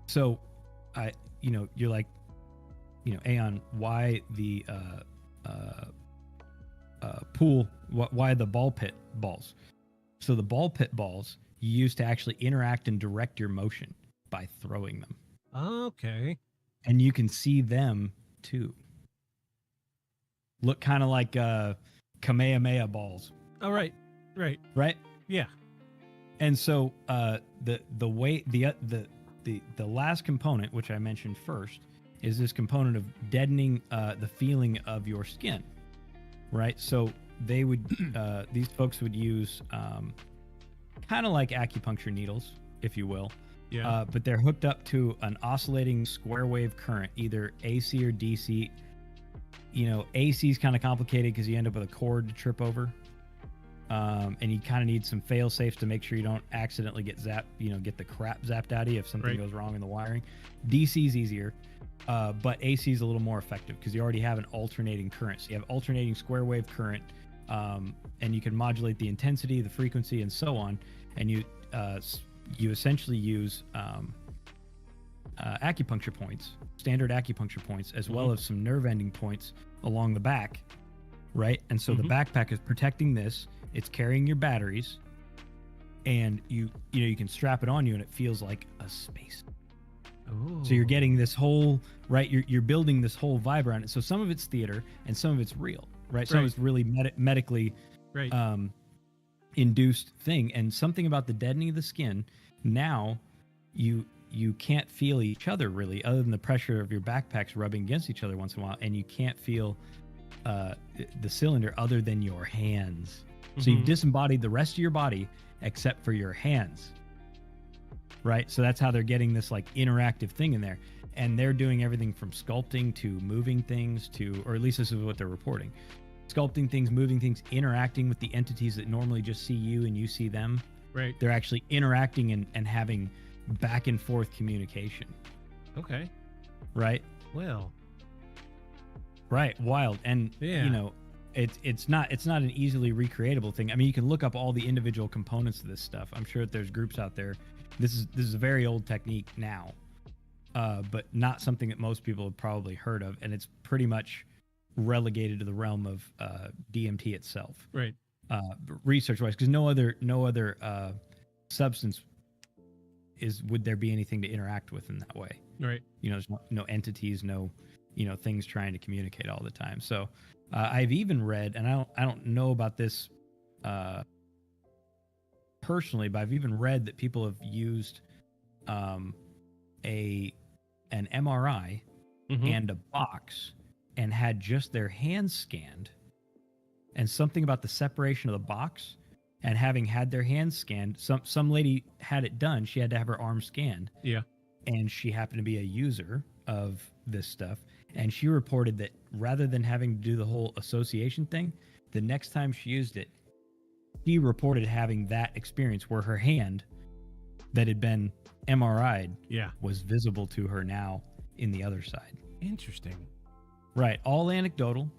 So you're like, Aeon, why the pool, why the ball pit balls? So the ball pit balls you use to actually interact and direct your motion by throwing them. Okay. And you can see them too. Look kind of like Kamehameha balls. Oh, right. Right? Yeah. And so the last component, which I mentioned first, is this component of deadening the feeling of your skin. Right? So they would these folks would use kind of like acupuncture needles, if you will. Yeah. But they're hooked up to an oscillating square wave current, either AC or DC. AC is kind of complicated because you end up with a cord to trip over. And you kind of need some fail safes to make sure you don't accidentally get zapped, get the crap zapped out of you if something goes wrong in the wiring. DC is easier, but AC is a little more effective because you already have an alternating current. So you have alternating square wave current, and you can modulate the intensity, the frequency, and so on. And you essentially use acupuncture points, standard acupuncture points, as well as some nerve ending points along the back, right? And so the backpack is protecting this. It's carrying your batteries, and you can strap it on you, and it feels like a space. Ooh. So you're getting this whole right. You're building this whole vibe around it. So some of it's theater, and some of it's real, right? Some of it's really medically induced thing, and something about the deadening of the skin. Now you can't feel each other really, other than the pressure of your backpacks rubbing against each other once in a while, and you can't feel the cylinder other than your hands. So you've disembodied the rest of your body except for your hands, right? So that's how they're getting this like interactive thing in there, and they're doing everything from sculpting to moving things to, or at least this is what they're reporting, sculpting things, moving things, interacting with the entities that normally just see you and you see them. Right. They're actually interacting and having back and forth communication. Okay. Right. Well. Right. Wild. And it's not an easily recreatable thing. I mean, you can look up all the individual components of this stuff. I'm sure that there's groups out there. This is a very old technique now, but not something that most people have probably heard of, and it's pretty much relegated to the realm of DMT itself. Right. Research-wise, because no other substance would there be anything to interact with in that way. Right. There's no entities, no things trying to communicate all the time. So I've even read, and I don't know about this personally, but I've even read that people have used an MRI and a box and had just their hands scanned, and something about the separation of the box and having had their hands scanned. Some lady had it done. She had to have her arm scanned. Yeah. And she happened to be a user of this stuff. And she reported that rather than having to do the whole association thing, the next time she used it, she reported having that experience where her hand that had been MRI'd was visible to her now in the other side. Interesting. Right. All anecdotal.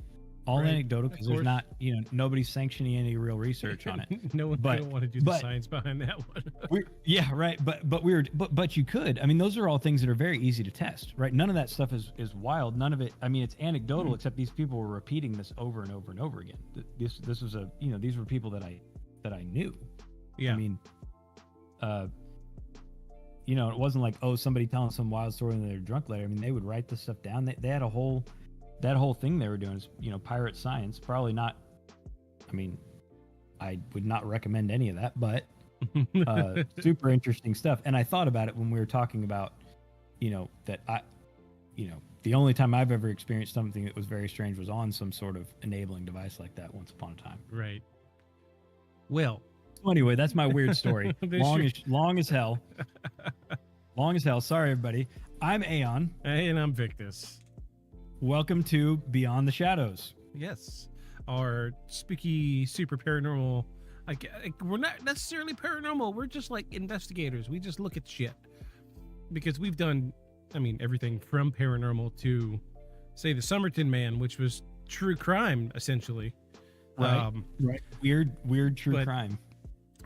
Right. Anecdotal, because there's not, nobody's sanctioning any real research on it. No one don't want to do the science behind that one. Yeah, right. But you could. I mean, those are all things that are very easy to test, right? None of that stuff is wild. None of it. I mean, it's anecdotal, except these people were repeating this over and over and over again. This was these were people that I knew. Yeah. I mean, it wasn't like, oh, somebody telling some wild story and they're drunk later. I mean, they would write this stuff down. They had that whole thing they were doing is, pirate science. Probably not. I mean, I would not recommend any of that, but super interesting stuff. And I thought about it when we were talking about, that The only time I've ever experienced something that was very strange was on some sort of enabling device like that once upon a time. Right. Well. So anyway, that's my weird story. long as hell. Long as hell. Sorry, everybody. I'm Aeon. And I'm Victus. Welcome to Beyond the Shadows. Yes. Our spooky, super paranormal. We're not necessarily paranormal. We're just like investigators. We just look at shit. Because we've done, everything from paranormal to, say, the Somerton Man, which was true crime, essentially. Right. Right. Weird true crime.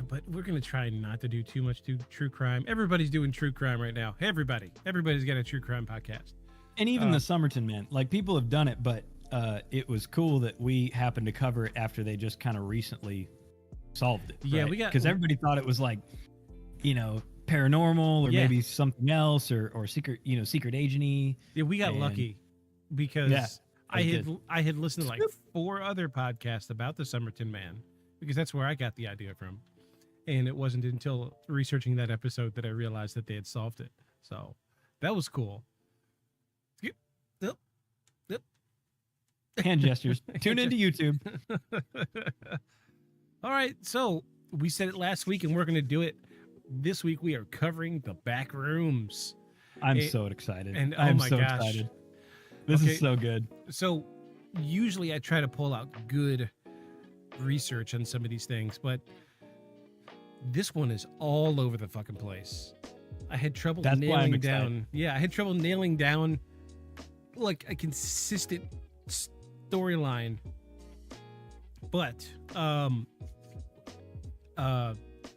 But we're going to try not to do too much true crime. Everybody's doing true crime right now. Everybody's got a true crime podcast. And even the Somerton Man, like, people have done it, but it was cool that we happened to cover it after they just kind of recently solved it. Yeah, right? we got, because everybody thought it was like, paranormal or maybe something else or secret, secret agency. Yeah, we got lucky because I had listened to like 4 other podcasts about the Somerton Man because that's where I got the idea from. And it wasn't until researching that episode that I realized that they had solved it. So that was cool. Yep. Hand gestures. Tune into YouTube. All right. So we said it last week and we're going to do it. This week we are covering the back rooms. I'm so excited. And I'm my so gosh. excited. This is so good. So usually I try to pull out good research on some of these things, but this one is all over the fucking place. I had trouble nailing down. Yeah, I had trouble nailing down like a consistent storyline. But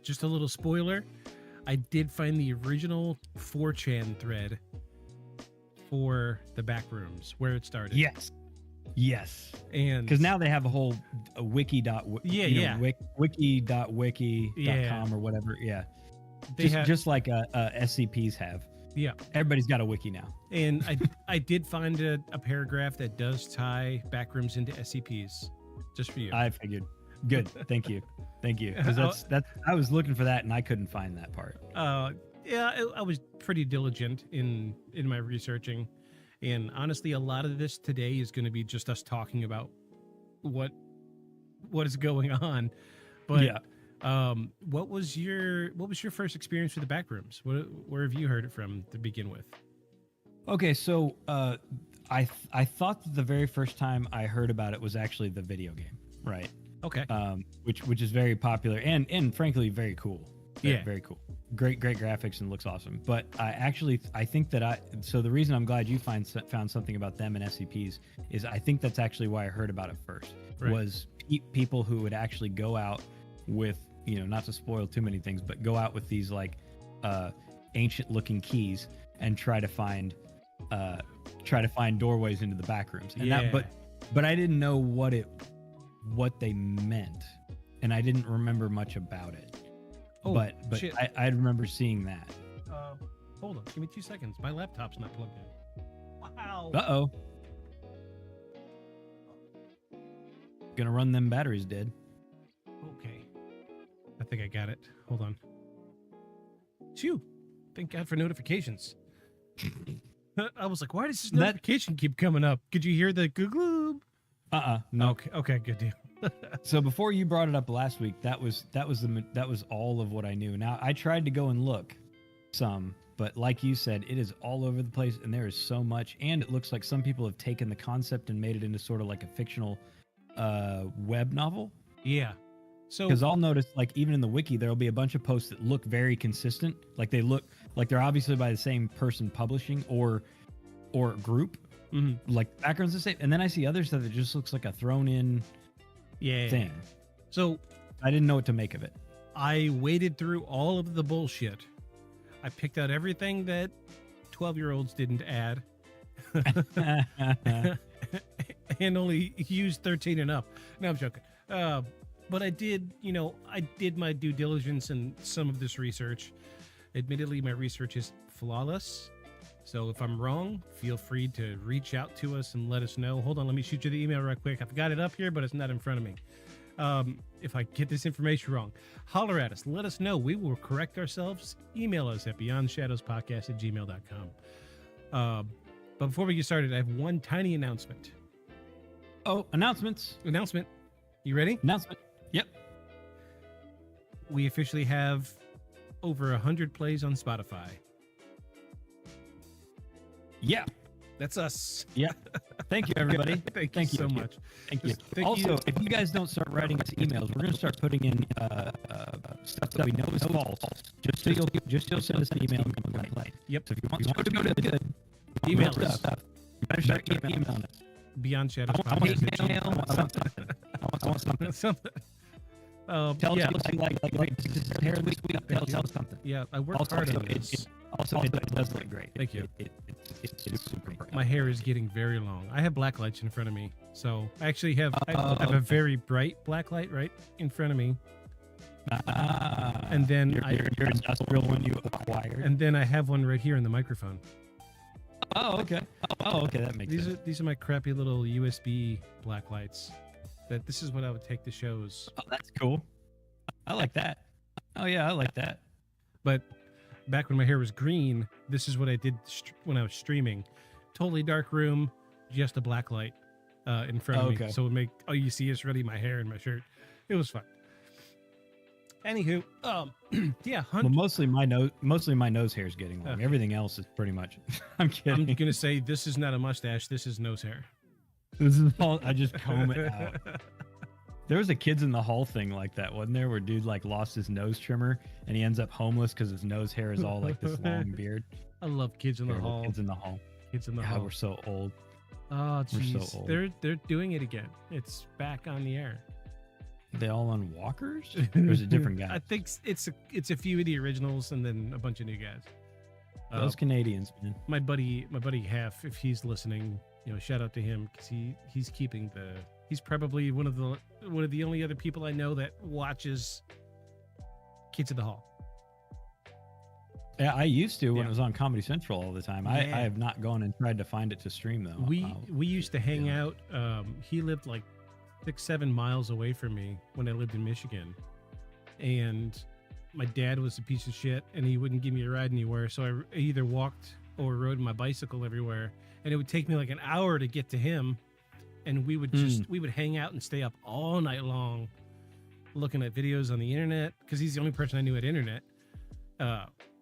just a little spoiler, I did find the original 4chan thread for the back rooms where it started. Yes. And because now they have a whole wiki.wiki.com or whatever. Yeah. Just like SCPs have. Yeah. Everybody's got a wiki now. And I did find a paragraph that does tie backrooms into SCPs. Just for you. I figured. Good. Thank you. Because that's I was looking for that and I couldn't find that part. Yeah, I was pretty diligent in my researching. And honestly, a lot of this today is going to be just us talking about what is going on. But yeah. What was your first experience with the backrooms? Where have you heard it from to begin with? Okay, so I thought that the very first time I heard about it was actually the video game, right? Okay. Which is very popular and frankly very cool. Very cool. Great graphics and looks awesome. But I think that so the reason I'm glad you found something about them and SCPs is I think that's actually why I heard about it first. Right. Was people who would actually go out with, not to spoil too many things, but go out with these like ancient looking keys and try to find doorways into the back rooms. And but I didn't know what they meant, and I didn't remember much about it. Oh, but shit. I remember seeing that. Hold on, give me 2 seconds. My laptop's not plugged in. Wow. Uh-oh. Gonna run them batteries dead. Okay. I think I got it. Hold on. Phew. Thank God for notifications. I was like, why does this notification keep coming up? Could you hear the gloob? No. Okay, good deal. So before you brought it up last week, that was all of what I knew. Now I tried to go and look some, but like you said, it is all over the place and there is so much, and it looks like some people have taken the concept and made it into sort of like a fictional web novel. Yeah. So because I'll notice, like, even in the wiki, there'll be a bunch of posts that look very consistent. Like they look like they're obviously by the same person publishing or group. Mm-hmm. Like backgrounds the same, and then I see other stuff that just looks like a thrown in thing. So I didn't know what to make of it. I waded through all of the bullshit. I picked out everything that 12-year-olds didn't add. And only used 13 and up. No, I'm joking. But I did my due diligence in some of this research. Admittedly, my research is flawless. So if I'm wrong, feel free to reach out to us and let us know. Hold on, let me shoot you the email right quick. I've got it up here, but it's not in front of me. If I get this information wrong, holler at us. Let us know. We will correct ourselves. Email us at beyondshadowspodcast@gmail.com. But before we get started, I have one tiny announcement. Oh, announcements. Announcement. You ready? Announcement. Yep. We officially have over 100 plays on Spotify. Yeah. That's us. Yeah. Thank you, everybody. Thank you so much. Thank you. Thank Also, you. if you guys don't start writing us emails, we're going to start putting in stuff that we know is false. Just so you'll send us an email and complain. Yep. So if you want to go to the good, Email stuff, us. you better start emailing us. Beyond Shadows I want Podcast. email. I want something. I want something. Something. Tell yeah. us like this is hair this week. Tell us something. Yeah, I work Also, hard on it this. does look great. Thank you. It's super bright. My hair is getting very long. I have black lights in front of me, so I actually have I have a very bright black light right in front of me. And then you're an industrial one you acquired. And then I have one right here in the microphone. Oh, okay. Oh, okay. That makes sense. These are my crappy little USB black lights. This is what I would take to shows. Oh, that's cool. I like that. Oh yeah, I like that. But back when my hair was green, this is what I did when I was streaming. Totally dark room, just a black light in front of me. So it would make all you see is really my hair and my shirt. It was fun. Anywho, yeah. Well, mostly my nose hair is getting long. Everything else is pretty much. I'm kidding. I'm gonna say this is not a mustache. This is nose hair. This is all. I just comb it out. There was a Kids in the Hall thing like that, wasn't there? Where dude like lost his nose trimmer and he ends up homeless because his nose hair is all like this long beard. I love Kids in the Hall. Kids in the Hall. Kids in the God, Hall. we're so old. Oh, jeez. We're so old. They're doing it again. It's back on the air. Are they all on walkers? Or is it different guys? I think it's a few of the originals and then a bunch of new guys. Those Canadians, man. My buddy Half, if he's listening, shout out to him because he's keeping he's probably one of the only other people I know that watches Kids in the Hall. Yeah, I used to when it was on Comedy Central all the time. I Yeah. have not gone and tried to find it to stream though. We used to hang out. He lived like 6-7 miles away from me when I lived in Michigan, and my dad was a piece of shit and he wouldn't give me a ride anywhere, so I either walked or rode my bicycle everywhere, and it would take me like an hour to get to him, and we would hang out and stay up all night long looking at videos on the internet because he's the only person I knew at internet.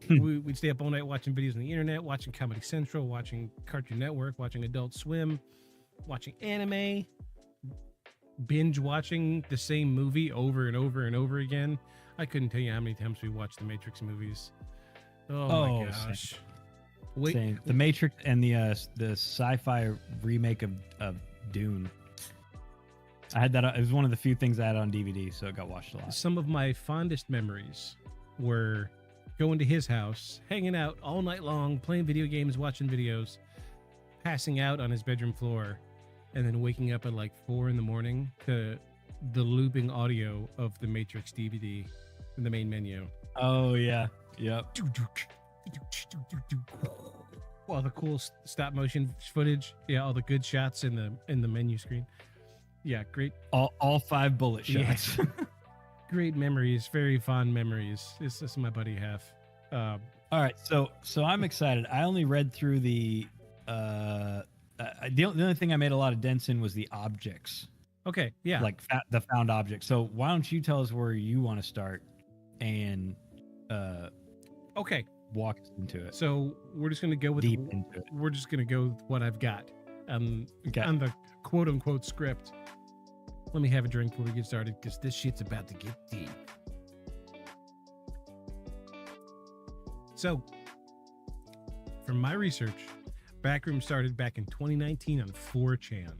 We'd stay up all night watching videos on the internet, watching Comedy Central, watching Cartoon Network, watching Adult Swim, watching anime, binge watching the same movie over and over and over again. I couldn't tell you how many times we watched the Matrix movies. Oh my gosh. Same. The Matrix and the sci-fi remake of Dune. I had that. It was one of the few things I had on DVD, so it got watched a lot. Some of my fondest memories were going to his house, hanging out all night long, playing video games, watching videos, passing out on his bedroom floor, and then waking up at like 4 a.m. to the looping audio of the Matrix DVD in the main menu. Oh yeah, yep. All the cool stop motion footage, yeah, all the good shots in the menu screen. Yeah, great. All 5 bullet shots. Yeah. Great memories, very fond memories. This is my buddy Half. All right, so I'm excited. I only read through the only thing I made a lot of dents in was the objects. Okay, yeah. Like the found objects. So why don't you tell us where you want to start and okay, walk us into it. So we're just gonna go with deep into it. We're just gonna go with what I've got on the quote unquote script. Let me have a drink before we get started because this shit's about to get deep. So, from my research, Backroom started back in 2019 on 4chan.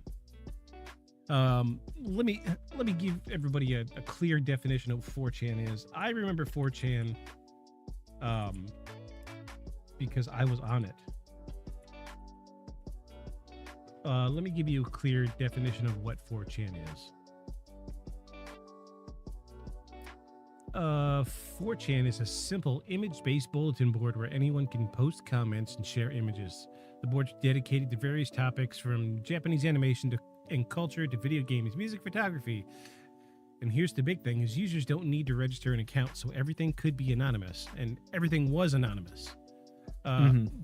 Let me give everybody a clear definition of what 4chan is. I remember 4chan because I was on it. Let me give you a clear definition of what 4chan is. 4chan is a simple image-based bulletin board where anyone can post comments and share images. The board's dedicated to various topics from Japanese animation and culture to video games, music, photography. And here's the big thing is users don't need to register an account, so everything could be anonymous, and everything was anonymous.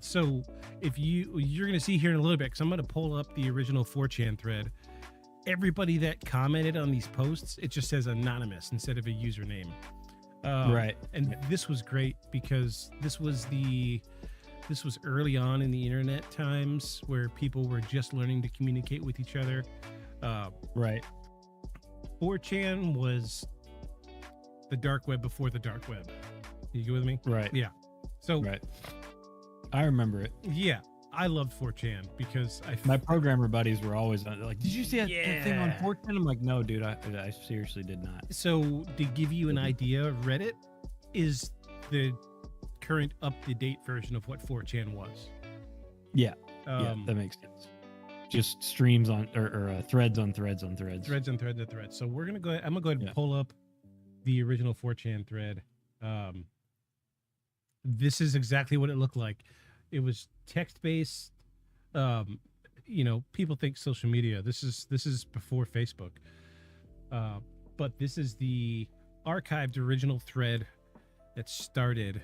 So if you're going to see here in a little bit, because I'm going to pull up the original 4chan thread. Everybody that commented on these posts, it just says anonymous instead of a username. Right. And this was great because this was early on in the internet times where people were just learning to communicate with each other. Right. 4chan was the dark web before the dark web. You go with me? Right. Yeah. So right. I remember it. Yeah. I loved 4chan because my programmer buddies were always like, "Did you see that thing on 4chan?" I'm like, "No, dude, I seriously did not." So to give you an idea, Reddit is the current up-to-date version of what 4chan was. Yeah, that makes sense. Just streams on or threads on threads on threads. Threads on threads on threads. So I'm gonna go ahead and pull up the original 4chan thread. This is exactly what it looked like. It was text-based. People think social media. This is before Facebook. But this is the archived original thread that started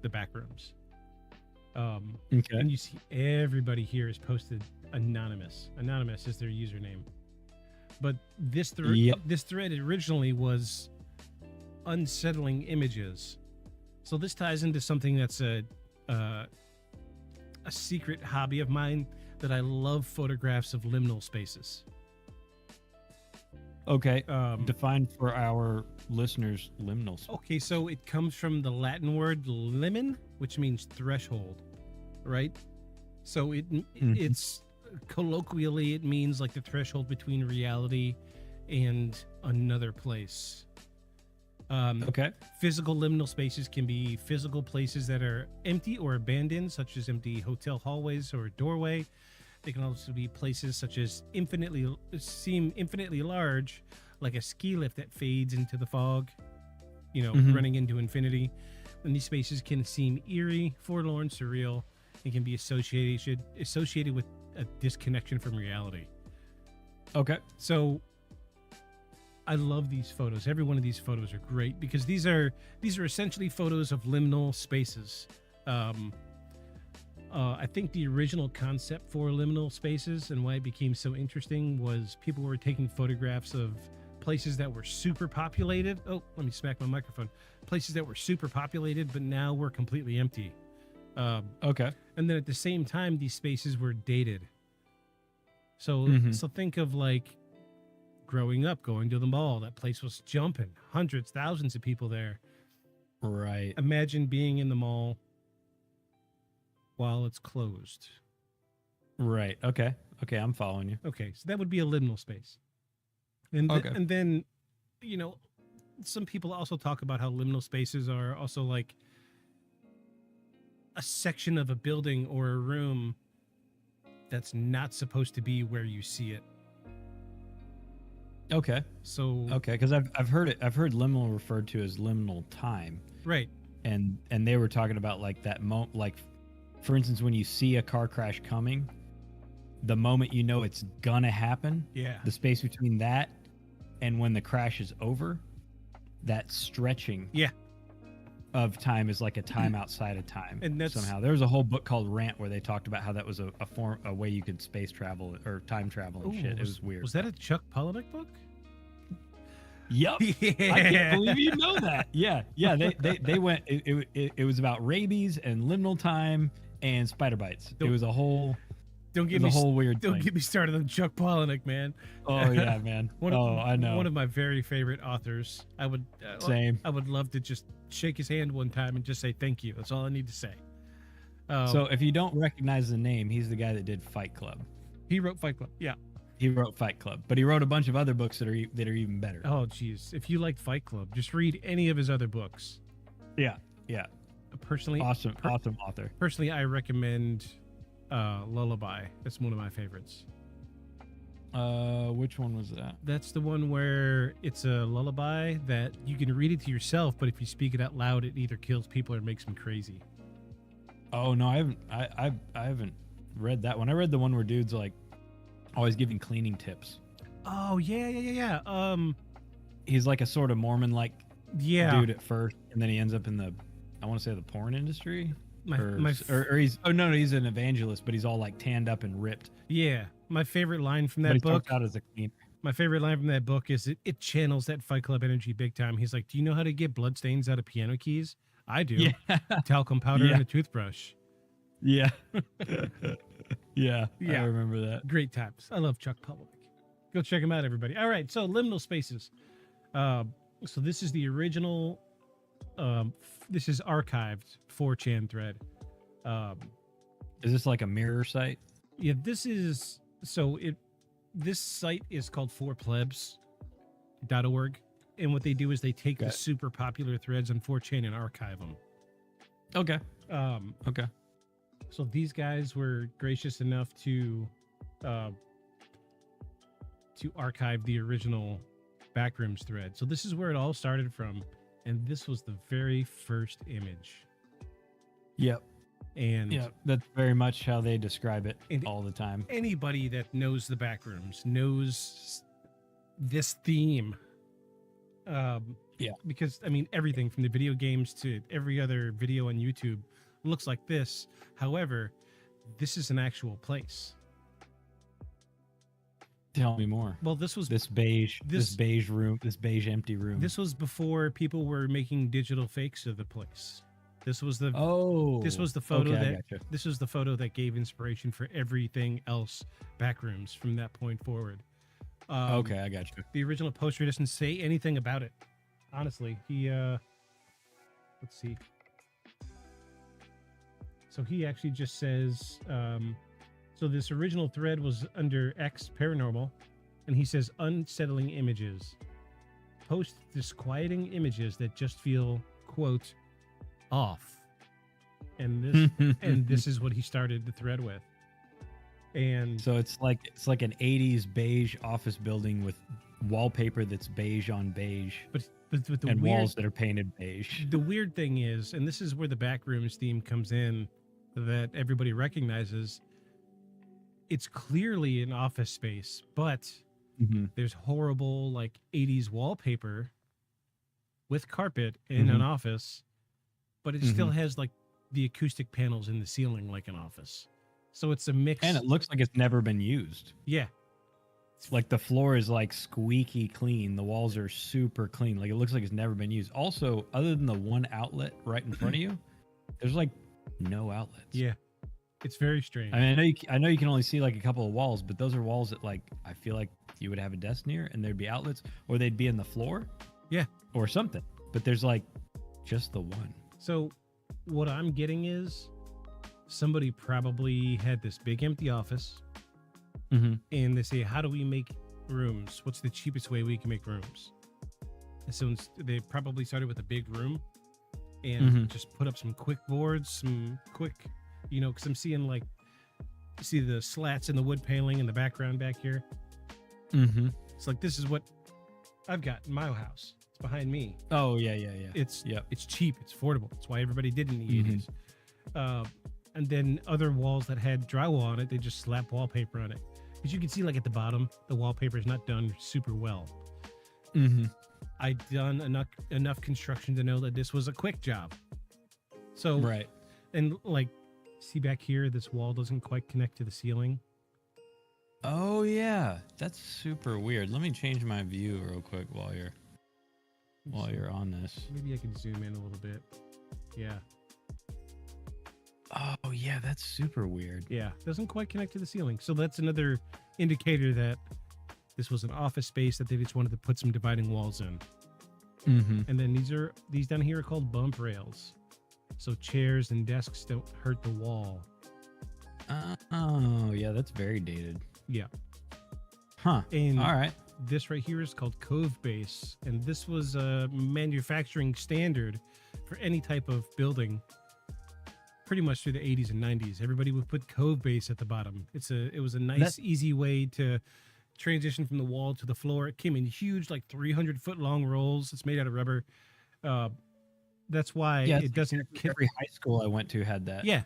the backrooms. Okay. And you see everybody here is posted anonymous. Anonymous is their username. But this thread originally was unsettling images. So this ties into something that's a secret hobby of mine, that I love photographs of liminal spaces. Okay. Define for our listeners liminal space. Okay, so it comes from the Latin word limen, which means threshold, right? So it's colloquially it means like the threshold between reality and another place. Okay. Physical liminal spaces can be physical places that are empty or abandoned, such as empty hotel hallways or a doorway. They can also be places such as seem infinitely large, like a ski lift that fades into the fog, running into infinity. And these spaces can seem eerie, forlorn, surreal, and can be associated with a disconnection from reality. Okay. So I love these photos. Every one of these photos are great because these are essentially photos of liminal spaces. I think the original concept for liminal spaces and why it became so interesting was people were taking photographs of places that were super populated. Oh, let me smack my microphone. Places that were super populated, but now were completely empty. Okay. And then at the same time, these spaces were dated. So think of like growing up, going to the mall. That place was jumping. Hundreds, thousands of people there. Right. Imagine being in the mall while it's closed. Right. Okay. I'm following you. Okay, so that would be a liminal space. And and then, some people also talk about how liminal spaces are also like a section of a building or a room that's not supposed to be where you see it. Okay. So because I've heard liminal referred to as liminal time. Right. And they were talking about like that moment, like for instance, when you see a car crash coming, the moment you know it's gonna happen, the space between that and when the crash is over, that stretching of time is like a time outside of time. And that's somehow there was a whole book called Rant where they talked about how that was a way you could space travel or time travel and shit. It was weird. Was that a Chuck Palahniuk book? Yep. I can't believe you know that. Yeah. They went. It was about rabies and liminal time and spider bites. It was a whole. Don't get me weird. Don't get me started on Chuck Palahniuk, man. Oh yeah, man. I know. One of my very favorite authors. I would love to just shake his hand one time and just say thank you. That's all I need to say. So if you don't recognize the name, he's the guy that did Fight Club. He wrote Fight Club. Yeah. He wrote Fight Club, but he wrote a bunch of other books that are even better. Oh, geez. If you like Fight Club, just read any of his other books. Yeah. Personally, awesome author. Personally, I recommend Lullaby. That's one of my favorites. Which one was that? That's the one where it's a lullaby that you can read it to yourself, but if you speak it out loud, it either kills people or makes them crazy. Oh no, I haven't read that one. I read the one where dude's like always giving cleaning tips. Oh yeah. He's like a sort of Mormon like dude at first, and then he ends up in the I want to say the porn industry. My Or he's no, he's an evangelist, but he's all like tanned up and ripped. Yeah, my favorite line from But that he book. starts out as a cleaner. My favorite line from that book is it channels that Fight Club energy big time. He's like, "Do you know how to get bloodstains out of piano keys? I do. Yeah. Talcum powder Yeah. and a toothbrush." Yeah. Yeah, Yeah. I remember that. Great times. I love Chuck Palahniuk. Go check him out, everybody. All right, so liminal spaces. So this is the original. This is archived 4chan thread. Is this like a mirror site? Yeah, this is this site is called 4plebs.org, and what they do is they take the super popular threads on 4chan and archive them. Okay. Okay. So these guys were gracious enough to archive the original Backrooms thread. So this is where it all started from, and this was the very first image. Yep. And yeah, that's very much how they describe it all the time. Anybody that knows the Backrooms knows this theme. Yeah. Because, I mean, everything from the video games to every other video on YouTube looks like this. However, this is an actual place. Tell me more. Well, this beige room, this beige empty room. This was before people were making digital fakes of the place. This was the photo this was the photo that gave inspiration for everything else Backrooms from that point forward. Okay, I got you. The original poster doesn't say anything about it. Honestly, he let's see. So he actually just says, so this original thread was under X Paranormal, and he says unsettling images. Post disquieting images that just feel, quote, off. And this and this is what he started the thread with. And so it's like an 80s beige office building with wallpaper that's beige on beige. But the and weird, walls that are painted beige. The weird thing is, and this is where the Backrooms theme comes in, that everybody recognizes, it's clearly an office space, but there's horrible like 80s wallpaper with carpet in an office, but it still has like the acoustic panels in the ceiling like an office. So it's a mix. And it looks like it's never been used. Yeah. It's like the floor is like squeaky clean. The walls are super clean. Like it looks like it's never been used. Also, other than the one outlet right in front of you, there's like no outlets. Yeah. It's very strange. I mean, I know you can only see like a couple of walls, but those are walls that like I feel like you would have a desk near and there'd be outlets, or they'd be in the floor. Yeah. Or something. But there's like just the one. So what I'm getting is somebody probably had this big empty office and they say, how do we make rooms? What's the cheapest way we can make rooms? And so they probably started with a big room and just put up some quick boards, some quick, because I'm seeing see the slats in the wood paneling in the background back here. It's like, this is what I've got in my house. It's behind me. Oh, yeah. It's cheap. It's affordable. That's why everybody did it in the 80s. And then other walls that had drywall on it, they just slap wallpaper on it. Because you can see, like, at the bottom, the wallpaper is not done super well. I'd done enough construction to know that this was a quick job. So, right. And, like, see back here, this wall doesn't quite connect to the ceiling. Oh, yeah. That's super weird. Let me change my view real quick while you're on this. Maybe I can zoom in a little bit. Yeah. Oh, yeah, that's super weird. Yeah, doesn't quite connect to the ceiling. So that's another indicator that this was an office space that they just wanted to put some dividing walls in. And then these down here are called bump rails. So chairs and desks don't hurt the wall. Oh, yeah, that's very dated. Yeah. Huh. And all right. This right here is called cove base. And this was a manufacturing standard for any type of building pretty much through the 80s and 90s. Everybody would put cove base at the bottom. It was a nice, easy way to transition from the wall to the floor. It came in huge, like 300-foot long rolls. It's made out of rubber. That's why it doesn't. Every high school I went to had that. Yeah,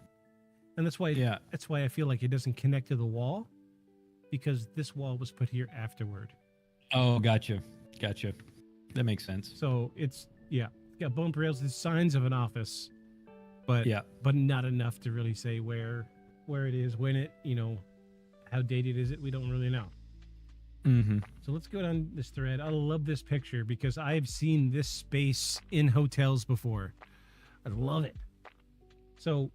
and that's why. Yeah, that's why I feel like it doesn't connect to the wall, because this wall was put here afterward. Oh, gotcha. That makes sense. So it's got bump rails. The signs of an office. but not enough to really say where it is, when it, how dated is it? We don't really know. Mm-hmm. So let's go down this thread. I love this picture because I've seen this space in hotels before. I love it. So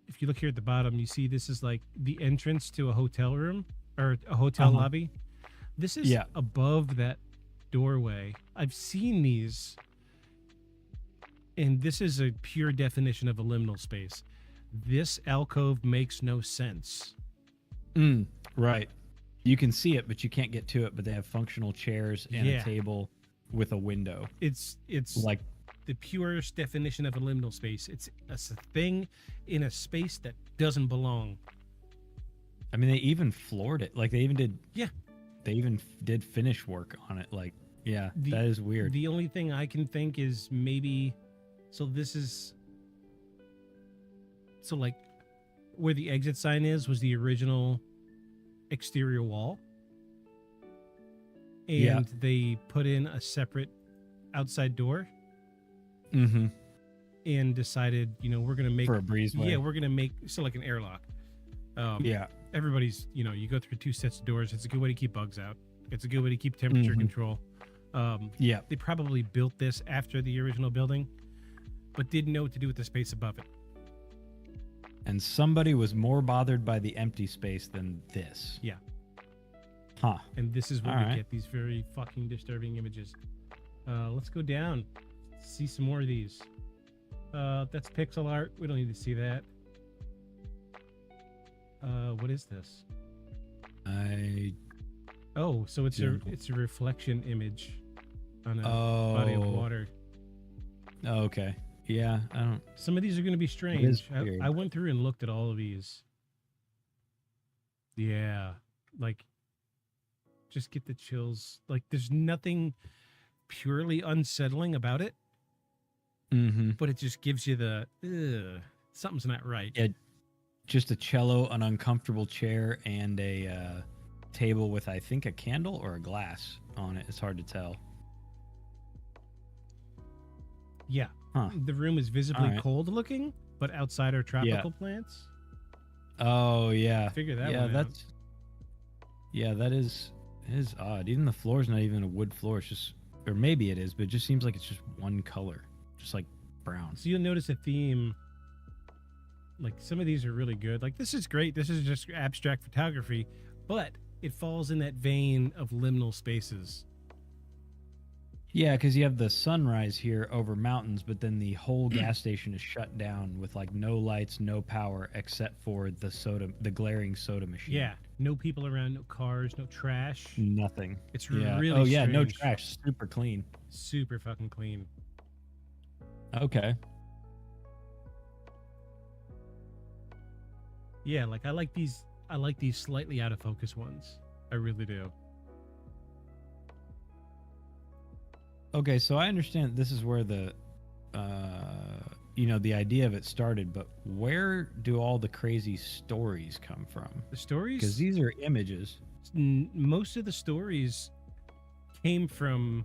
if you look here at the bottom, you see this is like the entrance to a hotel room or a hotel lobby. This is above that doorway. I've seen these, and this is a pure definition of a liminal space. This alcove makes no sense. Right. You can see it, but you can't get to it. But they have functional chairs and a table with a window. It's like the purest definition of a liminal space. It's a thing in a space that doesn't belong. I mean, they even floored it. Like they even did. Yeah. They even did finish work on it. Like, that is weird. The only thing I can think is maybe, so like where the exit sign was the original exterior wall, and they put in a separate outside door, and decided, we're gonna make for a breezeway. We're gonna make like an airlock. Everybody's, you go through 2 sets of doors. It's a good way to keep bugs out. It's a good way to keep temperature control. They probably built this after the original building, but didn't know what to do with the space above it. And somebody was more bothered by the empty space than this. Yeah. Huh. And this is where we get these very fucking disturbing images. Let's go down. See some more of these. That's pixel art. We don't need to see that. What is this? So it's a reflection image on a body of water. Oh, okay. Yeah, I don't. Some of these are going to be strange. I went through and looked at all of these. Yeah, like, just get the chills. Like, there's nothing purely unsettling about it, but it just gives you the something's not right. Yeah, just a cello, an uncomfortable chair, and a table with, I think, a candle or a glass on it. It's hard to tell. Yeah. The room is visibly cold looking, but outside are tropical plants. Oh yeah. Figure that one out. That is odd. Even the floor is not even a wood floor. It's just, or maybe it is, but it just seems like it's just one color, just like brown. So you'll notice a theme. Like some of these are really good. Like this is great. This is just abstract photography, but it falls in that vein of liminal spaces. Yeah, because you have the sunrise here over mountains, but then the whole gas station is shut down with like no lights, no power, except for the glaring soda machine. Yeah, no people around, no cars, no trash. Nothing. It's really strange. No strange. trash. Super clean. Super fucking clean. Okay. Yeah, like I like these slightly out of focus ones. I really do. Okay, so I understand this is where the the idea of it started, but where do all the crazy stories come from? The stories? Because these are images. Most of the stories came from,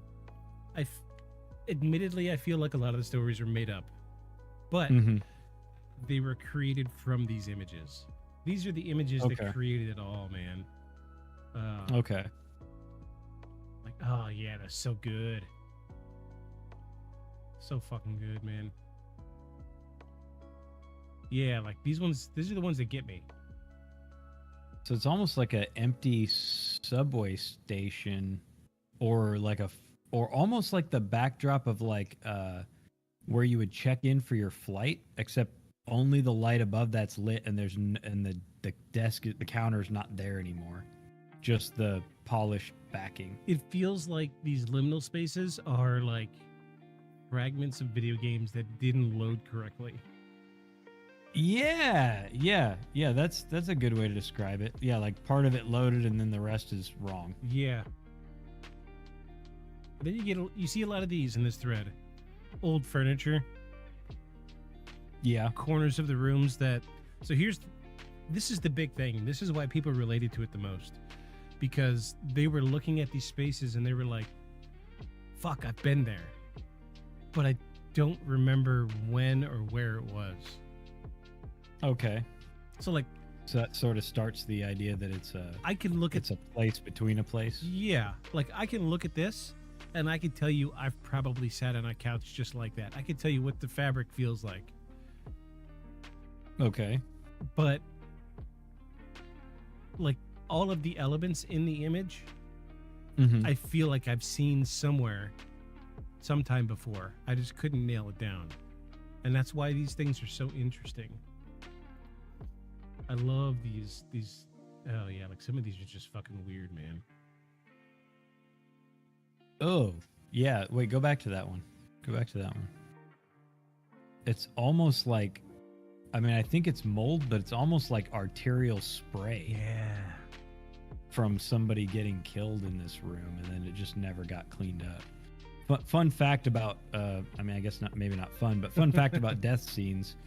admittedly, I feel like a lot of the stories are made up, but they were created from these images. These are the images that created it all, man. Okay. Like, oh yeah, that's so good. So fucking good, man. Yeah, like these are the ones that get me. So it's almost like an empty subway station, or almost like the backdrop of like where you would check in for your flight, except only the light above that's lit, and the desk, the counter's not there anymore. Just the polished backing. It feels like these liminal spaces are like fragments of video games that didn't load correctly. Yeah, that's a good way to describe it. Yeah, like part of it loaded and then the rest is wrong. Yeah. Then you see a lot of these in this thread. Old furniture. Yeah. Corners of the rooms this is the big thing. This is why people related to it the most. Because they were looking at these spaces and they were like, fuck, I've been there. But don't remember when or where it was. Okay. So like, so that sort of starts the idea that it's I can look at it's a place between a place. Yeah, like I can look at this and I can tell you I've probably sat on a couch just like that. I can tell you what the fabric feels like. Okay. But like all of the elements in the image, Mhm. I feel like I've seen somewhere sometime before. I just couldn't nail it down. And that's why these things are so interesting. I love these oh yeah, like some of these are just fucking weird, man. Oh, yeah. Wait, go back to that one. Go back to that one. It's almost like, I mean, I think it's mold, but it's almost like arterial spray. Yeah. From somebody getting killed in this room, and then it just never got cleaned up. But fun fact about, I mean, I guess not, maybe not fun, but fun fact about death scenes.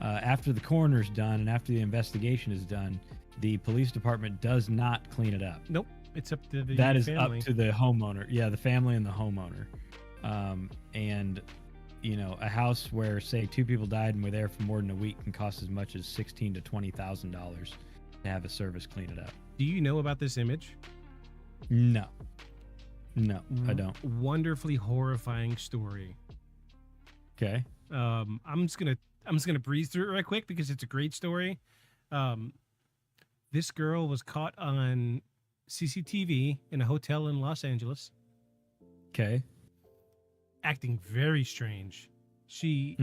After the coroner's done and after the investigation is done, the police department does not clean it up. Nope. It's up to the That is family. up to the homeowner. Yeah, the family and the homeowner. And, you know, a house where, say, 2 people died and were there for more than a week can cost as much as $16,000 to $20,000 to have a service clean it up. Do you know about this image? No. No, I don't. Wonderfully horrifying story. Okay. I'm just gonna breeze through it right quick because it's a great story. This girl was caught on CCTV in a hotel in Los Angeles. Okay. Acting very strange. She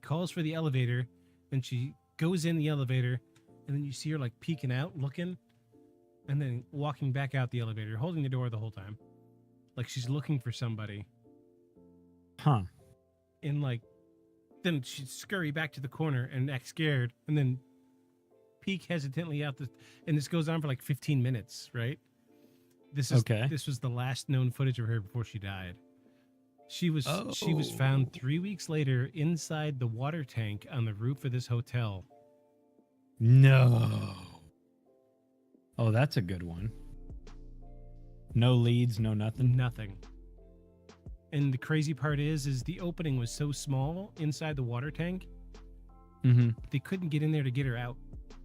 calls for the elevator, and she goes in the elevator, and then you see her like peeking out, looking, and then walking back out the elevator, holding the door the whole time, like she's looking for somebody. Huh. And like, then she'd scurry back to the corner and act scared, and then peek hesitantly out the. And this goes on for like 15 minutes, right? This is Okay. This was the last known footage of her before she died. She was found 3 weeks later inside the water tank on the roof of this hotel. No. Oh, that's a good one. No leads, no nothing. Nothing. And the crazy part is the opening was so small inside the water tank, they couldn't get in there to get her out.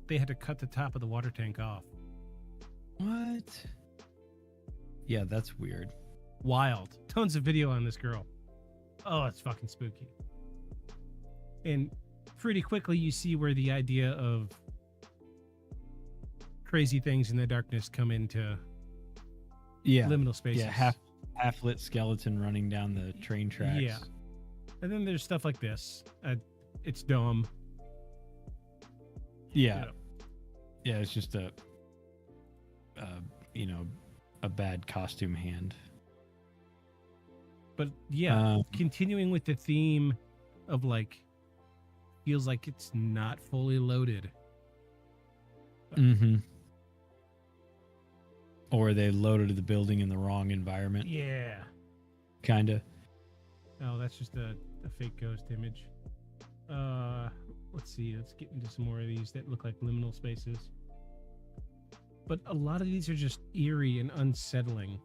They had to cut the top of the water tank off. What? Yeah, that's weird. Wild. Tons of video on this girl. Oh, it's fucking spooky. And pretty quickly you see where the idea of crazy things in the darkness come into liminal spaces. Yeah, half lit skeleton running down the train tracks. Yeah. And then there's stuff like this. It's dumb. Yeah. Yeah, it's just a bad costume hand. But yeah, continuing with the theme of like, feels like it's not fully loaded. Or they loaded the building in the wrong environment. Yeah. Kinda. Oh, that's just a fake ghost image. Let's see. Let's get into some more of these that look like liminal spaces. But a lot of these are just eerie and unsettling.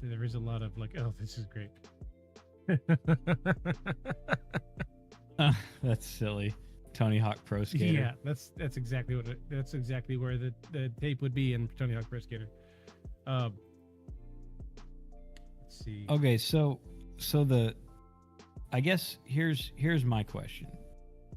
There is a lot of like, oh, this is great. That's silly. Tony Hawk Pro Skater. Yeah, that's exactly what that's exactly where the tape would be in Tony Hawk Pro Skater. Let's see. Okay, so I guess here's my question.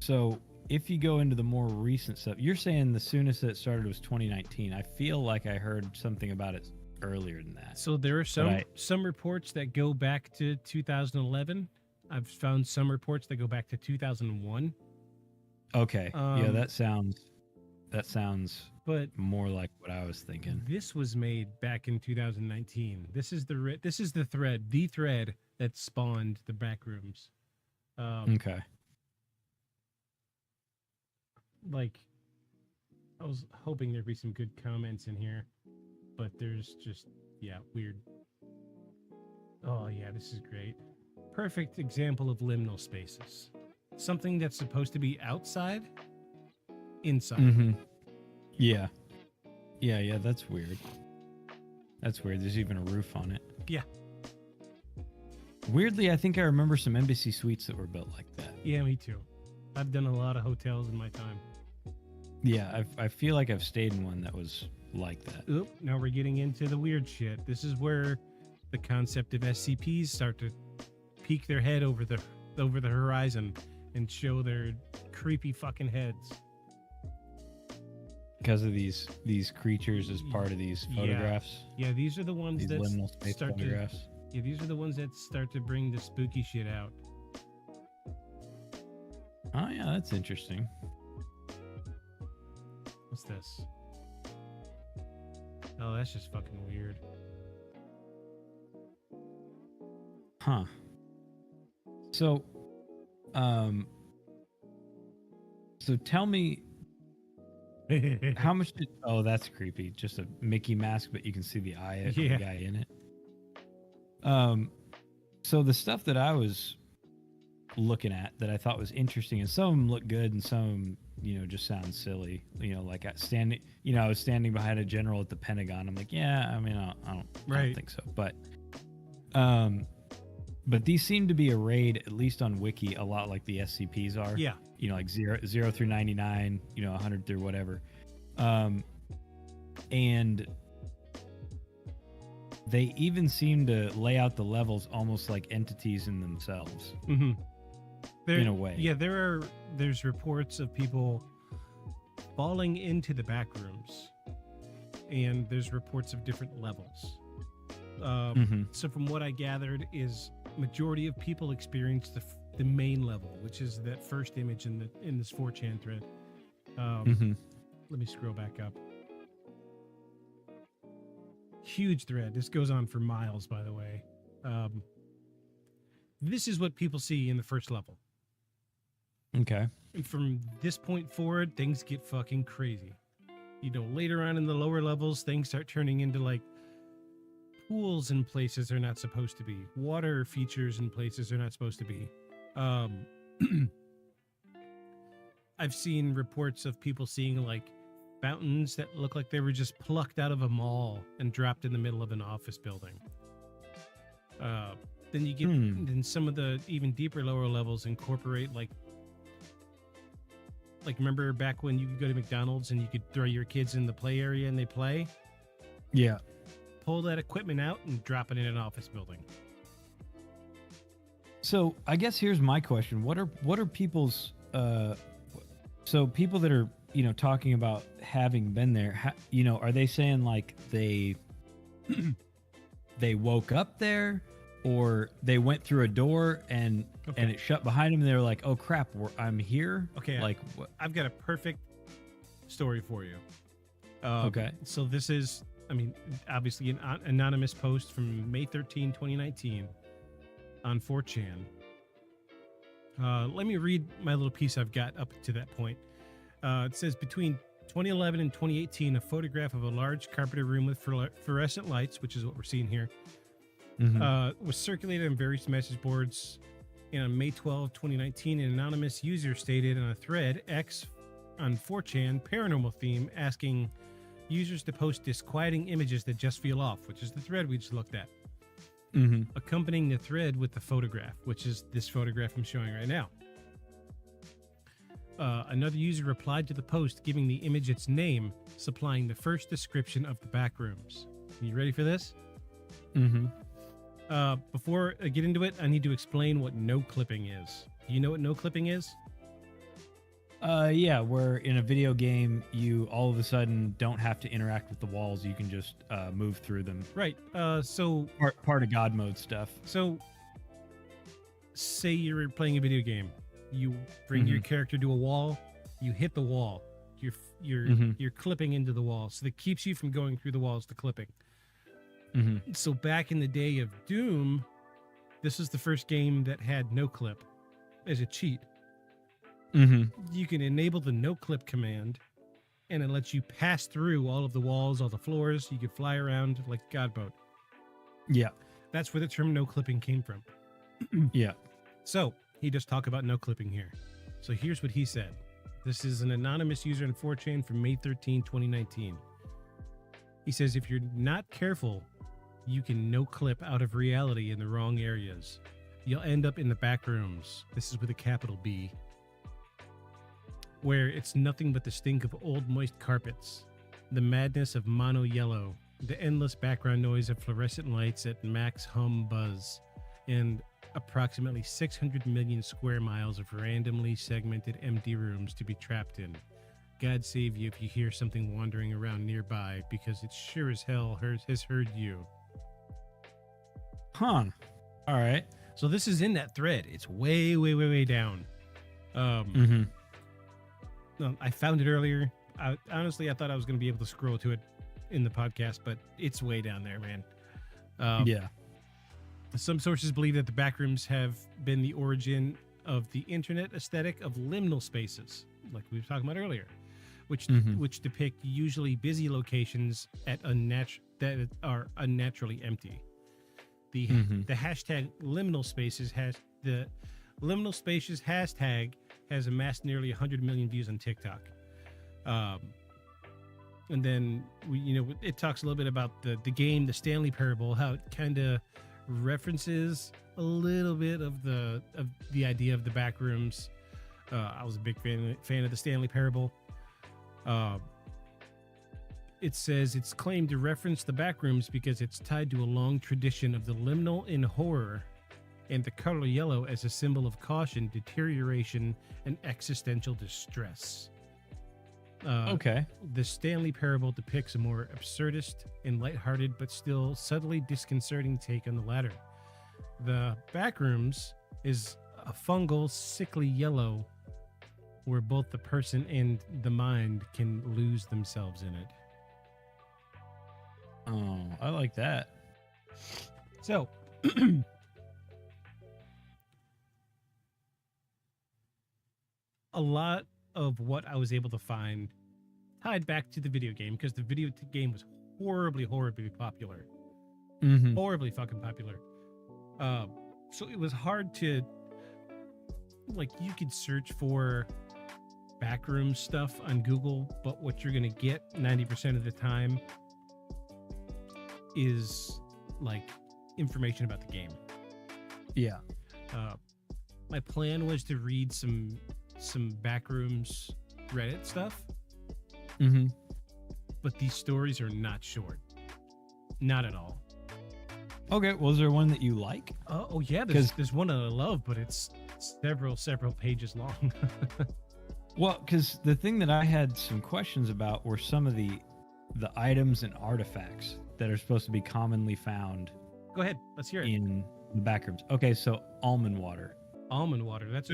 So if you go into the more recent stuff, you're saying the soonest that it started was 2019. I feel like I heard something about it earlier than that. So there are some reports that go back to 2011. I've found some reports that go back to 2001. Okay. Yeah, that sounds but more like what I was thinking. This was made back in 2019. This is the thread that spawned the backrooms. Okay. Like, I was hoping there'd be some good comments in here, but there's just, weird. Oh yeah, this is great. Perfect example of liminal spaces. Something that's supposed to be outside, inside. Yeah. Yeah, that's weird. That's weird. There's even a roof on it. Yeah. Weirdly, I think I remember some embassy suites that were built like that. Yeah, me too. I've done a lot of hotels in my time. Yeah, I feel like I've stayed in one that was like that. Oop, now we're getting into the weird shit. This is where the concept of SCPs start to peek their head over the horizon and show their creepy fucking heads. Because of these creatures as part of these photographs. Yeah, these are the ones These that liminal space start photographs. to. Yeah, these are the ones that start to bring the spooky shit out. Oh yeah, that's interesting. What's this? Oh, that's just fucking weird. Huh. So, so tell me, how much did? Oh, that's creepy. Just a Mickey mask, but you can see the eye of the guy in it. So the stuff that I was looking at that I thought was interesting, and some of them look good, and some, just sound silly. Like I was standing behind a general at the Pentagon. I'm like, yeah, I mean, I don't think so, but these seem to be arrayed, at least on Wiki, a lot like the SCPs are. Yeah. Like 0 through 99, 100 through whatever. And they even seem to lay out the levels almost like entities in themselves. Mm-hmm. In a way. Yeah, there's reports of people falling into the back rooms, and there's reports of different levels. So from what I gathered is majority of people experience the main level, which is that first image in this 4chan thread. Let me scroll back up. Huge thread. This goes on for miles, by the way. This is what people see in the first level. Okay. And from this point forward, things get fucking crazy. Later on in the lower levels, things start turning into like pools in places they're not supposed to be. Water features in places they're not supposed to be. I've seen reports of people seeing like fountains that look like they were just plucked out of a mall and dropped in the middle of an office building. Then you get then some of the even deeper lower levels incorporate like remember back when you could go to McDonald's and you could throw your kids in the play area and they play? Yeah. Pull that equipment out and drop it in an office building. So I guess here's my question: What are people's so people that are talking about having been there? Are they saying like they woke up there, or they went through a door and it shut behind them? And they were like, "Oh crap, I'm here." Okay, like what? I've got a perfect story for you. Okay, so this is, obviously an anonymous post from May 13, 2019 on 4chan. Let me read my little piece I've got up to that point. It says, between 2011 and 2018, a photograph of a large carpeted room with fluorescent lights, which is what we're seeing here, was circulated on various message boards. And on May 12, 2019, an anonymous user stated on a thread, X on 4chan, paranormal theme, asking users to post disquieting images that just feel off, which is the thread we just looked at. Accompanying the thread with the photograph, which is this photograph I'm showing right now. Another user replied to the post, giving the image its name, supplying the first description of the back rooms. You ready for this? Before I get into it, I need to explain what no clipping is. Do you know what no clipping is? Yeah, where in a video game, you all of a sudden don't have to interact with the walls. You can just move through them. Right. So part of God mode stuff. So say you're playing a video game. You bring your character to a wall. You hit the wall. You're clipping into the wall. So that keeps you from going through the walls to clipping. So back in the day of Doom, this is the first game that had no clip as a cheat. You can enable the no clip command, and it lets you pass through all of the walls, all the floors. You can fly around like Godboat. Yeah. That's where the term no clipping came from. Yeah. So he does talk about no clipping here. So here's what he said. This is an anonymous user in 4chan from May 13, 2019. He says, if you're not careful, you can no clip out of reality in the wrong areas. you'll end up in the back rooms. This is with a capital B, where it's nothing but the stink of old moist carpets, the madness of mono yellow, the endless background noise of fluorescent lights at max hum buzz, and approximately 600 million square miles of randomly segmented empty rooms to be trapped in. God save you if you hear something wandering around nearby, because it sure as hell has heard you. Huh. All right. So this is in that thread. It's way, way, way, way down. I found it earlier. Honestly, I thought I was going to be able to scroll to it in the podcast, but it's way down there, man. Yeah. Some sources believe that the backrooms have been the origin of the internet aesthetic of liminal spaces, like we were talking about earlier, which depict usually busy locations that are unnaturally empty. The hashtag liminal spaces hashtag has amassed nearly 100 million views on TikTok. And then it talks a little bit about the game, the Stanley Parable, how it kind of references a little bit of the idea of the back rooms. I was a big fan of the Stanley Parable. It says it's claimed to reference the back rooms because it's tied to a long tradition of the liminal in horror, and the color yellow as a symbol of caution, deterioration, and existential distress. Okay. The Stanley Parable depicts a more absurdist and lighthearted, but still subtly disconcerting take on the latter. The backrooms is a fungal, sickly yellow where both the person and the mind can lose themselves in it. Oh, I like that. So, a lot of what I was able to find tied back to the video game, because the video game was horribly popular. Horribly fucking popular. So it was hard to, you could search for backroom stuff on Google, but what you're going to get 90% of the time is information about the game. Yeah. My plan was to read some backrooms Reddit stuff. But these stories are not short. Not at all. Okay, was there one that you like? Oh yeah, there's one that I love, but it's several pages long. Well, because the thing that I had some questions about were some of the items and artifacts that are supposed to be commonly found. Go ahead, let's hear it. In the backrooms. Okay, so almond water. Almond water. That's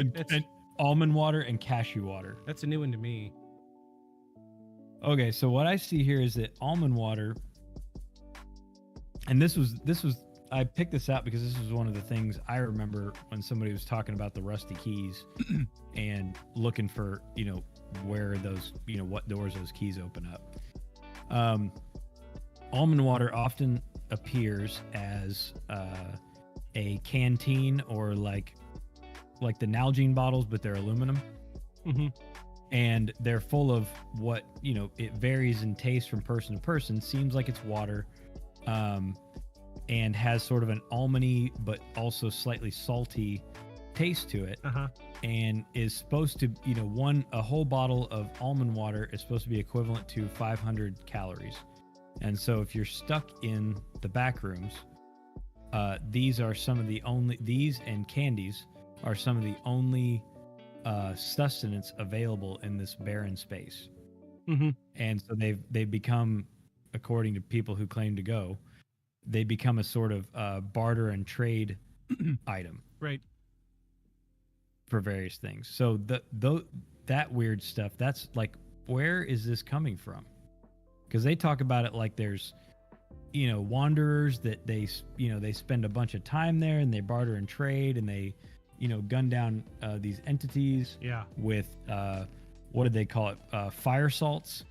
almond water and cashew water. That's a new one to me. Okay, so what I see here is that almond water, and this was I picked this out because this was one of the things I remember when somebody was talking about the rusty keys and looking for, where those, what doors those keys open up. Almond water often appears as a canteen, or like the Nalgene bottles, but they're aluminum. And they're full of what, it varies in taste from person to person. Seems like it's water, and has sort of an almondy but also slightly salty taste to it. And is supposed to, a whole bottle of almond water is supposed to be equivalent to 500 calories. And so if you're stuck in the back rooms, these and candies are some of the only sustenance available in this barren space. And so they've become, according to people who claim to go, they become a sort of barter and trade item, right, for various things. So that weird stuff, that's like, where is this coming from? Because they talk about it like there's, wanderers that they spend a bunch of time there and they barter and trade, and they gun down these entities with what did they call it, fire salts,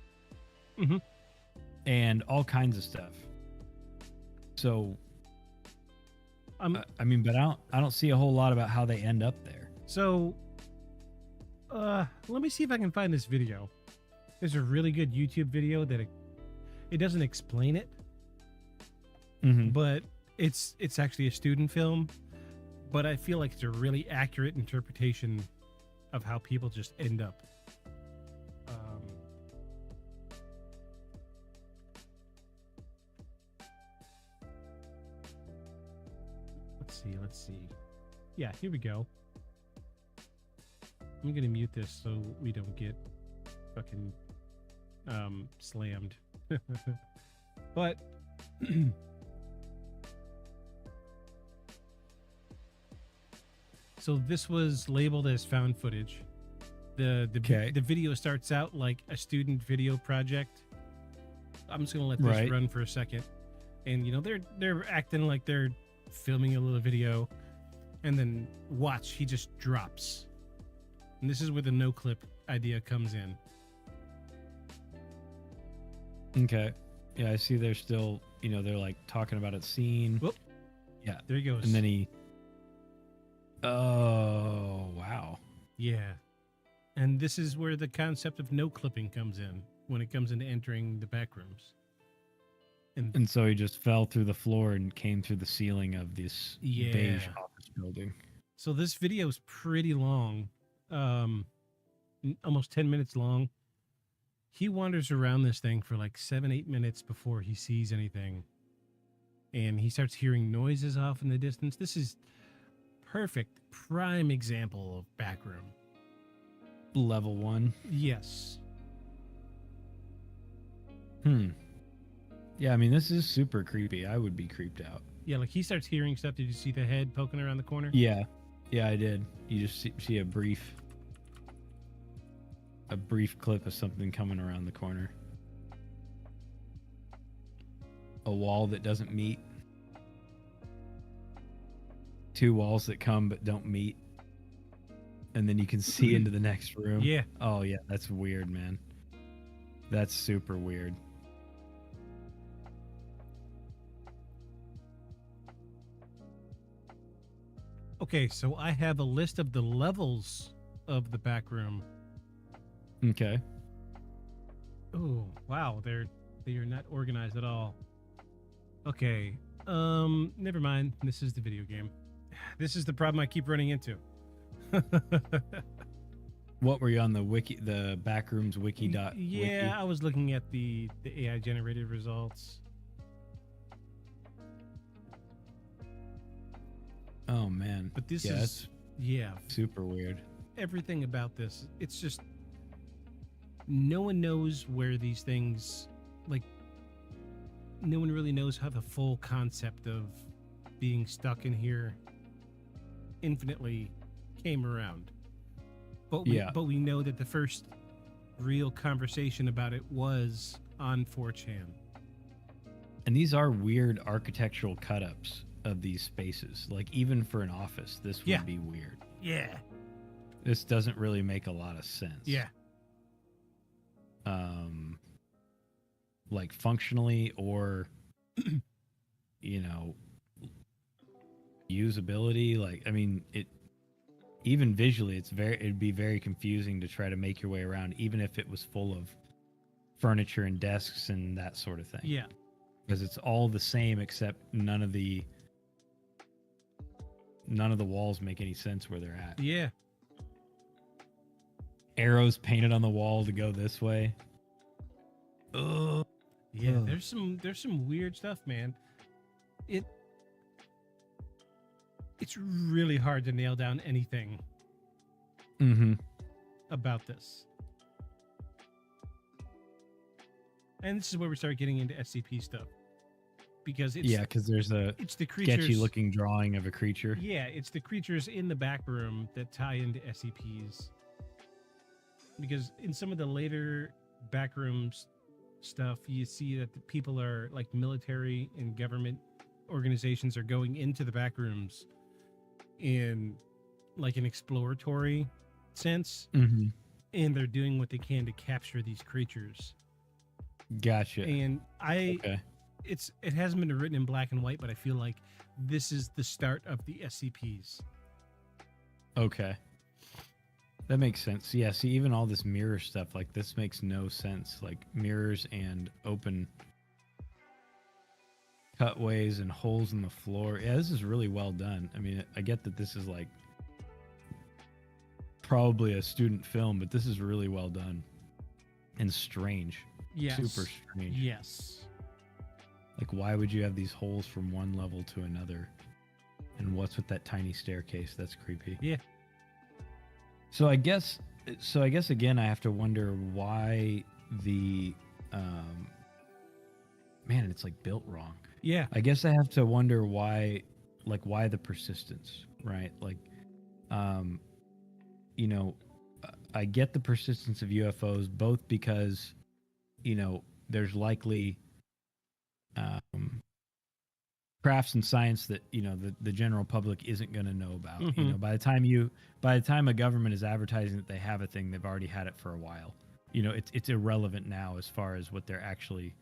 and all kinds of stuff. So I mean, but I don't see a whole lot about how they end up there. So let me see if I can find this video. There's a really good YouTube video that it doesn't explain it, but it's actually a student film. but I feel like it's a really accurate interpretation of how people just end up. Let's see. Yeah, here we go. I'm gonna mute this so we don't get fucking slammed. But so this was labeled as found footage. The video starts out like a student video project. I'm just gonna let this run for a second, and you know they're acting like they're filming a little video, and then watch, he just drops, and this is where the no clip idea comes in. Okay. Yeah, I see they're still, they're like talking about a scene. Whoop. Yeah. There he goes. And then he... Oh, wow. Yeah. And this is where the concept of no clipping comes in, when it comes into entering the back rooms. And so he just fell through the floor and came through the ceiling of this beige office building. So this video is pretty long, almost 10 minutes long. He wanders around this thing for like 7-8 minutes before he sees anything. And he starts hearing noises off in the distance. This is perfect, prime example of backroom. Level 1? Yes. Yeah, I mean, this is super creepy. I would be creeped out. Yeah, like he starts hearing stuff. Did you see the head poking around the corner? Yeah. Yeah, I did. You just see a brief clip of something coming around the corner. A wall that doesn't meet. 2 walls that come but don't meet. And then you can see into the next room. Yeah. Oh, yeah, that's weird, man. That's super weird. Okay, so I have a list of the levels of the back room. Okay. Oh, wow, they are not organized at all. Okay. Never mind. This is the video game. This is the problem I keep running into. What were you on the wiki, the backrooms wiki dot? Yeah, I was looking at the AI generated results. Oh man. But this is super weird. Everything about this, it's just no one knows where these things, like, no one really knows how the full concept of being stuck in here infinitely came around. But we know that the first real conversation about it was on 4chan. And these are weird architectural cut-ups of these spaces. Like, even for an office, this would be weird. Yeah. This doesn't really make a lot of sense. Yeah. Like functionally or, usability. Like, I mean, even visually, it'd be very confusing to try to make your way around, even if it was full of furniture and desks and that sort of thing. Yeah. Because it's all the same, except none of the walls make any sense where they're at. Yeah. Arrows painted on the wall to go this way. Ugh. Yeah, there's some weird stuff, man. It's really hard to nail down anything about this. And this is where we start getting into SCP stuff. Because because there's the sketchy looking drawing of a creature. Yeah, it's the creatures in the back room that tie into SCPs. Because in some of the later back rooms stuff, you see that the people are like military and government organizations are going into the back rooms in like an exploratory sense. And they're doing what they can to capture these creatures. Gotcha. And it hasn't been written in black and white, but I feel like this is the start of the SCPs. Okay. That makes sense. Yeah, see, even all this mirror stuff, like, this makes no sense. Like, mirrors and open cutways and holes in the floor. Yeah, this is really well done. I mean, I get that this is like probably a student film, but this is really well done and strange. Yes. Super strange. Yes. Like, why would you have these holes from one level to another? And what's with that tiny staircase? That's creepy. Yeah. So I guess again, I have to wonder why the man, it's like built wrong. Yeah. I guess I have to wonder why the persistence, right? Like, you know, I get the persistence of UFOs both because, you know, there's likely crafts and science that, you know, the general public isn't going to know about. Mm-hmm. You know, by the time a government is advertising that they have a thing, they've already had it for a while. You know, it's irrelevant now as far as what they're actually,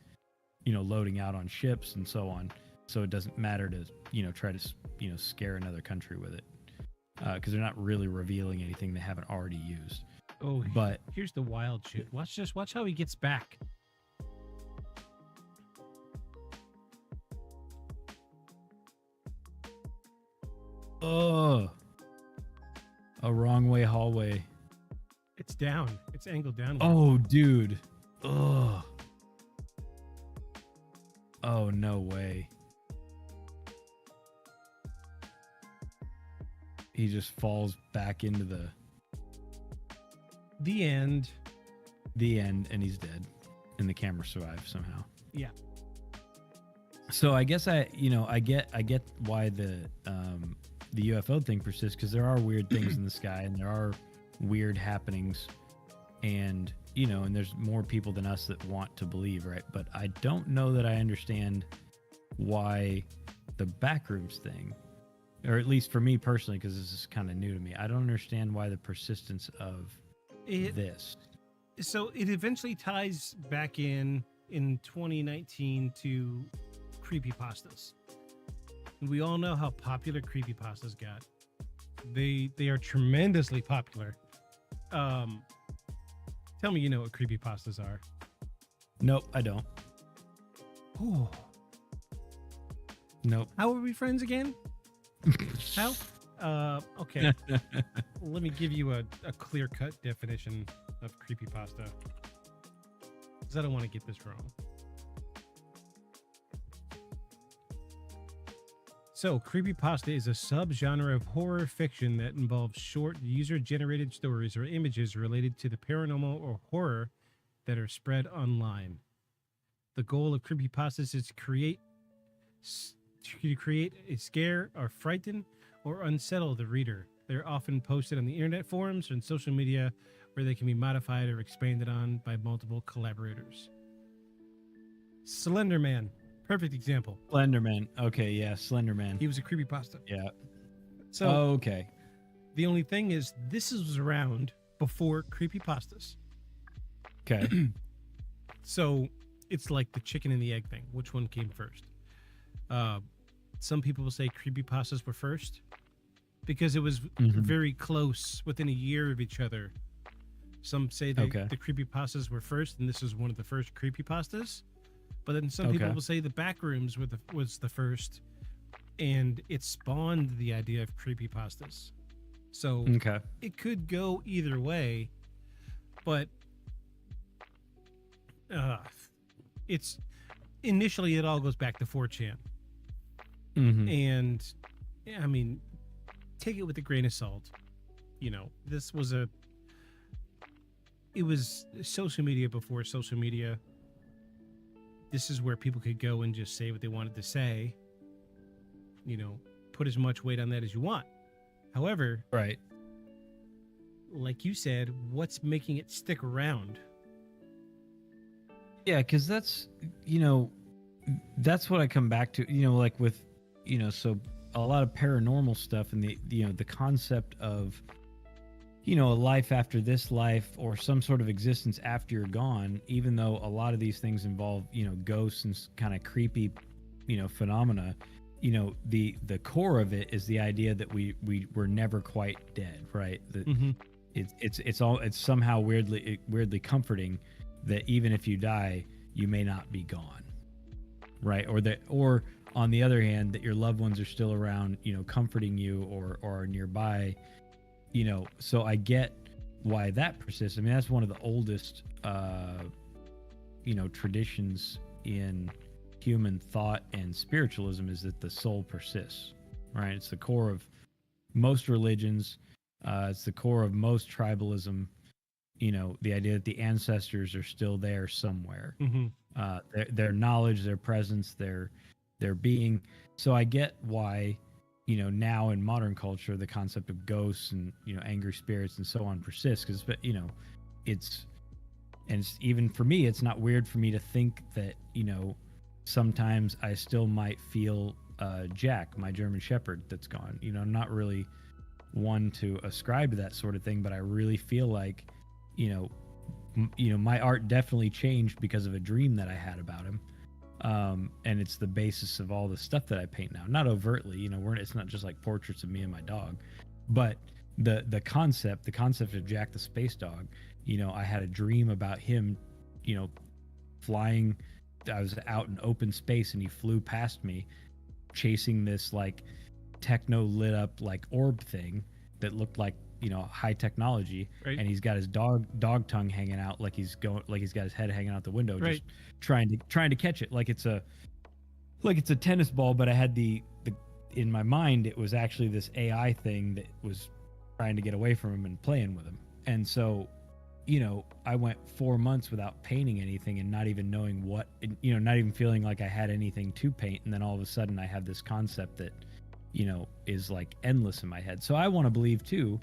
you know, loading out on ships and so on. So it doesn't matter to, you know, try to, you know, scare another country with it, because they're not really revealing anything they haven't already used. Oh, but here's the wild shit. Watch how he gets back. Oh, a wrong way hallway. It's down. It's angled down. Oh, dude. Ugh. Oh, no way. He just falls back into the end. The end, and he's dead. And the camera survives somehow. Yeah. So I guess I get why the UFO thing persists, because there are weird things in the sky and there are weird happenings, and you know, and there's more people than us that want to believe, right? But I don't know that I understand why the backrooms thing, or at least for me personally, because this is kind of new to me, I don't understand why the persistence of this. So it eventually ties back in 2019 to creepypastas. We all know how popular creepypastas got. They are tremendously popular. Tell me you know what creepypastas are. Nope, I don't. Ooh. Nope. How are we friends again? How? Okay. Let me give you a clear-cut definition of creepypasta, because I don't want to get this wrong. So, creepypasta is a subgenre of horror fiction that involves short, user-generated stories or images related to the paranormal or horror that are spread online. The goal of creepypastas is to create a scare or frighten or unsettle the reader. They're often posted on the internet forums and social media, where they can be modified or expanded on by multiple collaborators. Slender Man. Perfect example. Slenderman. Okay, yeah, Slenderman. He was a creepypasta. Yeah. So, okay. The only thing is, this was around before creepypastas. Okay. So, it's like the chicken and the egg thing. Which one came first? Some people will say creepypastas were first, because it was very close, within a year of each other. Some say the creepypastas were first, and this is one of the first creepypastas. But then some people will say the Backrooms was the first, and it spawned the idea of creepypastas. So it could go either way, but it's initially it all goes back to 4chan. And I mean, take it with a grain of salt. You know, this was it was social media before social media. This is where people could go and just say what they wanted to say. You know, put as much weight on that as you want. However, right, like you said, what's making it stick around? Yeah, because that's, you know, that's what I come back to. You know, like with, you know, so a lot of paranormal stuff and the, you know, the concept of, you know, a life after this life, or some sort of existence after you're gone, even though a lot of these things involve, you know, ghosts and kind of creepy, you know, phenomena, you know, the core of it is the idea that we were never quite dead, right? That it's somehow weirdly comforting that even if you die, you may not be gone, right? Or on the other hand, that your loved ones are still around, comforting you or are nearby, so I get why that persists. I mean, that's one of the oldest, traditions in human thought and spiritualism, is that the soul persists, right? It's the core of most religions. It's the core of most tribalism. The idea that the ancestors are still there somewhere. Their knowledge, their presence, their being. So I get why, now in modern culture, the concept of ghosts and, angry spirits and so on persists, because, it's even for me, it's not weird for me to think that, sometimes I still might feel Jack, my German Shepherd that's gone. I'm not really one to ascribe to that sort of thing, but I really feel like, my art definitely changed because of a dream that I had about him. And it's the basis of all the stuff that I paint now. Not overtly, it's not just like portraits of me and my dog, but the concept of Jack the Space Dog. I had a dream about him, flying. I was out in open space and he flew past me, chasing this like techno lit up like orb thing that looked like, high technology. Right. And he's got his dog tongue hanging out, like he's got his head hanging out the window, right, just trying to catch it like it's a tennis ball. But I had the in my mind, it was actually this AI thing that was trying to get away from him and playing with him. And so, I went 4 months without painting anything and not even knowing what, not even feeling like I had anything to paint. And then all of a sudden I have this concept that, is like endless in my head. So I want to believe too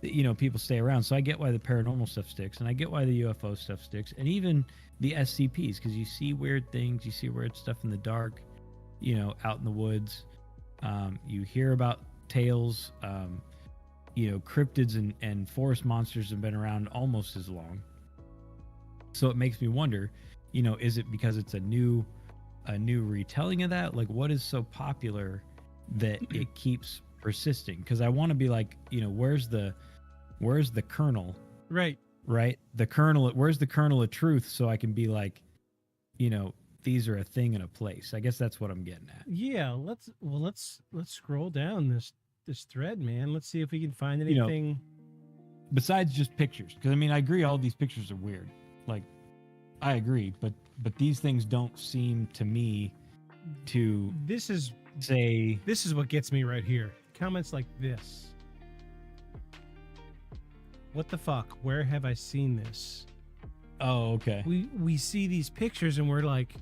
that, people stay around. So I get why the paranormal stuff sticks, and I get why the UFO stuff sticks, and even the SCPs, because you see weird things, you see weird stuff in the dark, out in the woods. You hear about tales. Cryptids and forest monsters have been around almost as long. So it makes me wonder, is it because it's a new retelling of that? Like, what is so popular that it keeps persisting? Because I want to be like, where's the kernel? Right. The kernel. Where's the kernel of truth? So I can be like, these are a thing and a place. I guess that's what I'm getting at. Yeah. Let's scroll down this thread, man. Let's see if we can find anything besides just pictures. Because I agree, all these pictures are weird. Like, I agree, but these things don't seem to me to. This is what gets me right here. Comments like this. What the fuck? Where have I seen this? Oh, okay. We see these pictures and we're like,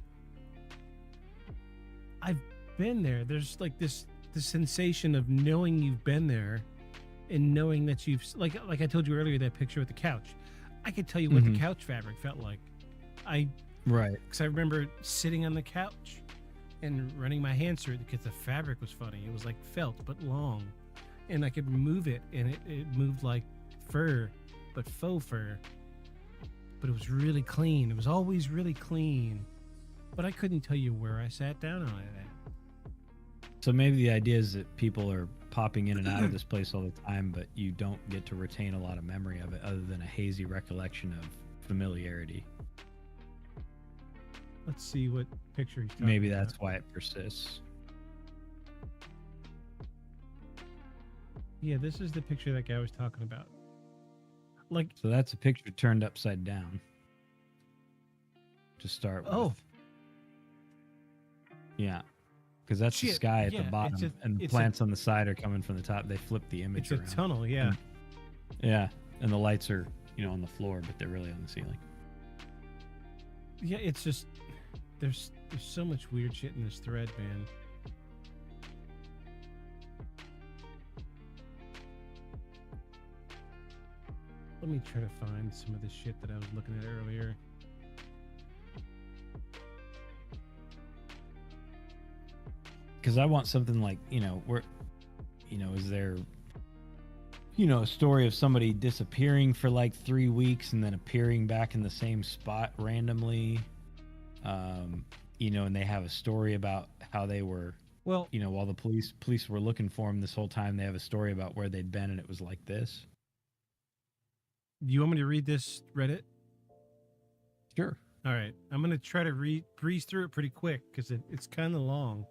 I've been there. There's like the sensation of knowing you've been there and knowing that you've, like I told you earlier, that picture with the couch. I could tell you what the couch fabric felt like. Right. Because I remember sitting on the couch and running my hands through it because the fabric was funny. It was like felt, but long. And I could move it, and it moved like fur, but faux fur. But it was really clean. It was always really clean. But I couldn't tell you where I sat down on it at. So maybe the idea is that people are popping in and out of this place all the time, but you don't get to retain a lot of memory of it other than a hazy recollection of familiarity. Let's see what picture he's talking Maybe about. that's why it persists. Yeah, this is the picture that guy was talking about. So that's a picture turned upside down. To start with. Oh. Yeah. Because that's the sky at the bottom, and the plants on the side are coming from the top. They flip the image around. It's a tunnel, yeah. And the lights are, on the floor, but they're really on the ceiling. Yeah, it's just there's so much weird shit in this thread, man. Let me try to find some of the shit that I was looking at earlier. Because I want something like, where, is there, a story of somebody disappearing for like 3 weeks and then appearing back in the same spot randomly, and they have a story about how they were, while the police were looking for them this whole time, they have a story about where they'd been and it was like this. Do you want me to read this Reddit? Sure. All right. I'm going to try to breeze through it pretty quick because it's kind of long.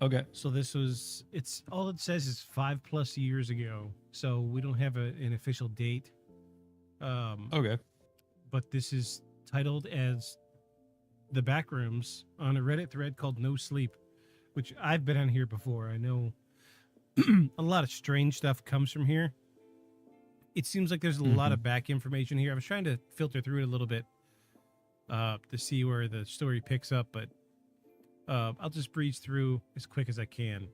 Okay. So it's all it says is 5+ years ago. So we don't have an official date. Okay. But this is titled as The Backrooms on a Reddit thread called No Sleep, which I've been on here before. I know a lot of strange stuff comes from here. It seems like there's a lot of back information here. I was trying to filter through it a little bit to see where the story picks up, but I'll just breeze through as quick as I can.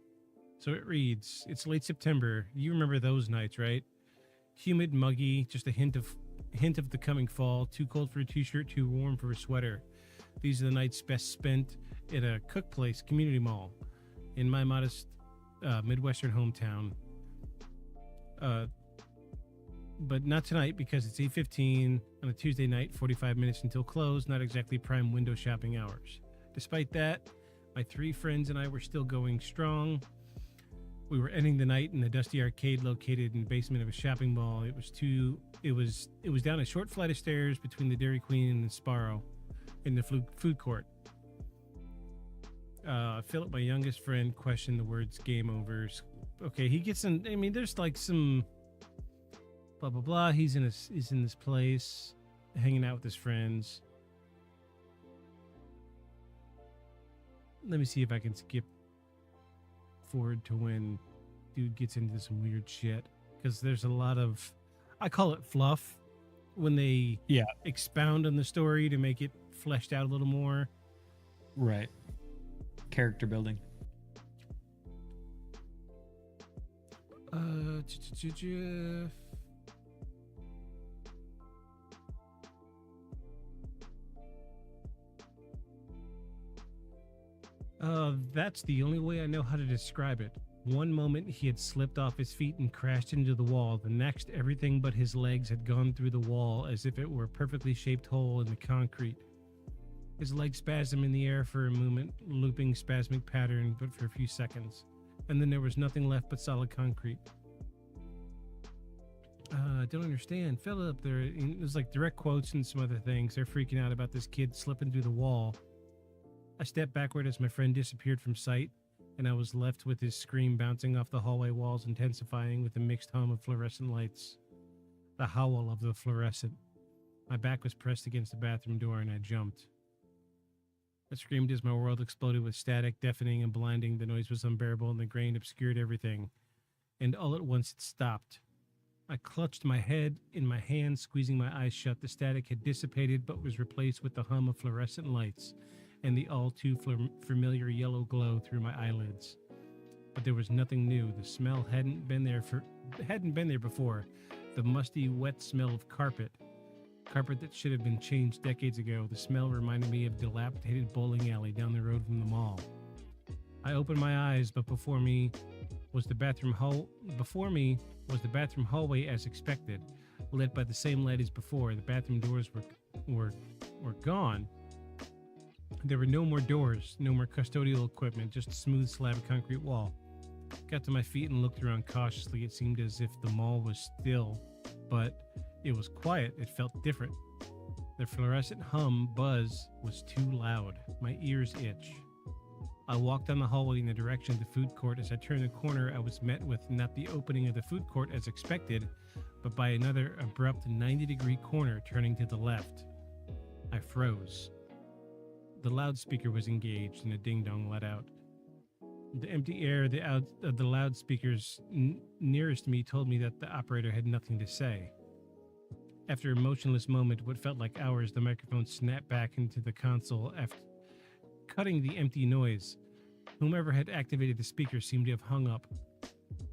So it reads, it's late September. You remember those nights, right? Humid, muggy, just a hint of the coming fall. Too cold for a t-shirt, too warm for a sweater. These are the nights best spent at a Cook Place community mall in my modest Midwestern hometown. But not tonight because it's 8:15 on a Tuesday night, 45 minutes until close, not exactly prime window shopping hours. Despite that, my 3 friends and I were still going strong. We were ending the night in a dusty arcade located in the basement of a shopping mall. It was down a short flight of stairs between the Dairy Queen and the Sparrow in the food court. Philip, my youngest friend, questioned the words game overs. Okay, he gets in. I mean, there's like some blah blah blah. He's in this place, hanging out with his friends. Let me see if I can skip forward to when dude gets into some weird shit, because there's a lot of, I call it fluff, when they expound on the story to make it fleshed out a little more. Right. Character building. That's the only way I know how to describe it. One moment he had slipped off his feet and crashed into the wall. The next, everything but his legs had gone through the wall as if it were a perfectly shaped hole in the concrete. His legs spasmed in the air for a moment, looping spasmic pattern, but for a few seconds. And then there was nothing left but solid concrete. I don't understand. Philip, there's like direct quotes and some other things. They're freaking out about this kid slipping through the wall. I stepped backward as my friend disappeared from sight, and I was left with his scream bouncing off the hallway walls, intensifying with a mixed hum of fluorescent lights. The howl of the fluorescent. My back was pressed against the bathroom door, and I jumped. I screamed as my world exploded with static, deafening and blinding. The noise was unbearable, and the grain obscured everything. And all at once it stopped. I clutched my head in my hands, squeezing my eyes shut. The static had dissipated, but was replaced with the hum of fluorescent lights and the all-too-familiar yellow glow through my eyelids. But there was nothing new. The smell hadn't been there before. The musty, wet smell of carpet that should have been changed decades ago. The smell reminded me of a dilapidated bowling alley down the road from the mall. I opened my eyes, but before me was the bathroom hallway as expected, lit by the same light as before. The bathroom doors were gone. There were no more doors, no more custodial equipment, just a smooth slab of concrete wall. Got to my feet and looked around cautiously. It seemed as if the mall was still, but it was quiet. It felt different. The fluorescent buzz was too loud. My ears itch. I walked down the hallway in the direction of the food court. As I turned the corner, I was met with not the opening of the food court as expected, but by another abrupt 90-degree corner turning to the left. I froze. The loudspeaker was engaged and a ding-dong let out. The empty air of the loudspeakers nearest me told me that the operator had nothing to say. After a motionless moment, what felt like hours, the microphone snapped back into the console, cutting the empty noise. Whomever had activated the speaker seemed to have hung up.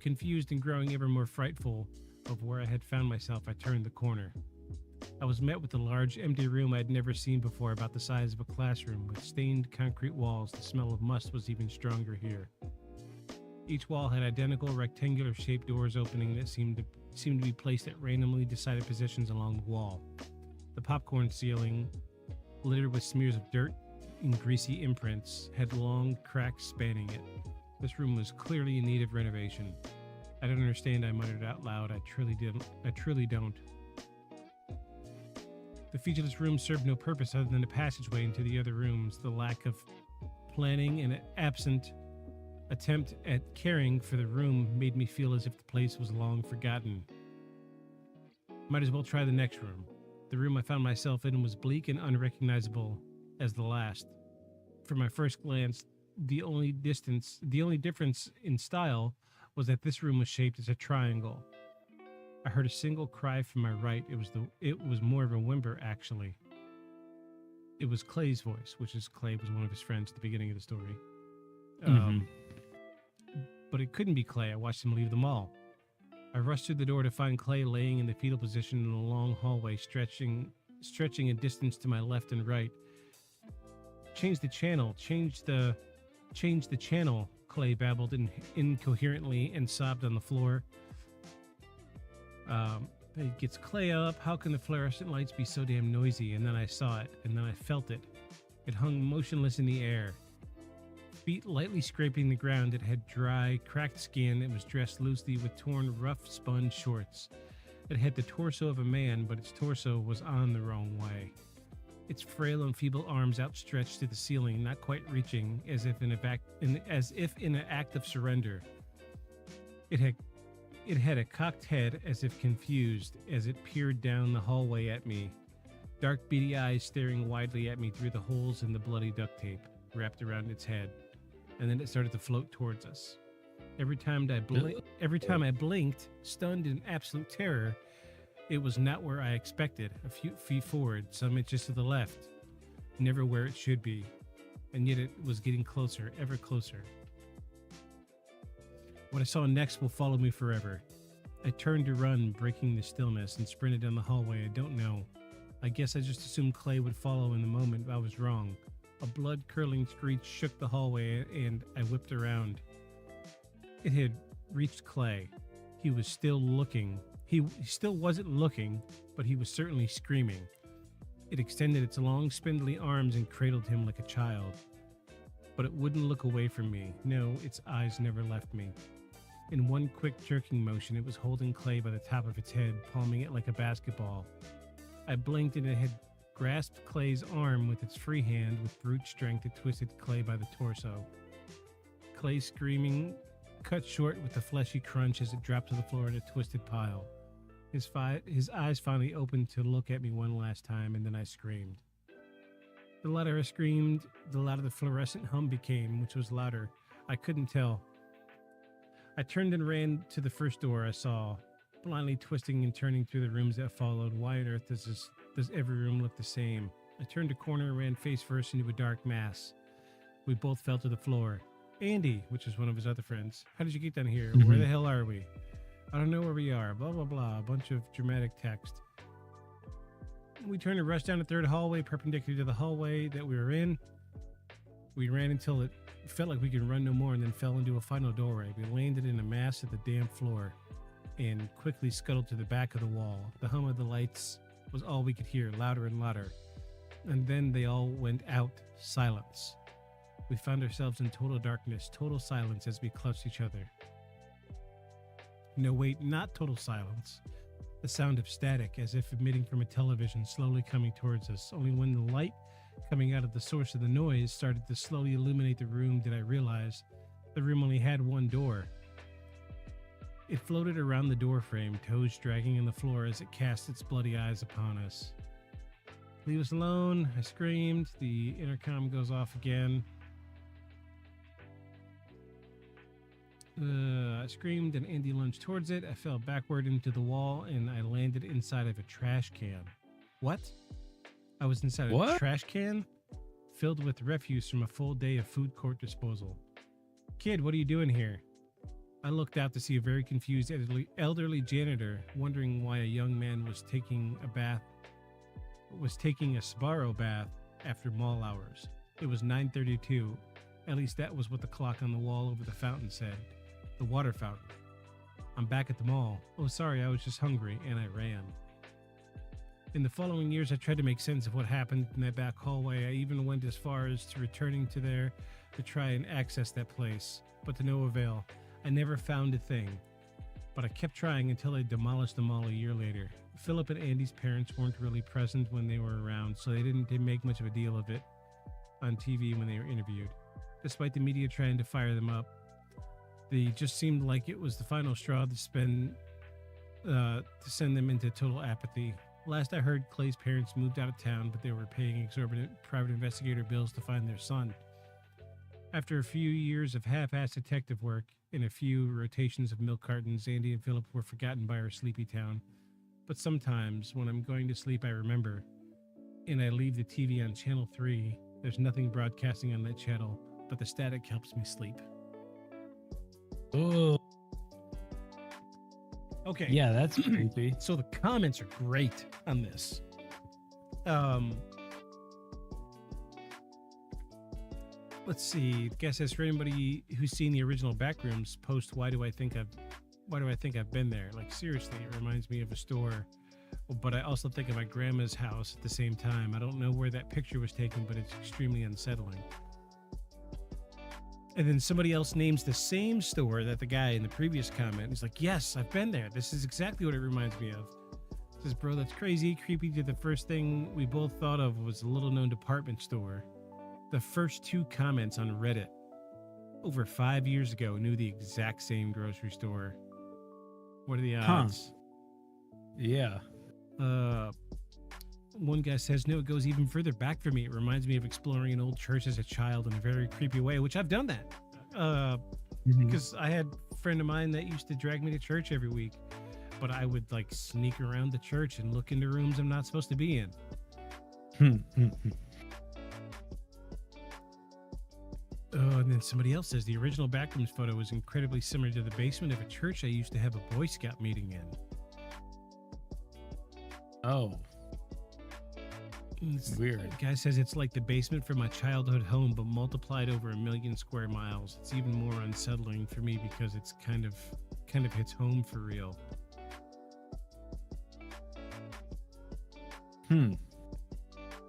Confused and growing ever more frightful of where I had found myself, I turned the corner. I was met with a large, empty room I'd never seen before, about the size of a classroom, with stained concrete walls. The smell of must was even stronger here. Each wall had identical rectangular-shaped doors opening that seemed to be placed at randomly decided positions along the wall. The popcorn ceiling, littered with smears of dirt and greasy imprints, had long cracks spanning it. This room was clearly in need of renovation. I don't understand, I muttered out loud. I truly don't. The featureless room served no purpose other than a passageway into the other rooms. The lack of planning and absent attempt at caring for the room made me feel as if the place was long forgotten. Might as well try the next room. The room I found myself in was bleak and unrecognizable as the last. From my first glance, the only difference in style was that this room was shaped as a triangle. I heard a single cry from my right. It was more of a whimper, actually. It was Clay's voice, which is Clay was one of his friends at the beginning of the story. But it couldn't be Clay. I watched him leave the mall. I rushed through the door to find Clay laying in the fetal position in a long hallway, stretching a distance to my left and right. Change the channel, Clay babbled incoherently and sobbed on the floor. It gets Clay up. How can the fluorescent lights be so damn noisy? And then I saw it, and then I felt it. It hung motionless in the air. Feet lightly scraping the ground. It had dry, cracked skin. It was dressed loosely with torn, rough sponge shorts. It had the torso of a man, but its torso was on the wrong way. Its frail and feeble arms outstretched to the ceiling, not quite reaching, as if in an act of surrender. It had a cocked head, as if confused, as it peered down the hallway at me. Dark, beady eyes staring widely at me through the holes in the bloody duct tape wrapped around its head. And then it started to float towards us. Every time I blinked, stunned in absolute terror, it was not where I expected, a few feet forward, some inches to the left, never where it should be, and yet it was getting closer, ever closer. What I saw next will follow me forever. I turned to run, breaking the stillness, and sprinted down the hallway. I don't know. I guess I just assumed Clay would follow in the moment, but I was wrong. A blood-curdling screech shook the hallway, and I whipped around. It had reached Clay. He was still looking. He still wasn't looking, but he was certainly screaming. It extended its long, spindly arms and cradled him like a child. But it wouldn't look away from me. No, its eyes never left me. In one quick jerking motion, it was holding Clay by the top of its head, palming it like a basketball. I blinked and it had grasped Clay's arm with its free hand. With brute strength, it twisted Clay by the torso. Clay screaming cut short with a fleshy crunch as it dropped to the floor in a twisted pile. His eyes finally opened to look at me one last time, and then I screamed. The louder I screamed, the louder the fluorescent hum became, which was louder. I couldn't tell. I turned and ran to the first door I saw, blindly twisting and turning through the rooms that followed. Why on earth does every room look the same? I turned a corner and ran face first into a dark mass. We both fell to the floor. Andy, which is one of his other friends. How did you get down here? Where the hell are we? I don't know where we are. Blah, blah, blah. A bunch of dramatic text. We turned and rushed down the third hallway, perpendicular to the hallway that we were in. We ran until it felt like we could run no more, and then fell into a final doorway. We landed in a mass at the damn floor and quickly scuttled to the back of the wall. The hum of the lights was all we could hear, louder and louder. And then they all went out. Silence. We found ourselves in total darkness, total silence as we clutched each other. No, wait, not total silence. The sound of static, as if emitting from a television, slowly coming towards us. Only when the light coming out of the source of the noise started to slowly illuminate the room did I realize the room only had one door. It floated around the door frame, toes dragging on the floor as it cast its bloody eyes upon us. Leave us alone, I screamed. The intercom goes off again. I screamed and Andy lunged towards it. I fell backward into the wall and I landed inside of a trash can. What? I was inside a trash can filled with refuse from a full day of food court disposal. Kid, what are you doing here? I looked out to see a very confused elderly janitor wondering why a young man was taking a Sbarro bath after mall hours. It was 9:32. At least that was what the clock on the wall over the fountain said. The water fountain. I'm back at the mall. Oh, sorry, I was just hungry, and I ran. In the following years, I tried to make sense of what happened in that back hallway. I even went as far as to returning to there to try and access that place, but to no avail. I never found a thing, but I kept trying until they demolished the mall a year later. Philip and Andy's parents weren't really present when they were around, so they didn't make much of a deal of it on TV when they were interviewed. Despite the media trying to fire them up, They just seemed like it was the final straw to send them into total apathy. Last I heard, Clay's parents moved out of town, but they were paying exorbitant private investigator bills to find their son. After a few years of half-assed detective work and a few rotations of milk cartons, Andy and Philip were forgotten by our sleepy town. But sometimes, when I'm going to sleep, I remember, and I leave the TV on Channel 3. There's nothing broadcasting on that channel, but the static helps me sleep. Oh. Okay. Yeah, that's creepy. So the comments are great on this. Let's see. Guess says for anybody who's seen the original Backrooms post, why do I think I've been there? Like seriously, it reminds me of a store. But I also think of my grandma's house at the same time. I don't know where that picture was taken, but it's extremely unsettling. And then somebody else names the same store that the guy in the previous comment. He's like, yes, I've been there. This is exactly what it reminds me of. Says, bro, that's crazy. Creepy to the first thing we both thought of was a little known department store. The first 2 comments on Reddit over 5 years ago knew the exact same grocery store. What are the odds? Yeah. One guy says, no, it goes even further back for me. It reminds me of exploring an old church as a child in a very creepy way, which I've done that. Because I had a friend of mine that used to drag me to church every week, but I would like sneak around the church and look into rooms I'm not supposed to be in. And then somebody else says the original Backrooms photo was incredibly similar to the basement of a church I used to have a Boy Scout meeting in. Oh. Weird. The guy says it's like the basement from my childhood home, but multiplied over 1 million square miles. It's even more unsettling for me because it's kind of hits home for real.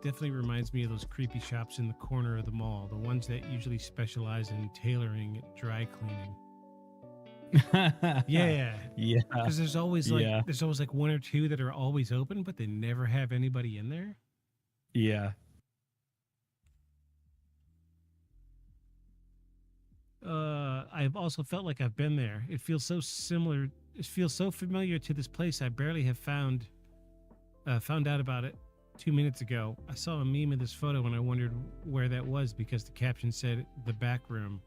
Definitely reminds me of those creepy shops in the corner of the mall, the ones that usually specialize in tailoring and dry cleaning. Yeah. Because there's always like 1 or 2 that are always open, but they never have anybody in there. Yeah. I've also felt like I've been there. It feels so similar. It feels so familiar to this place. I barely have found out about it 2 minutes ago. I saw a meme of this photo and I wondered where that was because the caption said the back room.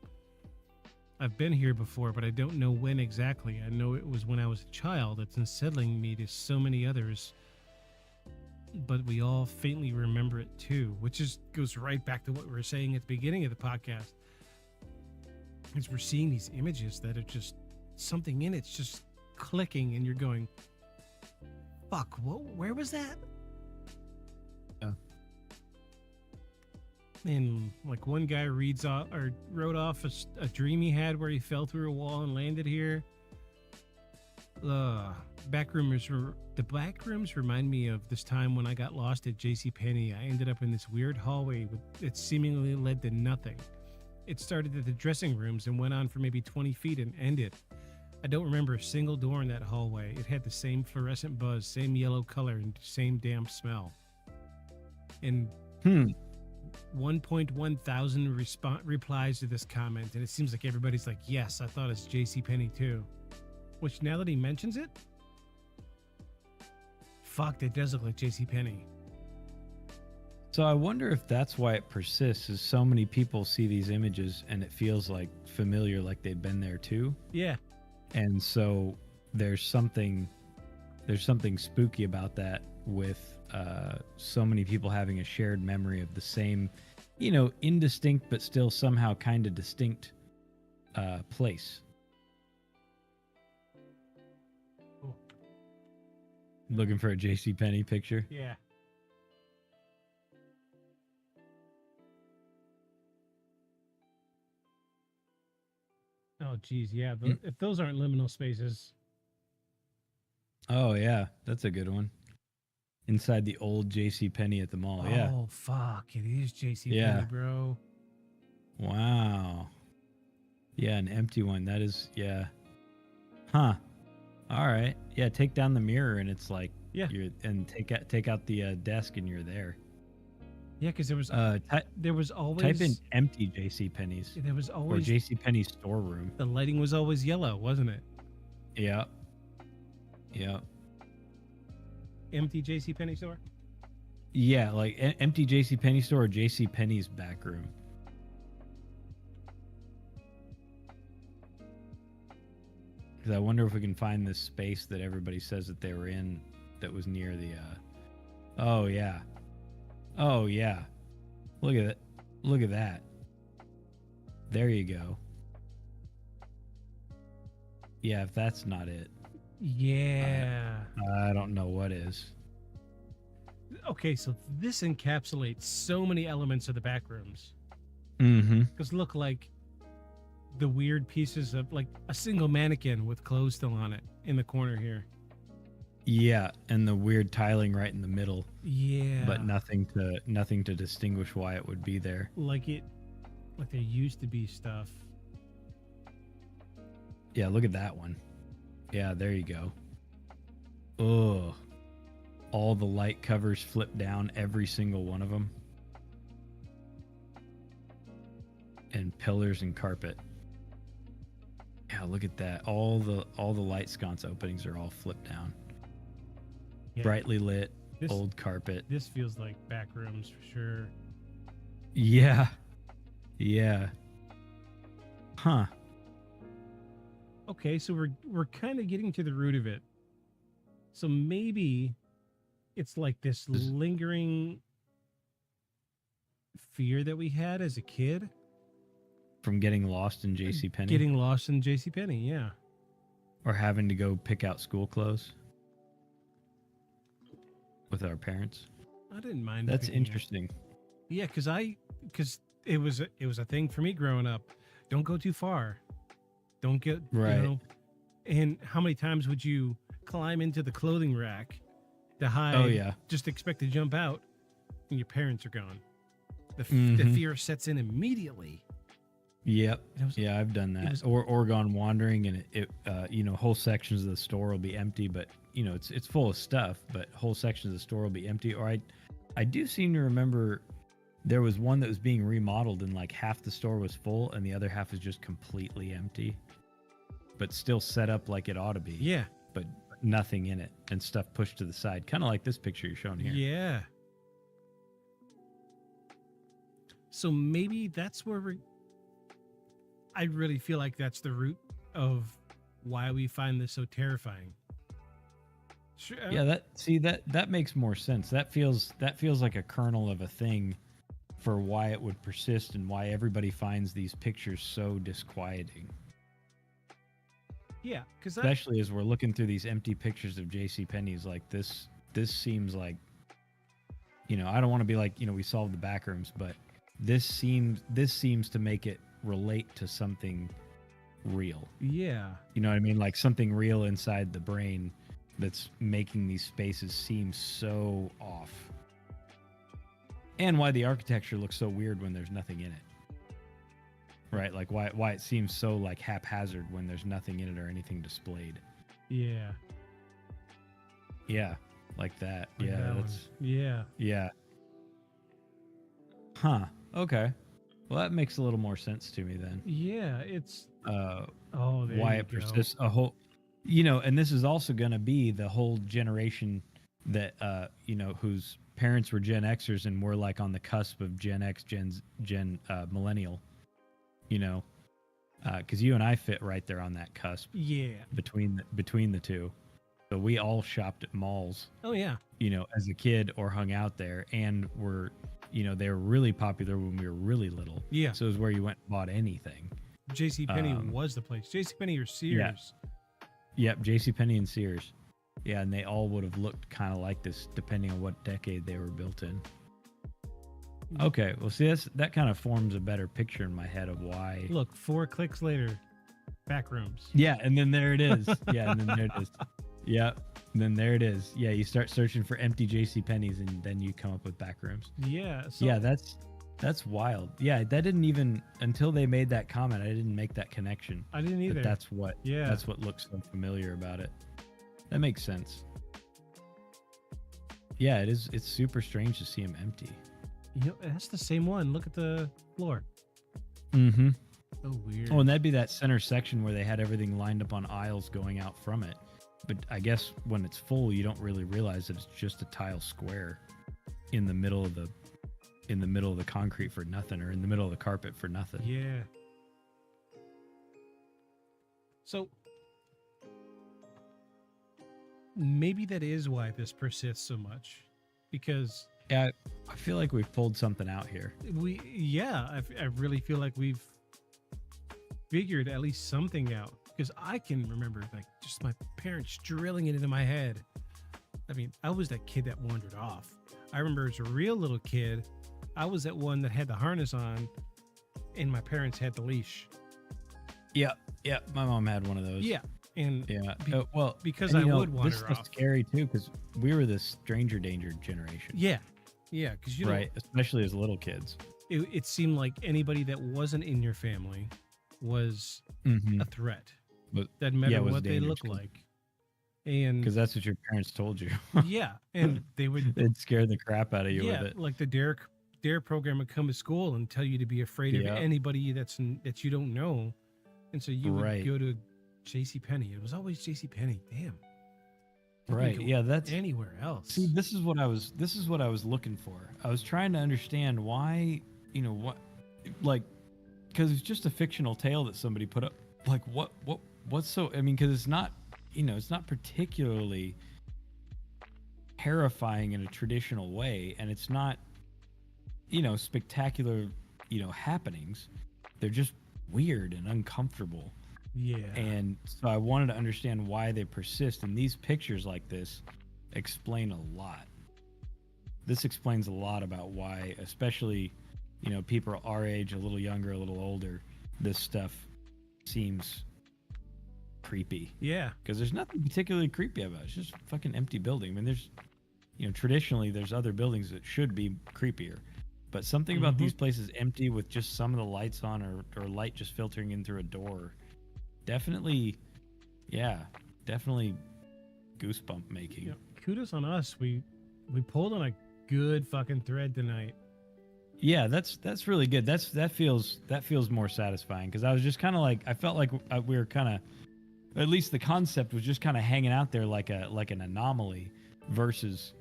I've been here before, but I don't know when exactly. I know it was when I was a child. It's unsettling me to so many others. But we all faintly remember it too, which goes right back to what we were saying at the beginning of the podcast. Is we're seeing these images that are just something in it's just clicking, and you're going, "Fuck! Where was that?" Yeah. And like one guy wrote off a dream he had where he fell through a wall and landed here. The back rooms remind me of this time when I got lost at JCPenney. I ended up in this weird hallway that seemingly led to nothing. It started at the dressing rooms and went on for maybe 20 feet and ended. I don't remember a single door in that hallway. It had the same fluorescent buzz, same yellow color, and same damn smell. And 1.1 thousand replies to this comment, and it seems like everybody's like, yes, I thought it's JCPenney too. Which, now that he mentions it, fuck, that does look like JCPenney. So I wonder if that's why it persists, is so many people see these images and it feels like familiar, like they've been there too. Yeah. And so there's something spooky about that, with so many people having a shared memory of the same, indistinct but still somehow kind of distinct place. Cool. Looking for a JCPenney picture? Yeah. Oh, geez, yeah. If those aren't liminal spaces. Oh, yeah. That's a good one. Inside the old JCPenney at the mall. Yeah. Oh, fuck. It is JCPenney, Yeah. bro. Wow. Yeah, an empty one. That is, yeah. Huh. All right. Yeah, take down the mirror and it's like, yeah. And take out the desk and you're there. Yeah, because there was always Type in empty J.C. Penney's. There was Or always J.C. Penney's storeroom. the lighting was always yellow, wasn't it? Yeah. Yeah. Empty J.C. Penney store. Yeah, like empty J.C. Penney store or J.C. Penney's back room. Because I wonder if we can find this space that everybody says that they were in that was near the. Oh yeah. Oh yeah. Look at it. Look at that. There you go. Yeah, if that's not it. Yeah. I don't know what is. Okay, so this encapsulates so many elements of the back rooms. Mm-hmm. Because look, like the weird pieces of like a single mannequin with clothes still on it in the corner here. Yeah, and the weird tiling right in the middle. Yeah. But nothing to distinguish why it would be there. Like there used to be stuff. Yeah, look at that one. Yeah, there you go. Ugh. All the light covers flip down, every single one of them. And pillars and carpet. Yeah, look at that. All the light sconce openings are all flipped down. Yeah. Brightly lit, old carpet. This feels like back rooms for sure. Yeah. Yeah. Huh. Okay, so we're kind of getting to the root of it. So maybe it's like this lingering fear that we had as a kid From getting lost in JCPenney? Getting lost in JCPenney, yeah. Or having to go pick out school clothes with our parents. I didn't mind. That's picking it. interesting. Yeah, because it was a thing for me growing up. Don't go too far. Don't get Right. You know, and how many times would you climb into the clothing rack to hide? Oh, yeah. Just expect to jump out, and your parents are gone. The Mhm. fear sets in immediately. Yep. Yeah, I've done that. Or gone wandering and it whole sections of the store will be empty, but it's full of stuff, but whole sections of the store will be empty. Or I do seem to remember there was one that was being remodeled and like half the store was full and the other half was just completely empty, but still set up like it ought to be. Yeah. But nothing in it and stuff pushed to the side, kind of like this picture you're showing here. Yeah. So maybe that's where I really feel like that's the root of why we find this so terrifying. Sure. Yeah, that makes more sense. That feels like a kernel of a thing for why it would persist and why everybody finds these pictures so disquieting. Yeah, because especially as we're looking through these empty pictures of JCPenney's, like this seems like, I don't want to be like, we solved the back rooms, but this seems to make it relate to something real. Yeah. You know what I mean? Like something real inside the brain that's making these spaces seem so off. And why the architecture looks so weird when there's nothing in it. Right? Like why it seems so like haphazard when there's nothing in it or anything displayed. Yeah. Yeah. Like that. Like yeah. that That's one. Yeah. Yeah. Huh. Okay. Well, that makes a little more sense to me then. Yeah, it's there you why it go. persists a whole, and this is also going to be the whole generation that whose parents were Gen Xers and we're like on the cusp of Gen X, Gen millennial. Because you and I fit right there on that cusp. Yeah. Between the two, so we all shopped at malls. Oh yeah. As a kid or hung out there, and were they were really popular when we were really little. Yeah. So it was where you went and bought anything. JCPenney was the place. JCPenney or Sears. Yep, JCPenney and Sears. Yeah, and they all would have looked kind of like this depending on what decade they were built in. Okay, well, see, that kind of forms a better picture in my head of why. Look, 4 clicks later, back rooms. Yeah, and then there it is. Yeah, and then there it is. Yeah, and then there it is. Yeah, you start searching for empty JCPenney's and then you come up with back rooms. Yeah. So yeah, that's wild. Yeah, that didn't even, until they made that comment, I didn't make that connection. I didn't either. That's what looks so familiar about it. That makes sense. Yeah, it is. It's super strange to see them empty. You know, that's the same one. Look at the floor. Mm-hmm. So weird. Oh, and that'd be that center section where they had everything lined up on aisles going out from it. But I guess when it's full, you don't really realize that it's just a tile square in the middle of the concrete for nothing, or in the middle of the carpet for nothing. Yeah. So maybe that is why this persists so much, because Yeah, I feel like we've pulled something out here. I really feel like we've figured at least something out, because I can remember like just my parents drilling it into my head. I mean, I was that kid that wandered off. I remember as a real little kid, I was that one that had the harness on and my parents had the leash. Yeah, my mom had one of those. Yeah. And because and, I would wander this stuff's off. scary too, because we were the stranger danger generation. Yeah, because right, especially as little kids. It seemed like anybody that wasn't in your family was a threat. But doesn't matter what they look like, and because that's what your parents told you. Yeah, and they'd scare the crap out of you with it. Like the Dare program would come to school and tell you to be afraid of anybody that you don't know, and so you would go to JCPenney. It was always JCPenney. Damn. Right. Yeah, that's anywhere else. See, this is what I was looking for. I was trying to understand why, because it's just a fictional tale that somebody put up. Like what's so? I mean, because it's not, it's not particularly terrifying in a traditional way, and it's not, spectacular, happenings. They're just weird and uncomfortable. Yeah. And so I wanted to understand why they persist, and these pictures like this explain a lot. This explains a lot about why, especially, people our age, a little younger, a little older, this stuff seems creepy. Yeah. Because there's nothing particularly creepy about it. It's just a fucking empty building. I mean, there's, traditionally there's other buildings that should be creepier. But something about these places empty with just some of the lights on or light just filtering in through a door. Definitely goosebump making. Yeah, kudos on us. We pulled on a good fucking thread tonight. Yeah, that's really good. That feels more satisfying, because I was just kind of like, I felt like we were kind of, at least the concept was just kind of hanging out there like an anomaly versus,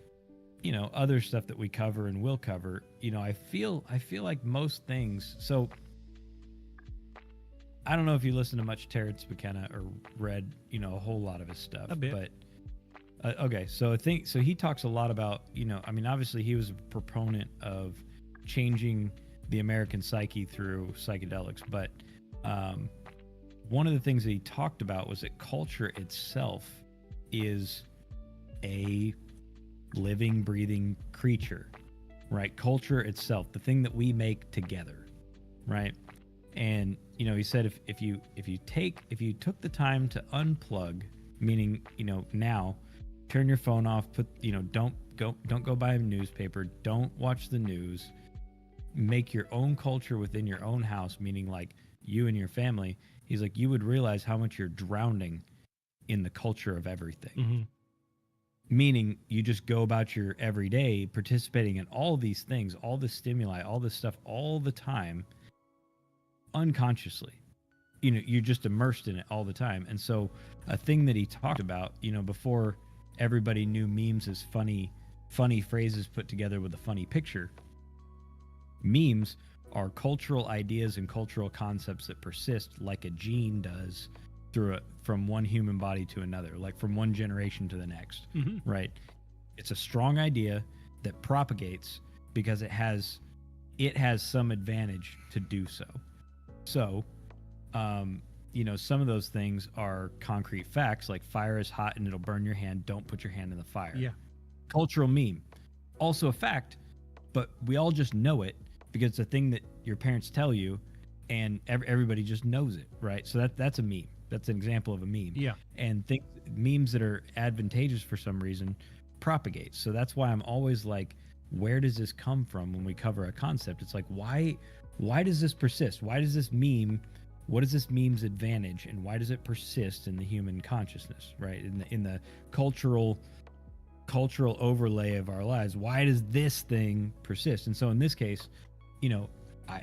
other stuff that we cover and will cover. I feel like most things. So I don't know if you listen to much Terrence McKenna or read, a whole lot of his stuff. A bit. But okay, so he talks a lot about, I mean, obviously he was a proponent of changing the American psyche through psychedelics, but one of the things that he talked about was that culture itself is a living, breathing creature, right? Culture itself, the thing that we make together, right? And he said if you took the time to unplug, meaning now turn your phone off, don't go buy a newspaper, don't watch the news, make your own culture within your own house, meaning like you and your family. He's like, you would realize how much you're drowning in the culture of everything. Mm-hmm. Meaning you just go about your everyday participating in all these things, all the stimuli, all this stuff all the time, unconsciously. You're just immersed in it all the time. And so a thing that he talked about, before everybody knew memes as funny phrases put together with a funny picture, memes are cultural ideas and cultural concepts that persist like a gene does from one human body to another, like from one generation to the next. Mm-hmm. Right? It's a strong idea that propagates because it has some advantage to do so. So, some of those things are concrete facts, like fire is hot and it'll burn your hand. Don't put your hand in the fire. Yeah. Cultural meme. Also a fact, but we all just know it because it's a thing that your parents tell you and everybody just knows it, right? So that's a meme. That's an example of a meme. Yeah. And memes that are advantageous for some reason propagate. So that's why I'm always like, where does this come from when we cover a concept? It's like, why does this persist? Why does this meme, what is this meme's advantage, and why does it persist in the human consciousness, right? In the cultural cultural overlay of our lives. Why does this thing persist? And so in this case, you know, I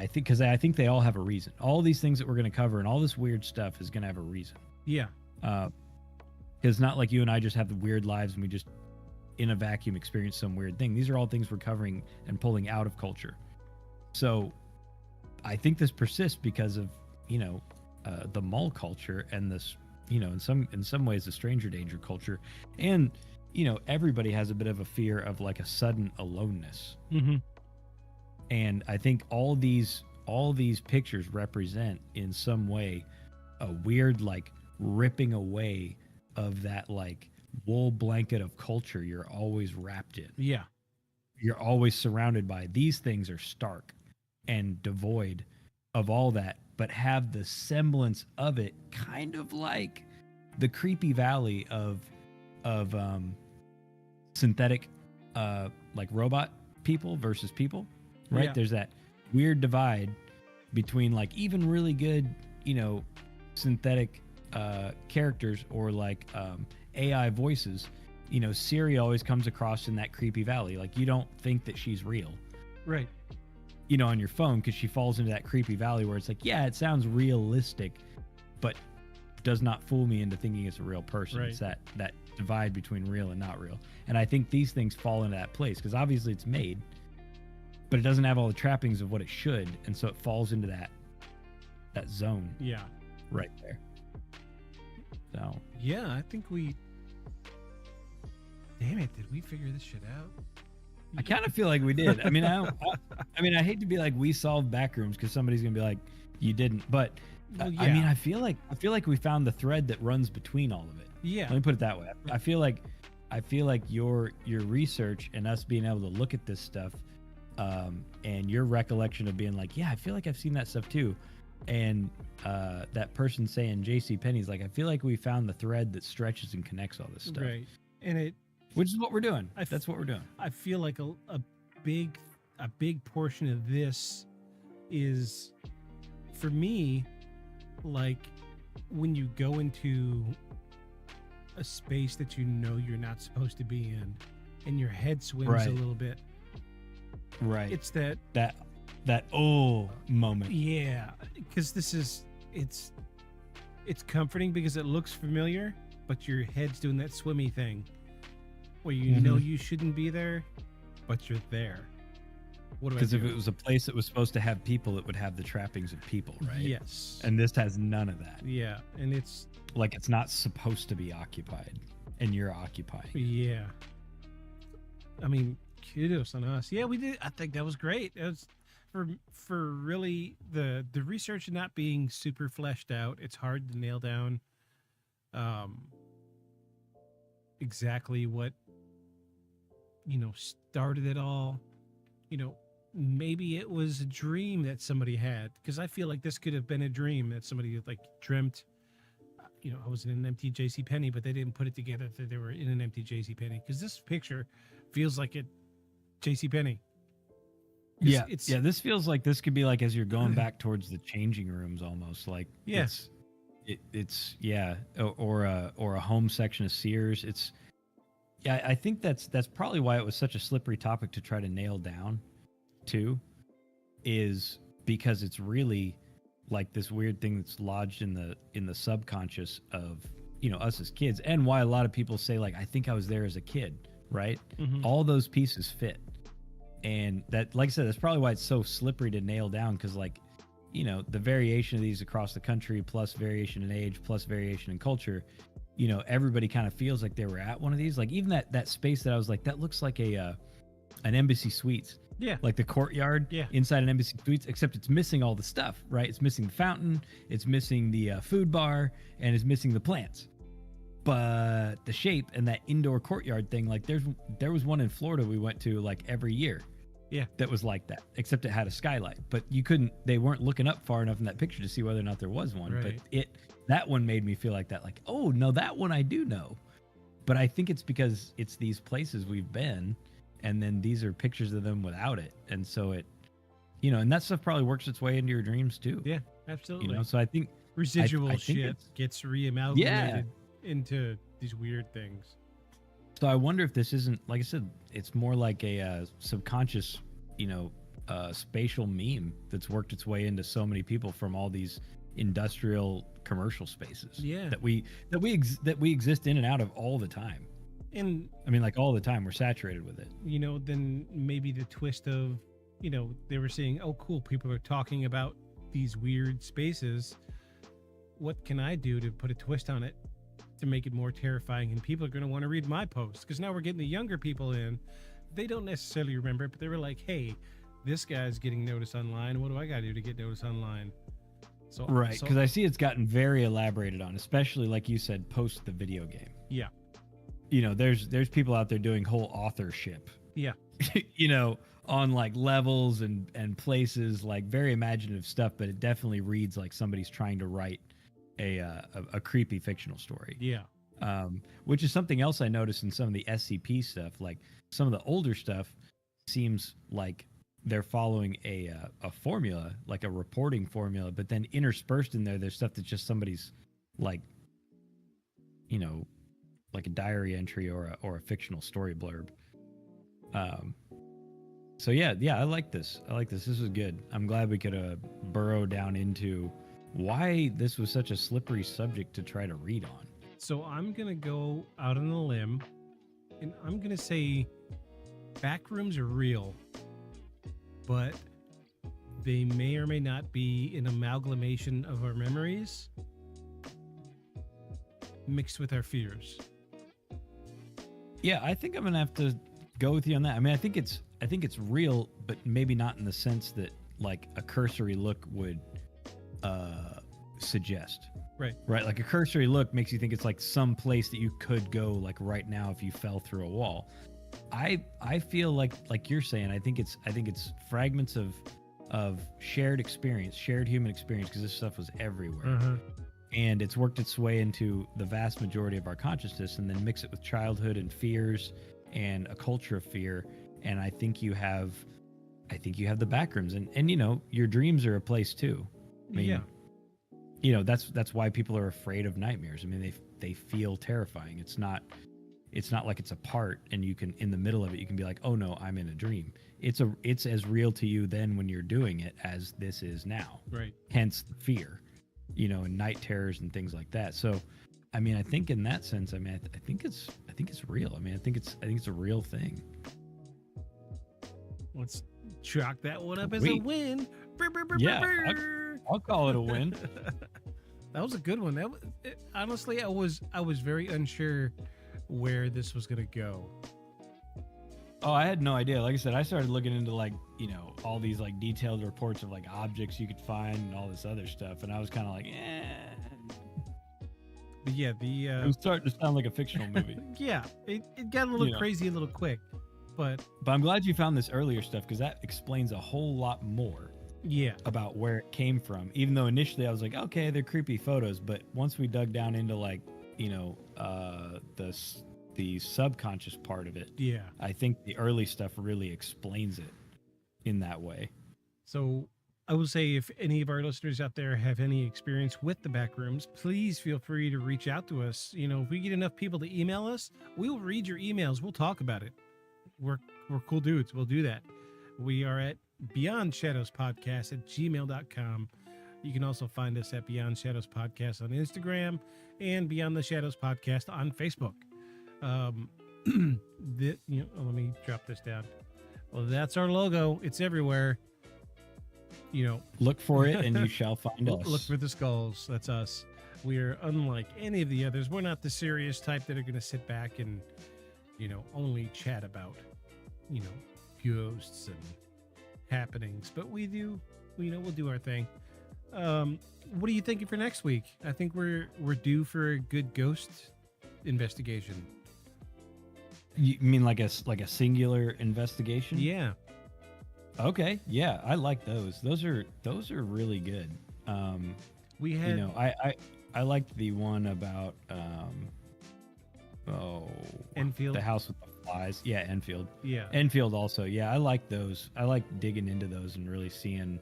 think because I think they all have a reason. All these things that we're going to cover and all this weird stuff is going to have a reason. Yeah. Because it's not like you and I just have the weird lives and we just in a vacuum experience some weird thing. These are all things we're covering and pulling out of culture. So I think this persists because of, you know, the mall culture and this, you know, in some ways the stranger danger culture. And, you know, everybody has a bit of a fear of like a sudden aloneness. Mm-hmm. And I think all these pictures represent in some way a weird like ripping away of that like wool blanket of culture you're always wrapped in. Yeah. You're always surrounded by. These things are stark and devoid of all that, but have the semblance of it, kind of like the creepy valley of synthetic like robot people versus people, right? Yeah. There's that weird divide between like even really good, you know, synthetic characters or like AI voices. You know, Siri always comes across in that creepy valley. Like you don't think that she's real, Right. you know, on your phone, because she falls into that creepy valley where it's like, yeah, it sounds realistic, but does not fool me into thinking it's a real person. Right. It's that divide between real and not real. And I think these things fall into that place because obviously it's made, but it doesn't have all the trappings of what it should, and so it falls into that zone. Yeah. Right there. So Yeah, I think we. Damn it! Did we figure this shit out? I kind of feel like we did. I mean, I hate to be like we solved backrooms because somebody's gonna be like, you didn't. But Well, I mean, yeah. I feel like we found the thread that runs between all of it. Yeah. Let me put it that way. I feel like your research and us being able to look at this stuff, and your recollection of being like, yeah, I feel like I've seen that stuff too, and that person saying J.C. Penney's like, I feel like we found the thread that stretches and connects all this stuff. Right. And it. Which is what we're doing. That's what we're doing. I feel like a big portion of this is, for me, like when you go into a space that you know you're not supposed to be in, and your head swims Right. a little bit. Right. It's that moment. Yeah, because it's comforting because it looks familiar, but your head's doing that swimmy thing where you know you shouldn't be there, but you're there. What do I do? Because if it was a place that was supposed to have people, it would have the trappings of people, right? Yes. And this has none of that. Yeah, and it's like it's not supposed to be occupied, and you're occupying. Yeah. I mean, kudos on us. Yeah, we did. I think that was great. It was for really the research not being super fleshed out. It's hard to nail down exactly what started it all. Maybe it was a dream that somebody had, because I feel like this could have been a dream that somebody like dreamt. I was in an empty JCPenney, but they didn't put it together that they were in an empty JCPenney, because this picture feels like it JCPenney. Yeah, this feels like this could be like as you're going back towards the changing rooms, almost like yes, it's or a home section of Sears. I think that's probably why it was such a slippery topic to try to nail down, too, is because it's really like this weird thing that's lodged in the subconscious of us as kids, and why a lot of people say like, I think I was there as a kid, right? Mhm. All those pieces fit, and that, like I said, that's probably why it's so slippery to nail down, because like the variation of these across the country, plus variation in age, plus variation in culture, everybody kind of feels like they were at one of these. Like even that space that I was like, that looks like an Embassy Suites. Yeah. Like the courtyard inside an Embassy Suites, except it's missing all the stuff, right? It's missing the fountain, it's missing the food bar, and it's missing the plants. But the shape and that indoor courtyard thing, like there was one in Florida we went to like every year. Yeah. That was like that, except it had a skylight. But they weren't looking up far enough in that picture to see whether or not there was one. Right. But that one made me feel like that, like, oh no, that one I do know. But I think it's because it's these places we've been, and then these are pictures of them without it. And so it, and that stuff probably works its way into your dreams too. Yeah, absolutely. So I think residual I think shit gets reamalgamated into these weird things. So I wonder if this isn't, like I said, it's more like a subconscious, spatial meme that's worked its way into so many people from all these industrial commercial spaces. Yeah. That we exist in and out of all the time. And I mean, like all the time, we're saturated with it. Then maybe the twist of, they were saying, oh, cool, people are talking about these weird spaces. What can I do to put a twist on it to make it more terrifying? And people are going to want to read my posts, because now we're getting the younger people in. They don't necessarily remember it, but they were like, hey, this guy's getting noticed online. What do I got to do to get noticed online? So Right, because I see it's gotten very elaborated on, especially like you said, post the video game. Yeah. There's people out there doing whole authorship. Yeah. On like levels and places, like very imaginative stuff, but it definitely reads like somebody's trying to write a creepy fictional story. Yeah. Which is something else I noticed in some of the SCP stuff. Like some of the older stuff seems like they're following a formula, like a reporting formula, but then interspersed in there's stuff that's just somebody's like like a diary entry or a fictional story blurb. So yeah, I like this. This is good. I'm glad we could burrow down into why this was such a slippery subject to try to read on. So I'm going to go out on a limb, and I'm going to say backrooms are real, but they may or may not be an amalgamation of our memories mixed with our fears. Yeah, I think I'm gonna have to go with you on that. I mean, I think it's real, but maybe not in the sense that like a cursory look would suggest. Right. Like a cursory look makes you think it's like some place that you could go like right now if you fell through a wall. I feel like you're saying. I think it's fragments of shared experience, shared human experience, because this stuff was everywhere. Mm-hmm. And it's worked its way into the vast majority of our consciousness, and then mix it with childhood and fears and a culture of fear. And I think you have the backrooms, and your dreams are a place too. I mean, yeah. That's why people are afraid of nightmares. I mean, they feel terrifying. It's not like it's a part and you can, in the middle of it, you can be like, oh no, I'm in a dream. It's as real to you then when you're doing it as this is now. Right. Hence the fear. And night terrors and things like that. So, I mean, I think in that sense, I mean, I think it's real. I mean, I think it's a real thing. Let's chalk that one up as a win. Yeah, I'll call it a win. That was a good one. Honestly, I was very unsure where this was gonna go. Oh, I had no idea. Like I said, I started looking into all these like detailed reports of like objects you could find and all this other stuff, and I was kind of like, But yeah, it was starting to sound like a fictional movie. Yeah, it got a little crazy a little quick, but I'm glad you found this earlier stuff, because that explains a whole lot more. Yeah, about where it came from. Even though initially I was like, okay, they're creepy photos, but once we dug down into like the subconscious part of it, yeah, I think the early stuff really explains it in that way. So I will say, if any of our listeners out there have any experience with the back rooms, please feel free to reach out to us. If we get enough people to email us, we will read your emails. We'll talk about it. We're cool dudes. We'll do that. We are at Beyond Shadows Podcast at gmail.com. You can also find us at Beyond Shadows Podcast on Instagram and Beyond the Shadows Podcast on Facebook. Let me drop this down. Well, that's our logo. It's everywhere. Look for it and you shall find us. Look for the skulls. That's us. We are unlike any of the others. We're not the serious type that are going to sit back and, only chat about, ghosts and happenings. But we do, we'll do our thing. What are you thinking for next week? I think we're due for a good ghost investigation. You mean like a singular investigation? Yeah. Okay. Yeah, I like those. Those are really good. We had, I liked the one about Enfield, the house with the flies. Yeah, Enfield. Yeah, Enfield also. Yeah, I like those. I like digging into those and really seeing,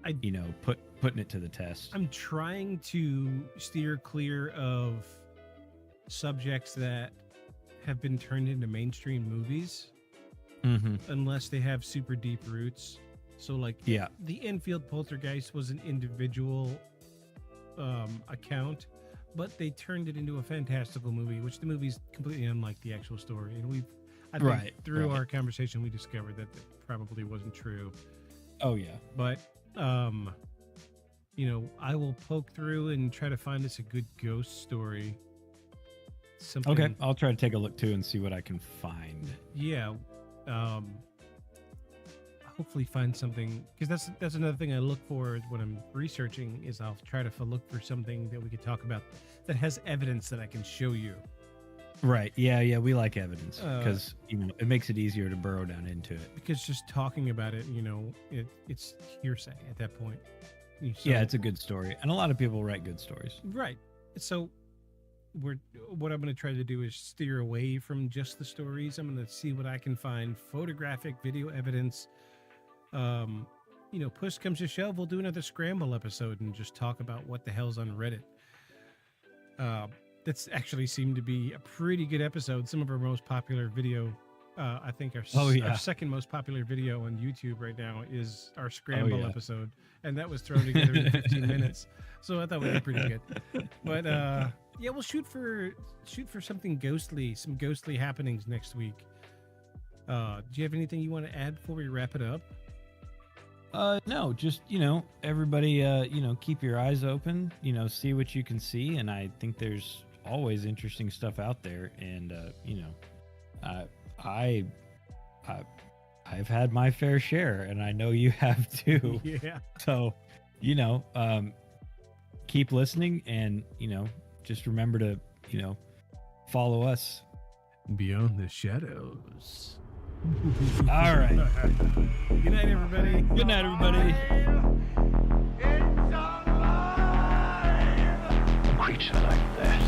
putting it to the test. I'm trying to steer clear of subjects that have been turned into mainstream movies unless they have super deep roots. So like the Enfield Poltergeist was an individual account, but they turned it into a fantastical movie, which the movie's completely unlike the actual story. And I think through our conversation we discovered that it probably wasn't true. Oh yeah. But you know, I will poke through and try to find us a good ghost story. Something... Okay, I'll try to take a look too and see what I can find. Yeah, hopefully find something, because that's another thing I look for when I'm researching, is I'll try to look for something that we could talk about that has evidence that I can show you. Right. Yeah. We like evidence because it makes it easier to burrow down into it. Because just talking about it, it's hearsay at that point. So, yeah, it's a good story, and a lot of people write good stories. Right. So what I'm going to try to do is steer away from just the stories. I'm going to see what I can find, photographic, video evidence. Push comes to shove, we'll do another Scramble episode and just talk about what the hell's on Reddit. That's actually seemed to be a pretty good episode. Some of our most popular video, I think our second most popular video on YouTube right now is our Scramble episode, and that was thrown together in 15 minutes. So I thought we did pretty good. But we'll shoot for something ghostly, some ghostly happenings next week. Do you have anything you want to add before we wrap it up? No, just, everybody, keep your eyes open, see what you can see. And I think there's always interesting stuff out there. And, I've had my fair share, and I know you have too. Yeah. So, keep listening, and, just remember to, follow us. Beyond the Shadows. All right. Good night, everybody. Good night, everybody. A creature like that,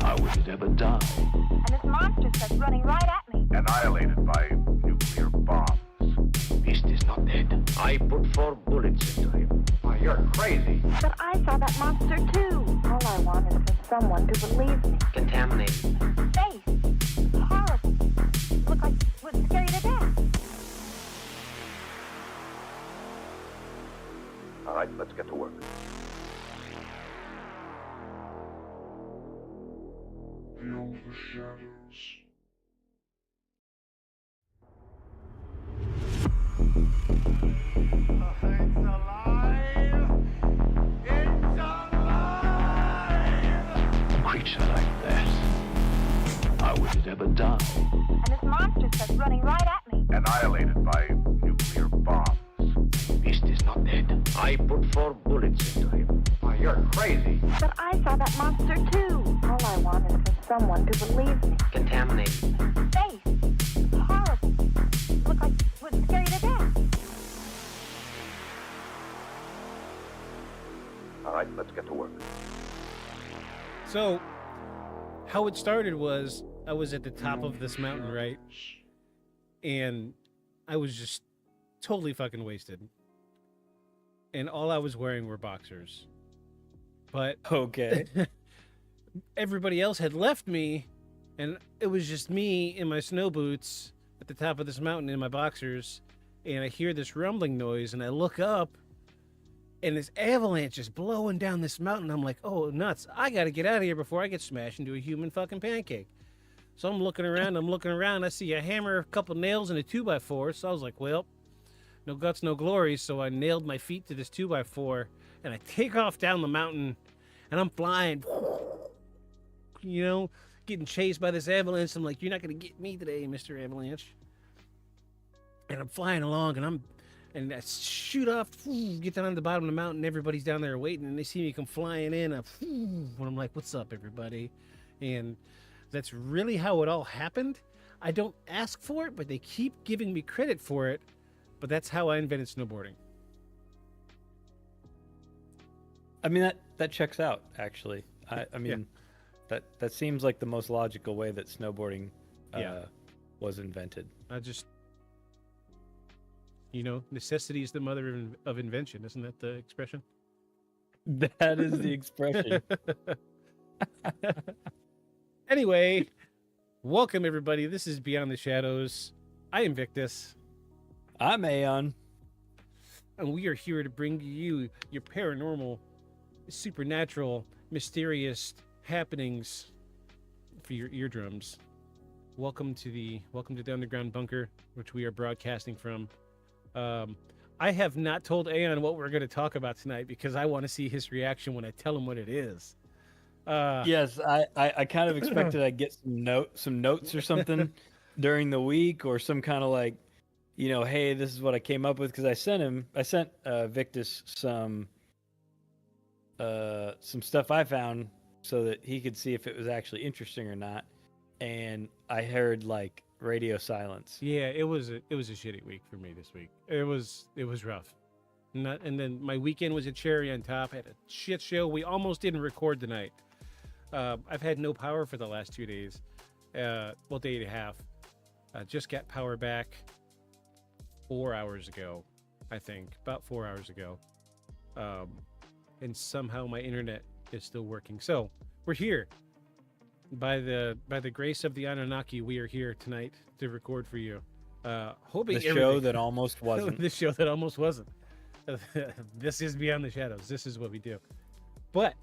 how would it ever die? And this monster starts running right at me. Annihilated by nuclear bombs. Beast is not dead. I put 4 bullets into him. Why, you're crazy. But I saw that monster too. All I want is for someone to believe me. Contaminated. Face. Horrible. Look like it would scare you to death. All right, let's get to work. Beyond the shadows. It's alive! It's alive! A creature like that, how would it ever die? And this monster starts running right at me. Annihilated by nuclear bombs. Beast is not dead. I put 4 bullets into him. Why, you're crazy. But I saw that monster too. All I want is for someone to believe me. Contaminated. Face. Horrible. Look like it would scare you to death. All right, let's get to work. So, how it started was I was at the top of this mountain, right? And I was just totally fucking wasted. And all I was wearing were boxers. But Okay. everybody else had left me, and it was just me in my snow boots at the top of this mountain in my boxers. And I hear this rumbling noise, and I look up, and this avalanche is blowing down this mountain. I'm like, oh, nuts. I got to get out of here before I get smashed into a human fucking pancake. So I'm looking around. I see a hammer, a couple nails, and a 2x4. So I was like, well, no guts, no glory. So I nailed my feet to this 2x4, and I take off down the mountain, and I'm flying, getting chased by this avalanche. I'm like, you're not going to get me today, Mr. Avalanche. And I'm flying along, and I shoot off, get down to the bottom of the mountain. Everybody's down there waiting, and they see me come flying in. And I'm like, what's up, everybody? And that's really how it all happened. I don't ask for it, but they keep giving me credit for it. But that's how I invented snowboarding. I mean, that checks out, actually. I mean, that seems like the most logical way that snowboarding was invented. I just, necessity is the mother of invention. Isn't that the expression? That is the expression. Anyway, Welcome, everybody. This is Beyond the Shadows. I am Victus. I'm Aeon. And we are here to bring you your paranormal, supernatural, mysterious happenings for your eardrums. Welcome to the underground bunker, which we are broadcasting from. I have not told Aeon what we're going to talk about tonight because I want to see his reaction when I tell him what it is. Yes, I kind of expected I'd get some notes or something during the week, or some kind of like, hey, this is what I came up with, because I sent Victus some stuff I found so that he could see if it was actually interesting or not, and I heard like radio silence. Yeah, it was a shitty week for me this week. It was rough. And then my weekend was a cherry on top. I had a shit show. We almost didn't record tonight. I've had no power for the last 2 days. Well, day and a half. Just got power back 4 hours ago, I think. About 4 hours ago. And somehow my internet is still working. So, we're here. By the grace of the Anunnaki, we are here tonight to record for you. Hoping the show that almost wasn't. The show that almost wasn't. This is Beyond the Shadows. This is what we do. But,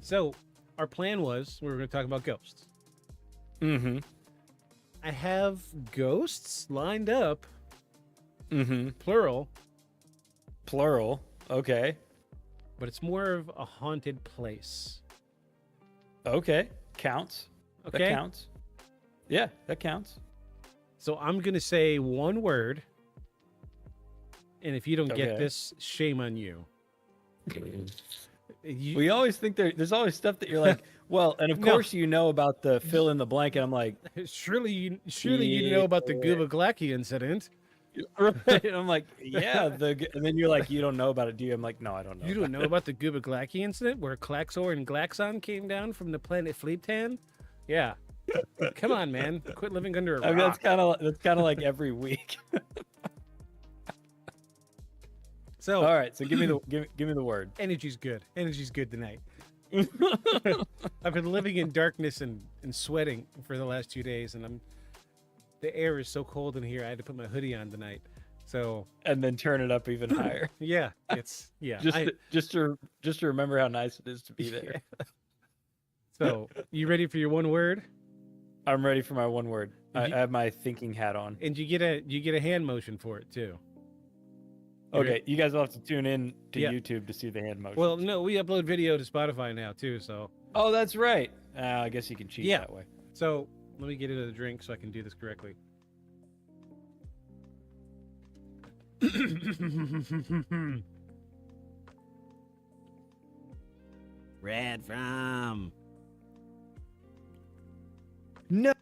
so, our plan was we were going to talk about ghosts. Mm-hmm. I have ghosts lined up. Mm-hmm. Plural. Okay. But it's more of a haunted place. Okay. Counts. Okay. That counts. Yeah, that counts. So I'm going to say one word. And if you don't get this, shame on you. We always think there's always stuff that you're like, well, and of course you know about the fill in the blank, and I'm like, surely you know about the Gubaglaki incident. Right. And I'm like, yeah, and then you're like, you don't know about it, do you? I'm like, no, I don't know. You don't know about the Gubaglaki incident where Klaxor and Glaxon came down from the planet Fleeptan? Yeah. Come on, man. Quit living under a rock. I mean, that's kind of like every week. So all right, so give me the word. Energy's good. Energy's good tonight. I've been living in darkness and sweating for the last 2 days, and the air is so cold in here. I had to put my hoodie on tonight. So and then turn it up even higher. Yeah, it's just to remember how nice it is to be there. Yeah. So you ready for your one word? I'm ready for my one word. I have my thinking hat on. And you get a hand motion for it too. Okay, you guys will have to tune in to YouTube to see the hand motion. Well, no, we upload video to Spotify now too, so. Oh, that's right. I guess you can cheat that way. So let me get into the drink so I can do this correctly. Red from. No.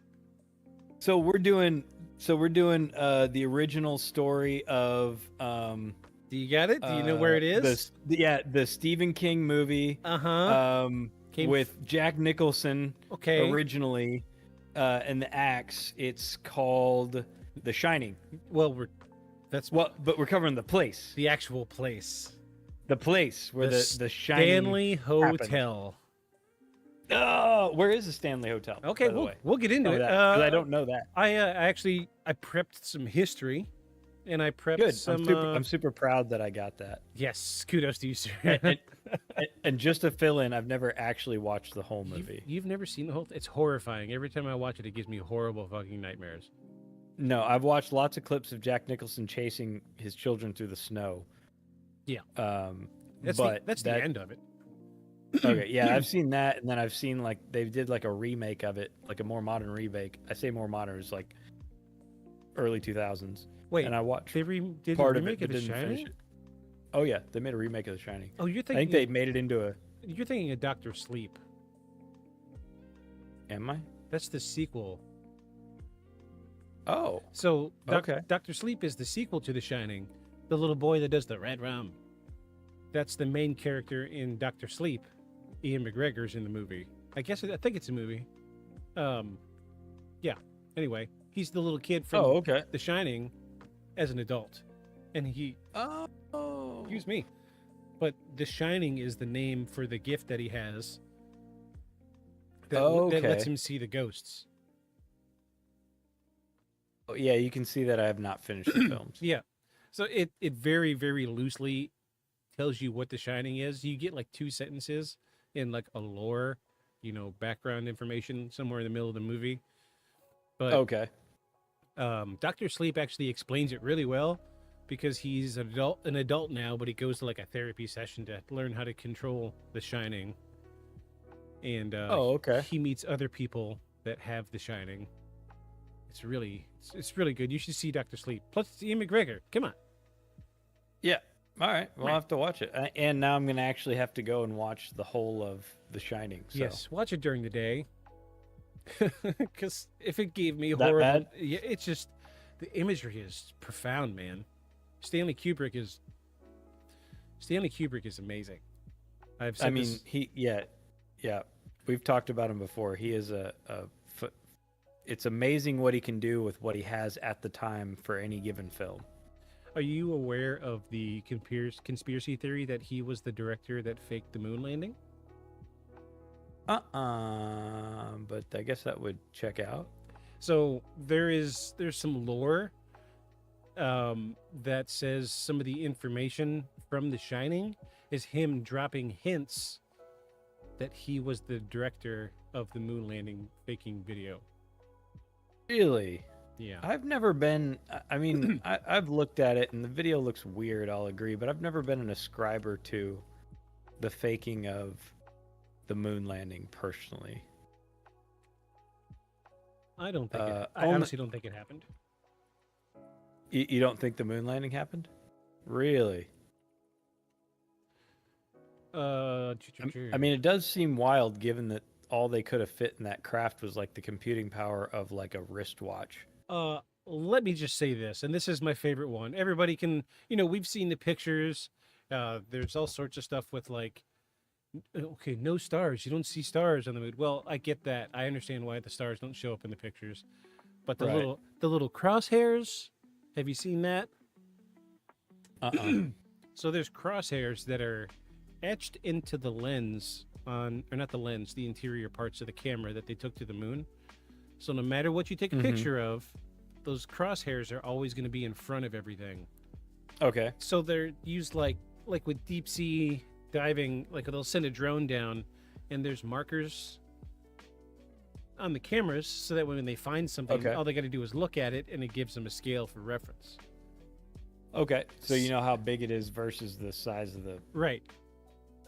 So we're doing the original story of Do you get it? Do you know where it is? The Stephen King movie. With Jack Nicholson. Okay. Originally, and the axe. It's called The Shining. Well, but we're covering the place. The actual place. The place where the Shining Stanley Hotel. Happened. Oh, where is the Stanley Hotel? Okay, we'll get into it. Because I don't know that. I prepped some history, and I prepped Good. some. I'm super proud that I got that. Yes, kudos to you, sir. and just to fill in, I've never actually watched the whole movie. You've never seen the whole? It's horrifying. Every time I watch it, it gives me horrible fucking nightmares. No, I've watched lots of clips of Jack Nicholson chasing his children through the snow. Yeah. That's the end of it. Okay, yeah, I've seen that, and then I've seen like they did like a remake of it, like a more modern remake. I say more modern, it's like early 2000s. Wait, and I watched they did part a remake of it, of but The didn't finish Shining? it. Oh yeah, they made a remake of The Shining. Oh, you're thinking? I think they made it into a. You're thinking of Dr. Sleep. Am I? That's the sequel. Oh. So okay. Dr. Sleep is the sequel to The Shining. The little boy that does the red rum. That's the main character in Dr. Sleep. Ian McGregor's in the movie. I think it's a movie. Yeah. Anyway, he's the little kid from The Shining as an adult. And he... Oh. Excuse me. But The Shining is the name for the gift that he has that Okay. lets him see the ghosts. Oh, yeah, you can see that I have not finished the films. Yeah. So it very, very loosely tells you what The Shining is. You get like 2 sentences in like a lore, background information somewhere in the middle of the movie. But Okay. Dr. Sleep actually explains it really well because he's an adult now, but he goes to like a therapy session to learn how to control The Shining. And okay. he meets other people that have The Shining. It's really good. You should see Dr. Sleep. Plus it's Ian McGregor. Come on. Yeah. All right. Well, I'll have to watch it. And now I'm going to actually have to go and watch the whole of The Shining. So. Yes, watch it during the day. Because if it gave me That horrible, bad? yeah, it's just the imagery is profound, man. Stanley Kubrick is amazing. Yeah. We've talked about him before. He is it's amazing what he can do with what he has at the time for any given film. Are you aware of the conspiracy theory that he was the director that faked the moon landing? But I guess that would check out. So there's some lore that says some of the information from The Shining is him dropping hints that he was the director of the moon landing faking video. Really? Yeah. I've never been. I mean, I've looked at it and the video looks weird. I'll agree, but I've never been an ascriber to the faking of the moon landing personally. I don't think I honestly don't think it happened. You don't think the moon landing happened? Really? I mean, it does seem wild given that all they could have fit in that craft was like the computing power of like a wristwatch. Let me just say this, and this is my favorite one. Everybody can, we've seen the pictures. There's all sorts of stuff with like, okay, no stars. You don't see stars on the moon. Well, I get that. I understand why the stars don't show up in the pictures. But the little crosshairs, have you seen that? So there's crosshairs that are etched into the lens or not the lens, the interior parts of the camera that they took to the moon. So no matter what you take a picture of, those crosshairs are always going to be in front of everything. Okay. So they're used like with deep sea diving, like they'll send a drone down and there's markers on the cameras so that when they find something, all they got to do is look at it and it gives them a scale for reference. Okay. So you know how big it is versus the size of the... Right.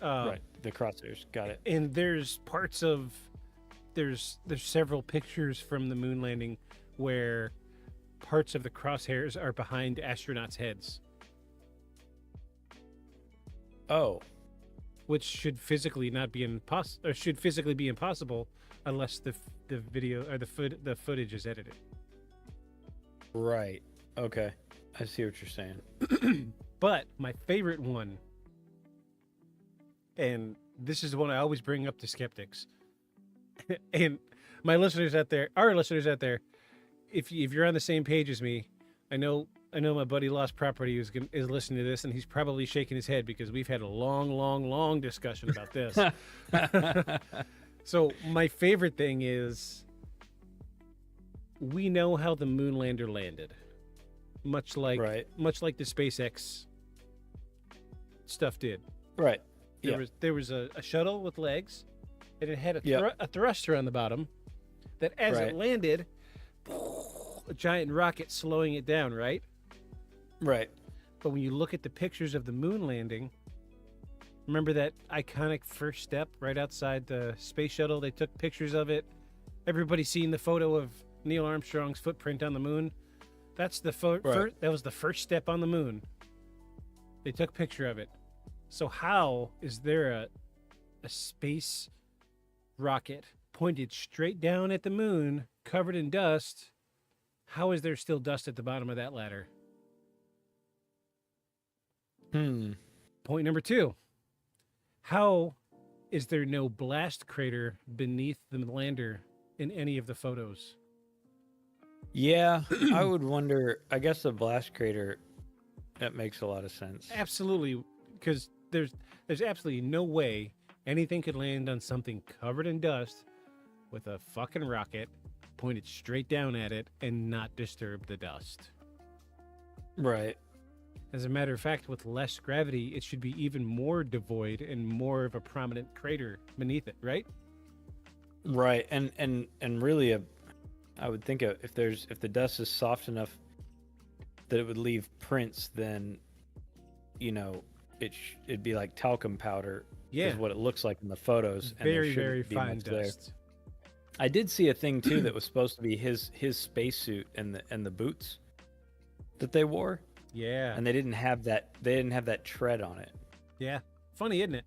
Right. The crosshairs. Got it. And there's parts of... There's several pictures from the moon landing where parts of the crosshairs are behind astronauts' heads. Oh. Which should physically not be impossible, or should physically be impossible unless the video or the footage is edited. Right. Okay. I see what you're saying. But my favorite one, and this is the one I always bring up to skeptics, and my listeners out there, our listeners out there, if you're on the same page as me, I know my buddy Lost Property is listening to this, and he's probably shaking his head because we've had a long discussion about this. So my favorite thing is we know how the moon lander landed, much like the SpaceX stuff did. Right. There was a shuttle with legs, and it had a thruster on the bottom that as it landed, a giant rocket slowing it down, right? Right. But when you look at the pictures of the moon landing, remember that iconic first step right outside the space shuttle? They took pictures of it. Everybody's seen the photo of Neil Armstrong's footprint on the moon. That's that was the first step on the moon. They took a picture of it. So how is there a space rocket pointed straight down at the moon, covered in dust? How is there still dust at the bottom of that ladder? Point number 2. How is there no blast crater beneath the lander in any of the photos? Yeah, I would wonder. I guess a blast crater, that makes a lot of sense. Absolutely, because there's absolutely no way anything could land on something covered in dust with a fucking rocket pointed straight down at it and not disturb the dust. Right. As a matter of fact, with less gravity, it should be even more devoid and more of a prominent crater beneath it, right? Right. And really, I would think if the dust is soft enough that it would leave prints, then, you know, it'd be like talcum powder. Yeah. Is what it looks like in the photos. Very, and there very shouldn't be fine much there. dust. I did see a thing too that was supposed to be his spacesuit and the boots that they wore. Yeah. And they didn't have that tread on it. Yeah. Funny, isn't it?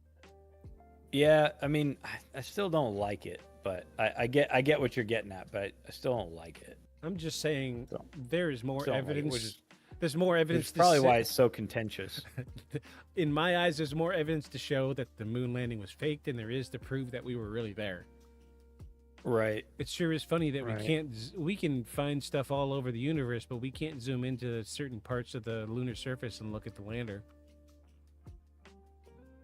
Yeah, I mean, I still don't like it, but I get what you're getting at, but I still don't like it. I'm just saying there is more Still don't like it, evidence. which is- There's more evidence. It's probably to why it's so contentious. In my eyes, there's more evidence to show that the moon landing was faked than there is to prove that we were really there. Right. It sure is funny that Right. we can find stuff all over the universe, but we can't zoom into certain parts of the lunar surface and look at the lander.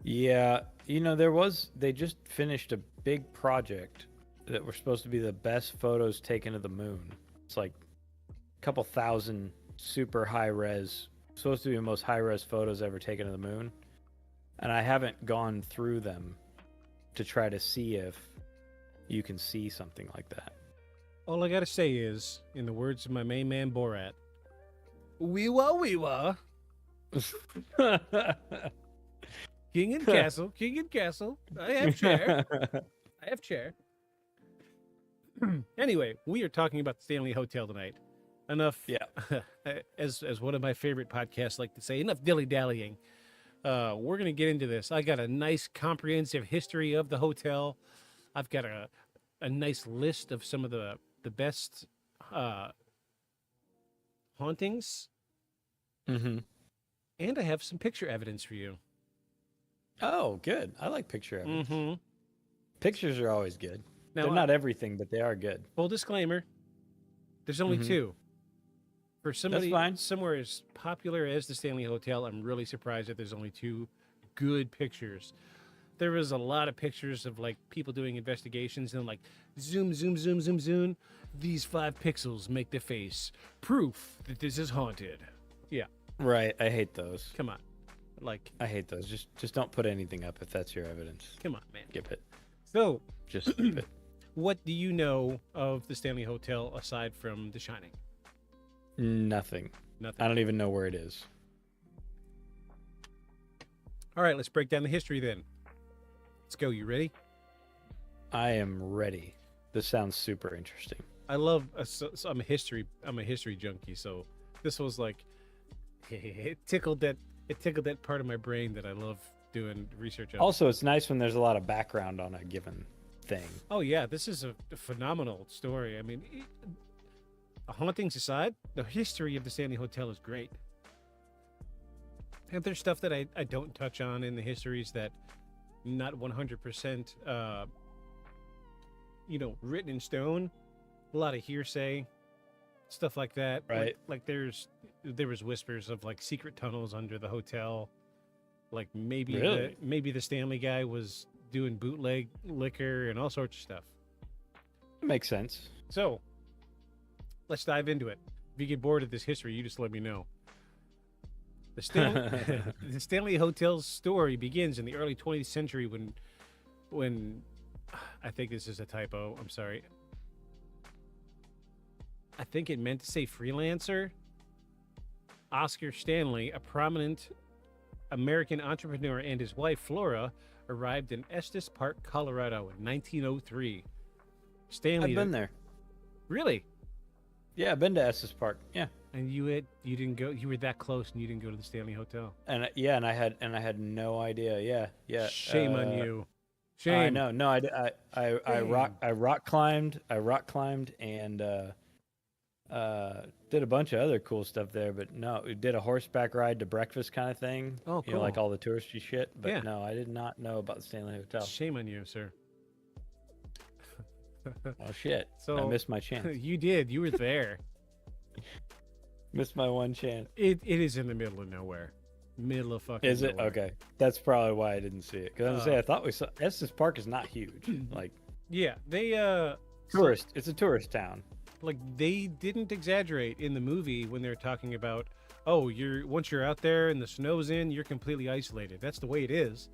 Yeah, you know, they just finished a big project that were supposed to be the best photos taken of the moon. It's like a couple thousand super high res, supposed to be the most high res photos ever taken of the moon. And I haven't gone through them to try to see if you can see something like that. All I gotta say is, in the words of my main man Borat, wee wah. King and castle. I have chair. I have chair. Anyway, we are talking about the Stanley Hotel tonight. Enough. Yeah. As one of my favorite podcasts like to say, enough dilly dallying. We're gonna get into this. I got a nice comprehensive history of the hotel. I've got a nice list of some of the best hauntings. Mm-hmm. And I have some picture evidence for you. Oh, good. I like picture evidence. Mm-hmm. Pictures are always good. Now, They're not everything, but they are good. Full disclaimer, there's only Mhm. two. For somebody fine. somewhere as popular as the Stanley Hotel, I'm really surprised that there's only two good pictures. There was a lot of pictures of like people doing investigations and like zoom. These 5 pixels make the face. Proof that this is haunted. Yeah. Right. I hate those. Come on. Like, I hate those. Just don't put anything up if that's your evidence. come on, man. Skip it. So, Just skip it. what do you know of the Stanley Hotel aside from The Shining? Nothing. Nothing. I don't even know where it is. All right, let's break down the history then. Let's go. You ready? I am ready. This sounds super interesting. I love. So I'm a history junkie. So this was like, it tickled that part of my brain that I love doing research on. Also, it's nice when there's a lot of background on a given thing. Oh yeah, this is a phenomenal story. I mean, hauntings aside, the history of the Stanley Hotel is great. And there's stuff that I don't touch on in the histories that not 100% written in stone. A lot of hearsay, stuff like that. Right. Like there was whispers of like secret tunnels under the hotel. Like maybe the Stanley guy was doing bootleg liquor and all sorts of stuff. Makes sense. So, let's dive into it. If you get bored of this history, you just let me know. The Stanley Hotel's story begins in the early 20th century when I think this is a typo. I'm sorry. I think it meant to say freelancer. Oscar Stanley, a prominent American entrepreneur, and his wife Flora arrived in Estes Park, Colorado in 1903. Stanley, I've been there. Really? Yeah, I've been to Estes Park. Yeah. And you didn't go. You were that close, and you didn't go to the Stanley Hotel. And I had no idea. Yeah. Shame on you. Shame. I know. No, I rock climbed and did a bunch of other cool stuff there, but no, we did a horseback ride to breakfast kind of thing. Oh, cool. You know, like all the touristy shit. But Yeah. no, I did not know about the Stanley Hotel. Shame on you, sir. Oh shit! So I missed my chance. You did. You were there. Missed my one chance. It is in the middle of nowhere. Middle of fucking Is it? nowhere. Okay. That's probably why I didn't see it. Because I was gonna say, I thought we saw Estes Park is not huge. Like, Yeah, they Tourist. It's a tourist town. Like, they didn't exaggerate in the movie when they're talking about, oh, once you're out there and the snow's in, you're completely isolated. That's the way it is.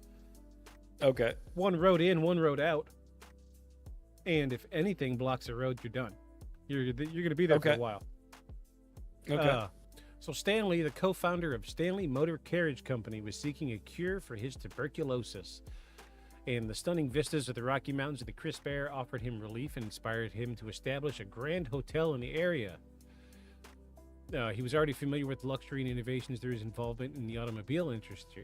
Okay. One road in, one road out. And if anything blocks the road, you're done. You're going to be there for a while. Okay. So Stanley, the co-founder of Stanley Motor Carriage Company, was seeking a cure for his tuberculosis. And the stunning vistas of the Rocky Mountains and the crisp air offered him relief and inspired him to establish a grand hotel in the area. He was already familiar with luxury and innovations through his involvement in the automobile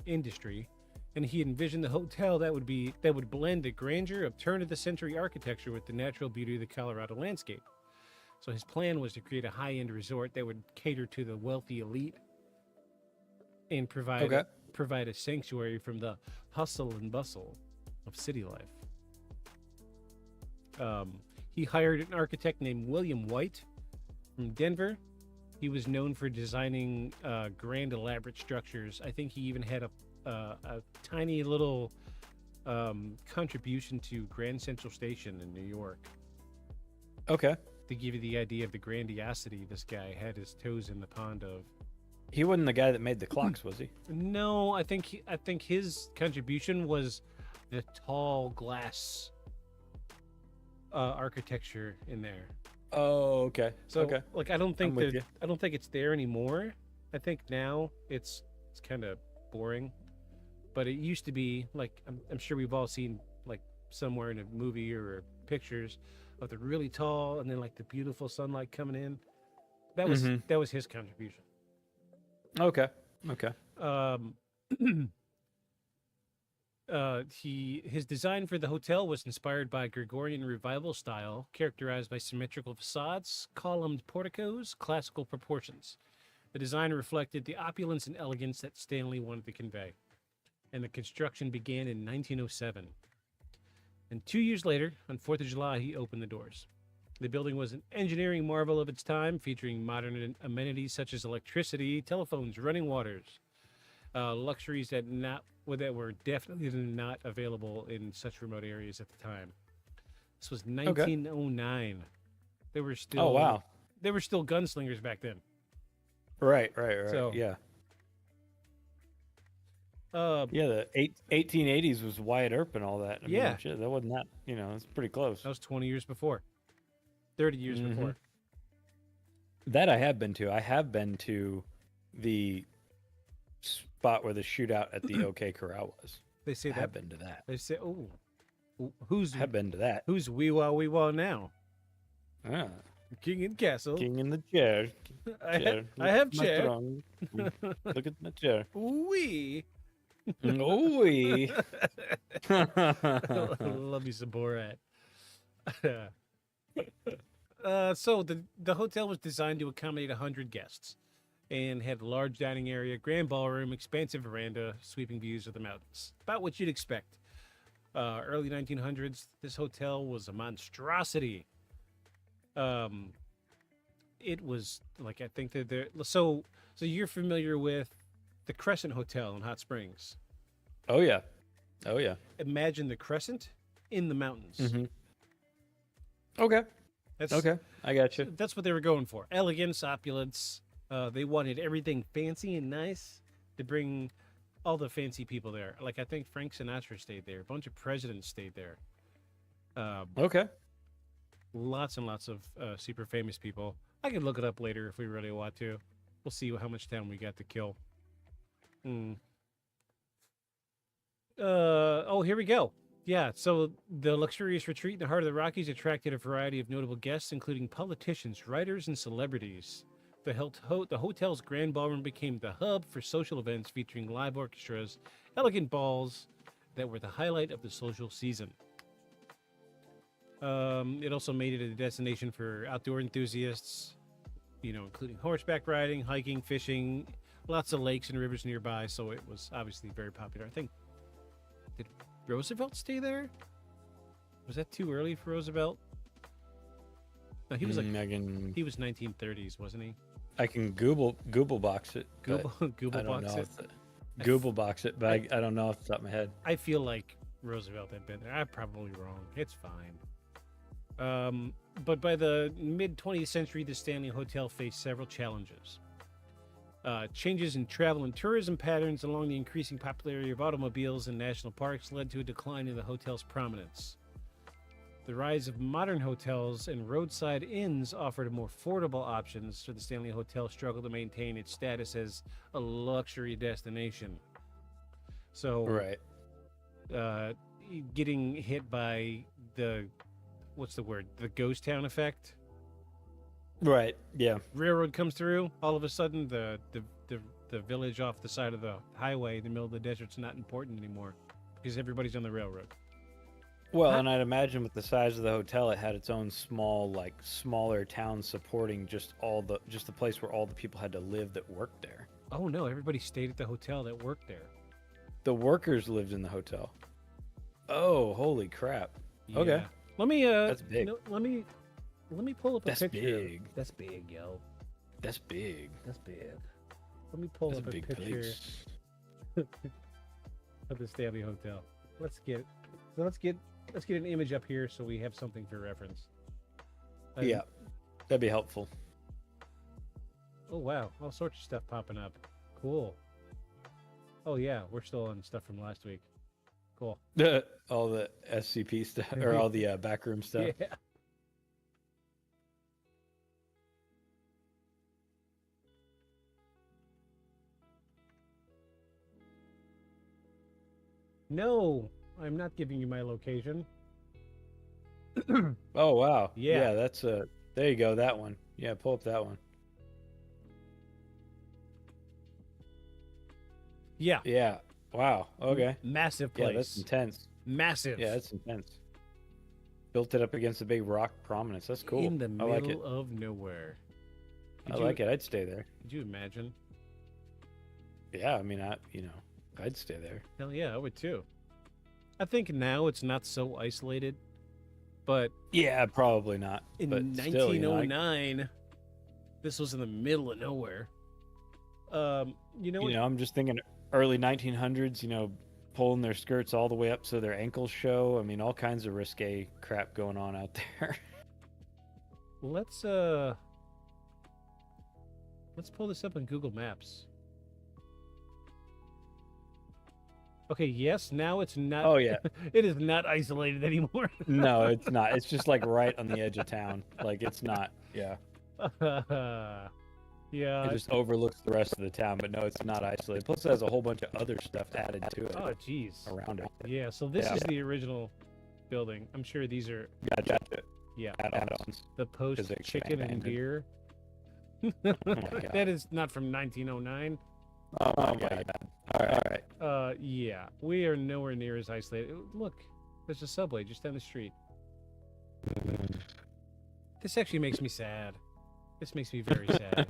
industry, and he envisioned the hotel that would blend the grandeur of turn-of-the-century architecture with the natural beauty of the Colorado landscape. So his plan was to create a high-end resort that would cater to the wealthy elite and provide a sanctuary from the hustle and bustle of city life. He hired an architect named William White from Denver. He was known for designing grand, elaborate structures. I think he even had a tiny little contribution to Grand Central Station in New York. Okay. To give you the idea of the grandiosity this guy had his toes in the pond of. He wasn't the guy that made the clocks, was he? No, I think his contribution was the tall glass architecture in there. Oh, okay. So, like, I don't think it's there anymore. I think now it's kind of boring, but it used to be like I'm sure we've all seen like somewhere in a movie or pictures of the really tall and then like the beautiful sunlight coming in. That was his contribution. Okay. His design for the hotel was inspired by Gregorian revival style, characterized by symmetrical facades, columned porticos, classical proportions. The design reflected the opulence and elegance that Stanley wanted to convey, and the construction began in 1907. And 2 years later, on 4th of July, he opened the doors. The building was an engineering marvel of its time, featuring modern amenities such as electricity, telephones, running waters, luxuries that were definitely not available in such remote areas at the time. This was 1909. They were still. Oh wow. They were still gunslingers back then. Right. So, yeah. Yeah, the 1880s was Wyatt Earp and all that. I Yeah. mean, shit, that wasn't that. It's pretty close. That was 20 years before. 30 years before. That I have been to. I have been to the spot where the shootout at the OK Corral was. They say I have been to that. They say, oh, who's have been to that? Who's wee wah now? Ah, King in castle. King in the chair. I have chair. Throne. Look at my chair. Wee. Ooh-wee. Love you some Borat. So the hotel was designed to accommodate 100 guests and had a large dining area, grand ballroom, expansive veranda, sweeping views of the mountains. About what you'd expect. Early 1900s, this hotel was a monstrosity. It was like, I think that so you're familiar with the Crescent Hotel in Hot Springs. Oh yeah. Imagine the Crescent in the mountains. Okay. I got you. That's what they were going for. Elegance, opulence. They wanted everything fancy and nice to bring all the fancy people there. Like, I think Frank Sinatra stayed there. A bunch of presidents stayed there. Okay. Lots and lots of super famous people. I can look it up later if we really want to. We'll see how much time we got to kill. Here we go. Yeah, so the luxurious retreat in the heart of the Rockies attracted a variety of notable guests, including politicians, writers, and celebrities. The hotel's grand ballroom became the hub for social events featuring live orchestras, elegant balls that were the highlight of the social season. It also made it a destination for outdoor enthusiasts, including horseback riding, hiking, fishing, lots of lakes and rivers nearby, so it was obviously very popular. I think, did Roosevelt stay there? Was that too early for Roosevelt? No, he was he was 1930s, wasn't he? I can Google box it. Google box it. Google box it, but I don't know off the top of my head. I feel like Roosevelt had been there. I'm probably wrong. It's fine. But by the mid 20th century, the Stanley Hotel faced several challenges. Changes in travel and tourism patterns, along the increasing popularity of automobiles and national parks, led to a decline in the hotel's prominence. The rise of modern hotels and roadside inns offered more affordable options, so the Stanley Hotel struggled to maintain its status as a luxury destination. So, Right. Getting hit by the, what's the word? The ghost town effect. Right. Yeah. Railroad comes through. All of a sudden, the village off the side of the highway in the middle of the desert's not important anymore because everybody's on the railroad. Well, and I'd imagine with the size of the hotel, it had its own smaller town supporting just the place where all the people had to live that worked there. Oh no! Everybody stayed at the hotel that worked there. The workers lived in the hotel. Oh, holy crap! Yeah. Okay, Let me. That's big. Let me pull up a That's picture. big. That's big, yo. That's big. That's big. Let me pull That's up a a big picture place. of the Stanley Hotel. Let's get an image up here so we have something for reference. Yeah, that'd be helpful. Oh wow, all sorts of stuff popping up. Cool. Oh yeah, we're still on stuff from last week. Cool. All the SCP stuff or all the backroom stuff. Yeah. No, I'm not giving you my location. Oh wow. Yeah. That's there you go. That one. Yeah, pull up that one. Yeah. Yeah. Wow. Okay. Massive place. Yeah, that's intense. Massive. Yeah, that's intense. Built it up against a big rock prominence. That's cool. In the I like it. middle of nowhere. I like it. I'd stay there. Could you imagine? Yeah, I mean, I'd stay there. Hell yeah, I would too. I think now it's not so isolated, but Yeah, probably not. in but 1909, this was in the middle of nowhere. I'm just thinking early 1900s. Pulling their skirts all the way up so their ankles show. I mean, all kinds of risque crap going on out there. Let's pull this up on Google Maps. Okay, yes, now it's not. Oh yeah, it is not isolated anymore. no, it's not. It's just like right on the edge of town. Like it's not. Yeah. Yeah. It just overlooks the rest of the town, but no, it's not isolated. Plus, it has a whole bunch of other stuff added to it. Oh, jeez. Around it. Yeah. So this is the original building. I'm sure these are. Gotcha. Yeah. Add-ons. The post Is it chicken and expanded? beer. Oh my God. That is not from 1909. Oh my God. All right. Yeah, we are nowhere near as isolated. Look, there's a subway just down the street. This actually makes me sad. This makes me very sad.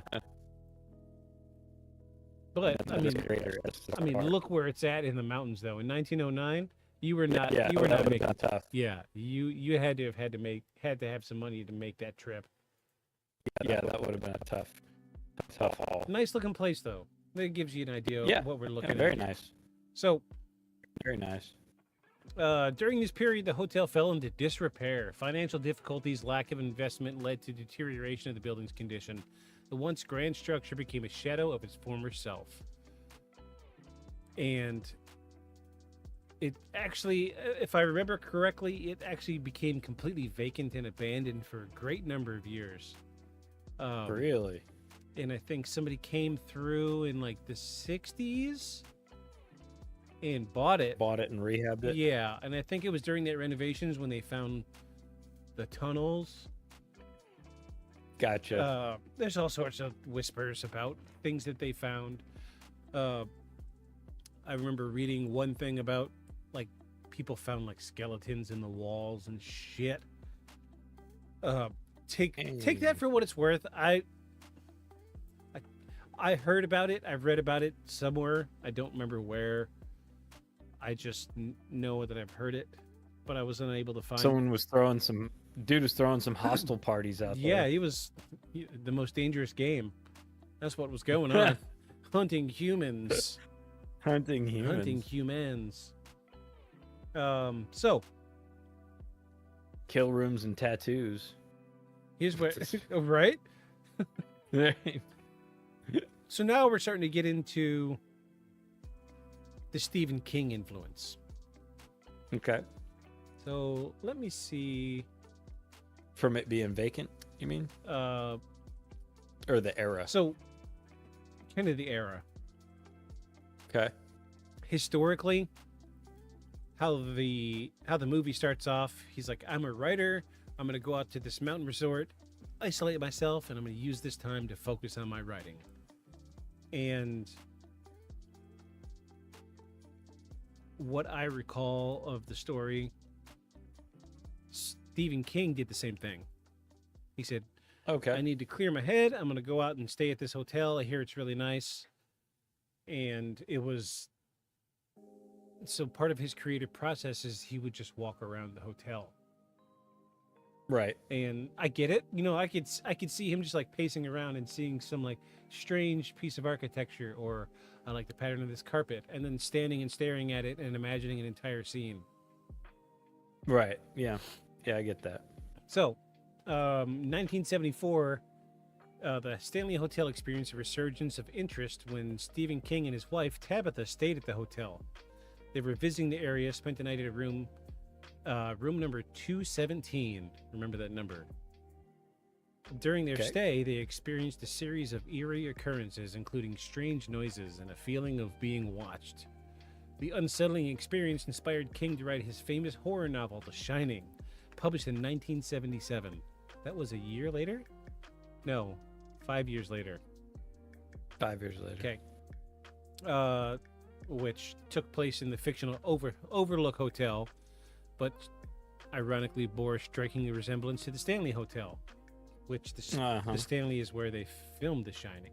But I mean, look where it's at in the mountains, though. In 1909, you were not. Yeah, you were that not would've making. been tough. Yeah, you had to have some money to make that trip. Yeah, that would have been a tough haul. Nice looking place, though. That gives you an idea Yeah, of what we're looking at. very nice. So, Very nice. during this period, the hotel fell into disrepair. Financial difficulties, lack of investment led to deterioration of the building's condition. The once grand structure became a shadow of its former self. And it actually, if I remember correctly, it actually became completely vacant and abandoned for a great number of years. Really? And I think somebody came through in like the 60s and bought it. Bought it and rehabbed it? Yeah, and I think it was during that renovations when they found the tunnels. Gotcha. There's all sorts of whispers about things that they found. I remember reading one thing about like people found like skeletons in the walls and shit. Take that for what it's worth. I heard about it. I've read about it somewhere. I don't remember where. I just know that I've heard it, but I was unable to find. Dude was throwing some hostel parties out there. Yeah, he was the most dangerous game. That's what was going on. Hunting humans. Hunting humans. Hunting humans. So kill rooms and tattoos. Here's what, right? So now we're starting to get into the Stephen King influence. Okay. So let me see. From it being vacant, you mean? Or the era? So, kind of the era. Okay. Historically, how the movie starts off, he's like, I'm a writer. I'm going to go out to this mountain resort, isolate myself, and I'm going to use this time to focus on my writing. And what I recall of the story, Stephen King did the same thing. He said, okay, I need to clear my head. I'm going to go out and stay at this hotel. I hear it's really nice. And it was... So part of his creative process is he would just walk around the hotel. Right. And I get it. You know, I could see him just like pacing around and seeing some like strange piece of architecture, or I like the pattern of this carpet, and then standing and staring at it and imagining an entire scene. Right. Yeah. Yeah, I get that. So, 1974, the Stanley Hotel experienced a resurgence of interest when Stephen King and his wife Tabitha stayed at the hotel. They were visiting the area, spent the night at a room number 217. Remember that number. During their stay, they experienced a series of eerie occurrences, including strange noises and a feeling of being watched. The unsettling experience inspired King to write his famous horror novel, The Shining, published in 1977. That was a year later? No, 5 years later. 5 years later. Okay. Which took place in the fictional Overlook Hotel, but ironically bore a striking resemblance to the Stanley Hotel, which the Stanley is where they filmed The Shining.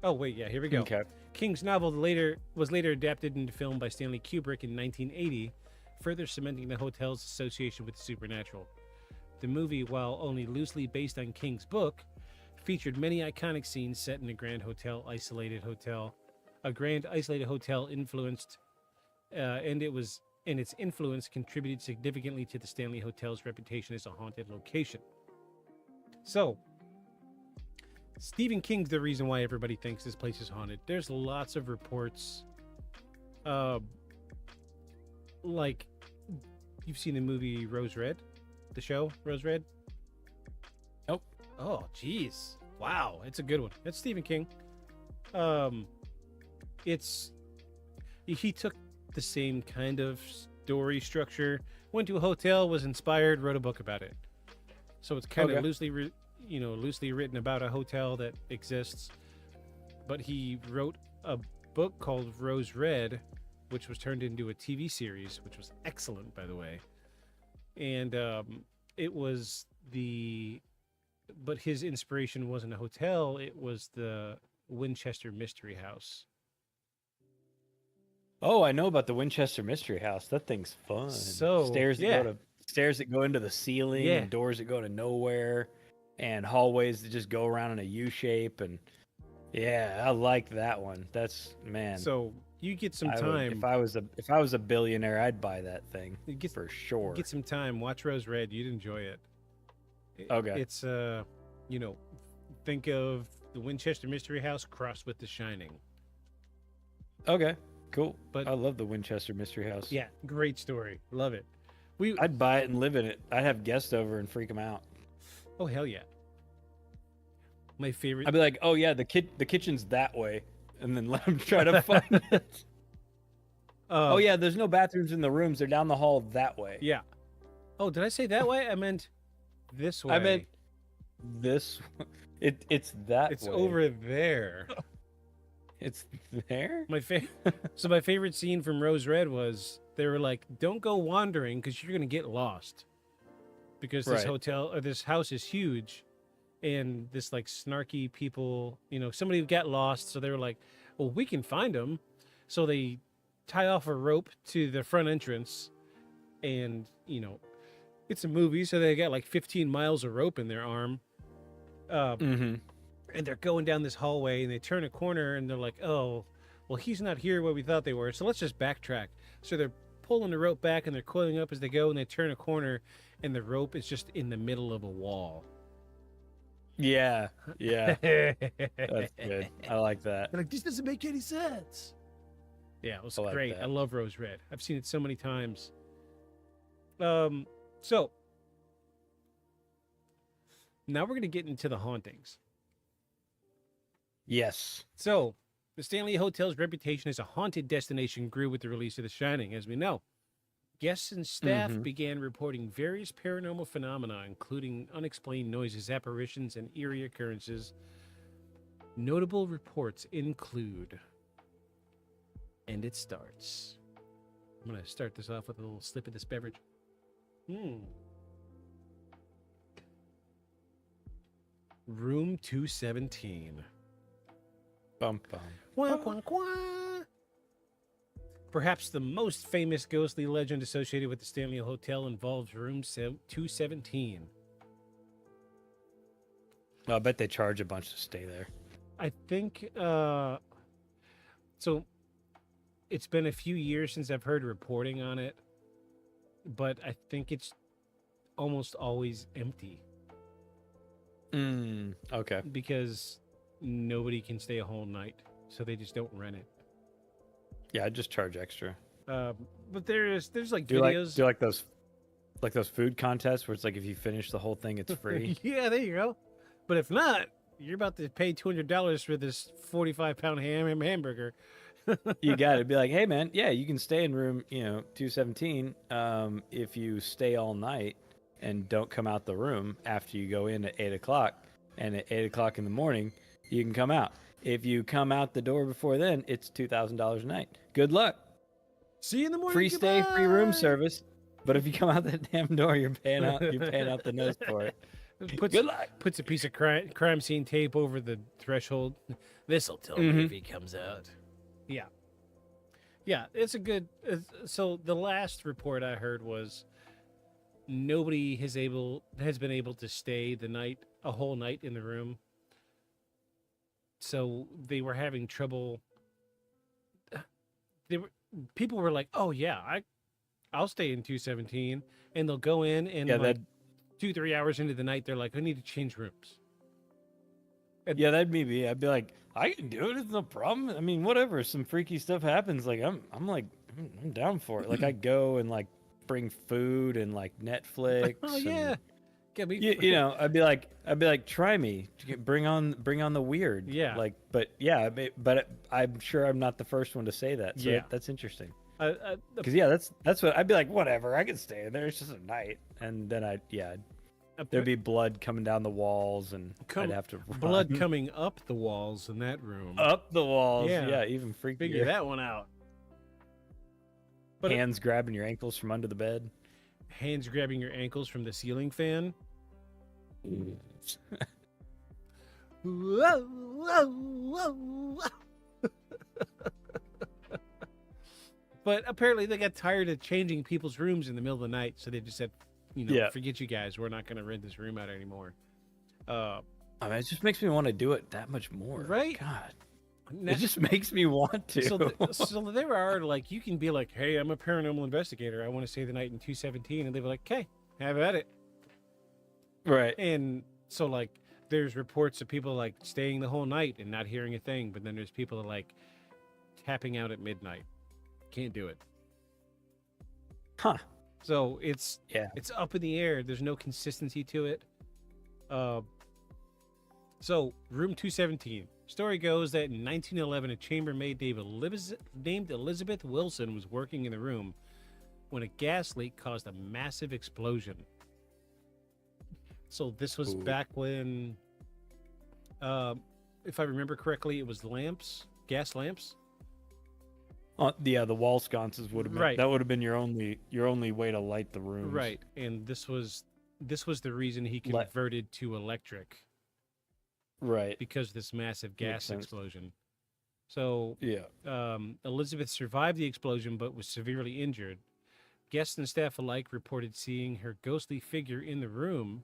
Oh, wait, yeah, here we go. Okay. King's novel was later adapted into film by Stanley Kubrick in 1980, further cementing the hotel's association with the supernatural. The movie, while only loosely based on King's book, featured many iconic scenes set in a grand isolated hotel influenced, and its influence contributed significantly to the Stanley Hotel's reputation as a haunted location. So, Stephen King's the reason why everybody thinks this place is haunted. There's lots of reports, like, you've seen the movie Rose Red, the show Rose Red? Nope. Oh, jeez. Wow, it's a good one. It's Stephen King. He took the same kind of story structure, went to a hotel, was inspired, wrote a book about it. So it's kind of loosely written about a hotel that exists. But he wrote a book called Rose Red, which was turned into a TV series, which was excellent, by the way. And but his inspiration wasn't a hotel, it was the Winchester Mystery House. Oh, I know about the Winchester Mystery House. That thing's fun. So stairs that go into the ceiling, and doors that go to nowhere, and hallways that just go around in a U shape. And yeah, I like that one. That's, man. So you get some time. If I was a billionaire, I'd buy that thing for sure. Get some time. Watch Rose Red. You'd enjoy it. Okay. It's think of the Winchester Mystery House crossed with The Shining. Okay. Cool. But I love the Winchester Mystery House. Yeah, great story. Love it. I'd buy it and live in it. I'd have guests over and freak them out. Oh, hell yeah. My favorite. I'd be like, oh yeah, the kitchen's that way, and then let them try to find it. Oh yeah, there's no bathrooms in the rooms. They're down the hall that way. Yeah. Oh, did I say that way? I meant this way. I meant this. It's that. It's way. over there. It's there? My favorite scene from Rose Red was they were like, don't go wandering because you're going to get lost. Because this house is huge, and this like snarky people, somebody got lost. So they were like, well, we can find them. So they tie off a rope to the front entrance, and, it's a movie. So they got like 15 miles of rope in their arm. And they're going down this hallway, and they turn a corner, and they're like, oh, well, he's not here where we thought they were, so let's just backtrack. So they're pulling the rope back and they're coiling up as they go, and they turn a corner, and the rope is just in the middle of a wall. Yeah, yeah. That's good. I like that. They're like, this doesn't make any sense. Yeah, it was I like great. that. I love Rose Red. I've seen it so many times. So now we're going to get into the hauntings. Yes. So the Stanley Hotel's reputation as a haunted destination grew with the release of The Shining, as we know. Guests and staff began reporting various paranormal phenomena, including unexplained noises, apparitions, and eerie occurrences. Notable reports include, and it starts. I'm going to start this off with a little sip of this beverage. Room 217. Bum, bum. Wah, wah, wah. Perhaps the most famous ghostly legend associated with the Stanley Hotel involves room 217. I bet they charge a bunch to stay there. I think, so it's been a few years since I've heard reporting on it, but I think it's almost always empty. Okay. Because nobody can stay a whole night, so they just don't rent it. Yeah, I just charge extra. But there's like Do you videos. like those food contests where it's like if you finish the whole thing, it's free? Yeah, there you go. But if not, you're about to pay $200 for this 45-pound hamburger. You got to be like, hey man, yeah, you can stay in room 217 if you stay all night and don't come out the room after you go in at 8:00, and at 8:00 in the morning you can come out. If you come out the door before then, it's $2,000 a night. Good luck. See you in the morning. Free stay, free room goodbye. service. But if you come out that damn door, you're paying out the nose for it. Good luck. Puts a piece of crime scene tape over the threshold. This'll tell me if he comes out. Yeah. Yeah, it's a good... so the last report I heard was nobody has been able to stay a whole night in the room. So they were having trouble. People were like, "Oh yeah, I'll stay in 217," and they'll go in and 2-3 hours into the night, they're like, "I need to change rooms." Yeah, that'd be me. I'd be like, I can do it. It's no problem. I mean, whatever. Some freaky stuff happens. Like I'm down for it. Like I go and like bring food and like Netflix. Oh yeah. I'd be like, try me. Bring on the weird. Yeah. Like, but yeah, but I'm sure I'm not the first one to say that. So Yeah. that's interesting. Because that's what I'd be like. Whatever, I could stay in there. It's just a night, and then there'd be blood coming down the walls, and I'd have to blood run. coming up the walls in that room. Up the walls. Yeah. Yeah, even freakier. Figure that one out. But hands grabbing your ankles from under the bed. Hands grabbing your ankles from the ceiling fan. Whoa, whoa, whoa, whoa. But apparently they got tired of changing people's rooms in the middle of the night, so they just said, forget you guys. We're not going to rent this room out anymore. I mean, it just makes me want to do it that much more. Right? God. It just makes me want to. So there are, like, you can be like, hey, I'm a paranormal investigator. I want to stay the night in 217. And they'll be like, okay, have at it. Right. And so, like, there's reports of people, like, staying the whole night and not hearing a thing. But then there's people that, like, tapping out at midnight. Can't do it. Huh. So it's up in the air. There's no consistency to it. So room 217. Story goes that in 1911, a chambermaid named Elizabeth Wilson was working in the room when a gas leak caused a massive explosion. So this was back when, if I remember correctly, it was gas lamps. The wall sconces would have been. Right. That would have been your only way to light the rooms. Right, and this was the reason he converted to electric. Right. Because of this massive gas explosion. So yeah, Elizabeth survived the explosion but was severely injured. Guests and staff alike reported seeing her ghostly figure in the room,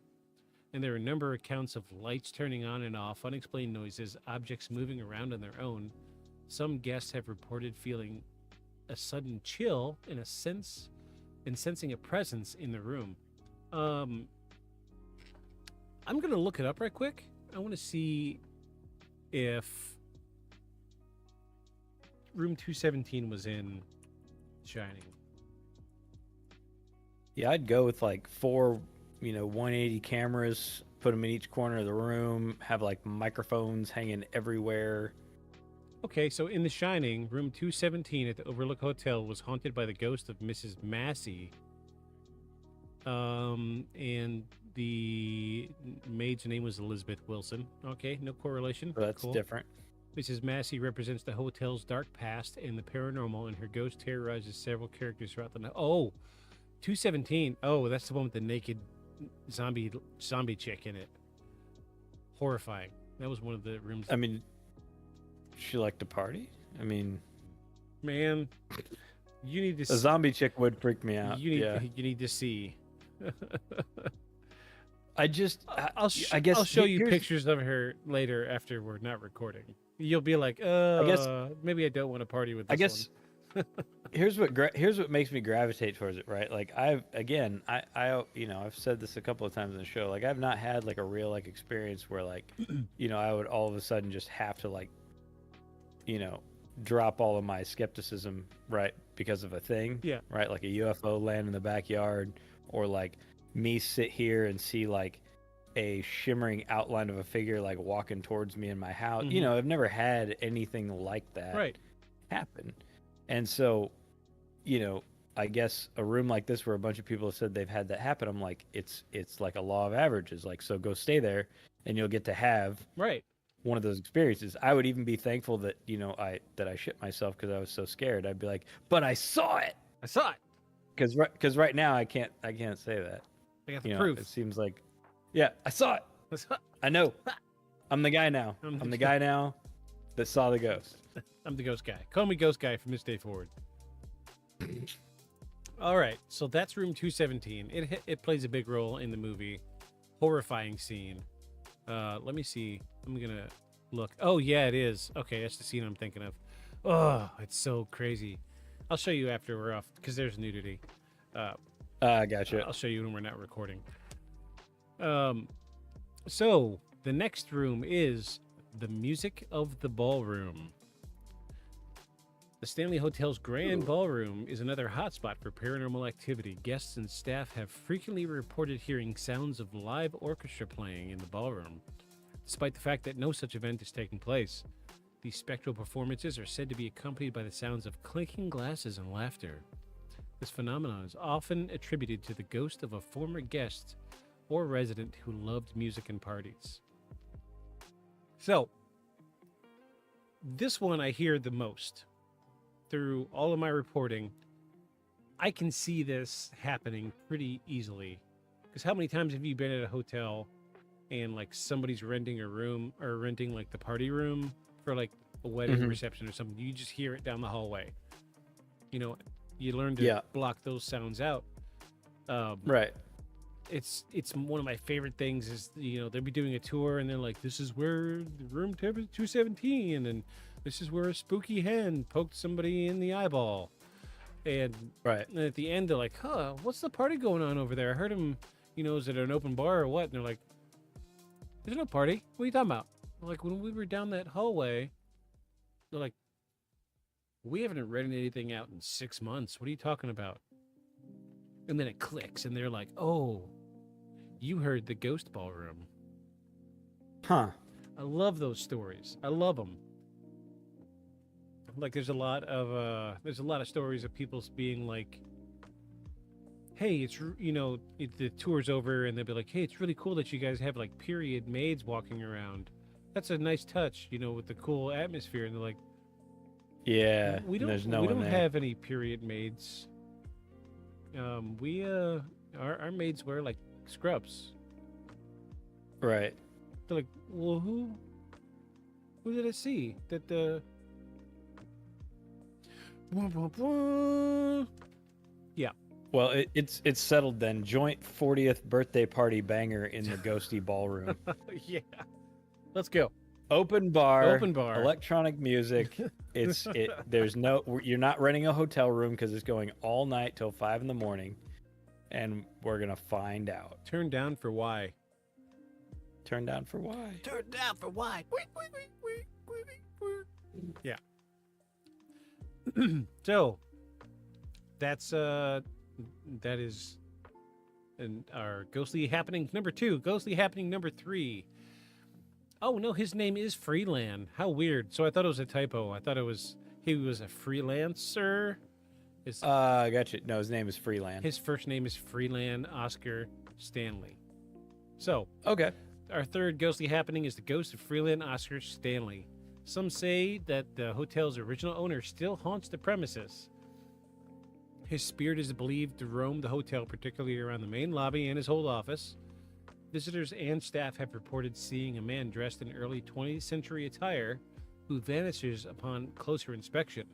and there are a number of accounts of lights turning on and off, unexplained noises, objects moving around on their own. Some guests have reported feeling a sudden chill and sensing a presence in the room. I'm gonna look it up right quick. I want to see if room 217 was in Shining. Yeah, I'd go with like 4, 180 cameras, put them in each corner of the room, have like microphones hanging everywhere. Okay, so in The Shining, room 217 at the Overlook Hotel was haunted by the ghost of Mrs. Massey. And the maid's name was Elizabeth Wilson. Okay, no correlation. So that's Cool. different. Mrs. Massey represents the hotel's dark past and the paranormal, and her ghost terrorizes several characters throughout the night. Oh, 217. Oh, that's the one with the naked zombie chick in it. Horrifying. That was one of the rooms. I mean, she liked to party. I mean, man, you need to. A zombie chick would freak me out. You need to see. I guess I'll show you pictures of her later after we're not recording. You'll be like, I guess maybe I don't want to party with this I guess one. here's what makes me gravitate towards it, right? Like I've said this a couple of times in the show. Like I've not had like a real like experience where like, I would all of a sudden just have to like, drop all of my skepticism, right, because of a thing. Yeah. Right, like a UFO land in the backyard, or like me sit here and see like a shimmering outline of a figure like walking towards me in my house. Mhm. I've never had anything like that Right. happen. And so, I guess a room like this where a bunch of people have said they've had that happen, I'm like, it's like a law of averages. Like, so go stay there and you'll get to have Right. one of those experiences. I would even be thankful that, I shit myself because I was so scared. I'd be like, but I saw it. I saw it. Because right now I can't say that. I got the proof. It seems like, yeah, I saw it. I know. I'm the guy now. I'm the guy now that saw the ghost. I'm the ghost guy. Call me ghost guy from this day forward. All right, so that's room 217. It plays a big role in the movie. Horrifying scene. Let me see. I'm gonna look. Oh yeah, it is. Okay, that's the scene I'm thinking of. Oh, it's so crazy. I'll show you after we're off because there's nudity. Gotcha. I'll show you when we're not recording. So the next room is the music of the ballroom. The Stanley Hotel's Grand Ballroom is another hotspot for paranormal activity. Guests and staff have frequently reported hearing sounds of live orchestra playing in the ballroom. Despite the fact that no such event is taking place, these spectral performances are said to be accompanied by the sounds of clinking glasses and laughter. This phenomenon is often attributed to the ghost of a former guest or resident who loved music and parties. So, this one I hear the most. Through all of my reporting, I can see this happening pretty easily. Because how many times have you been at a hotel and like somebody's renting a room or renting like the party room for like a wedding Mhm. reception or something? You just hear it down the hallway. You learn to block those sounds out. Right. It's one of my favorite things is, they'll be doing a tour and they're like, this is where room 217 and this is where a spooky hen poked somebody in the eyeball. And at the end, they're like, what's the party going on over there? I heard him, is it an open bar or what? And they're like, there's no party. What are you talking about? Like, when we were down that hallway, they're like, we haven't rented anything out in 6 months. What are you talking about? And then it clicks, and they're like, oh, you heard the ghost ballroom. Huh. I love those stories. I love them. Like, there's a lot of stories of people being like, hey, it's, the tour's over, and they'll be like, hey, it's really cool that you guys have, like, period maids walking around. That's a nice touch, with the cool atmosphere. And they're like, yeah, we don't have any period maids. Our maids wear like scrubs. Right. They're like, well, who did I see that the? Yeah. Well, it's settled then. Joint 40th birthday party banger in the ghosty ballroom. Yeah. Let's go. Open bar. Open bar. Electronic music. You're not renting a hotel room because it's going all night till 5 a.m, and we're gonna find out. Turned down for why? Turned down for why? Turned down for why? Yeah. So that is our ghostly happening number 2. Ghostly happening number 3. Oh no, his name is Freeland. How weird. So I thought it was a typo. I thought he was a freelancer. I got you. No, his name is Freeland. His first name is Freeland Oscar Stanley. So okay. Our third ghostly happening is the ghost of Freeland Oscar Stanley. Some say that the hotel's original owner still haunts the premises. His spirit is believed to roam the hotel, particularly around the main lobby and his hold office. Visitors and staff have reported seeing a man dressed in early 20th century attire who vanishes upon closer inspection.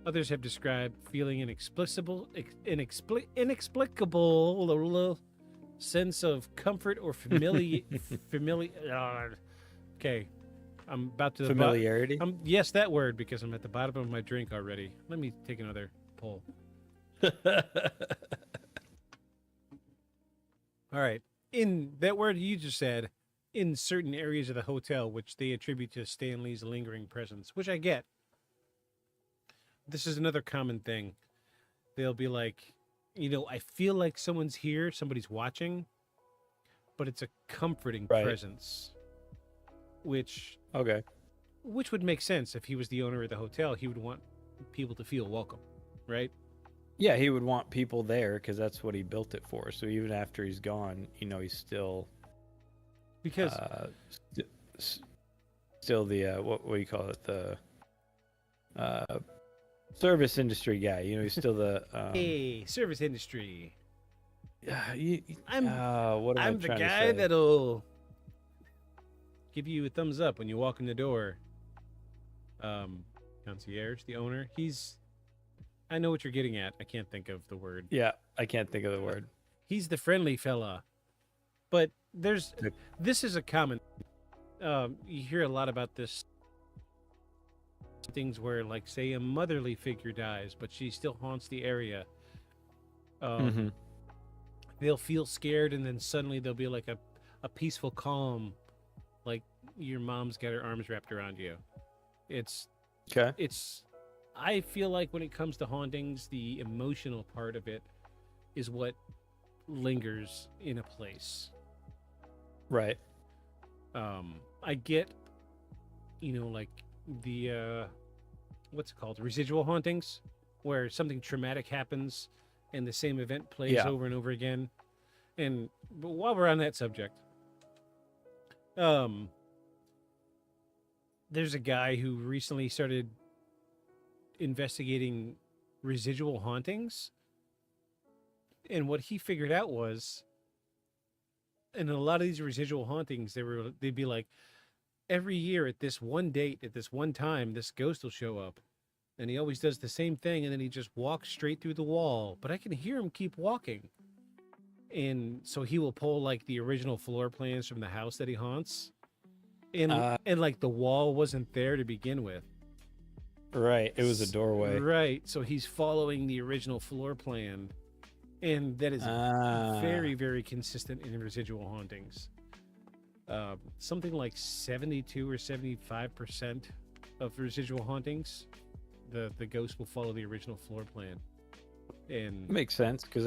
Others have described feeling inexplicable sense of comfort or okay, I'm about to familiarity. Yes, that word, because I'm at the bottom of my drink already. Let me take another pull. All right. In that word you just said, in certain areas of the hotel, which they attribute to Stanley's lingering presence, which I get. This is another common thing. They'll be like, I feel like someone's here, somebody's watching, but it's a comforting presence. Which would make sense. If he was the owner of the hotel, he would want people to feel welcome, right? Yeah, he would want people there because that's what he built it for. So even after he's gone, he's still because still the what do you call it, the service industry guy. He's still the hey, service industry. I'm the guy that'll give you a thumbs up when you walk in the door. Concierge, the owner, I know what you're getting at. I can't think of the word. Yeah, I can't think of the word. He's the friendly fella. But this is a common, you hear a lot about this, things where, like, say a motherly figure dies, but she still haunts the area. They'll feel scared, and then suddenly there'll be like a peaceful calm, like your mom's got her arms wrapped around you. I feel like when it comes to hauntings, the emotional part of it is what lingers in a place. Right. I get, like the, what's it called? Residual hauntings, where something traumatic happens and the same event plays over and over again. But while we're on that subject, there's a guy who recently started investigating residual hauntings, and what he figured out was, in a lot of these residual hauntings, they'd be like, every year at this one date, at this one time, this ghost will show up, and he always does the same thing, and then he just walks straight through the wall, but I can hear him keep walking. And so he will pull like the original floor plans from the house that he haunts, and like the wall wasn't there to begin with. Right, it was a doorway. Right, so he's following the original floor plan, and that is very, very consistent in residual hauntings. Something like 72 or 75% of residual hauntings, the ghost will follow the original floor plan. And makes sense because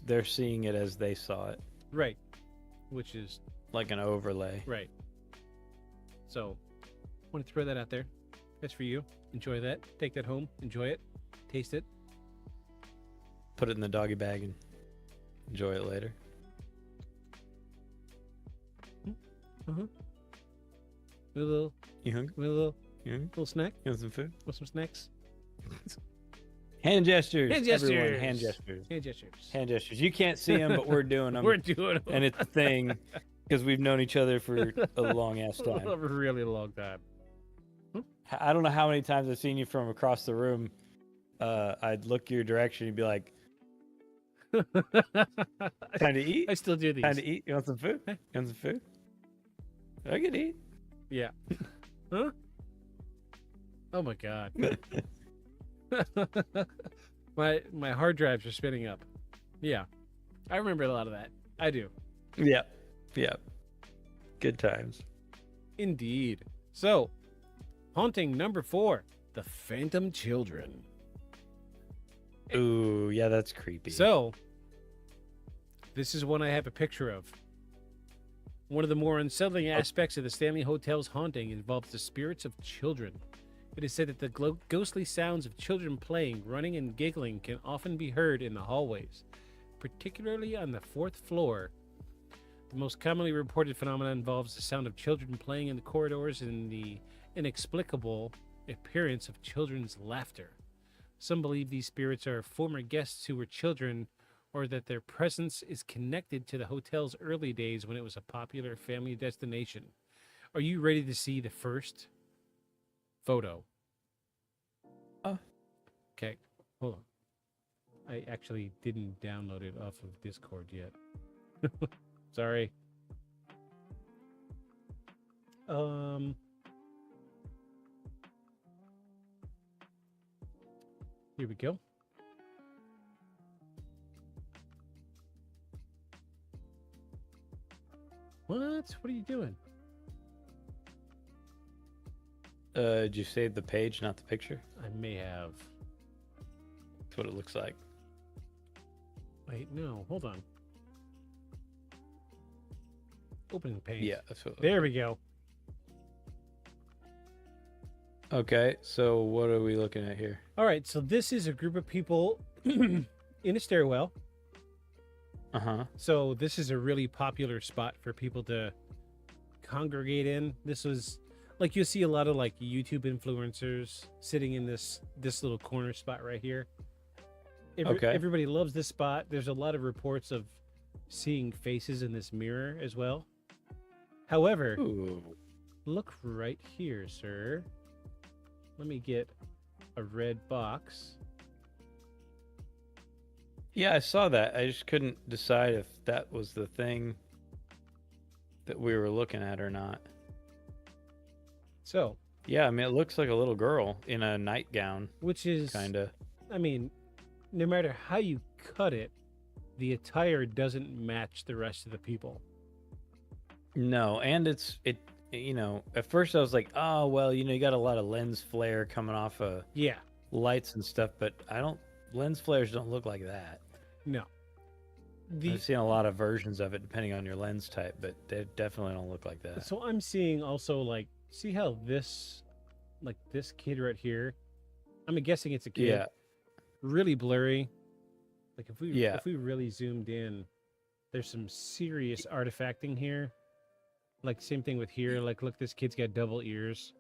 they're seeing it as they saw it. Right, which is like an overlay. Right. So, I want to throw that out there. That's for you. Enjoy that. Take that home. Enjoy it. Taste it. Put it in the doggy bag and enjoy it later. You hungry? Little snack? You want some food? Want some snacks? Hand gestures. Hand gestures. Everyone, hand gestures. Hand gestures. Hand gestures. You can't see them, but we're doing them. We're doing them. And it's a thing because we've known each other for a long ass time. A really long time. I don't know how many times I've seen you from across the room. I'd look your direction and be like, time to eat? I still do these. Time to eat? You want some food? You want some food? I can eat. Yeah. Huh? Oh my god. my hard drives are spinning up. Yeah. I remember a lot of that. I do. Yeah. Yeah. Good times. Indeed. So, haunting number 4, the Phantom Children. Ooh, yeah, that's creepy. So, this is one I have a picture of. One of the more unsettling aspects of the Stanley Hotel's haunting involves the spirits of children. It is said that the ghostly sounds of children playing, running, and giggling can often be heard in the hallways, particularly on the 4th floor. The most commonly reported phenomenon involves the sound of children playing in the corridors and the inexplicable appearance of children's laughter. Some believe these spirits are former guests who were children, or that their presence is connected to the hotel's early days when it was a popular family destination. Are you ready to see the first photo? Okay, hold on. I actually didn't download it off of Discord yet. Sorry. Here we go. What? What are you doing? Did you save the page, not the picture? I may have. That's what it looks like. Wait, no, hold on. Opening page. Yeah, that's what. There we go. Okay, so what are we looking at here? All right, so this is a group of people in a stairwell. Uh-huh. So this is a really popular spot for people to congregate in. This was like you'll see a lot of like YouTube influencers sitting in this little corner spot right here. Okay. Everybody loves this spot. There's a lot of reports of seeing faces in this mirror as well. However, Ooh. look right here, sir. Let me get a red box. Yeah, I saw that. I just couldn't decide if that was the thing that we were looking at or not. So, yeah, I mean, it looks like a little girl in a nightgown. Which is kind of. I mean, no matter how you cut it, the attire doesn't match the rest of the people. No, and it. You know, at first I was like, oh well, you know, you got a lot of lens flare coming off of lights and stuff, but lens flares don't look like that. No. I've seen a lot of versions of it depending on your lens type, but they definitely don't look like that. So I'm seeing also like, see how this kid right here, I'm guessing it's a kid. Yeah. Really blurry. Like if we really zoomed in, there's some serious artifacting here. Like same thing with here. Like look, this kid's got double ears.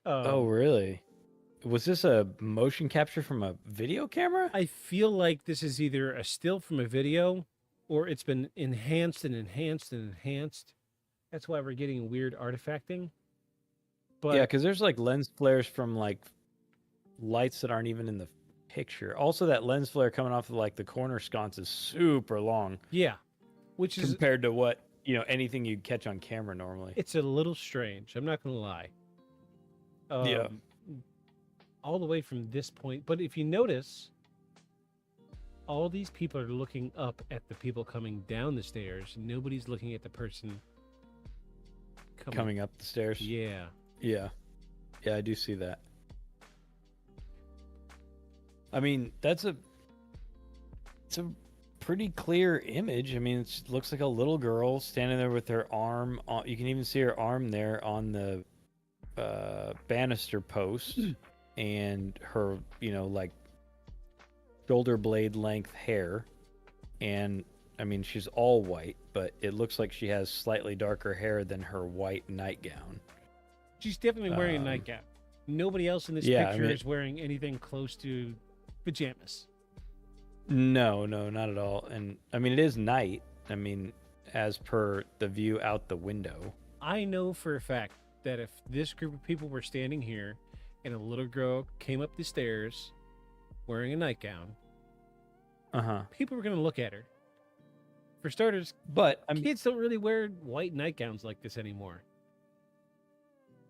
Oh really? Was this a motion capture from a video camera? I feel like this is either a still from a video or it's been enhanced and enhanced and enhanced. That's why we're getting weird artifacting. But yeah, because there's like lens flares from like lights that aren't even in the picture. Also, that lens flare coming off of like the corner sconce is super long. Yeah, which is compared to what, you know, anything you'd catch on camera normally. It's a little strange. I'm not gonna lie. Yeah. All the way from this point, but if you notice, all these people are looking up at the people coming down the stairs. Nobody's looking at the person coming up the stairs. Yeah. Yeah, I do see that. I mean, it's a pretty clear image. I mean, it looks like a little girl standing there with her arm on, you can even see her arm there on the banister post and her, you know, like shoulder blade length hair. And I mean, she's all white, but it looks like she has slightly darker hair than her white nightgown. She's definitely wearing a nightgown. Nobody else in this picture is wearing anything close to pajamas. No, not at all. And I mean, it is night. I mean, as per the view out the window. I know for a fact that if this group of people were standing here and a little girl came up the stairs wearing a nightgown, people were going to look at her. For starters, But I mean, kids don't really wear white nightgowns like this anymore.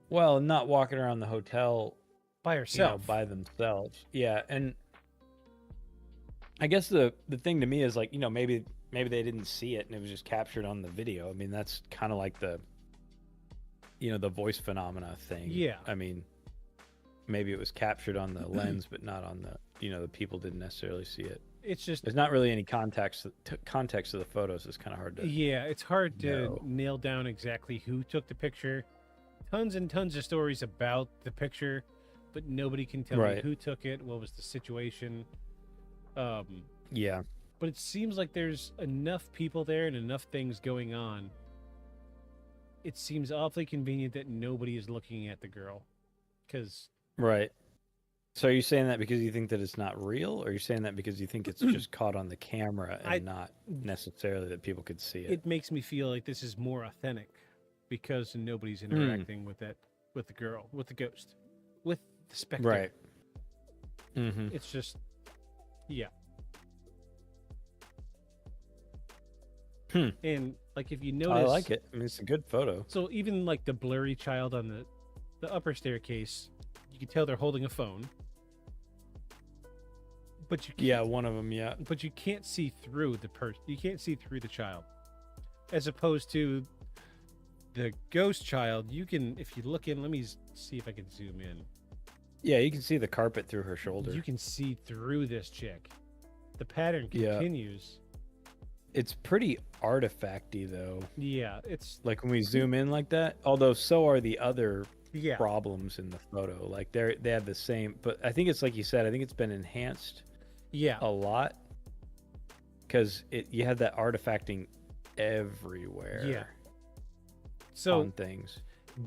well, not walking around the hotel By herself. by themselves. Yeah, and I guess the thing to me is like, maybe they didn't see it and it was just captured on the video. I mean, that's kind of like the the voice phenomena thing. Yeah. I mean, maybe it was captured on the lens, but not on the the people didn't necessarily see it. It's just There's not really any context of the photos. It's kind of hard to. yeah, it's hard to know. nail down exactly who took the picture. Tons and tons of stories about the picture, but nobody can tell me Right. who took it, what was the situation. Yeah. But it seems like there's enough people there and enough things going on. It seems awfully convenient that nobody is looking at the girl. Because Right. So are you saying that because you think that it's not real, or are you saying that because you think it's just caught on the camera and not necessarily that people could see it? it makes me feel like this is more authentic because nobody's interacting with the girl, with the ghost, with the specter. Right. Mm-hmm. It's just, yeah. And like if you notice, I like it. I mean, it's a good photo. So even like the blurry child on the upper staircase, you can tell they're holding a phone. But you can't, Yeah, one of them. Yeah. but you can't see through the person. You can't see through the child, as opposed to the ghost child. You can, if you look in. Let me see if I can zoom in. Yeah, you can see the carpet through her shoulder. You can see through this chick. The pattern Yeah. continues. It's pretty artifacty though. Yeah, it's Like when we zoom in like that. Although so are the other yeah. problems in the photo. Like they have the same, but I think it's like you said. I think it's been enhanced Yeah, a lot because you had that artifacting everywhere. yeah. So on things.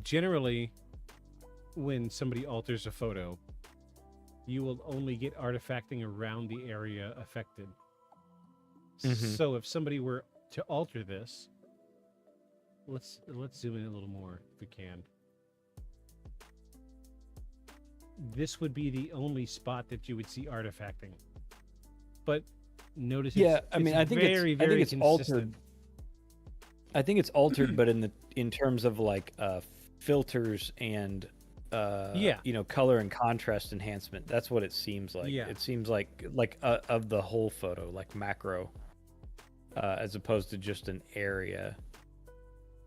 generally, when somebody alters a photo, you will only get artifacting around the area affected. Mhm. So if somebody were to alter this, let's zoom in a little more if we can. This would be the only spot that you would see artifacting. But notice Yeah, I mean, I think very, it's very altered. consistent. I think it's altered, but in terms of like filters and Yeah. color and contrast enhancement. That's what it seems like. Yeah. It seems like of the whole photo, like macro, as opposed to just an area.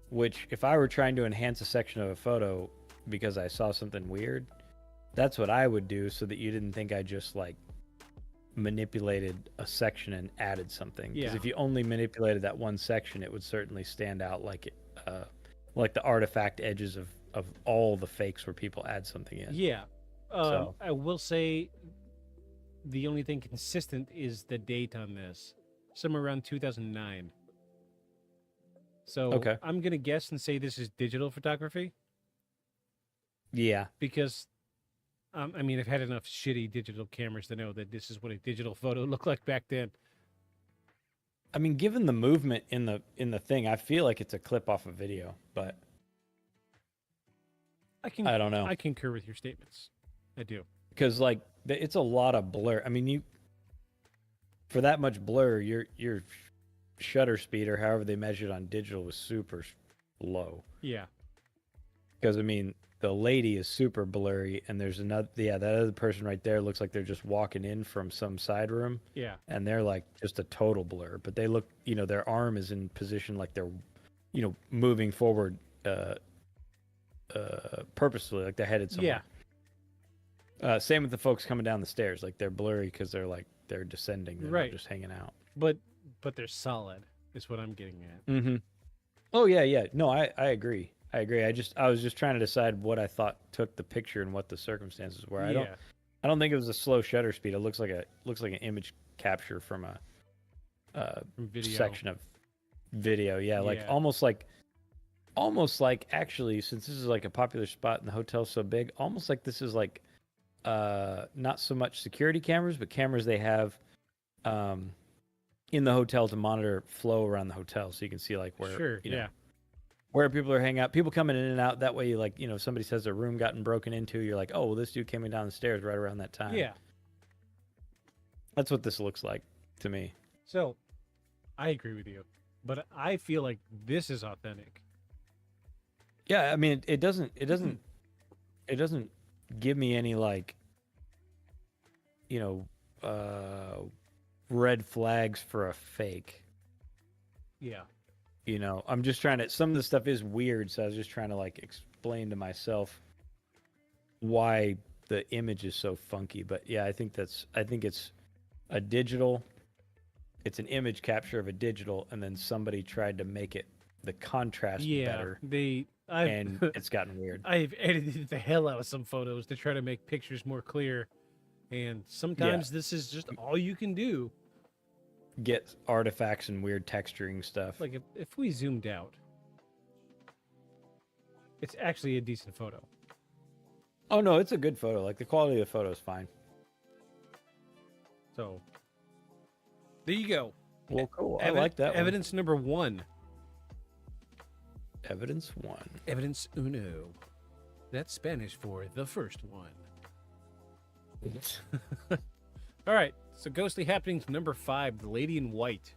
Which, if I were trying to enhance a section of a photo because I saw something weird, that's what I would do, so that you didn't think I just like manipulated a section and added something. Because Yeah. if you only manipulated that one section, it would certainly stand out like it, like the artifact edges of all the fakes where people add something in. Yeah. So- I will say the only thing consistent is the date on this. Somewhere around 2009. So Okay. I'm going to guess and say this is digital photography Yeah. because, I mean, I've had enough shitty digital cameras to know that this is what a digital photo looked like back then. I mean, given the movement in the thing, I feel like it's a clip off a video, but I don't know. I concur with your statements. I do. Because like it's a lot of blur. I mean, for that much blur, your shutter speed or however they measured on digital was super low. Yeah. Because I mean, the lady is super blurry, and there's another. Yeah, that other person right there looks like they're just walking in from some side room. Yeah. And they're like just a total blur. But they look, their arm is in position like they're, moving forward, purposefully, like they're headed somewhere. Yeah. Same with the folks coming down the stairs. Like they're blurry because they're descending. They're Right. not just hanging out. But they're solid is what I'm getting at. Mm-hmm. Oh yeah, yeah. No, I agree. I agree. I was just trying to decide what I thought took the picture and what the circumstances were. I don't think it was a slow shutter speed. It looks like an image capture from a Video. section of video. Yeah, like Yeah. almost like actually, since this is like a popular spot and the hotel's so big, almost like this is like not so much security cameras, but cameras they have in the hotel to monitor flow around the hotel, so you can see like where Sure. Yeah. where people are hanging out, people coming in and out. That way, like, if somebody says their room gotten broken into, you're like, oh, well, this dude came in down the stairs right around that time. Yeah. That's what this looks like to me. So, I agree with you. But I feel like this is authentic. Yeah, I mean, it doesn't give me any like, you know, red flags for a fake. Yeah. You know, I'm just trying to. Some of the stuff is weird, so I was just trying to like explain to myself why the image is so funky. But yeah, I think it's a digital. It's an image capture of a digital, and then somebody tried to make it the contrast better, and it's gotten weird. I've edited the hell out of some photos to try to make pictures more clear, and sometimes this is just all you can do. Get artifacts and weird texturing stuff. Like if we zoomed out, it's actually a decent photo. Oh no, it's a good photo. Like the quality of the photo is fine. So there you go. Well, cool. I like that. Evidence number 1. Evidence 1. Evidence uno. That's Spanish for the first one. All right. So ghostly happenings number 5, the lady in white.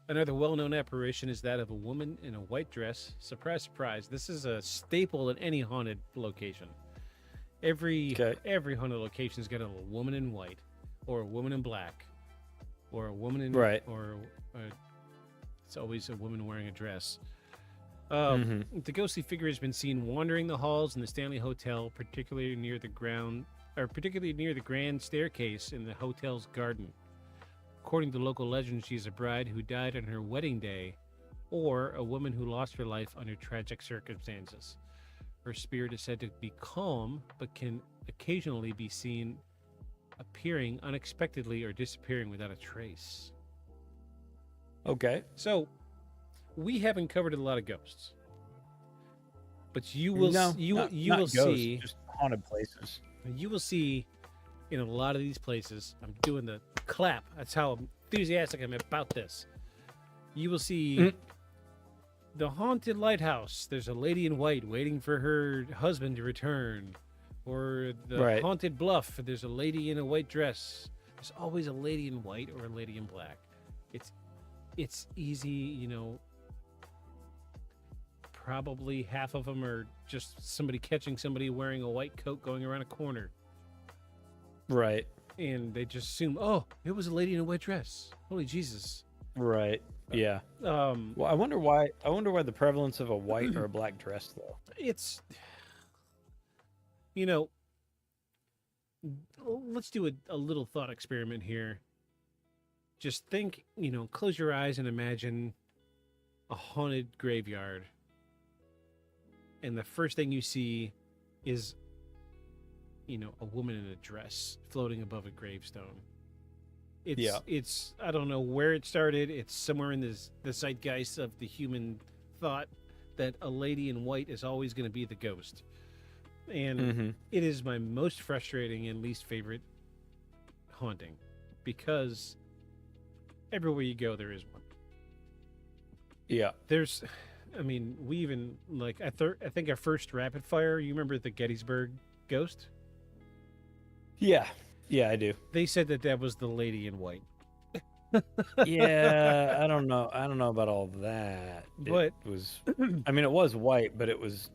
Another well-known apparition is that of a woman in a white dress. Surprise, surprise. This is a staple in any haunted location. Every haunted location's got a woman in white, or a woman in black, or a woman in or it's always a woman wearing a dress. The ghostly figure has been seen wandering the halls in the Stanley Hotel, particularly near the grand staircase in the hotel's garden. According to local legend, she is a bride who died on her wedding day, or a woman who lost her life under tragic circumstances. Her spirit is said to be calm, but can occasionally be seen appearing unexpectedly or disappearing without a trace. Okay. So, we haven't covered a lot of ghosts, but you will not ghosts, see just haunted places. You will see in a lot of these places. I'm doing the clap. That's how enthusiastic I'm about this. You will see the haunted lighthouse. There's a lady in white waiting for her husband to return. Or the haunted bluff. There's a lady in a white dress. There's always a lady in white or a lady in black. It's easy, you know. Probably half of them are just somebody catching somebody wearing a white coat going around a corner. Right. And they just assume, oh, it was a lady in a white dress. Holy Jesus. Right. Yeah. Well, I wonder why the prevalence of a white or a black dress though. It's, you know, let's do a little thought experiment here. Just think, you know, close your eyes and imagine a haunted graveyard. And the first thing you see is, you know, a woman in a dress floating above a gravestone. It's I don't know where it started. It's somewhere in the zeitgeist of the human thought that a lady in white is always going to be the ghost. And it is my most frustrating and least favorite haunting, because everywhere you go, there is one. Yeah. I mean, we even, like, I think our first rapid fire, you remember the Gettysburg ghost? Yeah. Yeah, I do. They said that was the lady in white. Yeah, I don't know. I don't know about all that. But it was, I mean, it was white, but it was,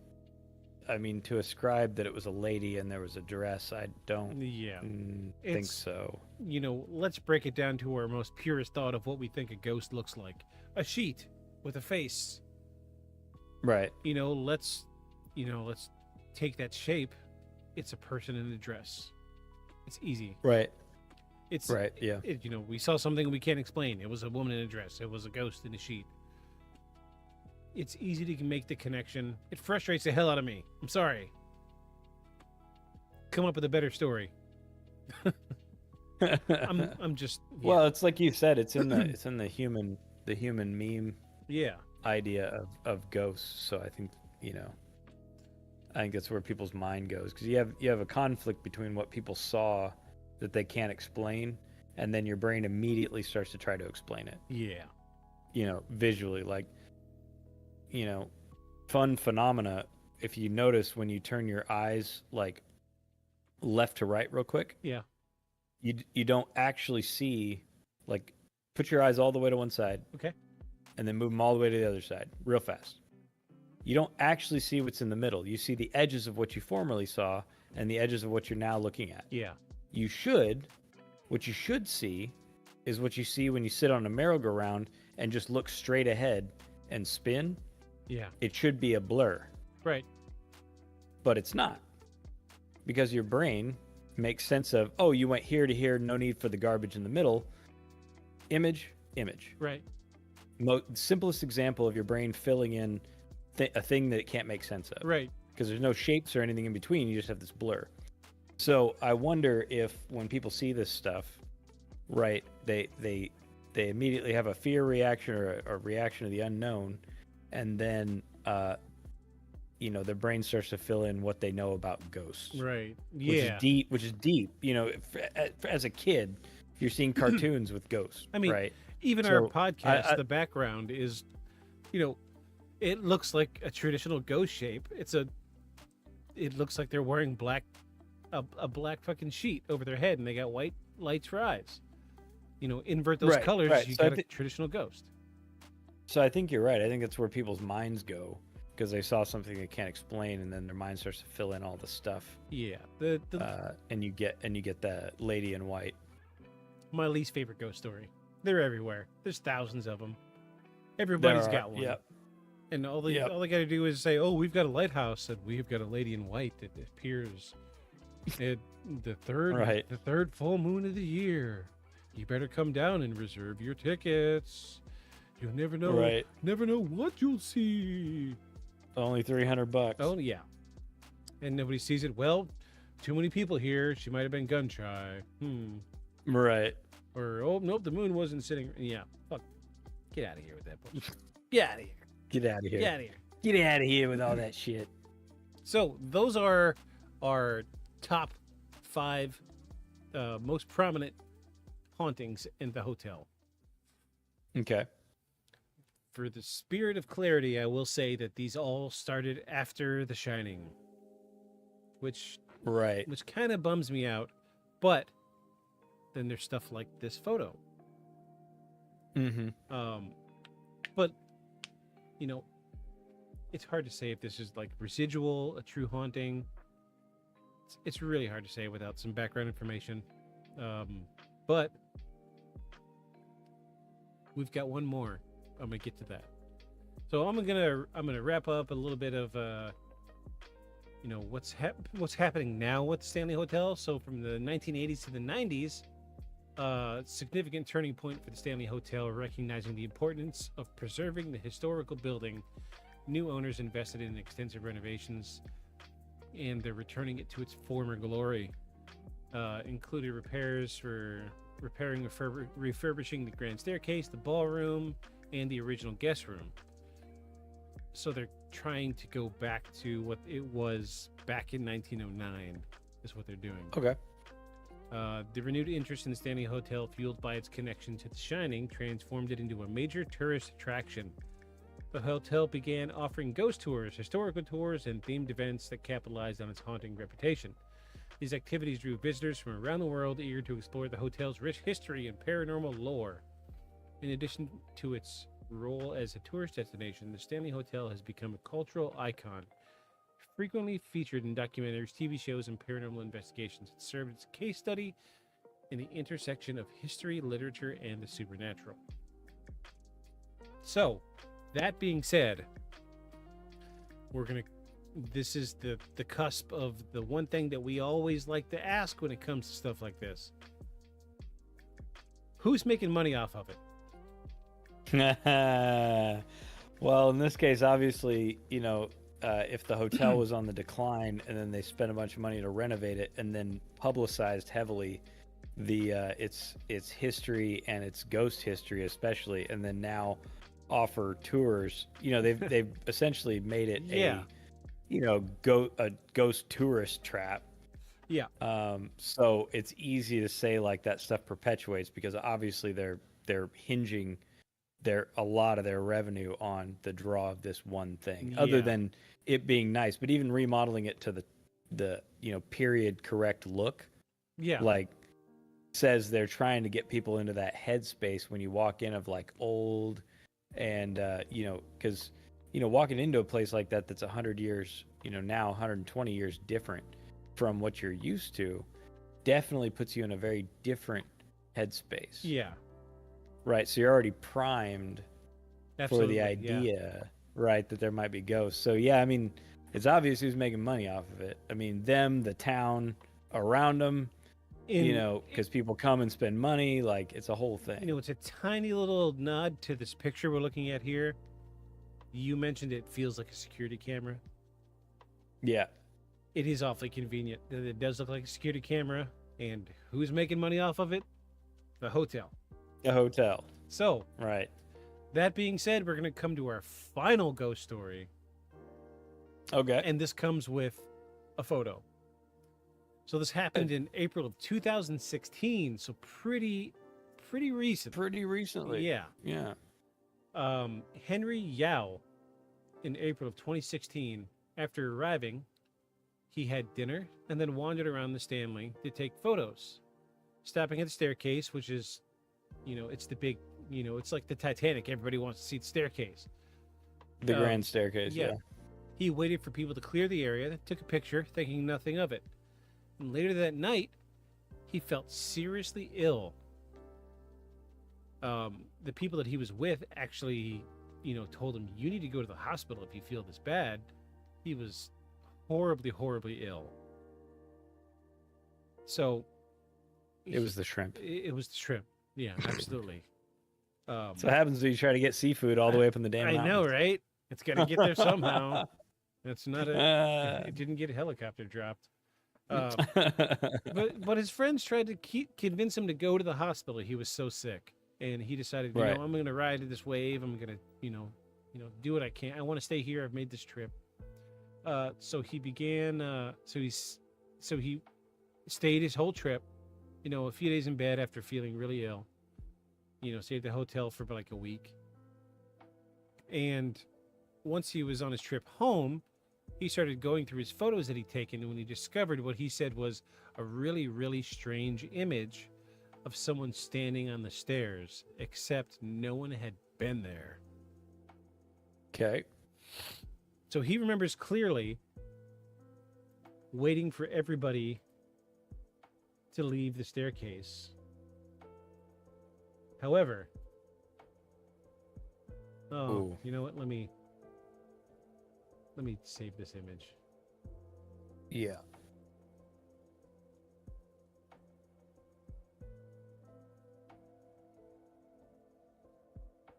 I mean, to ascribe that it was a lady and there was a dress, I don't think so. You know, let's break it down to our most purest thought of what we think a ghost looks like. A sheet with a face. Right. You know, let's take that shape. It's a person in a dress. It's easy. Right. It's right. Yeah. You know, we saw something we can't explain. It was a woman in a dress. It was a ghost in a sheet. It's easy to make the connection. It frustrates the hell out of me. I'm sorry. Come up with a better story. I'm just. Yeah. Well, it's like you said. It's in the human meme. Yeah. Idea of ghosts. So I think I think that's where people's mind goes, because you have a conflict between what people saw that they can't explain, and then your brain immediately starts to try to explain it. Yeah. You know, visually, like, you know, fun phenomena. If you notice when you turn your eyes like left to right real quick, yeah, you don't actually see, like, put your eyes all the way to one side. Okay. and then move them all the way to the other side real fast. You don't actually see what's in the middle. You see the edges of what you formerly saw and the edges of what you're now looking at. Yeah. What you should see is what you see when you sit on a merry-go-round and just look straight ahead and spin. Yeah. It should be a blur. Right. But it's not. Because your brain makes sense of, oh, you went here to here, no need for the garbage in the middle. Image. Right. Simplest example of your brain filling in a thing that it can't make sense of. Right. Because there's no shapes or anything in between. You just have this blur. So I wonder if when people see this stuff, right, they immediately have a fear reaction or a reaction to the unknown, and then their brain starts to fill in what they know about ghosts. Right. Yeah. Which is deep. As a kid, you're seeing cartoons with ghosts. I mean, right? even So our podcast, I- the background is, it looks like a traditional ghost shape. It looks like they're wearing a black fucking sheet over their head, and they got white lights for eyes. Invert those colors, you So get a traditional ghost. So I think you're right. I think that's where people's minds go because they saw something they can't explain, and then their mind starts to fill in all the stuff. Yeah. And you get the lady in white. My least favorite ghost story. They're everywhere. There's thousands of them. Everybody's got one. Yep. And all they got to do is say, "Oh, we've got a lighthouse, and we've got a lady in white that appears at the third full moon of the year. You better come down and reserve your tickets. You'll never know. Right. Never know what you'll see. Only $300. Oh yeah. And nobody sees it. Well, too many people here. She might have been gun shy. Right. Or oh nope, the moon wasn't sitting. Yeah. Fuck. Get out of here with that bullshit. Get out of here. Get out of here. Get out of here. Get out of here with all that shit. So those are our top 5 most prominent hauntings in the hotel. Okay. For the spirit of clarity, I will say that these all started after The Shining, which kind of bums me out. But then there's stuff like this photo. Mm-hmm. But it's hard to say if this is like residual, a true haunting. It's really hard to say without some background information. But we've got one more. I'm gonna get to that. So I'm gonna wrap up a little bit of what's happening now with the Stanley Hotel. So from the 1980s to the 90s, significant turning point for the Stanley Hotel, recognizing the importance of preserving the historical building. New owners invested in extensive renovations, and they're returning it to its former glory. Included repairs for repairing, refurbishing the grand staircase, the ballroom, and the original guest room. So they're trying to go back to what it was back in 1909, is what they're doing. Okay. The renewed interest in the Stanley Hotel, fueled by its connection to The Shining, transformed it into a major tourist attraction. The hotel began offering ghost tours, historical tours, and themed events that capitalized on its haunting reputation. These activities drew visitors from around the world eager to explore the hotel's rich history and paranormal lore. In addition to its role as a tourist destination, the Stanley Hotel has become a cultural icon, frequently featured in documentaries, TV shows, and paranormal investigations. It served as a case study in the intersection of history, literature, and the supernatural. So, that being said, this is the cusp of the one thing that we always like to ask when it comes to stuff like this. Who's making money off of it? Well, in this case, obviously, if the hotel was on the decline and then they spent a bunch of money to renovate it and then publicized heavily its history and its ghost history especially, and then now offer tours, they've essentially made it a ghost tourist trap. Yeah. So it's easy to say like that stuff perpetuates because obviously they're hinging a lot of their revenue on the draw of this one thing, other than it being nice. But even remodeling it to the period correct look, like says they're trying to get people into that headspace when you walk in of like old And because walking into a place like that that's 100 years, now 120 years different from what you're used to, definitely puts you in a very different headspace. Yeah. Right. So you're already primed Absolutely, for the idea, right, that there might be ghosts. So yeah, I mean, it's obvious who's making money off of it. I mean, them, the town around them, because people come and spend money. Like, it's a whole thing. It's a tiny little nod to this picture we're looking at here. You mentioned it feels like a security camera. Yeah. It is awfully convenient. It does look like a security camera. And who's making money off of it? The hotel. A hotel. So, right. That being said, we're going to come to our final ghost story. Okay. And this comes with a photo. So this happened in April of 2016, so pretty recent. Pretty recently. Yeah. Yeah. Henry Yao, in April of 2016, after arriving, he had dinner and then wandered around the Stanley to take photos, stopping at the staircase, which is, it's the big, it's like the Titanic. Everybody wants to see the staircase. The grand staircase, yeah. He waited for people to clear the area, took a picture, thinking nothing of it. And later that night, he felt seriously ill. The people that he was with actually, told him, you need to go to the hospital if you feel this bad. He was horribly, horribly ill. So... It was the shrimp. It was the shrimp. Yeah, absolutely. So what happens when you try to get seafood all the way up in the damn mountains? I know, right? It's got to get there somehow. It's not it didn't get helicopter dropped. But his friends tried to convince him to go to the hospital. He was so sick, and he decided, I'm going to ride this wave. I'm going to, do what I can. I want to stay here. I've made this trip. So he began. So he stayed his whole trip. A few days in bed after feeling really ill. Stayed at the hotel for like a week. And once he was on his trip home, he started going through his photos that he'd taken, and when he discovered what he said was a really, really strange image of someone standing on the stairs, except no one had been there. Okay. So he remembers clearly waiting for everybody to leave the staircase. However, Ooh. You know what? Let me save this image. Yeah.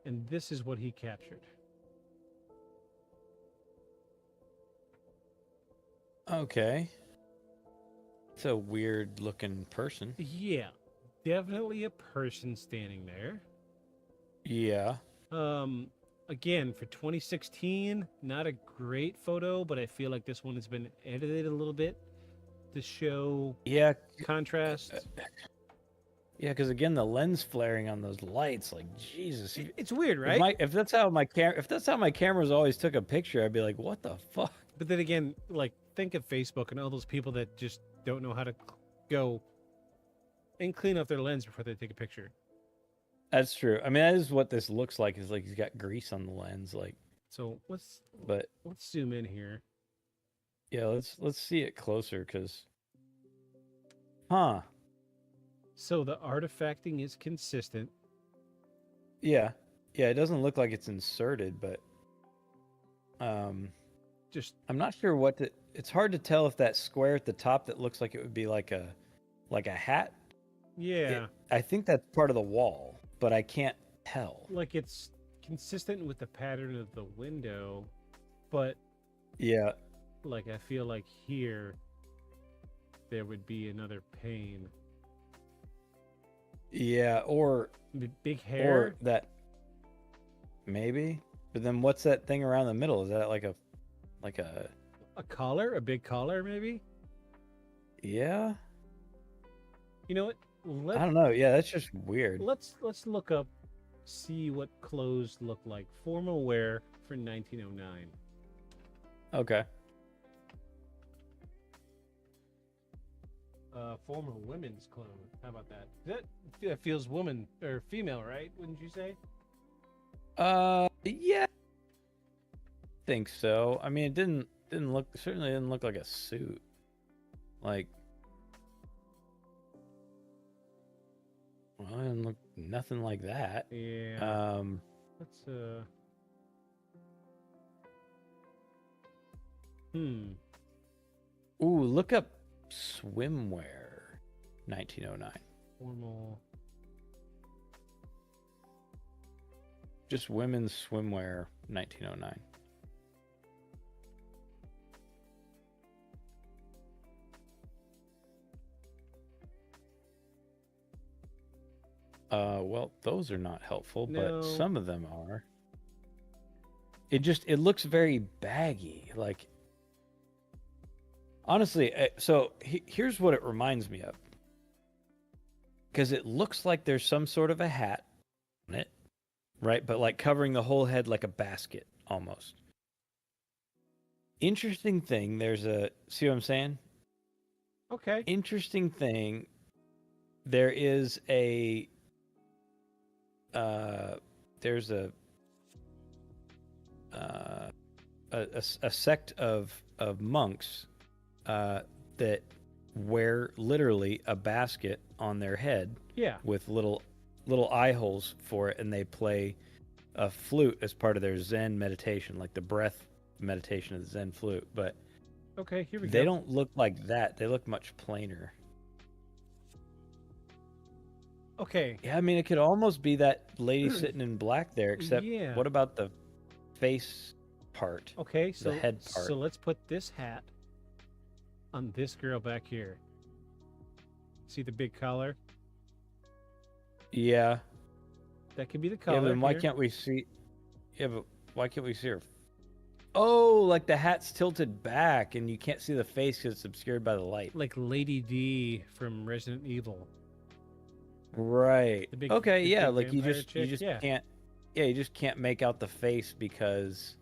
And this is what he captured. Okay. It's a weird looking person. Yeah. Definitely a person standing there. Yeah. Again, for 2016, not a great photo, but I feel like this one has been edited a little bit to show contrast. Yeah, because again, the lens flaring on those lights, like Jesus, it's weird, right? If that's how my cameras always took a picture, I'd be like, what the fuck? But then again, like, think of Facebook and all those people that just don't know how to go and clean off their lens before they take a picture. That's true. I mean, that is what this looks like. Is like he's got grease on the lens, like. So let's zoom in here. Yeah, let's see it closer, cause. Huh. So the artifacting is consistent. Yeah, it doesn't look like it's inserted, but. Just I'm not sure what to. It's hard to tell if that square at the top that looks like it would be like a hat. Yeah. I think that's part of the wall, but I can't tell. Like it's consistent with the pattern of the window, but yeah, like I feel like here there would be another pane. Yeah, or big hair, or that maybe. But then what's that thing around the middle? Is that like a collar, a big collar, maybe? Yeah. You know what? I don't know. Yeah, that's just weird. Let's look up, see what clothes look like. Formal wear for 1909. Okay. Formal women's clothes. How about that? That feels woman or female, right? Wouldn't you say? Yeah, think so. I mean, it certainly didn't look like a suit. Like, well, it didn't look nothing like that. Yeah. Let's Ooh, look up swimwear, 1909. Formal. Just women's swimwear, 1909. Well, those are not helpful, No. but some of them are. It looks very baggy. Like, honestly, so here's what it reminds me of. Because it looks like there's some sort of a hat on it, right? But like covering the whole head like a basket, almost. Interesting thing, see what I'm saying? Okay. Interesting thing, there is there's a sect of monks that wear literally a basket on their head, Yeah. with little eye holes for it, and they play a flute as part of their Zen meditation, like the breath meditation of the Zen flute. But okay, here we go. they don't look like that. They look much plainer. Okay. Yeah, I mean, it could almost be that lady sitting in black there, except Yeah. what about the face part? Okay, so the head part. So let's put this hat on this girl back here. See the big collar? Yeah. That could be the collar. Yeah, but then why here. can't we see? Yeah, but why can't we see her? Oh, like the hat's tilted back, and you can't see the face because it's obscured by the light. Like Lady D from Resident Evil. Right. The Okay. big Yeah. Like you vampire just chick? can't. Yeah, you just can't make out the face because,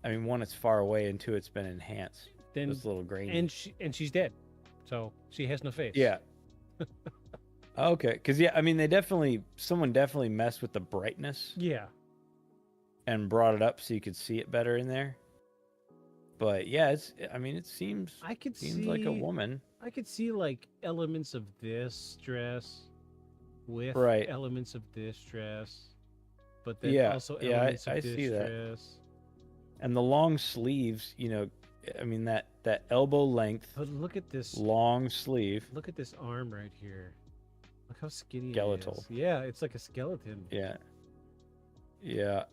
I mean, one, it's far away, and two, it's been enhanced. Then It's a little grainy. and she's dead, so she has no face. Yeah. Okay. Because I mean, someone definitely messed with the brightness. Yeah. And brought it up so you could see it better in there. But yeah, it seems like a woman. I could see like elements of this dress with Right. elements of this dress, but then Yeah, also yeah, elements I of this see that. dress. And the long sleeves, I mean, that elbow length But look at this long sleeve. Look at this arm right here. Look how skinny Skeletal. it is. Yeah, it's like a skeleton. Yeah. Yeah.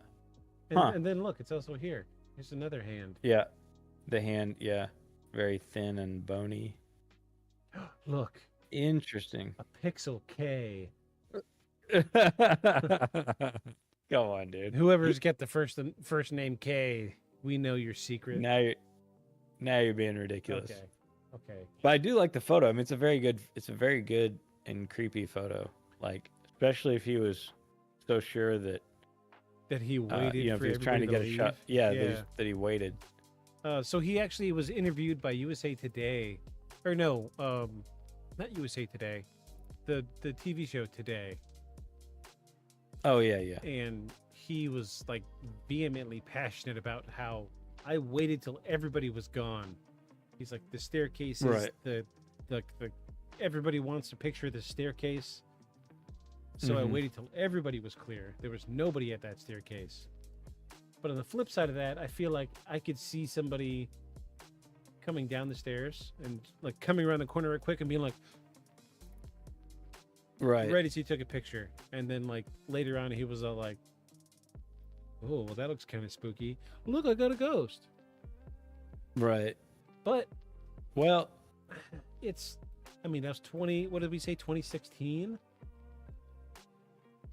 And, Huh. and then look, it's also here. Here's another hand. Yeah. The hand, yeah. Very thin and bony. Look, Interesting. a pixel K. Come on, dude. Whoever's got the first name K, we know your secret. Now you're being ridiculous. Okay. But I do like the photo. I mean, it's a very good and creepy photo. Like, especially if he was so sure that That he waited if for he was trying to get everybody a to shot. leave. Yeah, that he waited. So he actually was interviewed by USA Today, or no, not USA Today, the TV show Today, Oh yeah. and he was like vehemently passionate about how I waited till everybody was gone. He's like, the staircase is Right. the everybody wants a picture of the staircase, so I Mhm. waited till everybody was clear. There was nobody at that staircase. But on the flip side of that, I feel like I could see somebody coming down the stairs and like coming around the corner real quick and being like, Right. ready, so he took a picture. And then like later on, he was all like, oh, well, that looks kind of spooky. Look, I got a ghost. Right. But Well, it's, I mean, that was what did we say, 2016?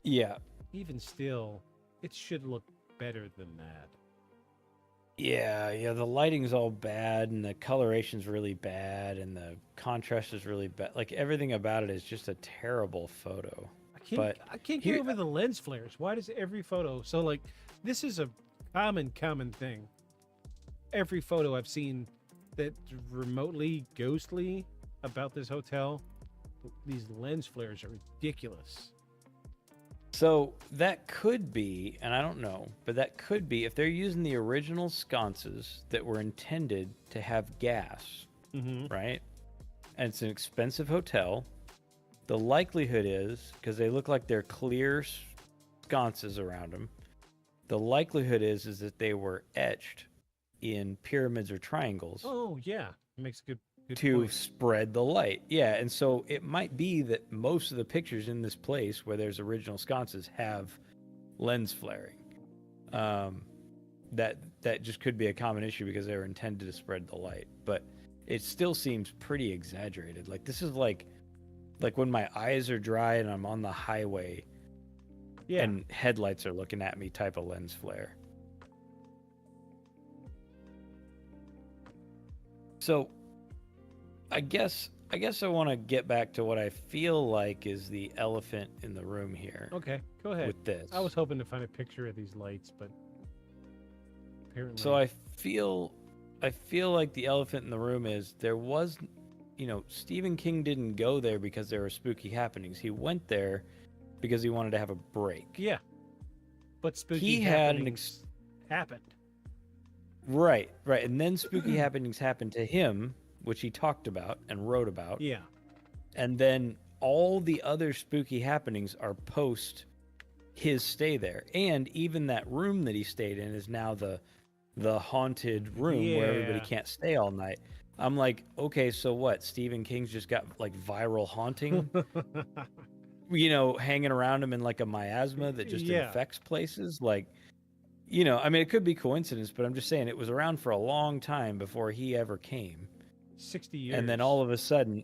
yeah. Even still, it should look better than that. Yeah, the lighting's all bad, and the coloration's really bad, and the contrast is really bad. Like, everything about it is just a terrible photo. I can't get over the lens flares. Why does every photo, so like, this is a common thing. Every photo I've seen that's remotely ghostly about this hotel, these lens flares are ridiculous. So that could be, and I don't know, but that could be if they're using the original sconces that were intended to have gas, right? And it's an expensive hotel. The likelihood is, because they look like they're clear sconces around them, the likelihood is that they were etched in pyramids or triangles. Oh yeah, it makes a good to point. spread the light. Yeah, and so it might be that most of the pictures in this place where there's original sconces have lens flaring. That just could be a common issue because they were intended to spread the light, but it still seems pretty exaggerated. Like this is like when my eyes are dry and I'm on the highway and headlights are looking at me type of lens flare. So I guess I want to get back to what I feel like is the elephant in the room here. Okay, go ahead. With this. I was hoping to find a picture of these lights, but apparently. So I feel like the elephant in the room is there was, Stephen King didn't go there because there were spooky happenings. He went there because he wanted to have a break. Yeah. But spooky he happenings happened. Right. And then spooky happenings happened to him, which he talked about and wrote about. Yeah. And then all the other spooky happenings are post his stay there. And even that room that he stayed in is now the haunted room where everybody can't stay all night. I'm like, okay, so what? Stephen King's just got like viral haunting, hanging around him in like a miasma that just infects places. Like, I mean, it could be coincidence, but I'm just saying it was around for a long time before he ever came. 60 years. And then all of a sudden,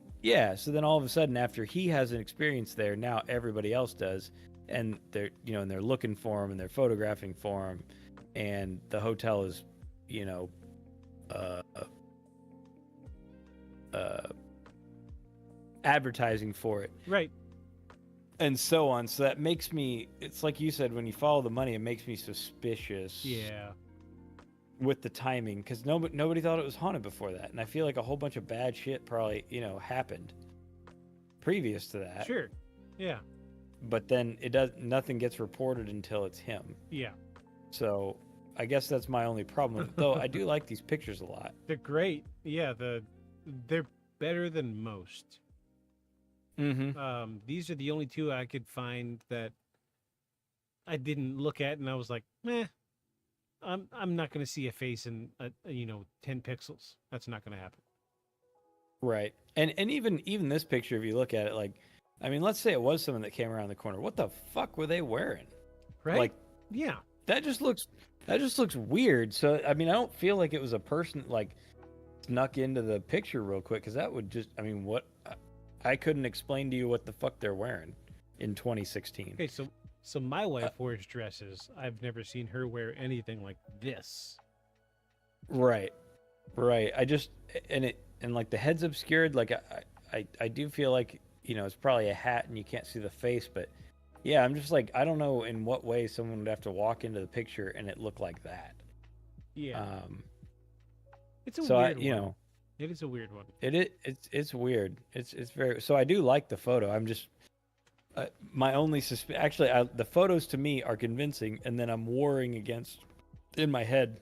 after he has an experience there, now everybody else does. And they're, and they're looking for him and they're photographing for him. And the hotel is, advertising for it. Right. And so on. So that makes me, it's like you said, when you follow the money, it makes me suspicious. Yeah. With the timing, because nobody thought it was haunted before that. And I feel like a whole bunch of bad shit probably, happened previous to that. Sure. Yeah. But then nothing gets reported until it's him. Yeah. So I guess that's my only problem. Though I do like these pictures a lot. They're great. Yeah, they're better than most. Mm-hmm. These are the only two I could find that I didn't look at, and I was like, meh. I'm not going to see a face in 10 pixels. That's not going to happen. Right. And even this picture, if you look at it, like, I mean, let's say it was someone that came around the corner. What the fuck were they wearing? Right. Like, yeah. That just looks weird. So I mean, I don't feel like it was a person like snuck into the picture real quick, because that would just, I mean, what I couldn't explain to you what the fuck they're wearing in 2016. Okay, so my wife wears dresses. I've never seen her wear anything like this. Right. I just and like the head's obscured. Like I do feel like it's probably a hat and you can't see the face, but yeah, I'm just like, I don't know in what way someone would have to walk into the picture and it look like that. Yeah. It's a weird one. It is a weird one. It's weird. It's very. So I do like the photo. I'm just. My only the photos to me are convincing, and then I'm warring against, in my head,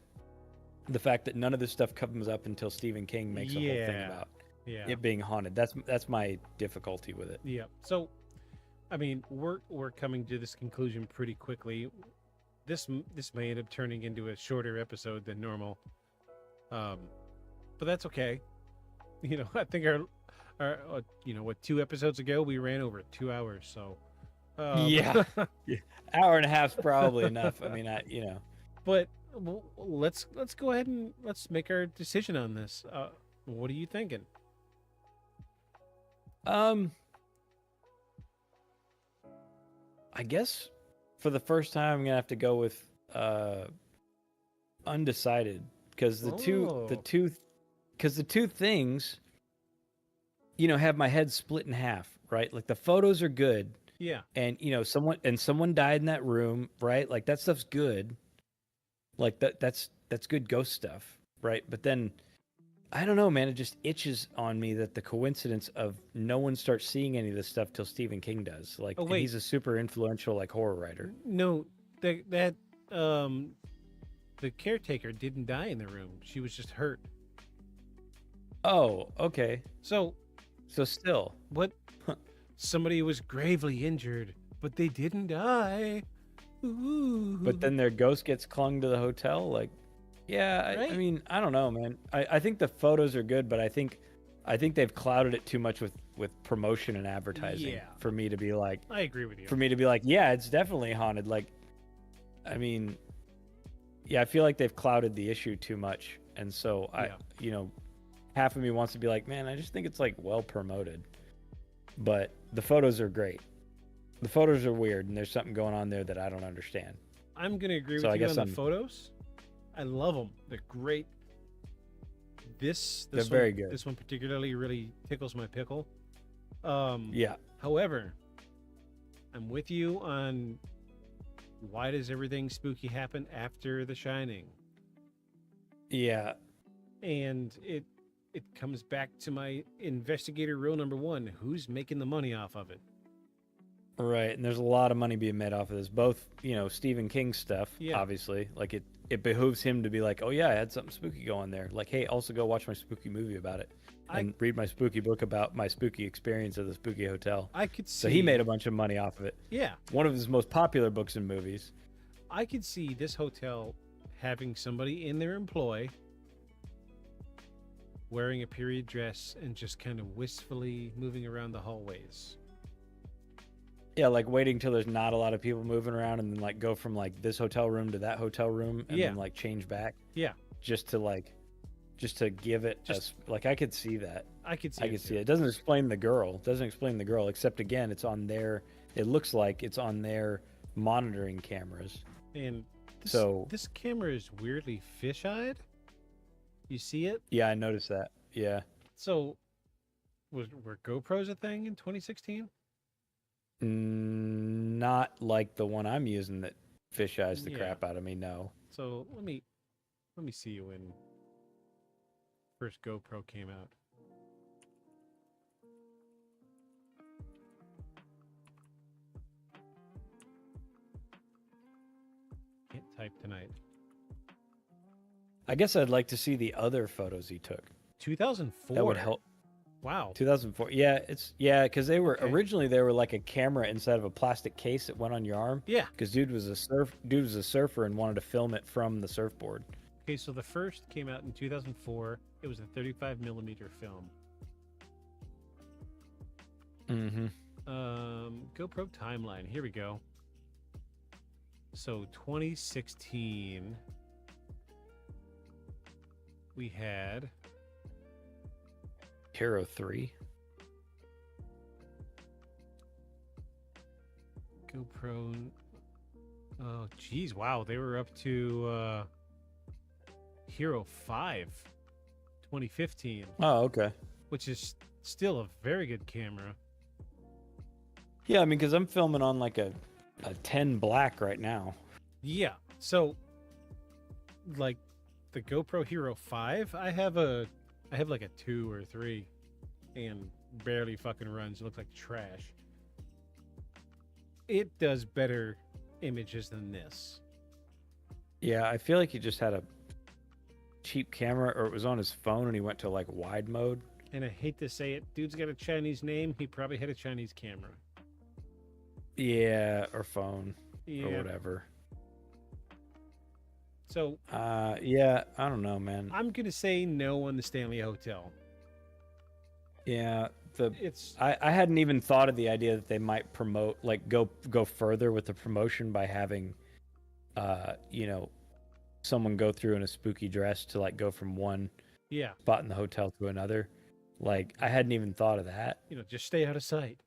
the fact that none of this stuff comes up until Stephen King makes a whole thing about it being haunted. That's my difficulty with it. Yeah. So, I mean, we're coming to this conclusion pretty quickly. This may end up turning into a shorter episode than normal, but that's okay. I think our 2 episods ago we ran over 2 hours, so yeah. Hour and a half's probably enough. I mean, but let's go ahead and let's make our decision on this. What are you thinking? I guess for the first time I'm gonna have to go with undecided, because the two things have my head split in half, right? Like the photos are good. Yeah. And someone died in that room, right? Like that stuff's good. Like that's good ghost stuff, right? But then I don't know, man. It just itches on me that the coincidence of no one starts seeing any of this stuff till Stephen King does. Like, Oh, and wait. he's a super influential like horror writer. No, the caretaker didn't die in the room. She was just hurt. Oh, okay. So still, what? Somebody was gravely injured, but they didn't die. Ooh. but then their ghost gets clung to the hotel. Like, yeah. I Right. mean, I don't know, man. I think the photos are good, but I think they've clouded it too much with promotion and advertising Yeah. for me to be like. I agree with you. For me to be like, yeah, it's definitely haunted. Like, I mean, yeah, I feel like they've clouded the issue too much, and so half of me wants to be like, man, I just think it's like well promoted, but the photos are great. The photos are weird, and there's something going on there that I don't understand. I'm gonna agree So with I you guess on the photos. I love them. They're great. They're very good. This one particularly really tickles my pickle. Yeah. However, I'm with you on why does everything spooky happen after The Shining? Yeah. And it comes back to my investigator rule number 1: who's making the money off of it? Right, and there's a lot of money being made off of this. Both, Stephen King stuff, Yeah. obviously. Like, it behooves him to be like, oh, yeah, I had something spooky going there. Like, hey, also go watch my spooky movie about it. And read my spooky book about my spooky experience at the spooky hotel. I could see. So he made a bunch of money off of it. Yeah. One of his most popular books and movies. I could see this hotel having somebody in their employ wearing a period dress and just kind of wistfully moving around the hallways. Yeah, like waiting till there's not a lot of people moving around and then like go from like this hotel room to that hotel room and then like change back. Yeah. Just to give it like I could see that. I could see it. It doesn't explain the girl. Except again, it looks like it's on their monitoring cameras. And so this camera is weirdly fish-eyed. You see it? Yeah, I noticed that. Yeah. So were GoPros a thing in 2016? Not like the one I'm using that fish eyes the crap out of me, no. So let me see you when first GoPro came out. Can't type tonight. I guess I'd like to see the other photos he took. 2004. That would help. Wow. 2004. Yeah, because they were originally they were like a camera inside of a plastic case that went on your arm. Yeah. Because dude was a surfer and wanted to film it from the surfboard. Okay, so the first came out in 2004. It was a 35 millimeter film. Mm-hmm. GoPro timeline. Here we go. So 2016, we had Hero 3. GoPro. Oh, geez, wow, they were up to Hero 5, 2015. Oh, okay. Which is still a very good camera. Yeah, I mean, because I'm filming on like a 10 black right now. Yeah, so like the GoPro Hero 5, I have like a 2 or 3 and barely fucking runs. It looks like trash. It does better images than this. Yeah, I feel like he just had a cheap camera or it was on his phone and he went to like wide mode. And I hate to say it, dude's got a Chinese name. He probably had a Chinese camera. Yeah, or phone Yeah. or whatever. So, yeah, I don't know, man. I'm going to say no on the Stanley Hotel. Yeah, I hadn't even thought of the idea that they might promote, like go further with the promotion by having, someone go through in a spooky dress to like go from one spot in the hotel to another. Like I hadn't even thought of that. Just stay out of sight.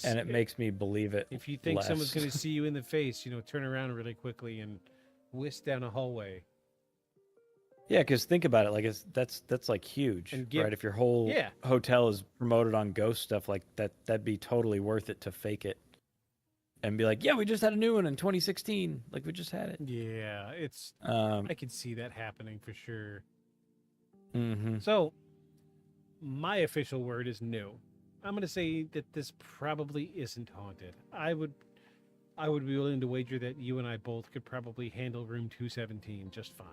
And it makes me believe it. If you think less. someone's going to see you in the face, turn around really quickly and whisk down a hallway. Yeah, because think about it, like that's like huge, right? If your whole hotel is promoted on ghost stuff like that, that'd be totally worth it to fake it and be like, yeah, we just had a new one in 2016, like we just had it. Yeah, it's I could see that happening for sure. Mm-hmm. So, my official word is no. I'm going to say that this probably isn't haunted. I would be willing to wager that you and I both could probably handle room 217 just fine.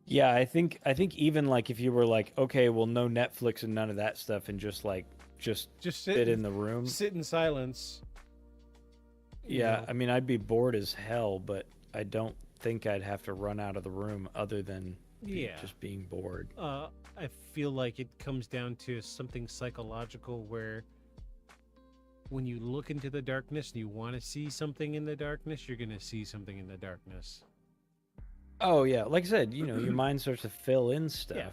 Yeah, I think even like if you were like, okay, well, no Netflix and none of that stuff, and just sit in the room. Sit in silence. Yeah, I mean, I'd be bored as hell, but I don't think I'd have to run out of the room other than just being bored. I feel like it comes down to something psychological where when you look into the darkness and you want to see something in the darkness, you're going to see something in the darkness. Oh yeah, like I said, your mind starts to fill in stuff. Yeah.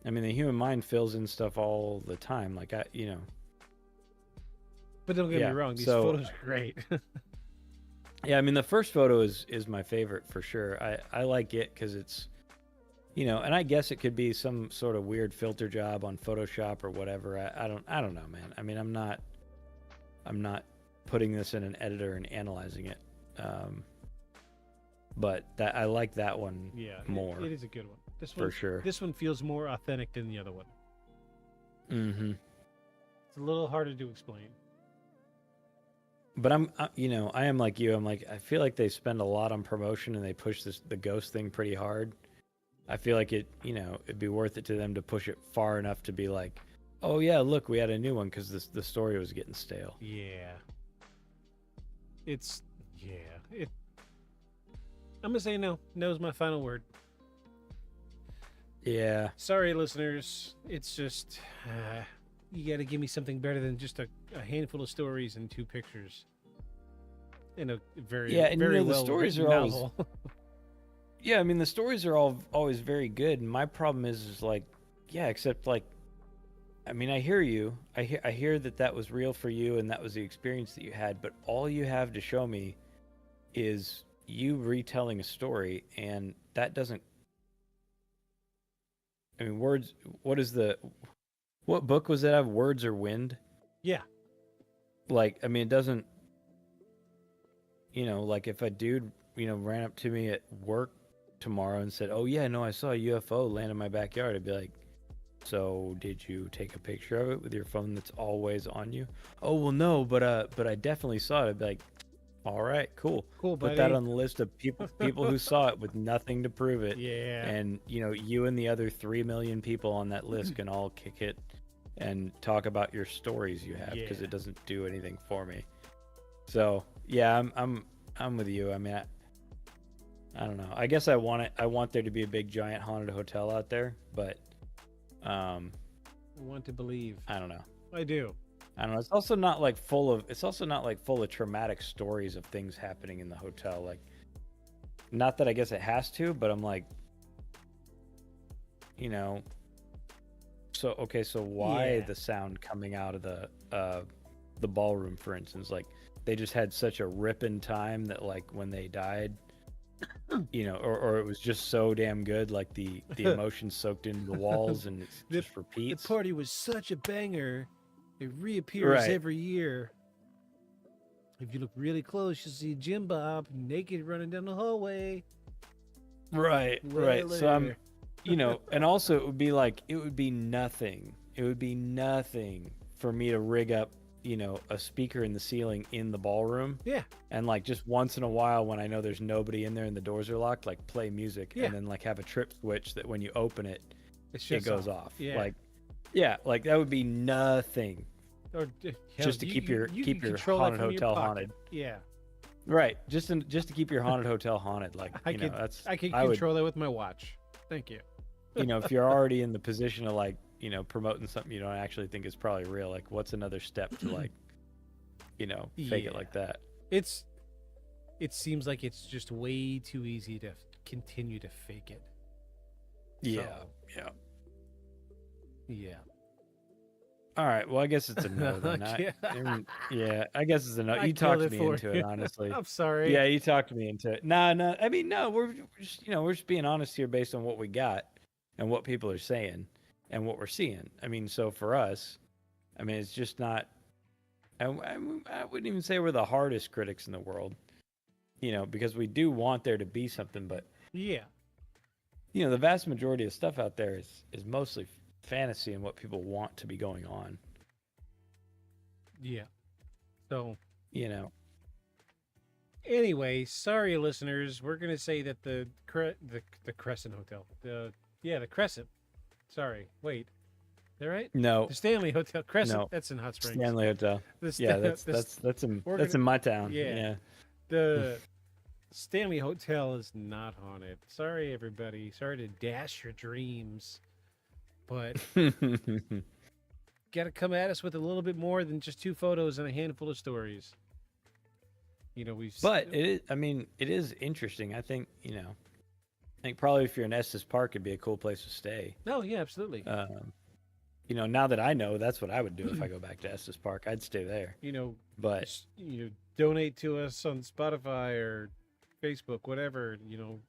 I mean, the human mind fills in stuff all the time. Like But don't get me wrong, these photos are great. Yeah, I mean, the first photo is my favorite for sure. I like it because it's, and I guess it could be some sort of weird filter job on Photoshop or whatever. I don't know, man. I mean, I'm not putting this in an editor and analyzing it. But that I like that one more. It is a good one. This for one, sure. This one feels more authentic than the other one. Mm-hmm. It's a little harder to explain. But I am like you. I'm like, I feel like they spend a lot on promotion and they push the ghost thing pretty hard. I feel like it'd be worth it to them to push it far enough to be like, oh yeah, look, we had a new one because the story was getting stale. Yeah. I'm gonna say no. No is my final word. Yeah. Sorry, listeners. It's just you got to give me something better than just a handful of stories and 2 pictures. In a very very the stories are novel. always. Yeah, I mean the stories are always very good. And my problem is like, yeah, except like, I mean, I hear you. I hear that was real for you and that was the experience that you had. But all you have to show me is you retelling a story, and that doesn't. I mean, words. What book was that? Words or Wind? Yeah. Like, I mean, it doesn't. Like if a dude, ran up to me at work tomorrow and said, "Oh yeah, no, I saw a UFO land in my backyard," I'd be like, "So did you take a picture of it with your phone that's always on you?" "Oh well, no, but I definitely saw it." I'd be like, "All right, cool. Cool, Put buddy. that on the list of people who saw it with nothing to prove it." Yeah. And you and the other 3 million people on that list can all kick it and talk about your stories you have because it doesn't do anything for me. So yeah, I'm with you. I mean, I don't know. I guess I want there to be a big giant haunted hotel out there, but I want to believe. I don't know. I do. I don't know. It's also not like full of traumatic stories of things happening in the hotel. Like, not that I guess it has to, but I'm like, so why the sound coming out of the ballroom, for instance? Like, they just had such a ripping time that like when they died, or it was just so damn good, like the emotion soaked into the walls and it just repeats. The party was such a banger. It reappears every year. If you look really close, you'll see Jim Bob naked running down the hallway. Right. So I'm, and also it would be nothing. It would be nothing for me to rig up, a speaker in the ceiling in the ballroom. Yeah. And like just once in a while when I know there's nobody in there and the doors are locked, like play music and then like have a trip switch that when you open it, it goes off. Yeah. Like, yeah, like that would be nothing. Or just to keep your haunted hotel haunted. Yeah. Right. Just to keep your haunted hotel haunted. Like, I can control it with my watch. Thank you. If you're already in the position of like, promoting something you don't actually think is probably real, like what's another step to like, fake it like that? It seems like it's just way too easy to continue to fake it. Yeah. So, yeah. All right. Well, I guess it's a no then. I guess it's a no. You talked me into it, honestly. I'm sorry. Yeah, you talked me into it. No. I mean, no. We're just being honest here based on what we got and what people are saying and what we're seeing. I mean, so for us, I mean, it's just not. I wouldn't even say we're the hardest critics in the world, because we do want there to be something, but yeah, the vast majority of stuff out there is mostly fantasy and what people want to be going on. Yeah. So, anyway, sorry, listeners. We're gonna say that the Crescent Hotel, the Crescent. Sorry, wait, is that right? No, the Stanley Hotel, Crescent. No. That's in Hot Springs. Stanley Hotel. That's in my town. Yeah. The Stanley Hotel is not haunted. Sorry, everybody. Sorry to dash your dreams, but got to come at us with a little bit more than just 2 photos and a handful of stories. But it is interesting. I think probably if you're in Estes Park, it'd be a cool place to stay. Oh yeah, absolutely. Now that I know, that's what I would do if I go back to Estes Park. I'd stay there. But donate to us on Spotify or Facebook, whatever.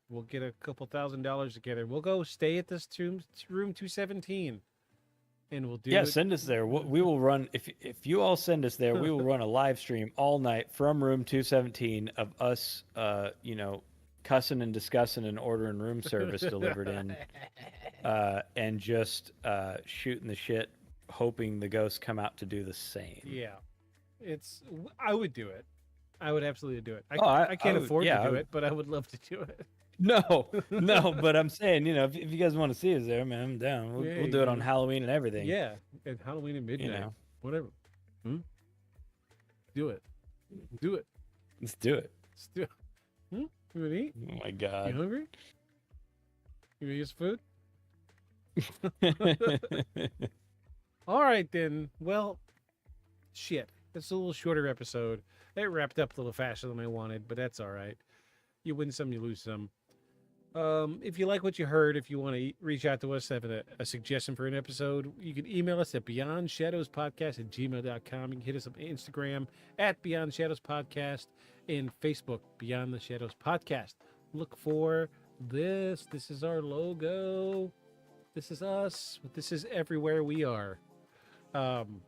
We'll get a couple $1,000 together. We'll go stay at this room 217, and we'll do. Yeah, send us there. We will run if you all send us there. We will run a live stream all night from room 217 of us, cussing and discussing and ordering room service delivered in, and just shooting the shit, hoping the ghosts come out to do the same. Yeah, I would do it. I would absolutely do it. I can't afford to do would. it, but I would love to do it. No, but I'm saying, if you guys want to see us there, man, I'm down. We'll do it on Halloween and everything. Yeah, and Halloween at midnight. Whatever. Do it. Do it. Let's do it. Let's do it. You want to eat? Oh my God. You hungry? You want to use food? All right, then. Well, shit. It's a little shorter episode. It wrapped up a little faster than I wanted, but that's all right. You win some, you lose some. If you like what you heard, if you want to reach out to us, have a suggestion for an episode, you can email us at beyondshadowspodcast@gmail.com. You can hit us on Instagram at Beyond Shadows Podcast and Facebook, Beyond the Shadows Podcast. Look for this. This is our logo. This is us. This is everywhere we are. Find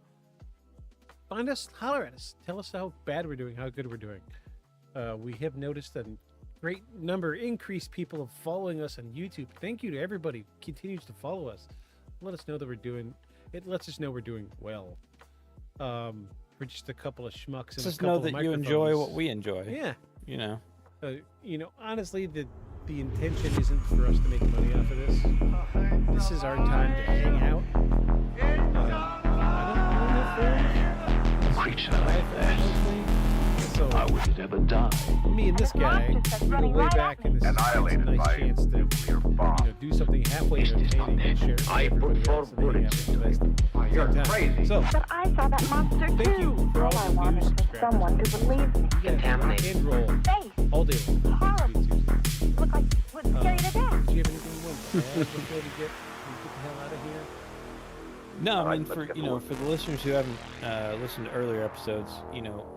us, holler at us. Tell us how bad we're doing, how good we're doing. We have noticed a great number, increased people of following us on YouTube. Thank you to everybody who continues to follow us. Let us know that it lets us know we're doing well. We're just a couple of schmucks. Just know that you enjoy what we enjoy. Yeah. Honestly, the intention isn't for us to make money off of this. This is our time to hang out. Creature like that, how would it ever die? Me and this guy, we go way back, and this is a nice chance to do something halfway entertaining and share it with everybody else, and then have the best You're time. crazy. So, But I saw that monster too. thank you for all I the wanted views, was someone to believe me. Contaminate. And roll. Face. All day long. Horrible. Looked like it would scare you to death. Do you have anything you want to add before we get the hell out of here? No, I mean, for the listeners who haven't listened to earlier episodes,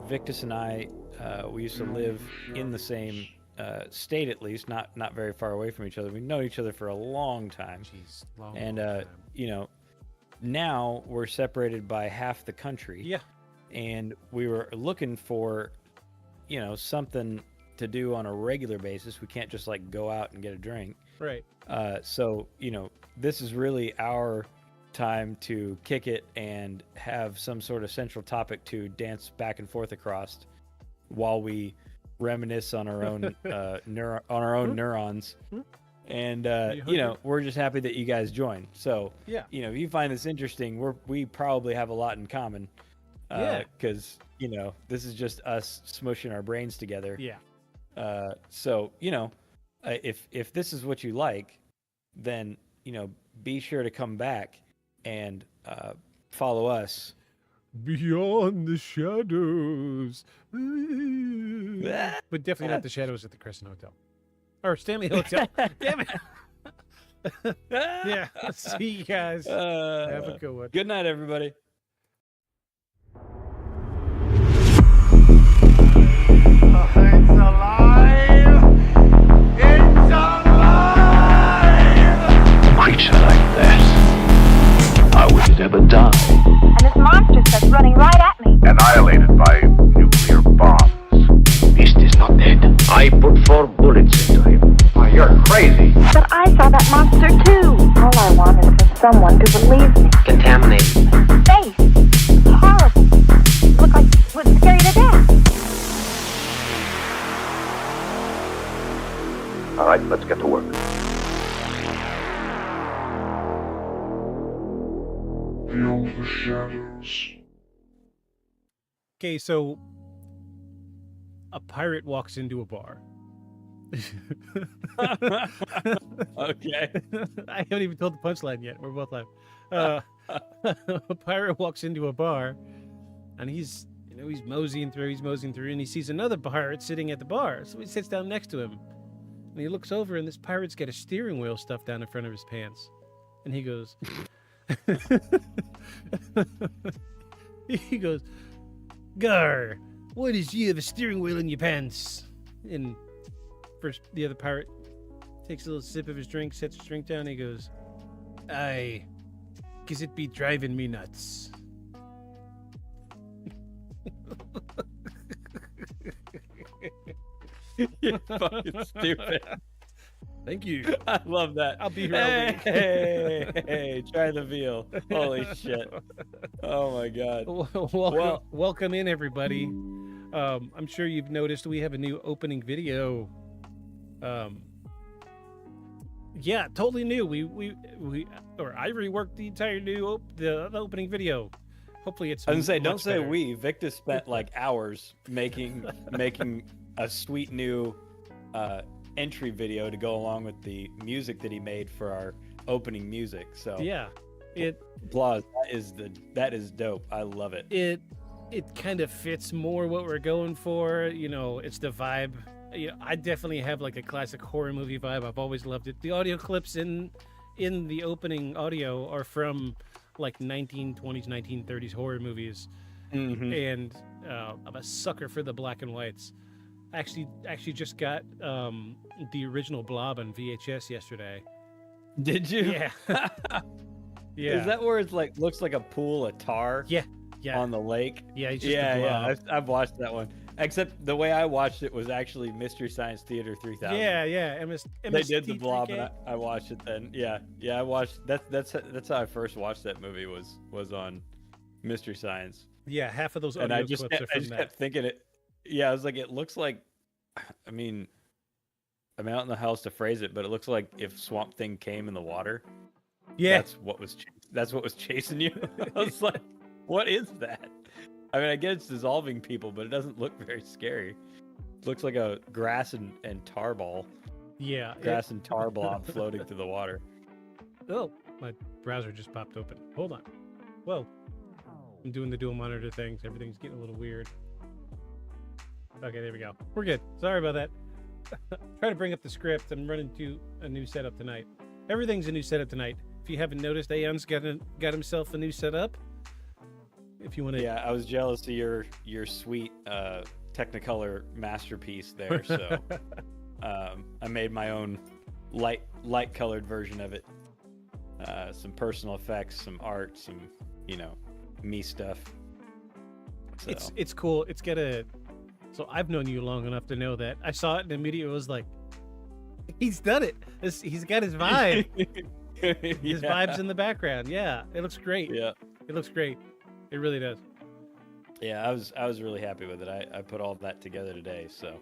Victus and I, we used to live in the same state, at least, not very far away from each other. We've known each other for a long time. Jeez, long time. Now we're separated by half the country. Yeah. And we were looking for, something to do on a regular basis. We can't just go out and get a drink. Right. So, this is really our time to kick it and have some sort of central topic to dance back and forth across while we reminisce on our own neurons. And we're just happy that you guys join. So yeah, if you find this interesting, we probably have a lot in common. Because this is just us smushing our brains together. Yeah. So if this is what you like, then be sure to come back and follow us. Beyond the shadows. But definitely not the shadows at the Crescent Hotel. Or Stanley Hotel. Damn it. Yeah. See you guys. Have a good one. Good night, everybody. It's alive! It's alive! A creature like that, how would it ever die? And this monster starts running right at me. Annihilated by nuclear bombs. Beast is not dead. I put 4 bullets into him. You're crazy. But I saw that monster someone to believe me. Contaminated. Face. Horrible. Look like it would scare you to death. All right, let's get to work. Feel the shadows. Okay, so a pirate walks into a bar. Okay. I haven't even told the punchline yet. We're both live. A pirate walks into a bar, and he's moseying through, and he sees another pirate sitting at the bar. So he sits down next to him, and he looks over, and this pirate's got a steering wheel stuffed down in front of his pants, and he goes, he goes, "Gar, what is you have a steering wheel in your pants?" And first, the other pirate takes a little sip of his drink, sets his drink down, and he goes, "Aye, 'cause it be driving me nuts." You're fucking stupid. Thank you. I love that. I'll be here all week. Hey, try the veal. Holy shit. Oh my god. Welcome in, everybody. I'm sure you've noticed we have a new opening video. Yeah, totally new. I reworked the entire the opening video. Hopefully it's. I was gonna say, don't say better. we. Victor spent like hours making a sweet new entry video to go along with the music that he made for our opening music. So yeah, applause. That is dope. I love it. It kind of fits more what we're going for. You know, it's the vibe. You know, I definitely have like a classic horror movie vibe. I've always loved it. The audio clips in the opening audio are from like 1920s, 1930s horror movies, and I'm a sucker for the black and whites. Actually just got the original Blob on VHS yesterday. Did you? Yeah. Yeah. Is that where it's like looks like a pool of tar? Yeah. On the lake. Yeah. He's just a blob. I've watched that one. Except the way I watched it was actually Mystery Science Theater 3000. Yeah. They did the Blob, and I watched it then. Yeah. I watched that's how I first watched that movie was on Mystery Science. Yeah, half of those audio and I just clips are from that. kept thinking it. Yeah, I was like, it looks like. I'm out in the house to phrase it, but it looks like if Swamp Thing came in the water. Yeah, that's what was chasing you. I was like, what is that? I mean, I guess it's dissolving people, but it doesn't look very scary. It looks like a grass and tar ball. Yeah, grass and tar blob floating through the water. Oh, my browser just popped open. Hold on. Whoa, I'm doing the dual monitor things. Everything's getting a little weird. Okay, there we go. We're good. Sorry about that. Try to bring up the script. I'm running to a new setup tonight. Everything's a new setup tonight. If you haven't noticed, Aeon's got himself a new setup. If you want to. Yeah, I was jealous of your sweet Technicolor masterpiece there. So I made my own light colored version of it. Some personal effects, some art, some me stuff. So. It's cool. It's got a. So I've known you long enough to know that I saw it and immediately was like, he's done it. He's got his vibe. His vibe's in the background. Yeah, it looks great. Yeah, it looks great. It really does. Yeah, I was really happy with it. I put all of that together today, so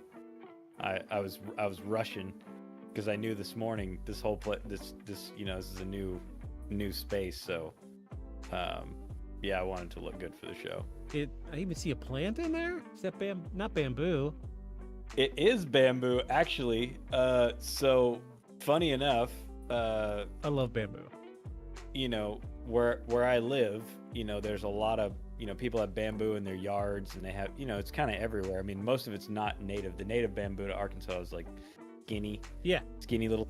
I was rushing because I knew this morning this whole this this is a new space, so yeah, I wanted to look good for the show. I even see a plant in there. Is that not bamboo? It is bamboo, actually. So funny enough, I love bamboo. Where I live, there's a lot of people have bamboo in their yards, and they have it's kind of everywhere. I mean, most of it's not native. The native bamboo to Arkansas is like skinny little.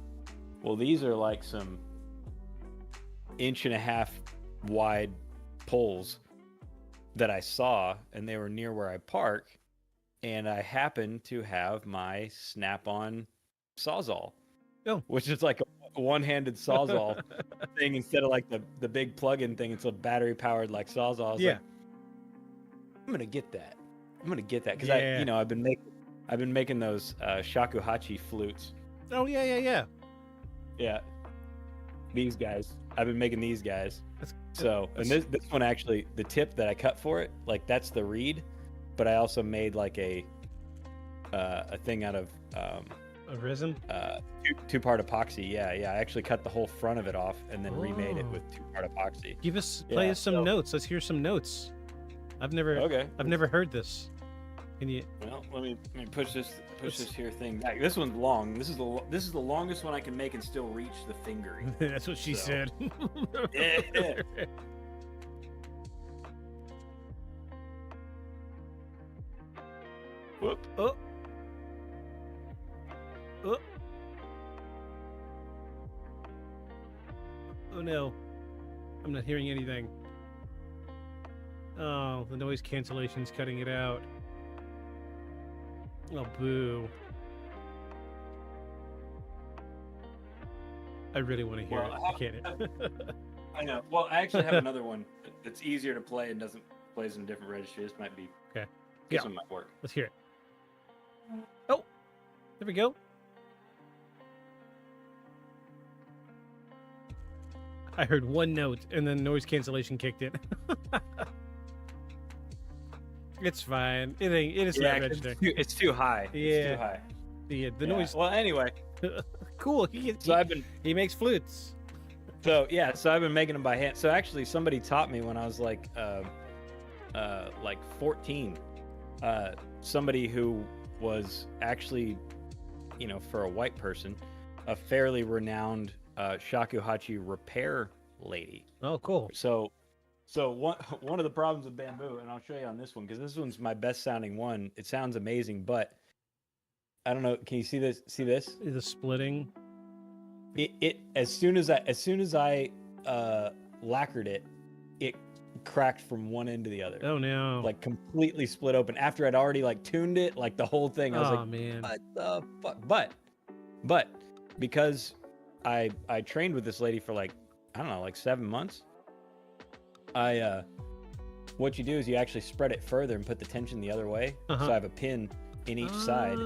Well, these are like some 1.5 inch wide poles that I saw, and they were near where I park, and I happened to have my snap-on Sawzall, which is like a one-handed Sawzall thing instead of like the big plug-in thing. It's a battery-powered like Sawzall. I was like, I'm gonna get that because I've been making those shakuhachi flutes. Oh yeah. Yeah, these guys. I've been making these guys. And that's- this one actually, the tip that I cut for it, like that's the reed, but I also made like a thing out of A resin? two-part epoxy. Yeah. I actually cut the whole front of it off and then remade it with two-part epoxy. Play us some notes. Let's hear some notes. I've never heard this. Can you? Well, let me push this here thing back. This one's long. This is the longest one I can make and still reach the fingering. That's what she said. Yeah. Whoop. Oh. Oh. Oh no. I'm not hearing anything. Oh, the noise cancellation's cutting it out. Oh, boo. I really want to hear it. I can't. I know. Well, I actually have another one that's easier to play and plays in a different registry. This might be. Okay. This one might work. Let's hear it. Oh, there we go. I heard one note and then noise cancellation kicked in. It's fine. It is not registering. It's too high. Yeah. It's too high. The noise. Well, anyway. Cool. He makes flutes. So I've been making them by hand. So actually, somebody taught me when I was like 14. Somebody who was actually, for a white person, a fairly renowned shakuhachi repair lady. Oh, cool. So one of the problems with bamboo, and I'll show you on this one because this one's my best sounding one. It sounds amazing, but I don't know. Can you see this? See this? The splitting. It as soon as I lacquered it, it cracked from one end to the other. Oh no! Like completely split open after I'd already like tuned it, like the whole thing. I was like, man, what the fuck? But because I trained with this lady for like, I don't know, like 7 months. What you do is you actually spread it further and put the tension the other way. So I have a pin in each side,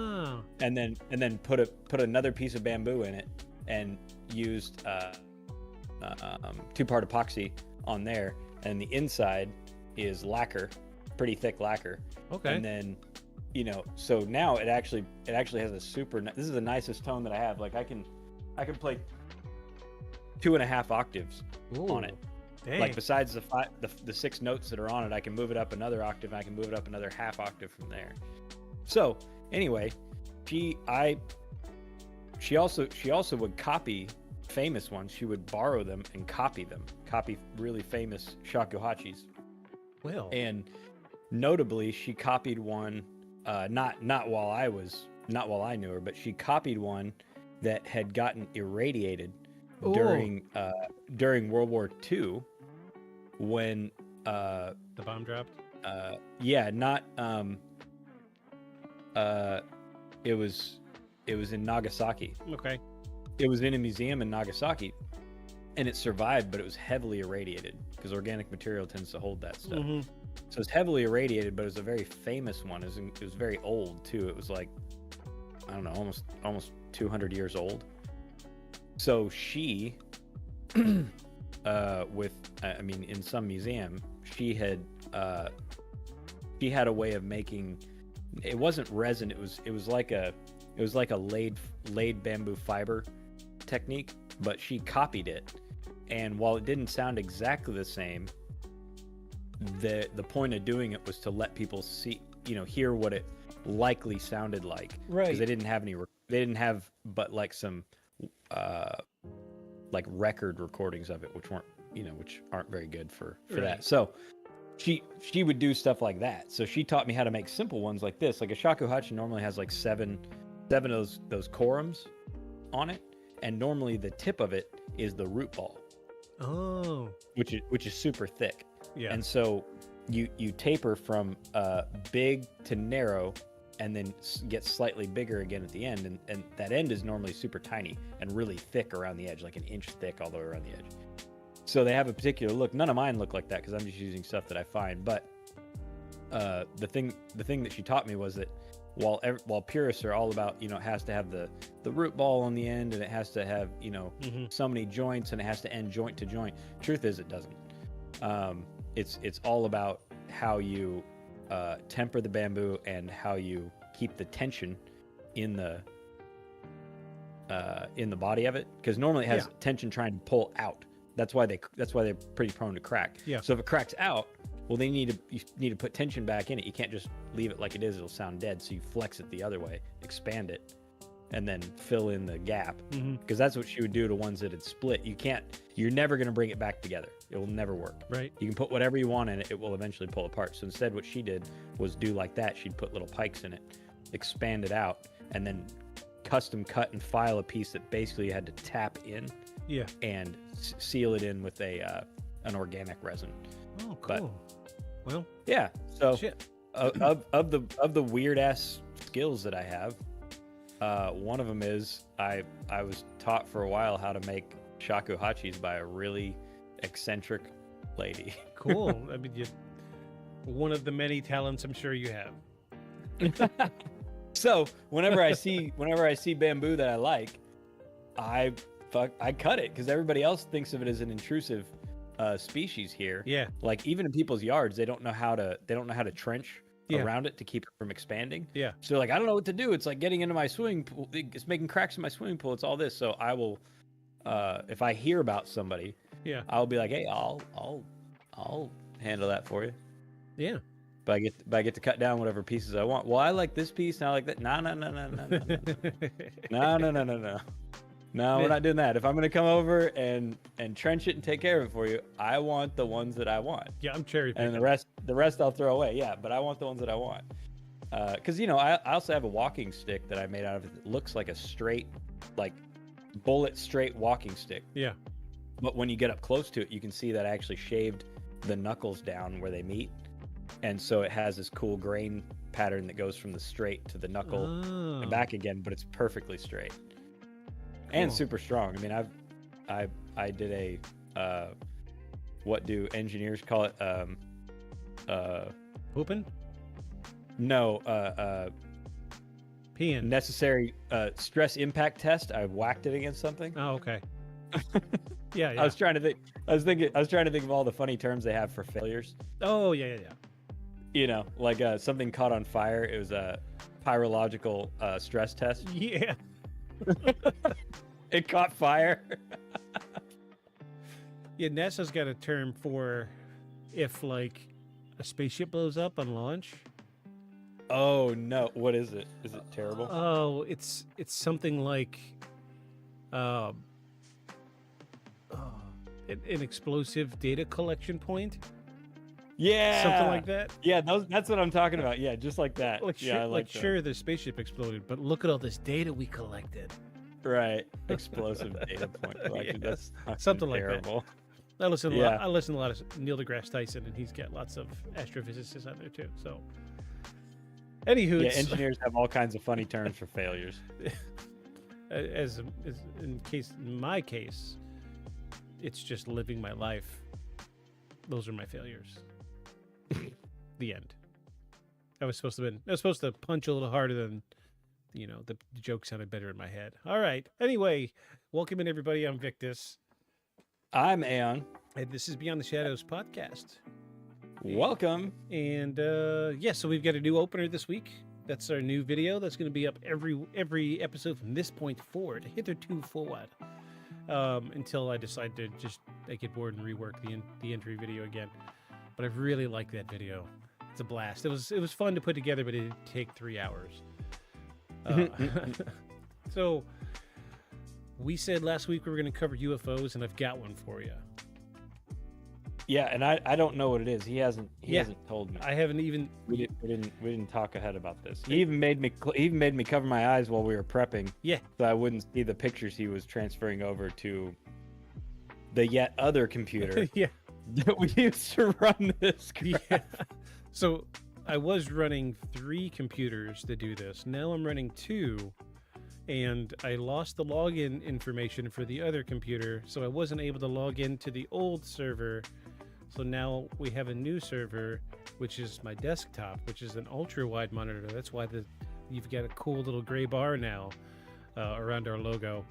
and then put another piece of bamboo in it, and used two-part epoxy on there, and the inside is lacquer, pretty thick lacquer. Okay. And then, so now it actually has a super. This is the nicest tone that I have. Like I can play 2.5 octaves on it. Dang. Like besides the 6 notes that are on it, I can move it up another octave, and I can move it up another half octave from there. So anyway, she also would copy famous ones. She would borrow them and copy really famous shakuhachis. Well, and notably, she copied one, not while I knew her, but she copied one that had gotten irradiated during World War II, when the bomb dropped. It was in Nagasaki. Okay. It was in a museum in Nagasaki, and it survived, but it was heavily irradiated because organic material tends to hold that stuff. Mm-hmm. So it's heavily irradiated, but it was a very famous one. It was very old too. It was like, I don't know, almost 200 years old. So she, in some museum, she had a way of making. It wasn't resin. It was like a laid bamboo fiber technique, but she copied it. And while it didn't sound exactly the same, the point of doing it was to let people hear what it likely sounded like. Right. Because they didn't have but like some like record recordings of it, which aren't very good for that. So she would do stuff like that. So she taught me how to make simple ones like this. Like a shakuhachi normally has like seven of those korums on it, and normally the tip of it is the root ball. Oh. Which is super thick. Yeah. And so you taper from big to narrow, and then get slightly bigger again at the end, and that end is normally super tiny and really thick around the edge, like 1 inch thick all the way around the edge. So they have a particular look. None of mine look like that because I'm just using stuff that I find. But the thing that she taught me was that while purists are all about, it has to have the root ball on the end, and it has to have, so many joints, and it has to end joint to joint. Truth is, it doesn't. It's all about how you temper the bamboo and how you keep the tension in the body of it, because normally it has tension trying to pull out. That's why they're pretty prone to crack. Yeah. So if it cracks out, well, you need to put tension back in it. You can't just leave it like it is; it'll sound dead. So you flex it the other way, expand it, and then fill in the gap. Because that's what she would do to ones that had split. You're never going to bring it back together. It will never work. Right. You can put whatever you want in it; it will eventually pull apart. So instead, what she did was do like that. She'd put little pikes in it, expand it out, and then custom cut and file a piece that basically you had to tap in. Yeah. And seal it in with an organic resin. Oh, cool. Well, yeah. So shit. of the weird ass skills that I have, one of them is I was taught for a while how to make shakuhachis by a really eccentric lady. Cool. I mean, one of the many talents I'm sure you have. So whenever I see bamboo that I like, I cut it, because everybody else thinks of it as an intrusive species here. Yeah. Like even in people's yards, they don't know how to trench around it to keep it from expanding. Yeah. So they're like, I don't know what to do. It's like getting into my swimming pool. It's making cracks in my swimming pool. It's all this. So I will, if I hear about somebody, I'll be like, hey, I'll handle that for you. Yeah. But I get to cut down whatever pieces I want. Well, I like this piece and I like that. No. No, we're not doing that. If I'm gonna come over and trench it and take care of it for you, I want the ones that I want. Yeah, I'm cherry picking. And the rest I'll throw away. Yeah, but I want the ones that I want. Because I also have a walking stick that I made out of it that looks like a straight, like bullet straight walking stick. Yeah. But when you get up close to it, you can see that I actually shaved the knuckles down where they meet, and so it has this cool grain pattern that goes from the straight to the knuckle and back again, but it's perfectly straight. And super strong. I mean, I did a what do engineers call it? Pooping? No, peeing. Necessary stress impact test. I whacked it against something. Oh, okay. Yeah. I was trying to think of all the funny terms they have for failures. Oh, yeah. Like something caught on fire. It was a pyrological stress test. Yeah. It caught fire. Yeah, NASA's got a term for if like a spaceship blows up on launch. Oh no! What is it? Is it terrible? Oh, it's something like an explosive data collection point. Yeah, something like that. Yeah, that's what I'm talking about. Yeah, just like that. Sure, the spaceship exploded, but look at all this data we collected. Right, explosive data point collection. Yeah. That's something terrible. Like that. I listen to a lot of Neil deGrasse Tyson, and he's got lots of astrophysicists out there too. So, anywho, yeah, engineers have all kinds of funny terms for failures. As in my case, it's just living my life. Those are my failures. The end. I was supposed to punch a little harder than, the joke sounded better in my head. All right. Anyway, welcome in everybody. I'm Victus. I'm Aeon. And this is Beyond the Shadows podcast. Welcome. And so we've got a new opener this week. That's our new video. That's going to be up every episode from this point forward, hitherto forward, until I decide to just get bored and rework the entry video again. But I really like that video. It's a blast. It was fun to put together, but it did take 3 hours. So we said last week we were going to cover UFOs, and I've got one for you. Yeah, and I don't know what it is. He hasn't told me. I haven't even. We didn't talk ahead about this. He even made me cover my eyes while we were prepping. Yeah. So I wouldn't see the pictures he was transferring over to the yet other computer. Yeah. That we used to run this crap. Yeah. So I was running 3 computers to do this. Now I'm running 2, and I lost the login information for the other computer, so I wasn't able to log into the old server. So now we have a new server, which is my desktop, which is an ultra-wide monitor. That's why the you've got a cool little gray bar now around our logo.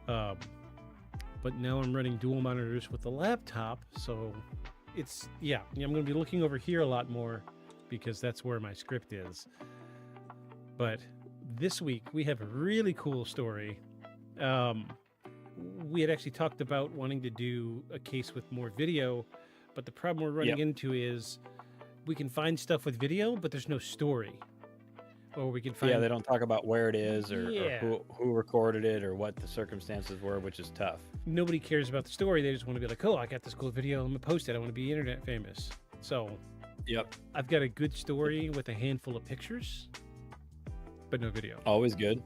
But now I'm running dual monitors with the laptop, so it's I'm going to be looking over here a lot more because that's where my script is. But this week we have a really cool story. We had actually talked about wanting to do a case with more video, but the problem we're running into is we can find stuff with video, but there's no story. Or we can find... they don't talk about where it is or who recorded it or what the circumstances were, which is tough. Nobody cares about the story. They just want to be like, oh, I got this cool video. I'm going to post it. I want to be internet famous. So I've got a good story with a handful of pictures, but no video. Always good.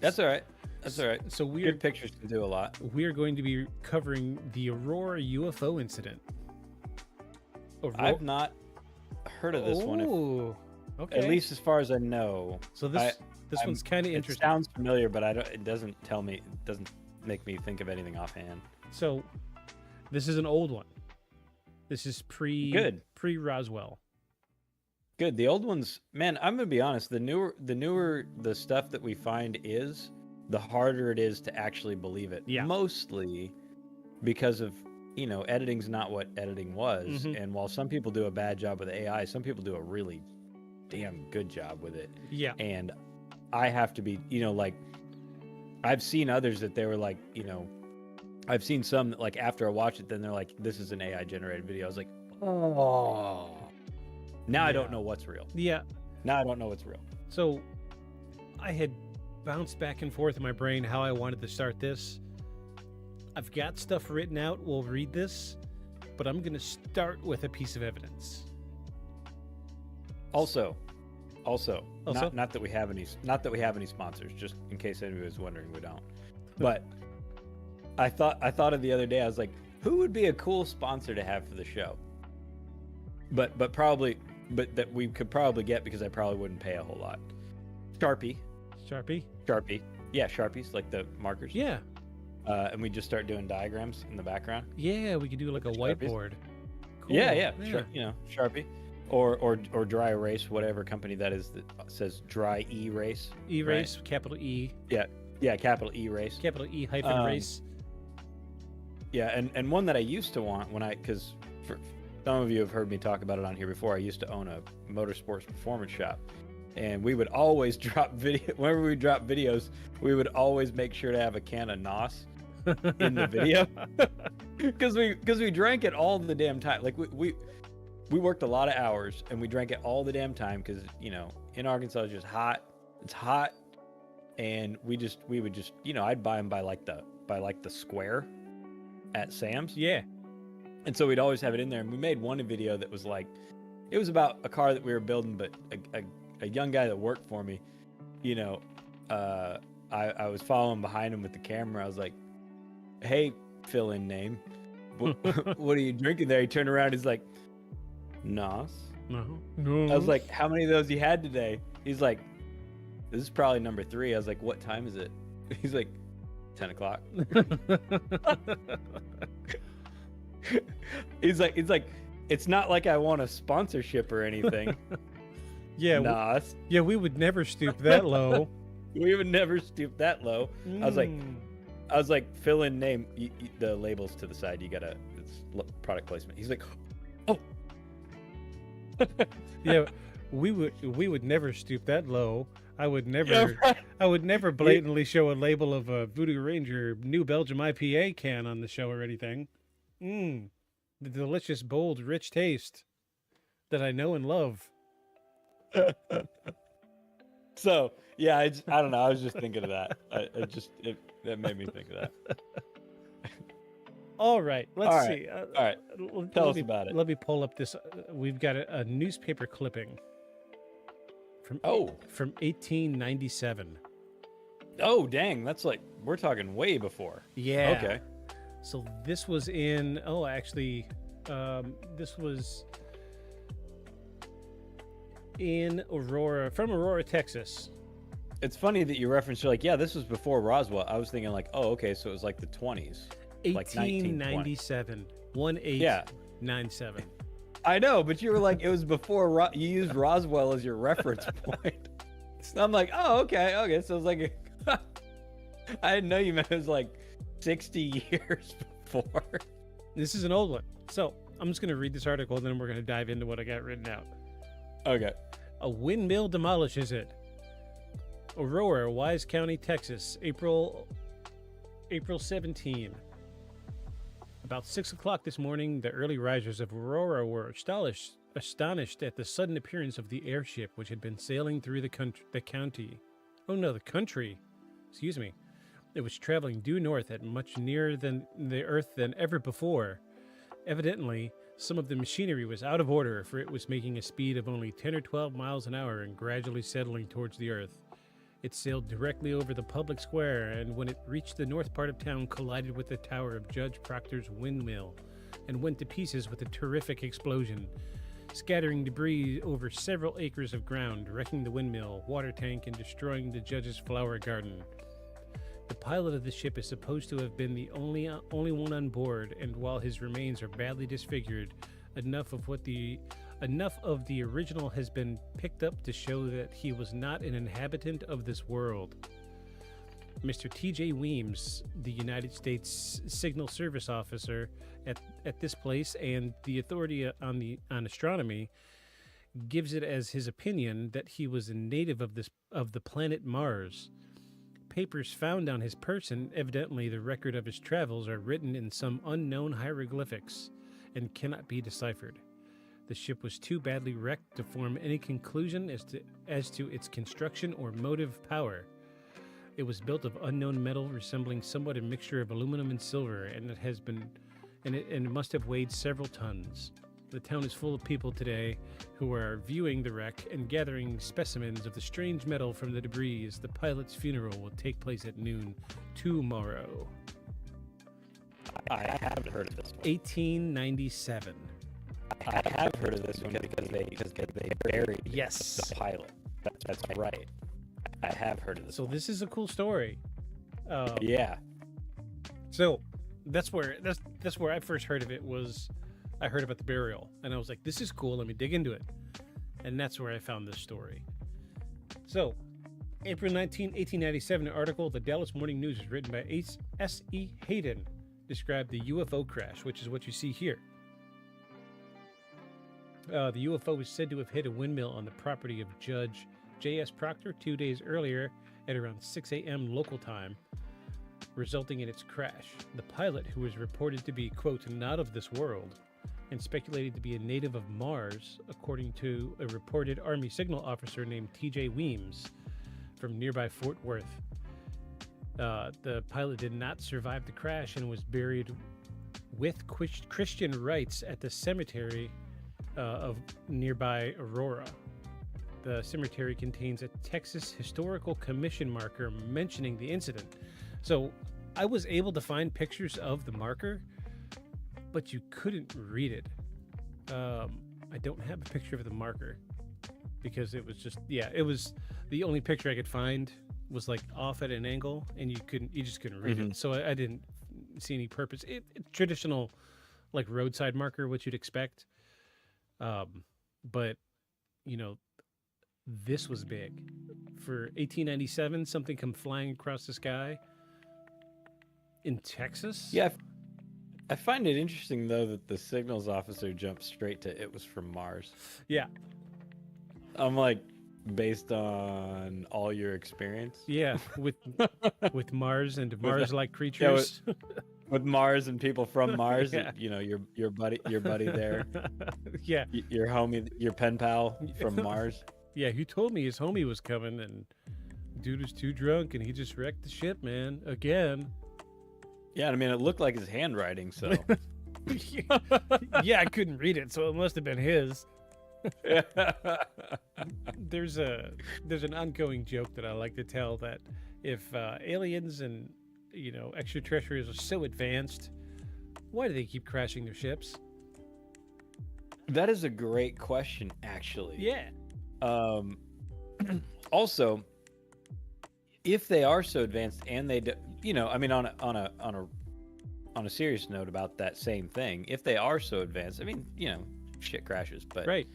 That's all right. That's all right. So good pictures can do a lot. We are going to be covering the Aurora UFO incident. I've not heard of this one. Okay. At least as far as I know. So this one's kind of interesting. It sounds familiar, but it doesn't tell me. It doesn't make me think of anything offhand. So this is an old one. This is pre-Roswell. Good. The old ones, man, I'm gonna be honest. The newer the stuff that we find is, the harder it is to actually believe it. Yeah. Mostly because of, editing's not what editing was. And while some people do a bad job with AI, some people do a really damn good job with it. Yeah. And I have to be, I've seen others that they were like, I've seen some that, like, after I watch it, then they're like, this is an AI generated video. I was like, oh. Now I don't know what's real. Yeah. Now I don't know what's real. So I had bounced back and forth in my brain how I wanted to start this. I've got stuff written out. We'll read this, but I'm going to start with a piece of evidence. Also, not that we have any sponsors, just in case anybody was wondering, we don't. But I thought of the other day, I was like, who would be a cool sponsor to have for the show? But that we could probably get, because I probably wouldn't pay a whole lot. Sharpie. Yeah, Sharpies, like the markers. Yeah. And we just start doing diagrams in the background. Yeah, we could do like a whiteboard. Cool. Yeah. Sharpie. Or dry erase, whatever company that is that says dry erase. Erase, right? capital E. Yeah, capital erase. Capital E hyphen race. Yeah, and one that I used to want because for some of you have heard me talk about it on here before, I used to own a motorsports performance shop. And we would always drop video. Whenever we drop videos, we would always make sure to have a can of NOS in the video, because we drank it all the damn time. Like we worked a lot of hours and we drank it all the damn time because in Arkansas it's just hot. It's hot, and we would just I'd buy them by the square at Sam's. Yeah. And so we'd always have it in there. And we made one video that was like, it was about a car that we were building, but a young guy that worked for me, I was following behind him with the camera. I was like, hey, fill-in name, what are you drinking there? He turned around, he's like, NOS. No. I was like, how many of those you had today? He's like, this is probably number 3. I was like, what time is it? He's like, 10 o'clock. He's like, it's not like I want a sponsorship or anything. Yeah, NOS. Yeah, we would never stoop that low. We would never stoop that low. I was like, fill in name, the labels to the side. It's product placement. He's like, oh. Yeah, we would never stoop that low. I would never blatantly show a label of a Voodoo Ranger New Belgium IPA can on the show or anything. The delicious, bold, rich taste that I know and love. So yeah, I don't know. I was just thinking of that. That made me think of that. All right, let's see. All right, tell us about it. Let me pull up this. We've got a newspaper clipping from 1897. Oh, dang! That's like, we're talking way before. Yeah. Okay. So this was in. This was in Aurora, Texas. It's funny that you referenced, you're like, yeah, this was before Roswell. I was thinking like, oh, okay, so it was like the 20s. 1897. 1897. I know, but you were like, it was before you used Roswell as your reference point. So I'm like, oh, okay. So it's like, I didn't know you meant it was like 60 years before. This is an old one. So I'm just going to read this article, and then we're going to dive into what I got written out. Okay. A windmill demolishes it. Aurora, Wise County, Texas, April 17. About 6 o'clock this morning, the early risers of Aurora were astonished at the sudden appearance of the airship which had been sailing through the country. Excuse me. It was traveling due north at much nearer than the Earth than ever before. Evidently, some of the machinery was out of order, for it was making a speed of only 10 or 12 miles an hour and gradually settling towards the Earth. It sailed directly over the public square, and when it reached the north part of town, collided with the tower of Judge Proctor's windmill and went to pieces with a terrific explosion, scattering debris over several acres of ground, wrecking the windmill, water tank, and destroying the judge's flower garden. The pilot of the ship is supposed to have been the only one on board, and while his remains are badly disfigured, enough of the original has been picked up to show that he was not an inhabitant of this world. Mr. T.J. Weems, the United States Signal Service officer at this place and the authority on astronomy, gives it as his opinion that he was a native of the planet Mars. Papers found on his person, evidently the record of his travels, are written in some unknown hieroglyphics and cannot be deciphered. The ship was too badly wrecked to form any conclusion as to its construction or motive power. It was built of unknown metal resembling somewhat a mixture of aluminum and silver, and it must have weighed several tons. The town is full of people today who are viewing the wreck and gathering specimens of the strange metal from the debris, as the pilot's funeral will take place at noon tomorrow. I haven't heard of this one. 1897. I have heard of this one because they buried the pilot. That's right. I have heard of this. So this is a cool story. Yeah. So that's where I first heard of it. I heard about the burial, and I was like, this is cool, let me dig into it. And that's where I found this story. So, April 19, 1897, an article, the Dallas Morning News, is written by S.E. Hayden, described the UFO crash, which is what you see here. The UFO was said to have hit a windmill on the property of Judge J.S. Proctor 2 days earlier at around 6 a.m. local time, resulting in its crash. The pilot, who was reported to be, quote, not of this world, and speculated to be a native of Mars, according to a reported Army signal officer named T.J. Weems from nearby Fort Worth. The pilot did not survive the crash and was buried with Christian rites at the cemetery of nearby Aurora. The cemetery contains a Texas Historical Commission marker mentioning the incident. So I was able to find pictures of the marker, but you couldn't read it. I don't have a picture of the marker because it was it was the only picture I could find was like off at an angle, and you just couldn't read it. So I didn't see any purpose. Traditional, like roadside marker, what you'd expect. But this was big for 1897. Something come flying across the sky in Texas. Yeah. I find it interesting, though, that the signals officer jumped straight to it was from Mars. Yeah. I'm like, based on all your experience? Yeah, with Mars and Mars-like creatures. Yeah, with Mars and people from Mars, Yeah. Your buddy there. Yeah. Your homie, your pen pal from Mars. Yeah, he told me his homie was coming, and dude was too drunk, and he just wrecked the ship, man, again. Yeah, I mean, it looked like his handwriting, so. Yeah, I couldn't read it, so it must have been his. There's an ongoing joke that I like to tell that if aliens and extraterrestrials are so advanced, why do they keep crashing their ships? That is a great question, actually. Yeah. Also, if they are so advanced and they I mean, on a serious note about that same thing, if they are so advanced, I mean, shit crashes, but right.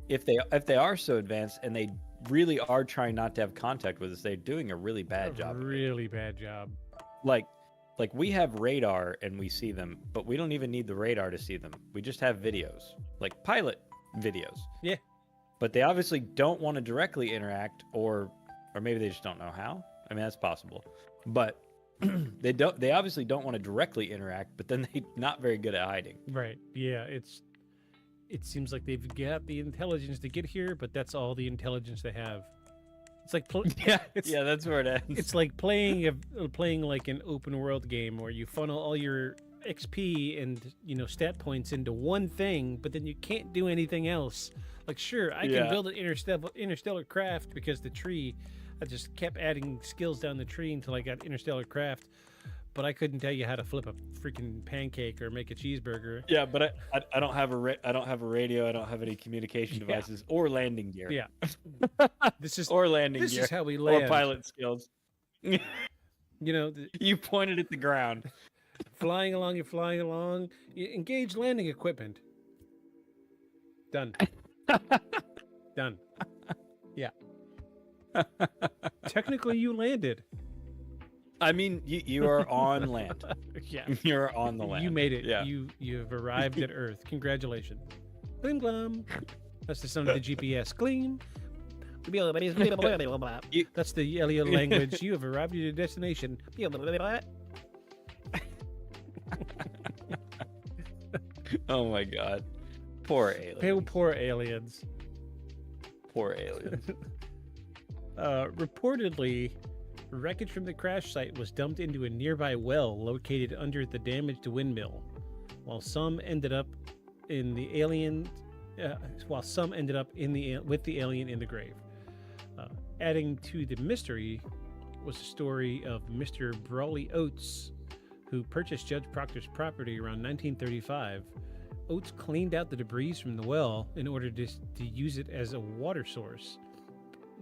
If they are so advanced and they really are trying not to have contact with us. They're doing a really bad job. Really bad job. Like we have radar and we see them, but we don't even need the radar to see them. We just have videos, like pilot videos. Yeah. But they obviously don't want to directly interact, or maybe they just don't know how. I mean, that's possible. But they obviously don't want to directly interact, but then they're not very good at hiding. Right. Yeah, it seems like they've got the intelligence to get here, but that's all the intelligence they have. It's like yeah, that's where it ends. It's like playing like an open world game where you funnel all your XP and stat points into one thing, but then you can't do anything else. Like, sure, I can build an interstellar craft because the tree. I just kept adding skills down the tree until I got interstellar craft, but I couldn't tell you how to flip a freaking pancake or make a cheeseburger. Yeah, but I don't have a radio. I don't have any communication devices or landing gear. Yeah, this is how we or land. pilot skills. You pointed at the ground. Flying along. You engage landing equipment. Done. Done. Yeah. Technically, you landed. I mean, you are on land. Yeah, you're on the land. You made it. Yeah. You have arrived at Earth. Congratulations. Gleam glum. That's the sound of the GPS. Gleam. That's the alien language. You have arrived at your destination. Oh my god. Poor aliens. Poor aliens. Poor aliens. Reportedly, wreckage from the crash site was dumped into a nearby well located under the damaged windmill, while some ended up with the alien in the grave. Adding to the mystery was the story of Mr. Brawley Oates, who purchased Judge Proctor's property around 1935. Oates cleaned out the debris from the well in order to use it as a water source,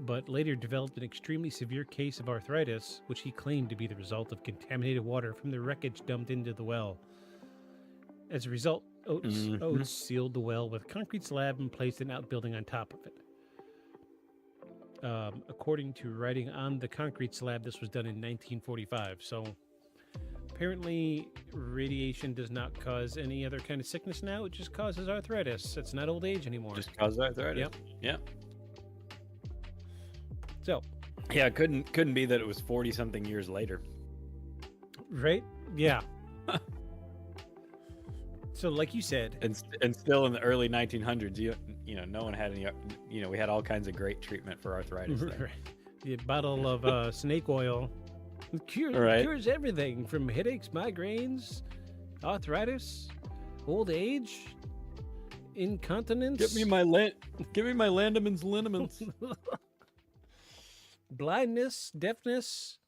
but later developed an extremely severe case of arthritis, which he claimed to be the result of contaminated water from the wreckage dumped into the well. As a result, Oates sealed the well with a concrete slab and placed an outbuilding on top of it. According to writing on the concrete slab, this was done in 1945. So apparently radiation does not cause any other kind of sickness now. It just causes arthritis. It's not old age anymore. Just causes arthritis. Yep. So, yeah, it couldn't be that it was 40 something years later. Right? Yeah. So, like you said, and still in the early 1900s, no one had any. We had all kinds of great treatment for arthritis. Right. The bottle of snake oil cures everything from headaches, migraines, arthritis, old age, incontinence. Give me my Landemann's liniments. Blindness, deafness,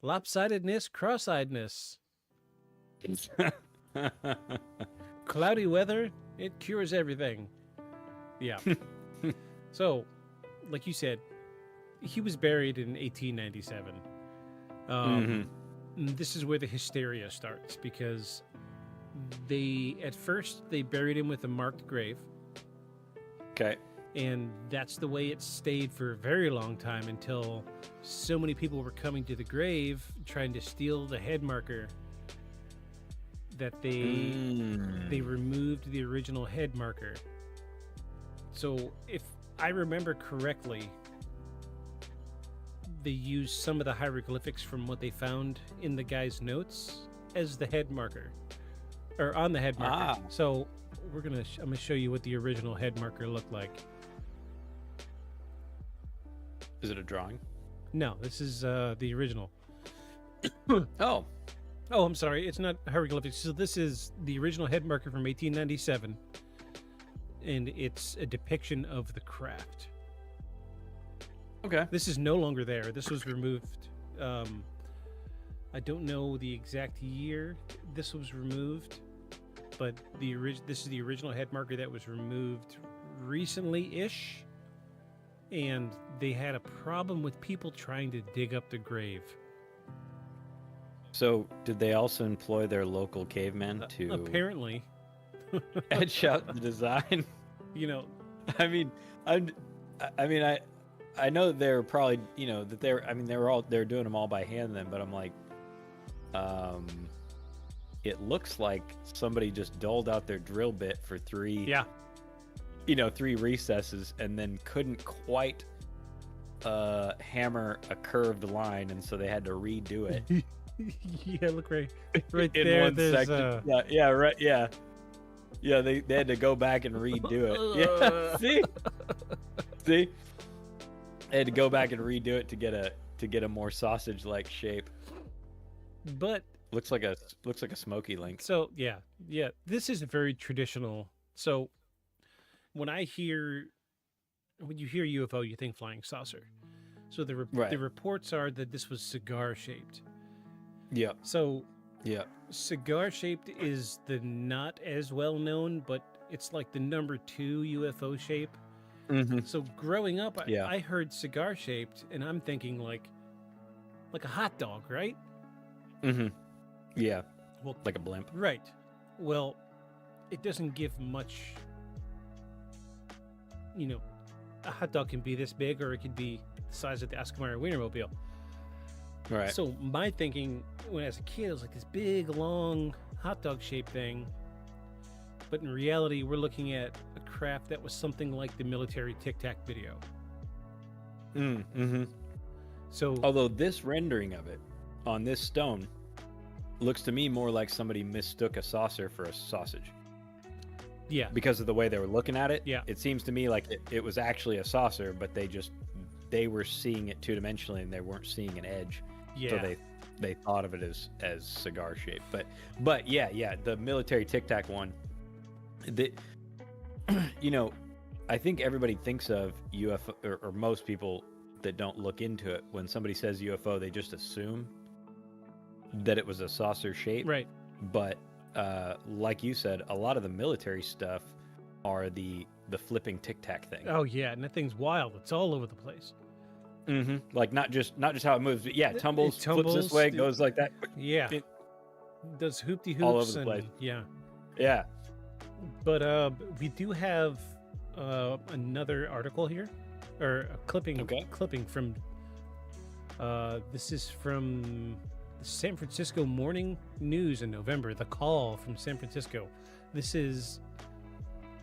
lopsidedness, cross-eyedness. Cloudy weather, it cures everything. Yeah. So, like you said, he was buried in 1897. This is where the hysteria starts, because at first they buried him with a marked grave. Okay. And that's the way it stayed for a very long time, until so many people were coming to the grave trying to steal the head marker that they removed the original head marker. So if I remember correctly, they used some of the hieroglyphics from what they found in the guy's notes as the head marker, or on the head marker. So I'm gonna show you what the original head marker looked like. Is it a drawing? No, this is the original. Oh, I'm sorry. It's not hieroglyphics. So this is the original head marker from 1897, and it's a depiction of the craft. Okay. This is no longer there. This was removed. I don't know the exact year this was removed, but this is the original head marker that was removed recently-ish. And they had a problem with people trying to dig up the grave. So, did they also employ their local cavemen to apparently etch out the design? You know, I mean, I know that they're probably, that they're, I mean, they're doing them all by hand then, but I'm like, it looks like somebody just doled out their drill bit for 3, 3 recesses and then couldn't quite hammer a curved line, and so they had to redo it. Yeah, look right in there. one There's section. Yeah, right. Yeah, they had to go back and redo it. Yeah, see, they had to go back and redo it to get a more sausage-like shape. But looks like a smoky link. So yeah, this is very traditional. So when you hear UFO, you think flying saucer. So the reports are that this was cigar shaped. Yeah. So yeah, cigar shaped is the not as well known, but it's like the number 2 UFO shape. Mm-hmm. So growing up, I heard cigar shaped, and I'm thinking like a hot dog, right? Mm-hmm. Yeah. Well, like a blimp. Right. Well, it doesn't give much. A hot dog can be this big, or it could be the size of the Oscar Wienermobile. Right. So my thinking when I was a kid was like this big, long hot dog shaped thing. But in reality, we're looking at a craft that was something like the military Tic Tac video. Mm-hmm. So, although this rendering of it on this stone looks to me more like somebody mistook a saucer for a sausage. Yeah. Because of the way they were looking at it. Yeah. It seems to me like it was actually a saucer, but they were seeing it 2-dimensionally and they weren't seeing an edge. Yeah. So they thought of it as cigar shaped. But yeah, the military Tic Tac one. I think everybody thinks of UFO, or most people that don't look into it, when somebody says UFO, they just assume that it was a saucer shape. Right. But like you said, a lot of the military stuff are the flipping Tic Tac thing. Oh yeah, and that thing's wild. It's all over the place. Mm-hmm. Like not just how it moves, but yeah, it tumbles, flips this way, goes like that. Yeah. It does hoopty hoops all over the place. Yeah. Yeah. But we do have another article here, or a clipping from. This is from the San Francisco Morning News in November. The Call from San Francisco. This is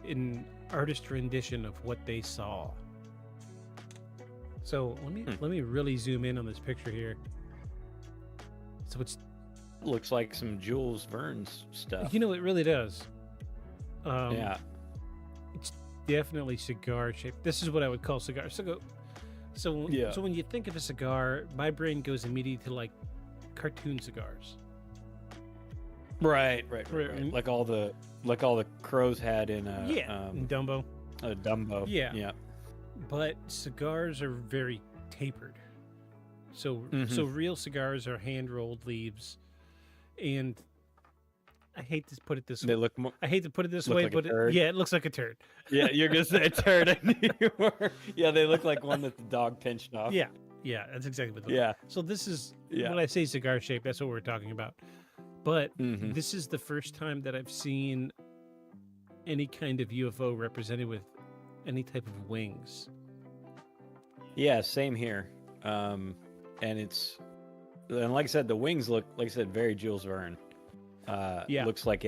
an artist rendition of what they saw. So let me really zoom in on this picture here. So it's looks like some Jules Verne's stuff. It really does. Yeah. It's definitely cigar shaped. This is what I would call cigar. So when you think of a cigar, my brain goes immediately to like cartoon cigars. Right. Like all the crows had in in Dumbo. Dumbo. Yeah. But cigars are very tapered. So real cigars are hand rolled leaves, and I hate to put it this way. They look more. I hate to put it this way, like but it looks like a turd. Yeah, you're gonna say a turd. I knew you were. Yeah, they look like one that the dog pinched off. Yeah, that's exactly what. Yeah. So this is when I say cigar shape, that's what we're talking about. But this is the first time that I've seen any kind of UFO represented with any type of wings. Yeah, same here. And like I said, the wings look, like I said, very Jules Verne. Looks like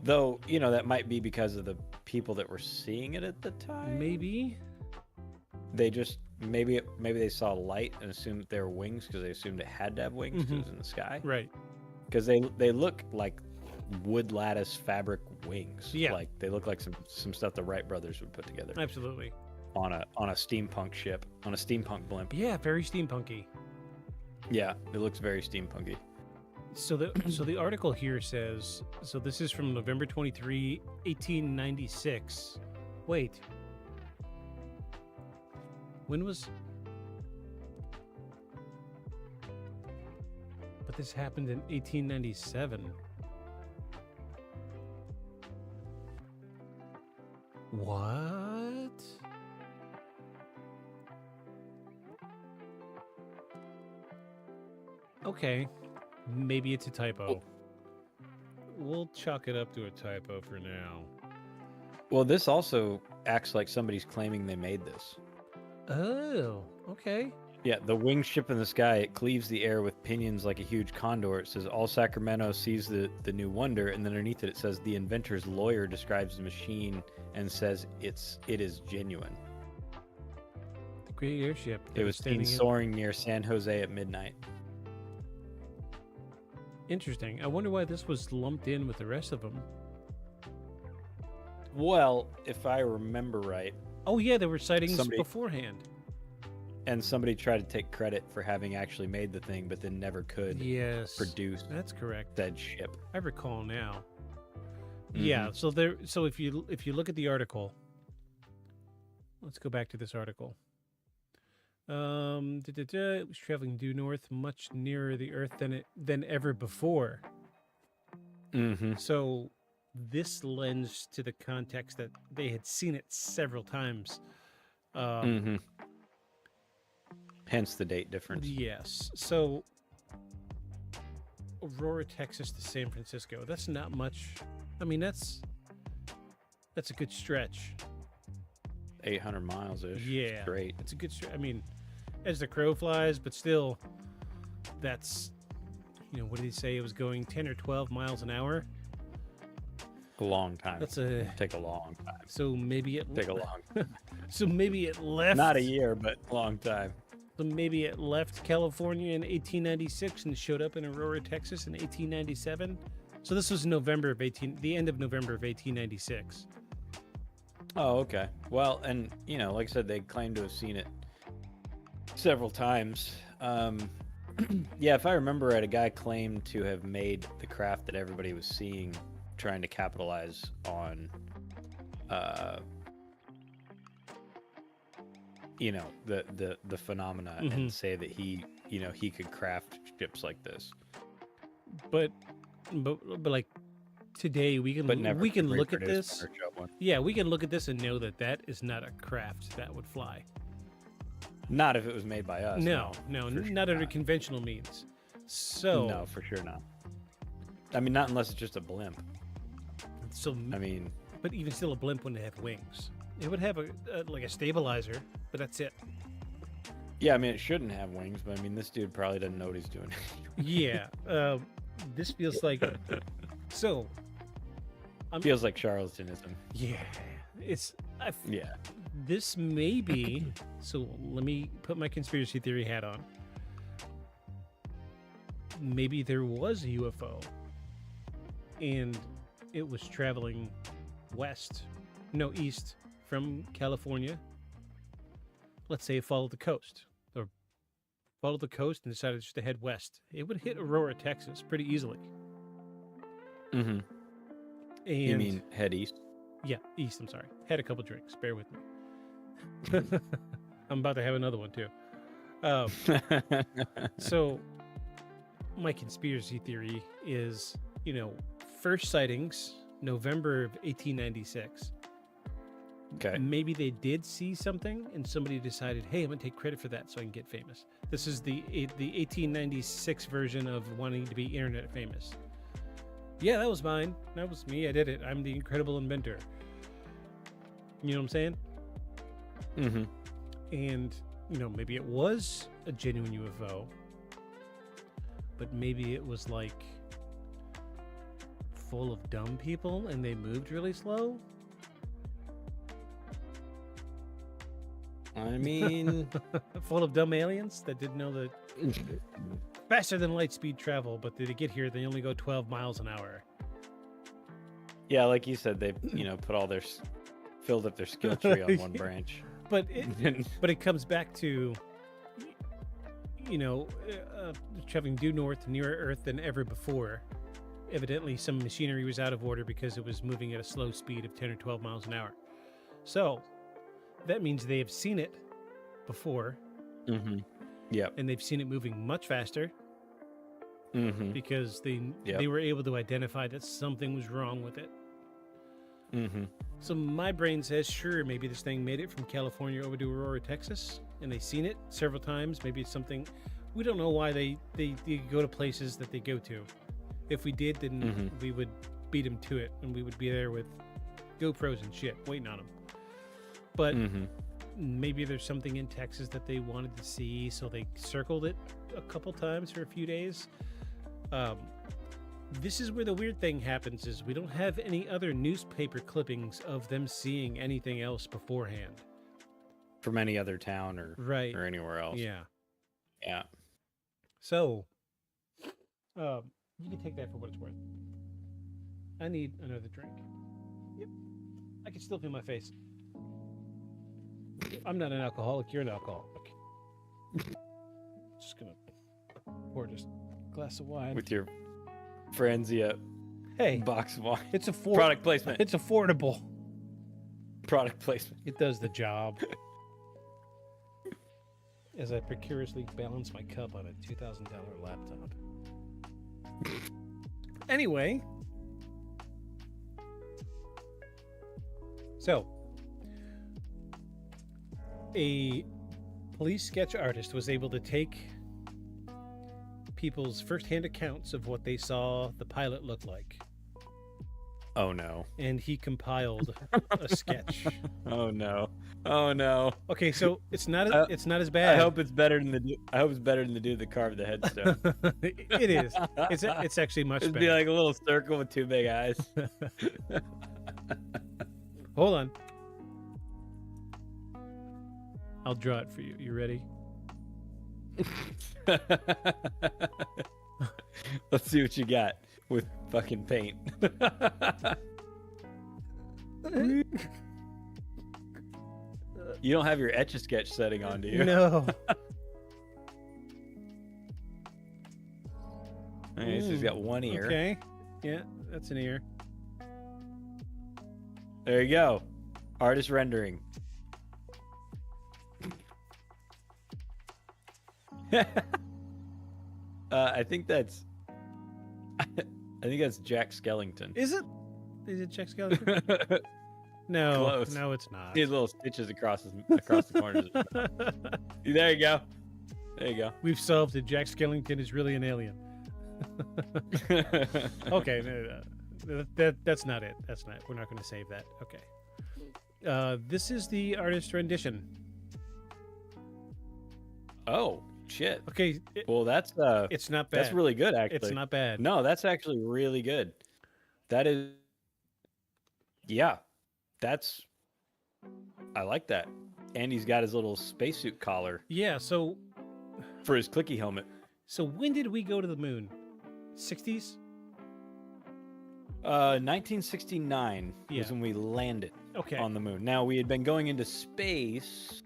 though, that might be because of the people that were seeing it at the time. Maybe they just, maybe they saw light and assumed that they were wings because they assumed it had to have wings because it was in the sky. Right. Because they look like wood lattice fabric wings. Yeah. Like they look like some stuff the Wright brothers would put together. Absolutely. On a steampunk ship, on a steampunk blimp. Yeah, very steampunky. Yeah, it looks very steampunky. So the article here says, so this is from November 23, 1896. Wait. When was... But this happened in 1897. What? Okay. Maybe it's a typo. We'll chalk it up to a typo for now. Well, this also acts like somebody's claiming they made this. Oh, okay. Yeah, the winged ship in the sky, it cleaves the air with pinions like a huge condor. It says, all Sacramento sees the new wonder, and then underneath it says, the inventor's lawyer describes the machine and says it is genuine. The great airship. It was seen soaring near San Jose at midnight. Interesting. I wonder why this was lumped in with the rest of them. Well, if I remember right. Oh, yeah, there were sightings beforehand. And somebody tried to take credit for having actually made the thing, but then never could produce. That's correct. Said ship. I recall now. Yeah. So if you look at the article, let's go back to this article. It was traveling due north, much nearer the Earth than ever before. Mm-hmm. So this lends to the context that they had seen it several times. Hence the date difference. Yes. So Aurora, Texas to San Francisco. That's not much. I mean, that's a good stretch. 800 miles ish. Yeah. Great. It's a good stretch. I mean, as the crow flies, but still, that's, what did he say? It was going 10 or 12 miles an hour. A long time. Take a long time. So maybe it take a long time. So maybe it left. Not a year, but a long time. So maybe it left California in 1896 and showed up in Aurora, Texas in 1897. So this was the end of November of 1896. Oh, okay. Well, and like I said, they claim to have seen it several times. Yeah, if I remember right, a guy claimed to have made the craft that everybody was seeing, trying to capitalize on the phenomena and say that he could craft ships like this. But like today we can look at this. Yeah, we can look at this and know that is not a craft that would fly. Not if it was made by us. No, not under conventional means. So no, for sure not. I mean, not unless it's just a blimp. So I mean, but even still, a blimp wouldn't have wings. It would have like a stabilizer, but that's it. Yeah, I mean, it shouldn't have wings, but I mean, this dude probably doesn't know what he's doing. Yeah, this feels like feels like charlatanism. Yeah, yeah. This may be. So let me put my conspiracy theory hat on. Maybe there was a UFO, and it was traveling east from California. Let's say it followed the coast, or followed the coast and decided just to head west. It would hit Aurora, Texas pretty easily. Mm-hmm. And you mean head east? Yeah, east, I'm sorry. Had a couple drinks, bear with me. I'm about to have another one too. So my conspiracy theory is, first sightings, November of 1896. Okay. Maybe they did see something and somebody decided, hey, I'm going to take credit for that so I can get famous. This is the 1896 version of wanting to be internet famous. Yeah, that was mine. That was me. I did it. I'm the incredible inventor. You know what I'm saying? Mm-hmm. And, maybe it was a genuine UFO, but maybe it was like full of dumb people and they moved really slow. I mean, full of dumb aliens that didn't know that faster than light speed travel, but to get here, they only go 12 miles an hour. Yeah, like you said, they put all filled up their skill tree on one branch. But it comes back to traveling due north, nearer Earth than ever before. Evidently, some machinery was out of order because it was moving at a slow speed of 10 or 12 miles an hour. So that means they have seen it before. Mm-hmm. Yeah. And they've seen it moving much faster. Mm-hmm. Because they were able to identify that something was wrong with it. Mm-hmm. So my brain says, sure, maybe this thing made it from California over to Aurora, Texas, and they've seen it several times. Maybe it's something we don't know why they go to places that they go to. If we did, then we would beat them to it, and we would be there with GoPros and shit waiting on them. But maybe there's something in Texas that they wanted to see, so they circled it a couple times for a few days. This is where the weird thing happens: is we don't have any other newspaper clippings of them seeing anything else beforehand from any other town or right or anywhere else. Yeah. Yeah. So, you can take that for what it's worth. I need another drink. Yep. I can still feel my face. I'm not an alcoholic. You're an alcoholic. Just gonna pour just a glass of wine With your Franzia box of wine. It's product placement. It's affordable. Product placement. It does the job. As I precariously balance my cup on a $2,000 laptop. Anyway. So, a police sketch artist was able to take people's firsthand accounts of what they saw the pilot look like. Oh no. And he compiled a sketch. Oh no. Oh no. Okay, so it's not as bad. I hope it's better than the dude that carved the headstone. It is. It's actually much It'd better. be like a little circle with two big eyes. Hold on. I'll draw it for you. You ready? Let's see what you got with fucking paint. You don't have your Etch-a-Sketch setting on, do you? No. Okay, so he's got one ear. Okay. Yeah, that's an ear. There you go. Artist rendering. I think that's Jack Skellington. Is it? Is it Jack Skellington? No, Close. no, it's not. He has little stitches across the corners. There you go. There you go. We've solved it. Jack Skellington is really an alien. Okay, that's not it. That's not. We're not going to save that. Okay. This is the artist rendition. Oh shit. Okay. Well, that's it's not bad. That's really good, actually. It's not bad. No, that's actually really good. That is. Yeah, that's. I like that. And he's got his little spacesuit collar. Yeah. So. For his clicky helmet. So when did we go to the moon? 60s? 1969 Yeah. was when we landed Okay. on the moon. Now, we had been going into space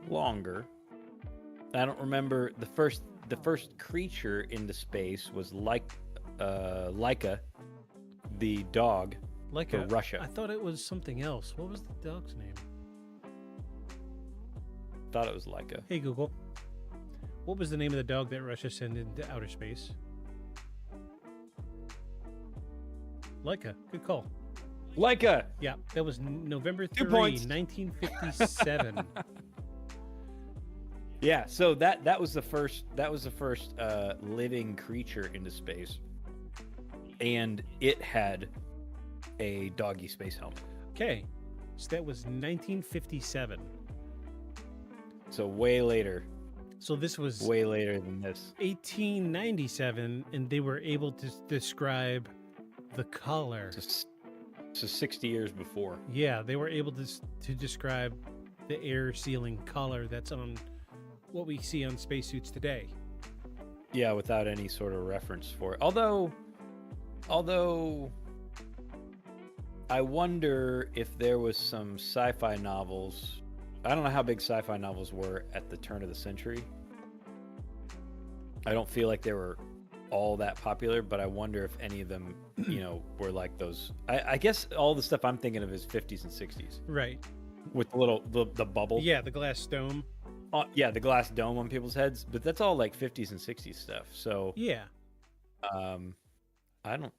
longer. I don't remember the first creature into space was Laika, the dog for Russia. I thought it was something else. What was the dog's name? Thought it was Laika. Hey Google. What was the name of the dog that Russia sent into outer space? Laika. Good call. Laika. Yeah, that was November 3, points. 1957. Yeah, so that was the first living creature into space, and it had a doggy space helmet. Okay, so that was 1957. So way later. So this was way later than this. 1897, and they were able to describe the color. So 60 years before. Yeah, they were able to describe the air sealing color that's on what we see on spacesuits today. Yeah, without any sort of reference for it. Although I wonder if there was some sci-fi novels. I don't know how big sci-fi novels were at the turn of the century. I don't feel like they were all that popular, but I wonder if any of them, were like those. I guess all the stuff I'm thinking of is 50s and 60s. Right. With the bubble. Yeah, the glass dome. Yeah, the glass dome on people's heads, but that's all like 50s and 60s stuff. So yeah. I don't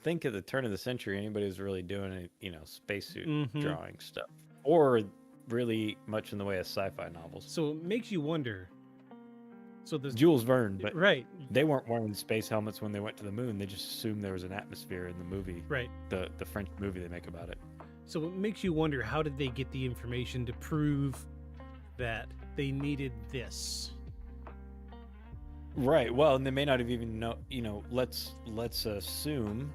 think at the turn of the century anybody was really doing any, spacesuit drawing stuff, or really much in the way of sci-fi novels. So it makes you wonder. So the Jules Verne, but right, they weren't wearing space helmets when they went to the moon. They just assumed there was an atmosphere in the movie. Right. The French movie they make about it. So it makes you wonder, how did they get the information to prove that they needed this? Right. Well, and they may not have even know. Let's assume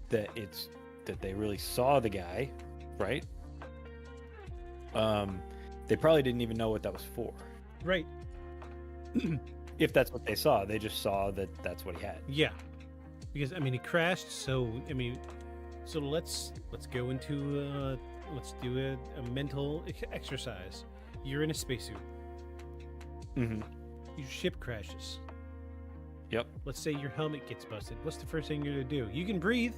that they really saw the guy, right? They probably didn't even know what that was for. Right. If that's what they saw, they just saw that that's what he had. Yeah. Because I mean, he crashed. So I mean, so let's go into let's do a mental exercise. You're in a spacesuit. Mm-hmm. Your ship crashes. Yep. Let's say your helmet gets busted. What's the first thing you're gonna do? You can breathe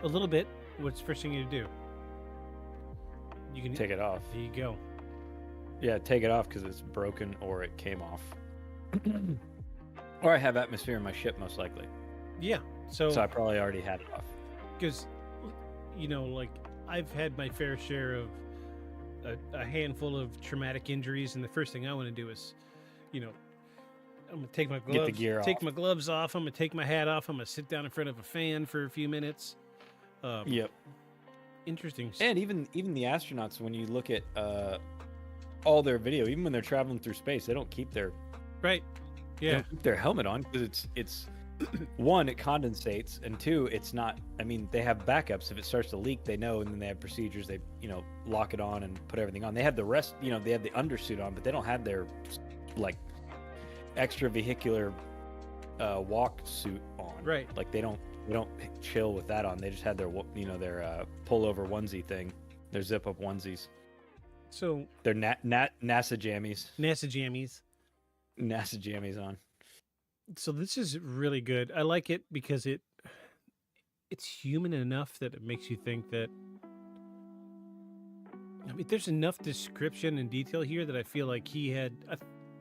a little bit. What's the first thing you're gonna do? You can Take it off. There you go. Yeah, take it off because it's broken or it came off. Or I have atmosphere in my ship, most likely. Yeah. So I probably already had it off. Because, like I've had my fair share of a handful of traumatic injuries, and the first thing I want to do is, I'm gonna take my gloves, Get the gear take off. my gloves off. I'm gonna take my hat off. I'm gonna sit down in front of a fan for a few minutes. Yep. Interesting. And even the astronauts, when you look at all their video, even when they're traveling through space, they don't keep their right. they Yeah. don't keep their helmet on because it's one, it condensates, and two, it's not. I mean, they have backups. If it starts to leak, they know, and then they have procedures. They lock it on and put everything on. They have the rest. They have the undersuit on, but they don't have their like extra vehicular walk suit on. Right. Like they don't chill with that on. They just had their their pullover onesie thing, their zip up onesies. So They're NASA jammies. NASA jammies. NASA jammies on. So this is really good. I like it because it's human enough that it makes you think that. I mean, there's enough description and detail here that I feel like he had.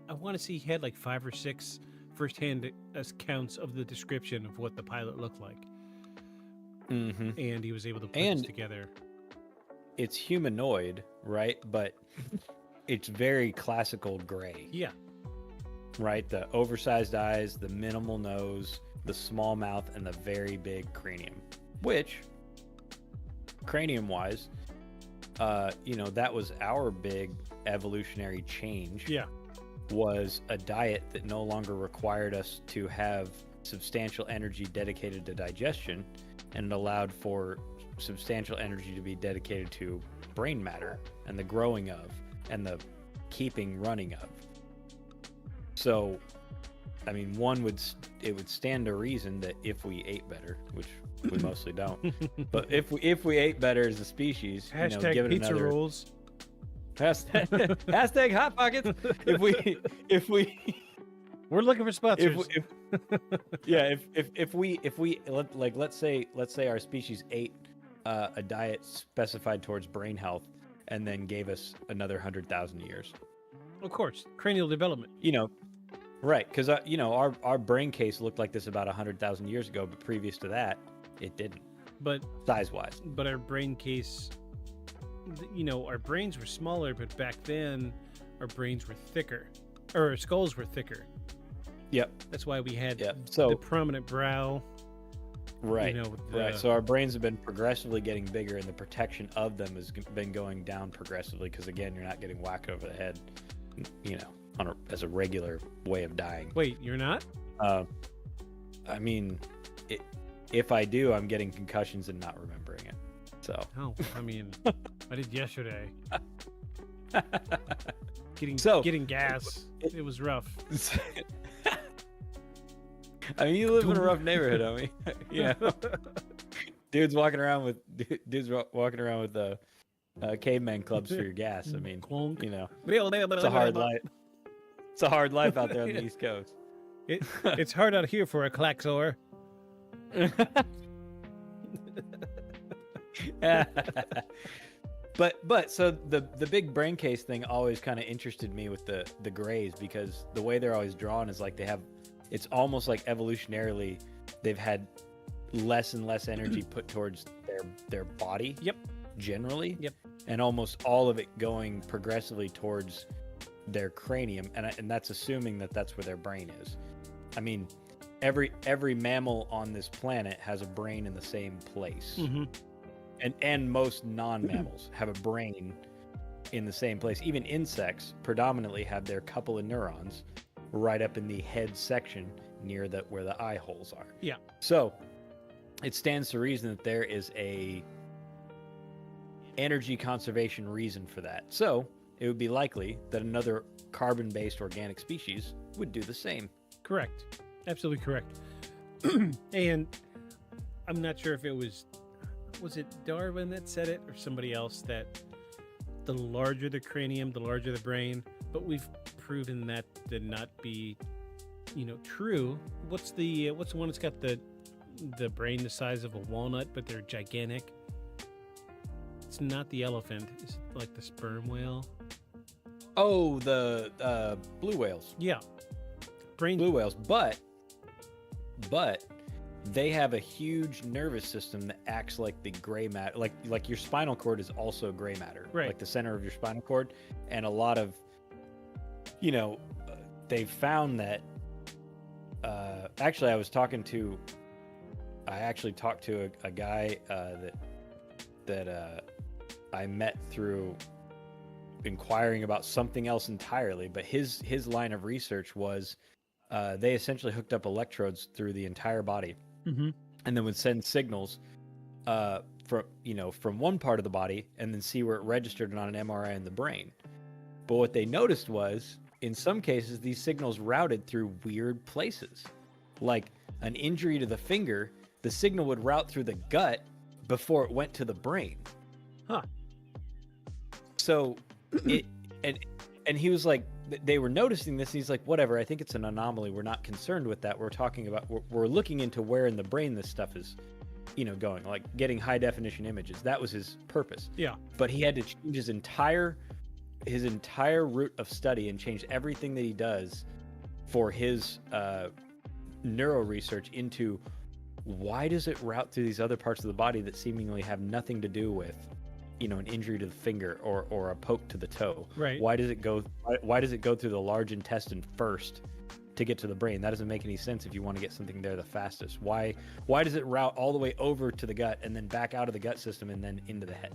I want to see he had like 5 or 6 firsthand accounts of the description of what the pilot looked like. Mm-hmm. And he was able to put this together. It's humanoid, right? But it's very classical gray. Yeah. Right? The oversized eyes, the minimal nose, the small mouth, and the very big cranium. Which, cranium-wise, that was our big evolutionary change. Yeah. Was a diet that no longer required us to have substantial energy dedicated to digestion, and it allowed for substantial energy to be dedicated to brain matter and the growing of and the keeping running of. So, I mean, it would stand to reason that if we ate better, which we mostly don't, but if we ate better as a species, Hashtag give it pizza another rolls. Hashtag hot pockets. If we we're looking for sponsors. If we let's say our species ate a diet specified towards brain health and then gave us another 100,000 years. Of course, cranial development. Right? Because our brain case looked like this about 100,000 years ago, but previous to that, it didn't. But size-wise. But our brain case, our brains were smaller, but back then, our brains were thicker, or our skulls were thicker. Yep. That's why we had So the prominent brow. Right. Right. So our brains have been progressively getting bigger, and the protection of them has been going down progressively. Because again, you're not getting whacked over the head, as a regular way of dying. Wait, you're not? I mean, if I do, I'm getting concussions and not remembering it. So. Oh, I mean, I did yesterday. Getting gas. It was rough. I mean, you live in a rough neighborhood, homie. Dudes walking around with caveman clubs for your gas. I mean, it's a hard life. It's a hard life out there on the East Coast. It's hard out here for a klaxor. But so the big brain case thing always kind of interested me with the grays, because the way they're always drawn is like it's almost like evolutionarily they've had less and less energy put towards their body. Yep. Generally. Yep. And almost all of it going progressively towards their cranium, and that's assuming that that's where their brain is. I mean, every mammal on this planet has a brain in the same place. Mm-hmm. and most non-mammals have a brain in the same place. Even insects predominantly have their couple of neurons right up in the head section near where the eye holes are. Yeah. So it stands to reason that there is a energy conservation reason for that. So it would be likely that another carbon-based organic species would do the same. Correct. Absolutely correct. And I'm not sure if it was it Darwin that said it or somebody else, that the larger the cranium, the larger the brain, but we've proven that to not be, true. What's the one that's got the brain the size of a walnut, but they're gigantic? It's not the elephant. It's like the sperm whale. Oh, the blue whales. Yeah. Blue whales, but they have a huge nervous system that acts like the gray matter. Like your spinal cord is also gray matter. Right. Like the center of your spinal cord. And a lot of, they've found that, actually I talked to a guy that I met through inquiring about something else entirely, but his line of research was they essentially hooked up electrodes through the entire body, mm-hmm. and then would send signals from one part of the body and then see where it registered on an MRI in the brain. But what they noticed was, in some cases, these signals routed through weird places. Like an injury to the finger, the signal would route through the gut before it went to the brain. Huh. So and he was like, they were noticing this, and he's like, whatever, I think it's an anomaly. We're not concerned with that. We're talking about, we're looking into where in the brain this stuff is, going, like getting high definition images. That was his purpose. Yeah. But he had to change his entire route of study and change everything that he does for his neuro research into why does it route through these other parts of the body that seemingly have nothing to do with, an injury to the finger or a poke to the toe. Right. Why does it go through the large intestine first to get to the brain? That doesn't make any sense if you want to get something there the fastest. Why does it route all the way over to the gut and then back out of the gut system and then into the head?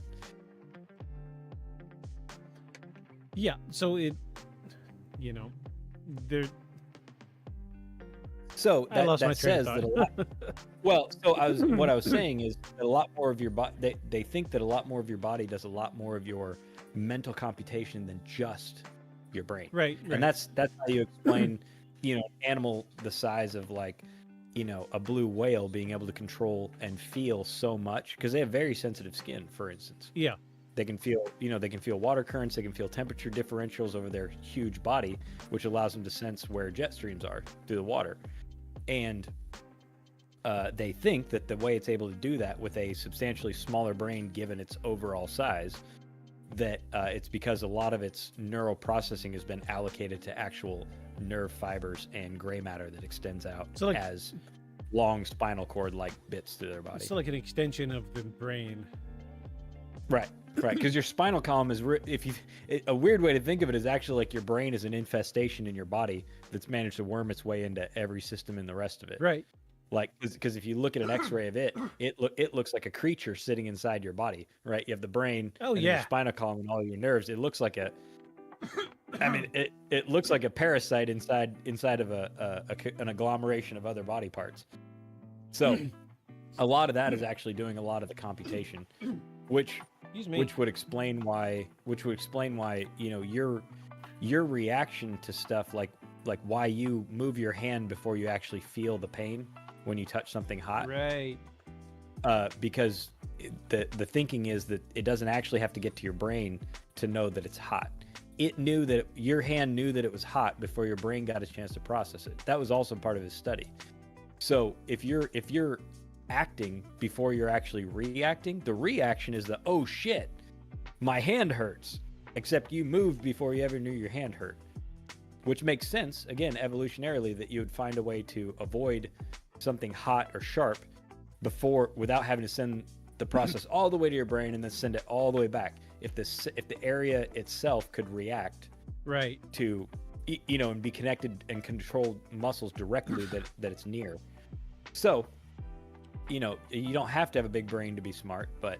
Yeah, so So I lost my train says of that a thought. lot. Well, so what I was saying is that a lot more of your body. They think that a lot more of your body does a lot more of your mental computation than just your brain. Right. And that's how you explain, an animal the size of like, a blue whale being able to control and feel so much, because they have very sensitive skin, for instance. Yeah. They can feel, water currents. They can feel temperature differentials over their huge body, which allows them to sense where jet streams are through the water. And they think that the way it's able to do that with a substantially smaller brain, given its overall size, that it's because a lot of its neural processing has been allocated to actual nerve fibers and gray matter that extends out as long spinal cord-like bits through their body. It's like an extension of the brain. Right. Because your spinal column is, a weird way to think of it is actually like your brain is an infestation in your body that's managed to worm its way into every system in the rest of it. Right. Like, because if you look at an X-ray of it looks like a creature sitting inside your body, right? You have the brain, your spinal column, and all your nerves. It looks like it looks like a parasite inside of an agglomeration of other body parts. So, a lot of that is actually doing a lot of the computation, which would explain why your reaction to stuff like why you move your hand before you actually feel the pain when you touch something hot. Right. Because the thinking is that it doesn't actually have to get to your brain to know that it's hot. It knew that your hand knew that it was hot before your brain got a chance to process it. That was also part of his study. So if you're acting before you're actually reacting, the reaction is the, oh shit, my hand hurts. Except you moved before you ever knew your hand hurt. Which makes sense, again, evolutionarily, that you would find a way to avoid something hot or sharp without having to send the process all the way to your brain and then send it all the way back. If the area itself could react to, and be connected and control muscles directly that it's near. So, you don't have to have a big brain to be smart, but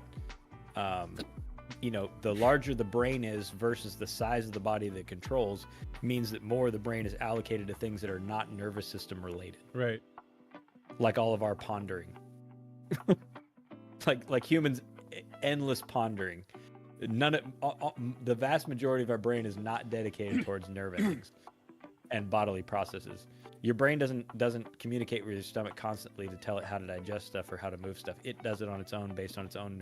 the larger the brain is versus the size of the body that it controls means that more of the brain is allocated to things that are not nervous system related. Right. Like all of our pondering. like humans, endless pondering. The vast majority of our brain is not dedicated towards nerve endings and bodily processes. Your brain doesn't communicate with your stomach constantly to tell it how to digest stuff or how to move stuff. It does it on its own based on its own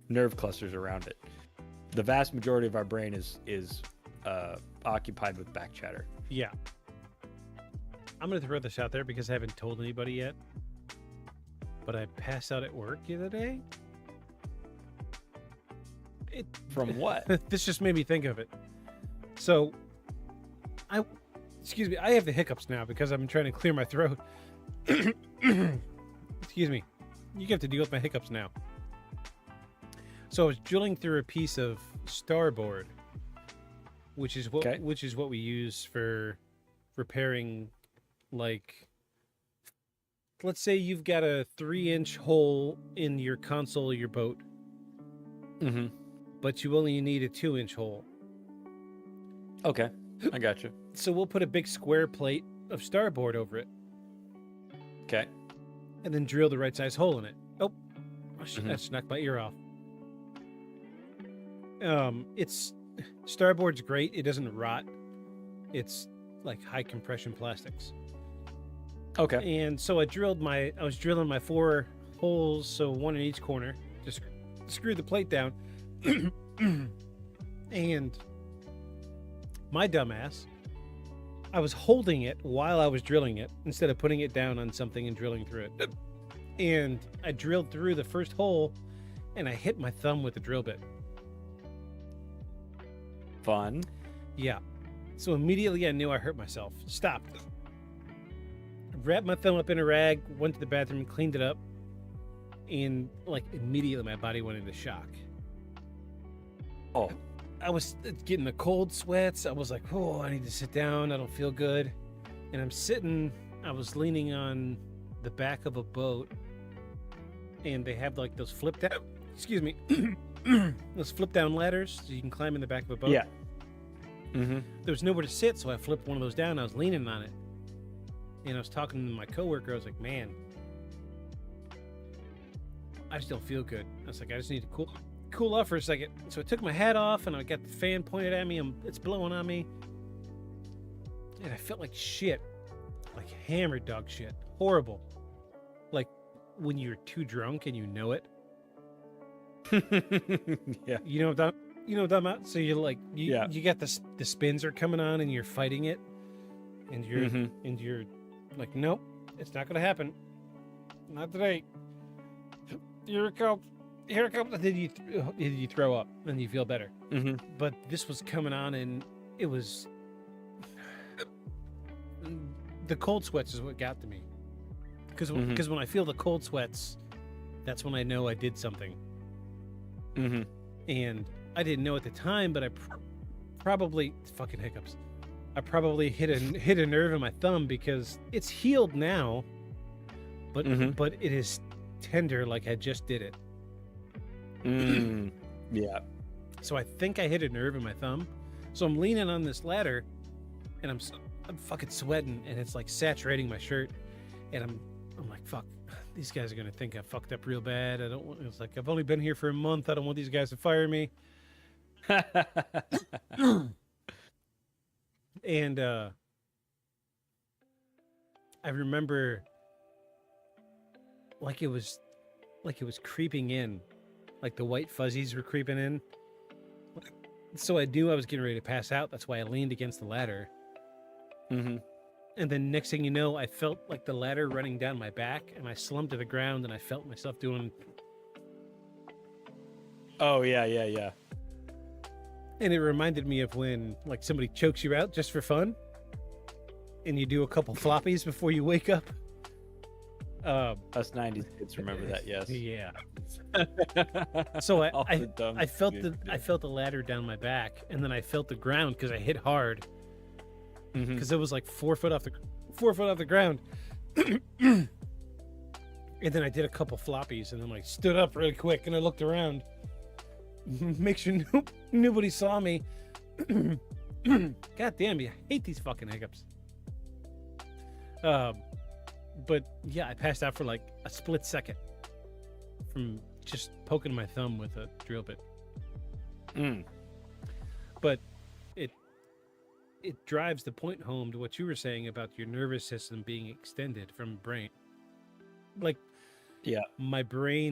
nerve clusters around it. The vast majority of our brain is occupied with back chatter. Yeah. I'm going to throw this out there because I haven't told anybody yet. But I passed out at work the other day. From what? This just made me think of it. So, I have the hiccups now because I'm trying to clear my throat. Excuse me. You have to deal with my hiccups now. So I was drilling through a piece of starboard, which is what we use for repairing, like, let's say you've got a 3-inch hole in your console of your boat. Mm-hmm. But you only need a 2-inch hole. Okay, I got you. So we'll put a big square plate of starboard over it. Okay. And then drill the right size hole in it. Oh, that just knocked my ear off. It's starboard's great. It doesn't rot. It's like high compression plastics. Okay. And so I was drilling my 4 holes, so 1 in each corner. Just screw the plate down. And my dumbass, I was holding it while I was drilling it instead of putting it down on something and drilling through it. And I drilled through the first hole and I hit my thumb with the drill bit. Fun. Yeah. So immediately I knew I hurt myself. Stopped. Wrapped my thumb up in a rag, went to the bathroom, cleaned it up, and like immediately my body went into shock. Oh. I was getting the cold sweats. I was like, oh, I need to sit down. I don't feel good. And I was leaning on the back of a boat, and they have like those flip down, those flip down ladders so you can climb in the back of a boat. Yeah. Mm-hmm. There was nowhere to sit, so I flipped one of those down. I was leaning on it. And I was talking to my coworker. I was like, man, I just don't feel good. I was like, I just need to cool off for a second. So I took my hat off and I got the fan pointed at me and it's blowing on me. And I felt like shit. Like hammered dog shit. Horrible. Like when you're too drunk and you know it. Yeah. You know what I'm talking about? So you're like, you got the spins are coming on and you're fighting it. And you're like, nope, it's not gonna happen. Not today. Here it comes. And then you throw up and you feel better. Mm-hmm. But this was coming on and it was the cold sweats is what got to me. Because when I feel the cold sweats, that's when I know I did something. Mm-hmm. And I didn't know at the time, but I probably fucking hiccups. I probably hit a nerve in my thumb because it's healed now, but it is tender like I just did it. Yeah. So I think I hit a nerve in my thumb. So I'm leaning on this ladder, and I'm fucking sweating, and it's like saturating my shirt, and I'm like, fuck, these guys are gonna think I fucked up real bad. It's like I've only been here for a month. I don't want these guys to fire me. And I remember like it was creeping in, like the white fuzzies were creeping in. So I knew I was getting ready to pass out. That's why I leaned against the ladder. Mm-hmm. And then next thing you know, I felt like the ladder running down my back, and I slumped to the ground, and I felt myself doing. Oh yeah. And it reminded me of when like somebody chokes you out just for fun, and you do a couple floppies before you wake up. Us 90s kids remember that, yes. Yeah. So I felt the ladder down my back, and then I felt the ground because I hit hard. Because it was like 4 foot off the ground. And then I did a couple floppies, and then I stood up really quick, and I looked around, make sure nobody saw me. God damn you! I hate these fucking hiccups. But yeah, I passed out for like a split second from just poking my thumb with a drill bit. But it drives the point home to what you were saying about your nervous system being extended from brain. Like, yeah, my brain